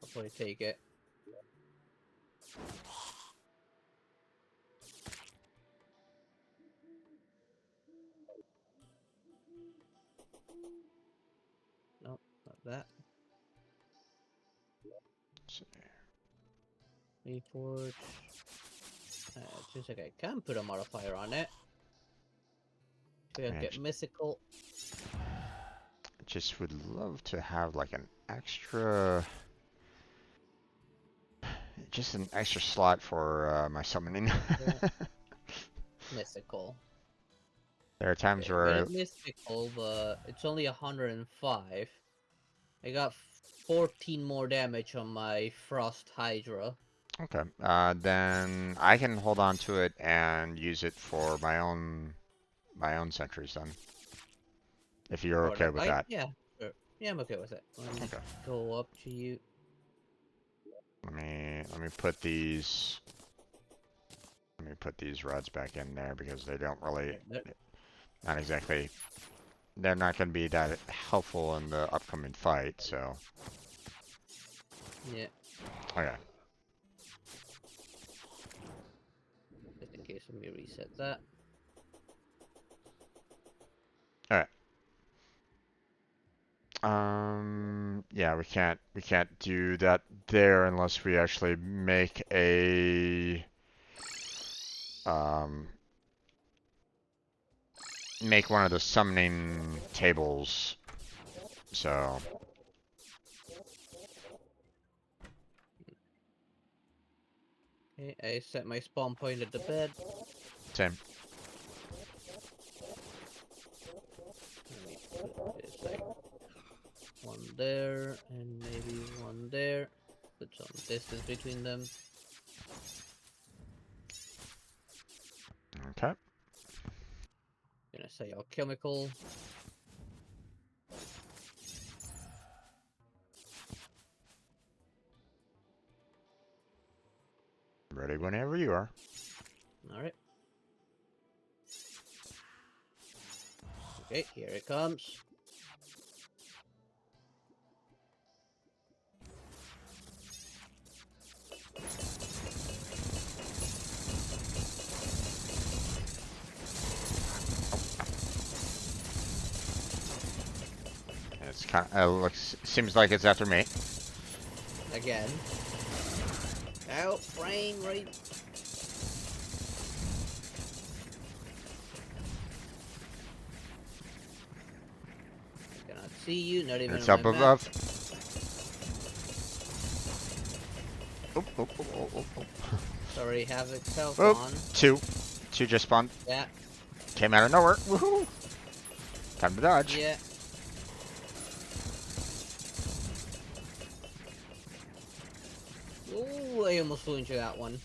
I'll probably take it. Nope, not that. Let's see. Reforge. Seems like I can put a modifier on it. If I Man, get mystical. just would love to have like an extra, just an extra slot for my summoning. Mystical. There are times Okay, get where, it mystical, but it's only 105. I got 14 more damage on my Frost Hydra. okay, then I can hold on to it and use it for my own sentries then, if you're Or okay that with light? that. Yeah, sure. Yeah, I'm okay with it. Let me Okay. go up to you. Let me put these. Let me put these rods back in there because they don't really, not exactly, they're not going to be that helpful in the upcoming fight, so. Yeah, Okay. just in case, let me reset that. Alright. Yeah, we can't do that there unless we actually make a, um, make one of the summoning tables, so. Okay, I set my spawn point at the bed. Same. Let me put this like one there and maybe one there. Put some distance between them. Okay. Gonna say alchemical. Ready whenever you are. Alright. Okay, here it comes. It's kind of, looks, seems like it's after me. Again. Ow, brain right. I cannot see you, not even It's on my up map. above. Oh, oh, oh, oh, oh, oh. Sorry, Havoc's health Oh, on. two. Two just spawned. Yeah, Came out of nowhere. Woohoo! Time to dodge. yeah. Ooh, I almost flew into that one.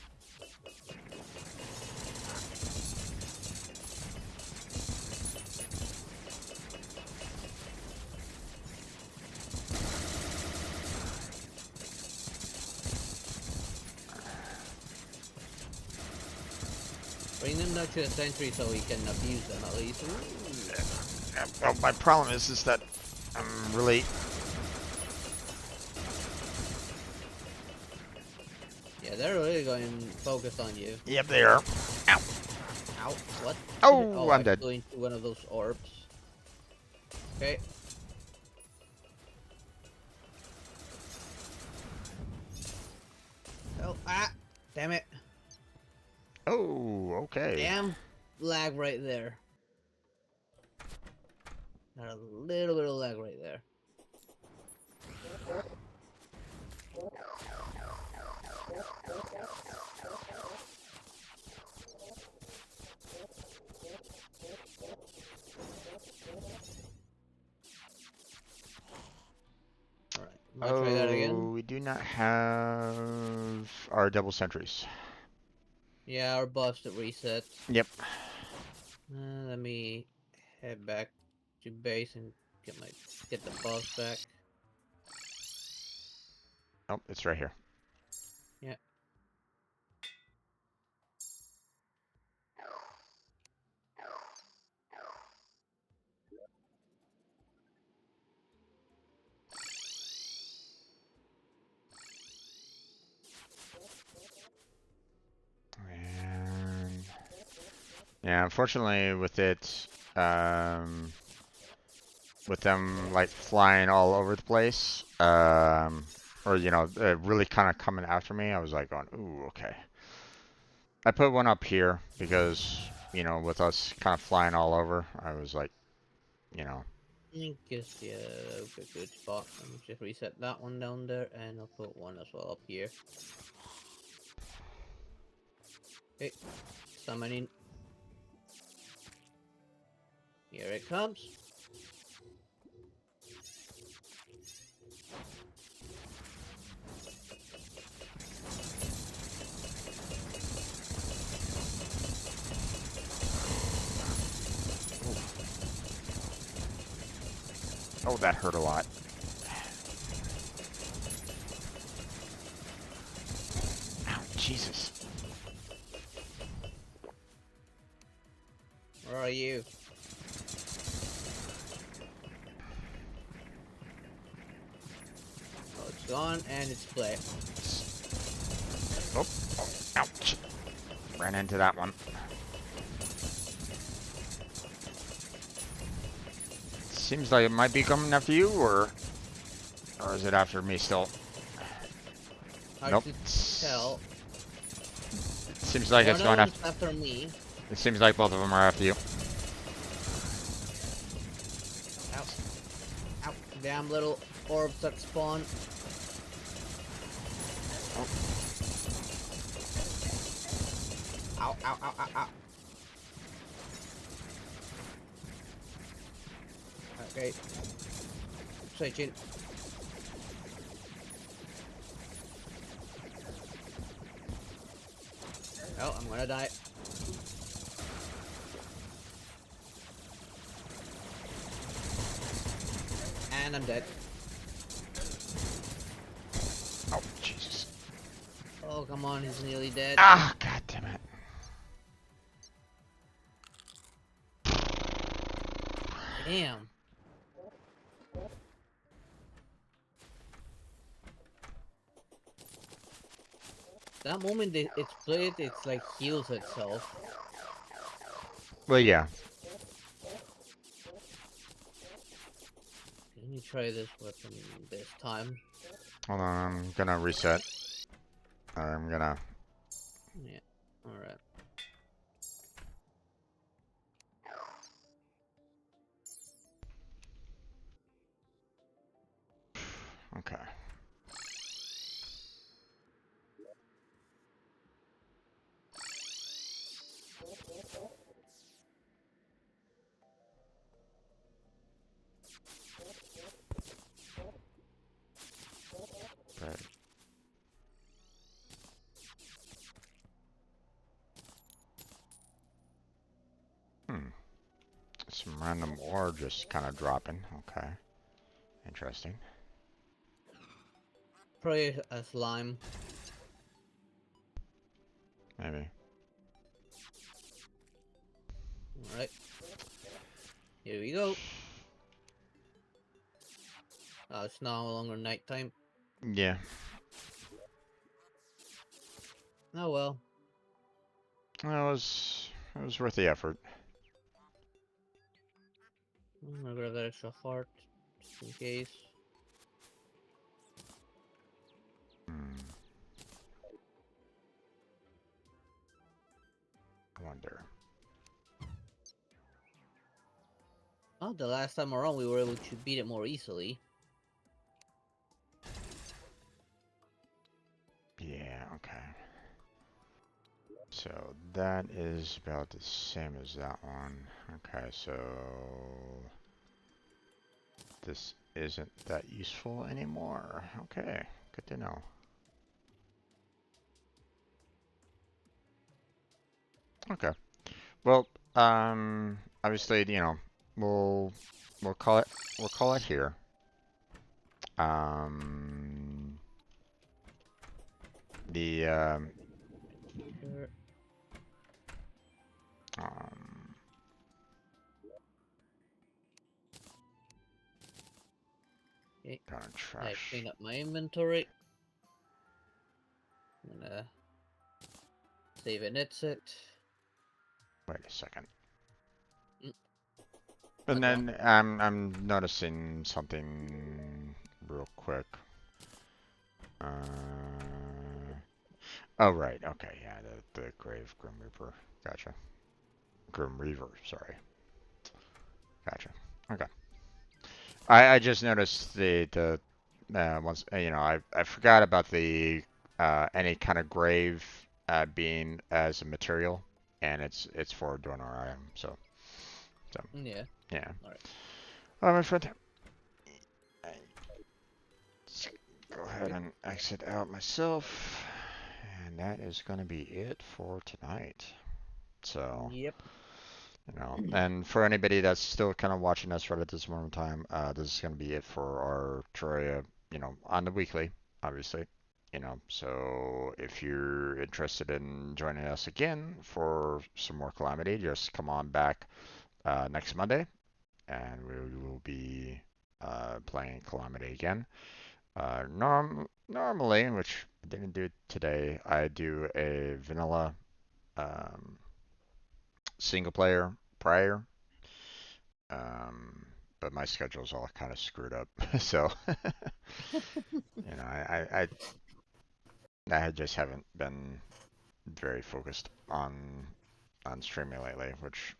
Bring them up to the sentry so we can abuse them at least. Well, my problem is that I'm really. Yeah, they're really going focused on you. Yep, they are. Ow. Ow, what? Oh, I'm I dead. flew into one of those orbs. Okay. Oh, ah! Damn it. Oh, okay. Damn lag right there. Got a little bit of lag right there. Alright, wanna try that again? Oh, we do not have our double sentries. Yeah, our buffs that reset. Yep. Let me head back to base and get the buffs back. Oh, it's right here. Yeah, unfortunately with it, with them like flying all over the place, or you know, really kind of coming after me, I was like going, ooh, okay. I put one up here because, you know, with us kind of flying all over, I was like, you know. I guess, yeah, good spot. Let me just reset that one down there, and I'll put one as well up here. Okay, summoning. Here it comes. Oh, that hurt a lot. Ow, Jesus. Where are you? Oh, it's gone, and it's play. Oh, ouch. Ran into that one. Seems like it might be coming after you, or is it after me still? Hard Nope. to tell. Seems like One it's of going them's after. after me. It seems like both of them are after you. Ow. Ow. Damn little orbs that spawn. Ow, ow, ow, ow, ow. Okay. Switching. Oh, I'm gonna die. And I'm dead. Oh, Jesus. Oh, come on, he's nearly dead. Ah, God damn it. Damn. That moment it's played, it's like heals itself. Well, yeah. Let me try this weapon this time. Hold on, I'm gonna reset. I'm gonna. Yeah. Alright. Okay. Right. Hmm. Some random ore just kind of dropping. Okay. Interesting. Probably a slime. Maybe. Alright. Here we go. It's no longer nighttime. Yeah. Oh well. It was worth the effort. I'm gonna grab that extra heart, just in case. Hmm. I wonder. Oh, the last time around we were able to beat it more easily. Yeah, okay. So that is about the same as that one. Okay, so this isn't that useful anymore. Okay, good to know. Okay. Well, obviously, you know, we'll we'll call it here. Um, the Sure. um, Okay. kind of I trash. clean up my inventory. I'm gonna save and exit. Wait a second. Mm, And what's wrong? then I'm noticing something real quick. Oh right, okay, yeah, the Grave Grim Reaper. Gotcha. Grim Reaver, sorry. Gotcha. Okay. I just noticed the once I forgot about the any kind of grave being as a material, and it's for doing our item. So Yeah. yeah. All right. All right, my friend. Let's go ahead and exit out myself, and that is going to be it for tonight. So. Yep. And for anybody that's still kind of watching us right at this moment in time, this is going to be it for our Terraria, on the weekly, obviously. So if you're interested in joining us again for some more Calamity, just come on back next Monday, and we will be playing Calamity again. Normally, which I didn't do today, I do a vanilla um, single player prior. Um, but my schedule's all kind of screwed up. So, I just haven't been very focused on streaming lately, which,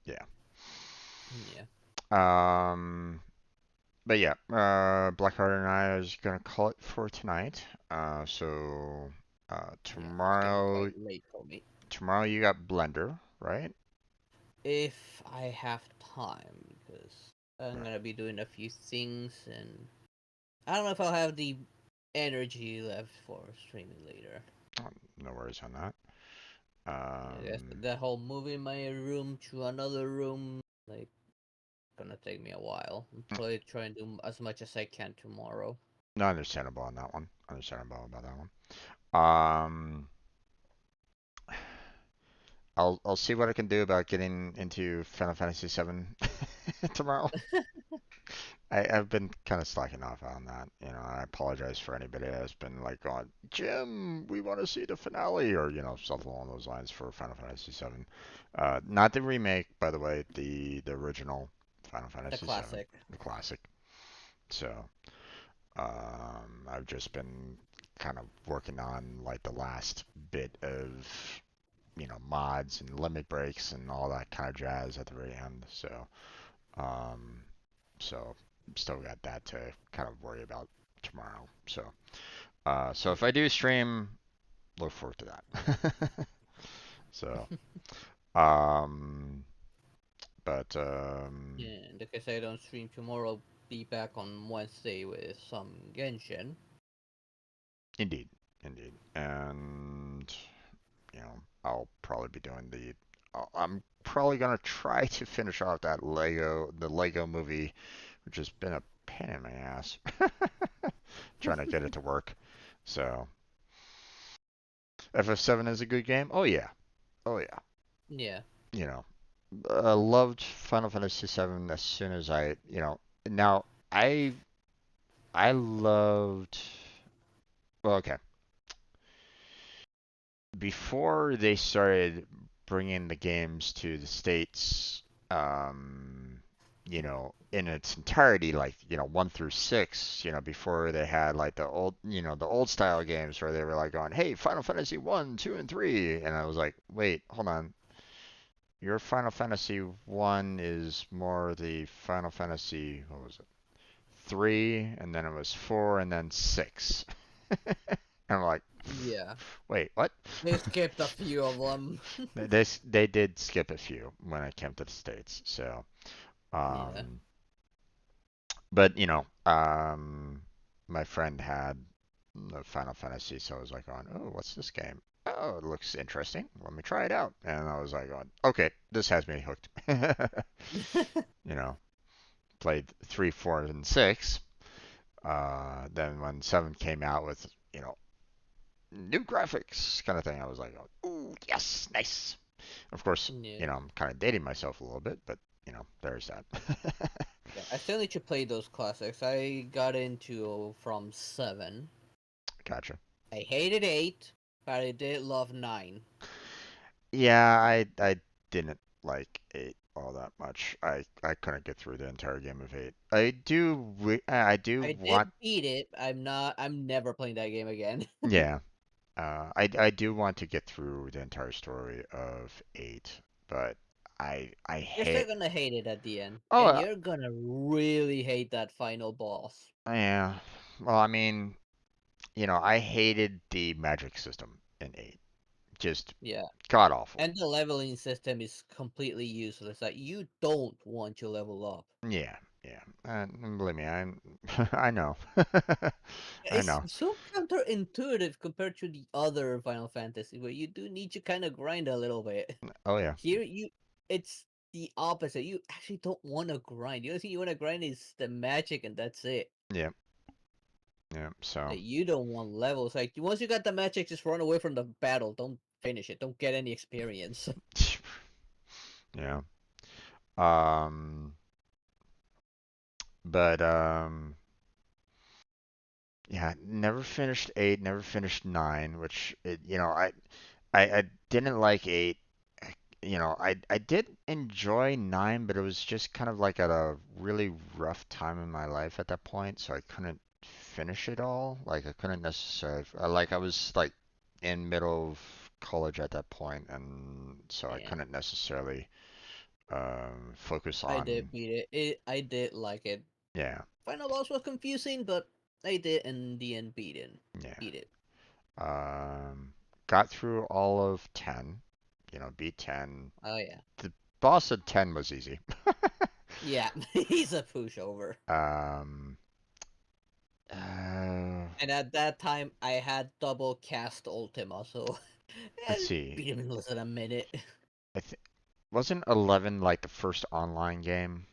yeah. Yeah. Um, but yeah, Blackheart and I is gonna call it for tonight. So, Yeah. It's getting tomorrow, quite late for me. tomorrow you got Blender, right? If I have time, because I'm Right. gonna be doing a few things, and I don't know if I'll have the energy left for streaming later. No worries on that. Yeah, Um, that whole moving my room to another room, like, gonna take me a while. I'm probably trying to do as much as I can tomorrow. no, understandable on that one. Understandable about that one. I'll see what I can do about getting into Final Fantasy VII tomorrow. I've been kind of slacking off on that. I apologize for anybody that's been like going, Jim, we want to see the finale, or something along those lines for Final Fantasy VII. Not the remake, by the way, the original Final The Fantasy VII, classic. the classic. So I've just been kind of working on like the last bit of mods and limit breaks and all that kind of jazz at the very end. Um, so still got that to kind of worry about tomorrow. So if I Yeah. do stream, look forward to that. So, um, but Yeah, in the case I don't stream tomorrow, I'll be back on Wednesday with some Genshin. indeed, indeed, and I'll probably be doing I'm probably gonna try to finish off the Lego movie, which has been a pain in my ass trying to get it to work. So FF7 is a good game. Oh yeah, oh yeah. Yeah. You know, loved Final Fantasy VII as soon as now I I loved. Well, okay. Before they started bringing the games to the States, in its entirety, like, 1 through 6, before they had like the old style games where they were like going, hey, Final Fantasy 1, 2, and 3. And I was like, wait, hold on. Your Final Fantasy 1 is more the Final Fantasy, what was it? 3, and then it was 4, and then 6. And I'm like, Yeah. wait, what? They skipped a few of them. They did skip a few when it came to the States. So, Yeah. um, but my friend had the Final Fantasy, so I was like, oh, what's this game? Oh, it looks interesting. Let me try it out. And I was like, okay, this has me hooked. You know, played 3, 4, and 6. Then when 7 came out with, you know, new graphics kind of thing, I was like, ooh, yes, nice. Of course, Yeah. I'm kind of dating myself a little bit, but there's that. Yeah. I still need to play those classics. I got into from 7. Gotcha. I hated 8, but I did love 9. Yeah, I didn't like 8 all that much. I couldn't get through the entire game of 8. I do I want, did beat it. I'm never playing that game again. yeah. I do want to get through the entire story of 8, but I You're still hate. gonna hate it at the end, Oh, and you're gonna really hate that final boss. yeah. Well, I mean, I hated the magic system in 8. Just Yeah. god awful. And the leveling system is completely useless. Like you don't want to level up. Yeah, yeah. Believe me, I'm I know. I It's know. so counterintuitive compared to the other Final Fantasy, where you do need to kind of grind a little bit. Oh yeah. Here, it's the opposite. You actually don't want to grind. The only thing you want to grind is the magic, and that's it. Yeah. Yeah. So, Like, you don't want levels. Like once you got the magic, just run away from the battle. Don't finish it. Don't get any experience. yeah. Um but yeah, never finished 8, never finished 9, which I didn't like 8. I did enjoy 9, but it was just kind of like at a really rough time in my life at that point, so I couldn't finish it all. Like I couldn't necessarily like I was like in middle of college at that point, and so I Yeah, couldn't necessarily focus I did on, beat it. I did like it. yeah, Final boss was confusing, but I did in the end beat it. yeah. Beat it. Um, got through all of 10, beat 10. Oh yeah. The boss at 10 was easy. Yeah, he's a pushover. Um, uh, And at that time, I had double cast Ultima, so let's I see. beat him in less than a minute. I th Wasn't 11 like the first online game?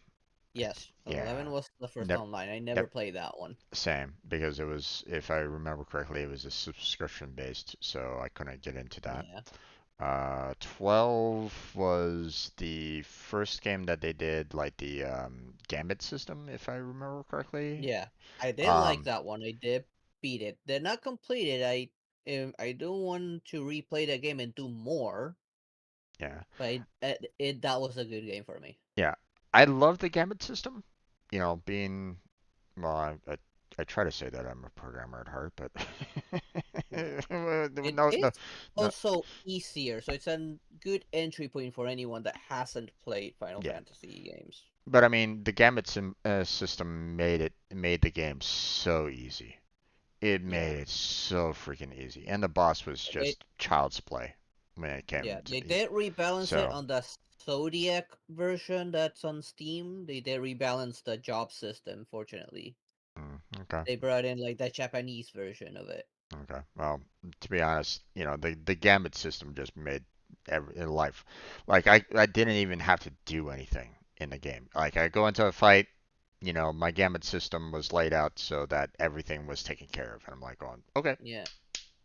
Yes, Yeah. 11 was the first Never, online. I never yep, played that one. same. Because it was, if I remember correctly, it was a subscription based, so I couldn't get into that. Yeah, 12 was the first game that they did like the Gambit system, if I remember correctly. yeah, I did like Um, that one. I did beat it. They're not completed. I do want to replay the game and do more, yeah. but that was a good game for me. Yeah. I love the Gambit system. Being, well, I try to say that I'm a programmer at heart, but Yeah. It no, no, is no. also easier, so it's a good entry point for anyone that hasn't played Final Yeah. Fantasy games. But I mean, the Gambit system made the game so easy. It Yeah. made it so freaking easy, and the boss was They just child's play when it yeah, came to they did rebalance it so. on the Zodiac version that's on Steam. They did rebalance the job system, fortunately. Okay, They brought in like the Japanese version of it. okay. Well, to be honest, the Gambit system just made every in life. Like I didn't even have to do anything in the game. Like I go into a fight, my Gambit system was laid out so that everything was taken care of, and I'm like going, okay, Yeah.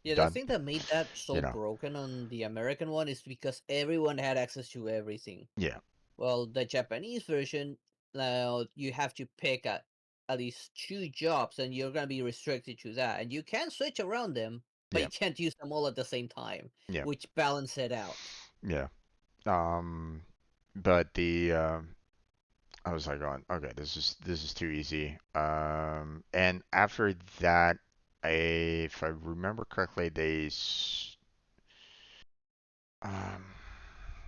Yeah, the done. thing that made that so You know, broken on the American one is because everyone had access to everything. yeah, Well, the Japanese version, now you have to pick at least two jobs, and you're gonna be restricted to that. And you can switch around them, but yeah, you can't use them all at the same time, yeah, which balance it out. yeah. Um, but I was like going, okay, this is too easy. And after that, if I remember correctly, um,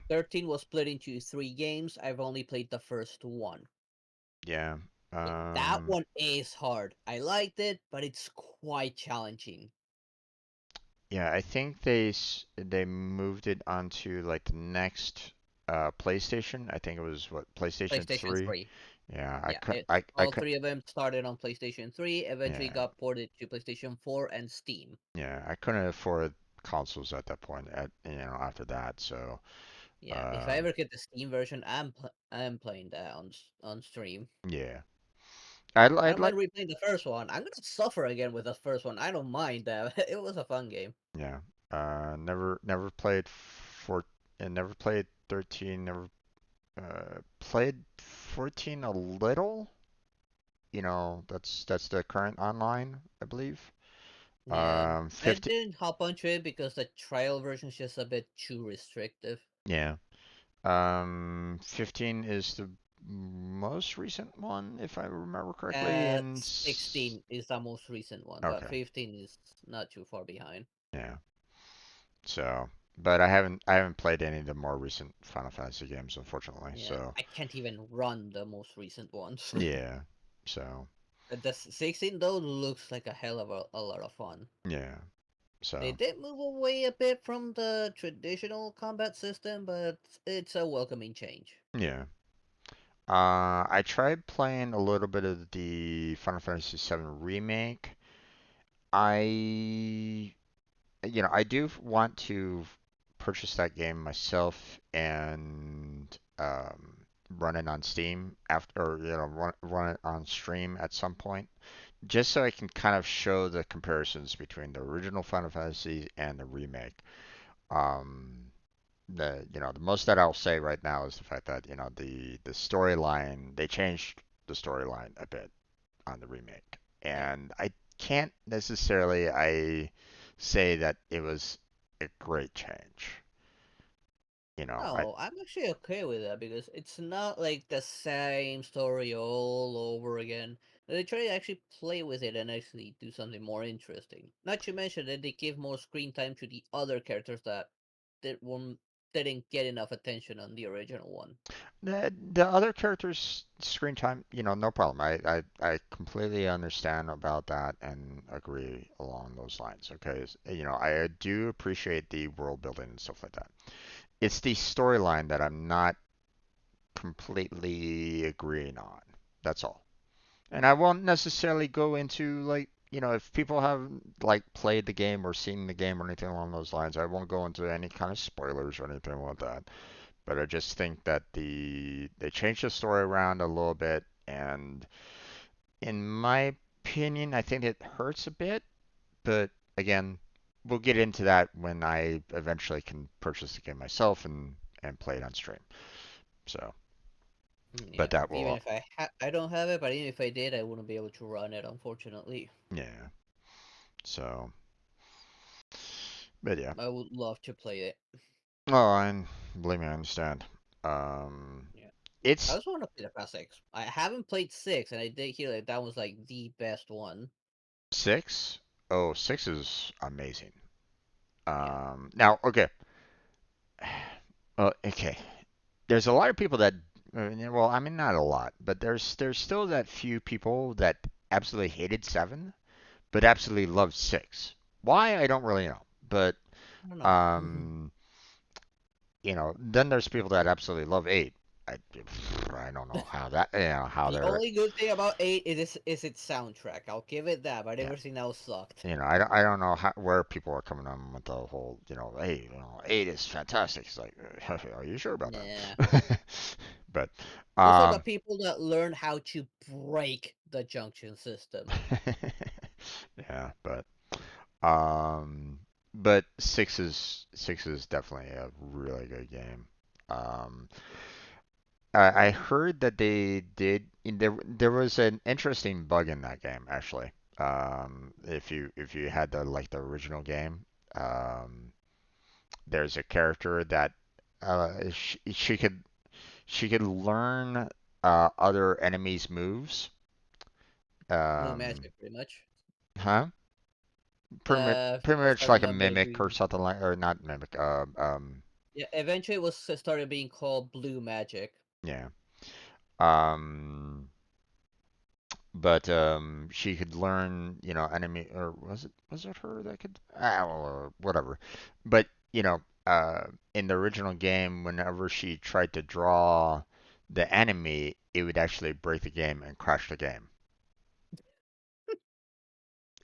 13 was split into three games. I've only played the first one. yeah, That one is hard. I liked it, but it's quite challenging. yeah, I think they moved it onto like the next PlayStation. I think it was what, PlayStation PlayStation 3. 3. Yeah, Yeah, I all could, three of them started on PlayStation 3, eventually yeah, got ported to PlayStation 4 and Steam. yeah, I couldn't afford consoles at that point. After that, so Yeah, if I um, ever get the Steam version, I'm playing that on stream. yeah, I I'd don't like, mind replaying the first one. I'm gonna suffer again with the first one. I don't mind that. It was a fun game. yeah, never played and never played 13. Never played 14 a little. That's the current online, I believe. Yeah, I 50, didn't hop onto it because the trial version is just a bit too restrictive. yeah. 15 is the most recent one, if I remember correctly. 16 is the most recent one, but Okay, 15 is not too far behind. yeah. So, but I haven't played any of the more recent Final Fantasy games, unfortunately. Yeah, So, I can't even run the most recent ones. yeah. So, The 16 though looks like a hell of a lot of fun. yeah. They So, did move away a bit from the traditional combat system, but it's a welcoming change. yeah. I tried playing a little bit of the Final Fantasy VII remake. I, I do want to purchase that game myself and run it on Steam after, or run it on stream at some point, just so I can kind of show the comparisons between the original Final Fantasy and the remake. Um, the most that I'll say right now is the fact that the storyline, they changed the storyline a bit on the remake, Yeah. and I can't necessarily I say that it was a great change. I No, I'm actually okay with that because it's not like the same story all over again. They try to actually play with it and actually do something more interesting. Not to mention that they give more screen time to the other characters that one didn't get enough attention on the original one. the other characters' screen time, no problem. I completely understand about that and agree along those lines. Okay, I do appreciate the world building and stuff like that. It's the storyline that I'm not completely agreeing on. That's all. And I won't necessarily go into like, if people have like played the game or seen the game or anything along those lines, I won't go into any kind of spoilers or anything like that. But I just think that they changed the story around a little bit, and in my opinion, I think it hurts a bit. But again, we'll get into that when I eventually can purchase the game myself and play it on stream. So, but Yeah, that even will, if I don't have it, but even if I did, I wouldn't be able to run it, unfortunately. yeah. So, but yeah. I would love to play it. Oh, and believe me, I understand. Um, Yeah, I it's also want to play the past 6. I haven't played 6, and I did hear that that was like the best one. 6. Oh, 6 is amazing. Yeah. Now, okay. Okay. There's a lot of people that, well, I mean, not a lot, but there's still that few people that absolutely hated 7, but absolutely loved 6. Why? I don't really know. But I don't know. um, then there's people that absolutely love 8. I, I don't know how that, how The they're, only good thing about 8 is its soundtrack. I'll give it that, but yeah. everything else sucked. I don't know where people are coming on with the whole, hey, 8 is fantastic. It's like, are you sure about Nah. that? But, Those are the um, people that learn how to break the junction system. yeah, um, but 6 is definitely a really good game. Um, I heard that they did, there was an interesting bug in that game actually. If you had the original game, um, there's a character that she could learn other enemies' moves. Blue Um, magic, pretty much. huh? The Pretty first I much like a remember mimic or being something like, or not mimic. yeah. Eventually, it was started being called blue magic. Yeah. Um, but she could learn, enemy, or was it her that could, or whatever. But in the original game, whenever she tried to draw the enemy, it would actually break the game and crash the game.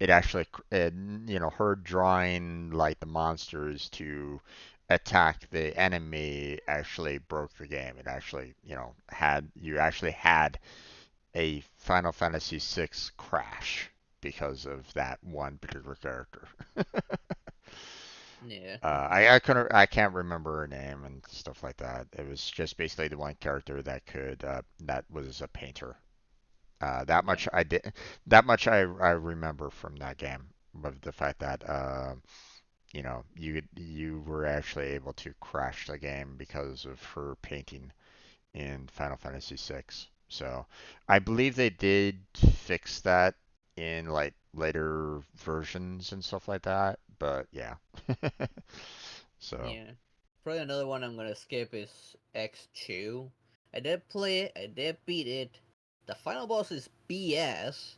It actually, her drawing like the monsters to attack the enemy actually broke the game. It actually, you actually had a Final Fantasy VI crash because of that one particular character. Yeah. I can't remember her name and stuff like that. It was just basically the one character that was a painter. That Yeah. much I did. That much I remember from that game. with the fact that you were actually able to crash the game because of her painting in Final Fantasy VI. So I believe they did fix that in like later versions and stuff like that. But yeah. So Yeah. Probably another one I'm gonna skip is X2. I did play it, I did beat it. The final boss is BS.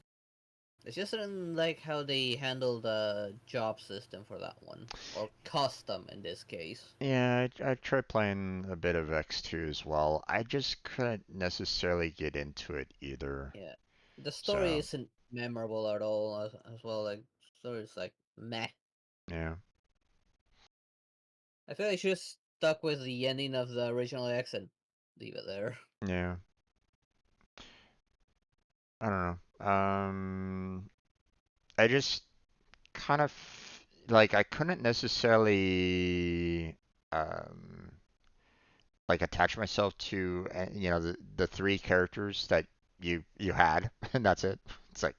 It's just didn't like how they handle the job system for that one. Or custom in this case. yeah, I tried playing a bit of X2 as well. I just couldn't necessarily get into it either. Yeah. The story So isn't memorable at all as well. Like, story is like meh. yeah, I feel like I should have stuck with the ending of the original X and leave it there. yeah. I don't know. I just kind of like I couldn't necessarily um like attach myself to the three characters that you had and that's it. It's like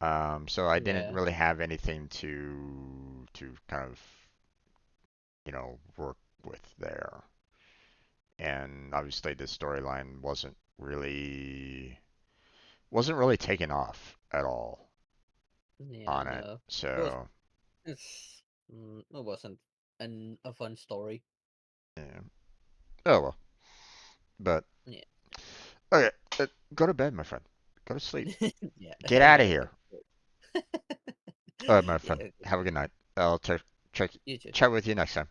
so I didn't Yeah. really have anything to kind of work with there. And obviously the storyline wasn't really taken off at all Yeah, on it. no. It was So it wasn't a fun story. yeah. Oh well. But Yeah. okay, go to bed, my friend. Go to sleep. Yeah. Get I out of gotta here. go. All right, my Yeah, friend. okay. Have a good night. I'll check You too. chat with you next time.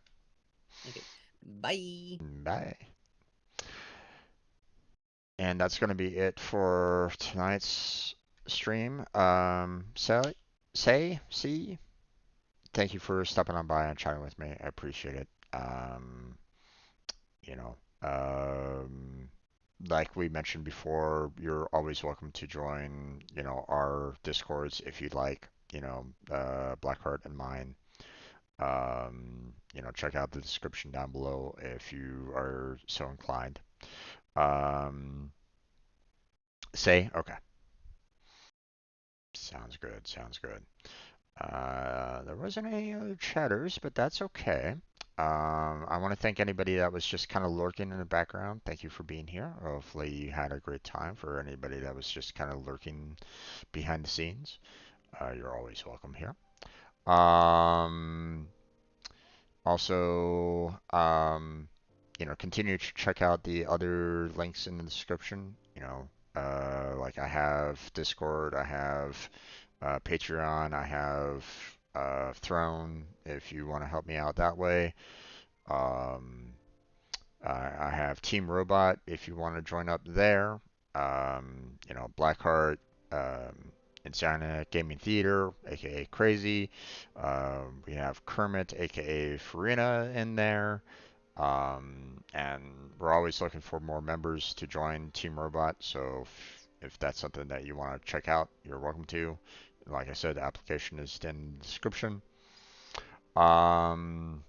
Okay. Bye. Bye. And that's going to be it for tonight's stream. See, thank you for stopping on by and chatting with me. I appreciate it. You know, like we mentioned before, you're always welcome to join, our discords if you'd like, Blackheart and mine. Check out the description down below if you are so inclined. Um, okay. Sounds good. Sounds good. There wasn't any other chatters, but that's okay. I want to thank anybody that was just kind of lurking in the background. Thank you for being here. Hopefully you had a great time. For anybody that was just kind of lurking behind the scenes, you're always welcome here. Um, Also, continue to check out the other links in the description. Like I have Discord, I have Patreon, I have Throne if you want to help me out that way. Um, I have Team Robot if you want to join up there. Blackheart, Insana Gaming Theater, aka Crazy. We have Kermit, aka Farina, in there. And we're always looking for more members to join Team Robot. So if that's something that you want to check out, you're welcome to. Like I said, the application is in the description. Um,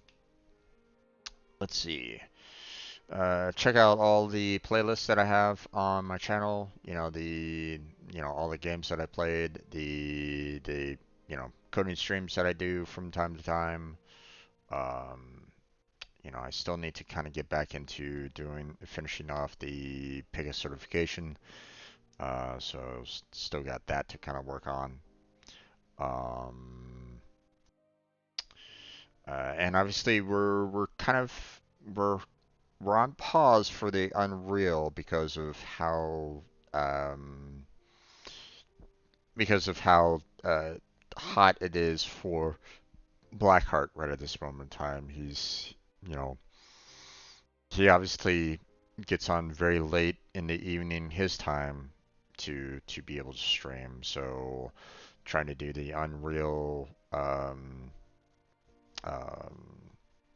let's see. Check out all the playlists that I have on my channel. All the games that I played, the coding streams that I do from time to time. Um, I still need to kind of get back into finishing off the PIGA certification. So still got that to kind of work on. Um, and obviously we're we're on pause for the Unreal um, because of how hot it is for Blackheart right at this moment in time. You know, he obviously gets on very late in the evening his time to be able to stream. So trying to do the um,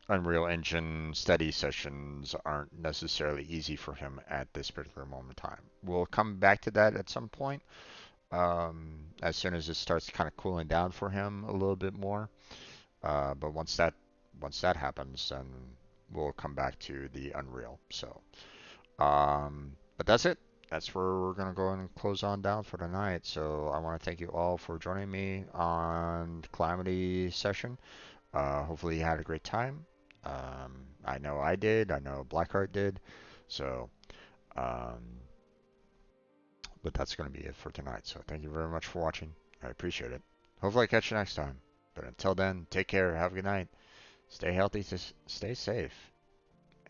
Unreal Engine study sessions aren't necessarily easy for him at this particular moment in time. We'll come back to that at some point, as soon as it starts kind of cooling down for him a little bit more. But once that happens, then we'll come back to the Unreal. So, but that's it. that's where we're gonna go and close on down for tonight. So I want to thank you all for joining me on Calamity session. Hopefully you had a great time. I know I did. I know Blackheart did. So, um, but that's gonna be it for tonight. So thank you very much for watching. I appreciate it. Hopefully I catch you next time. But until then, take care. Have a good night. Stay healthy. Stay safe.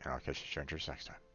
And I'll catch you strangers next time.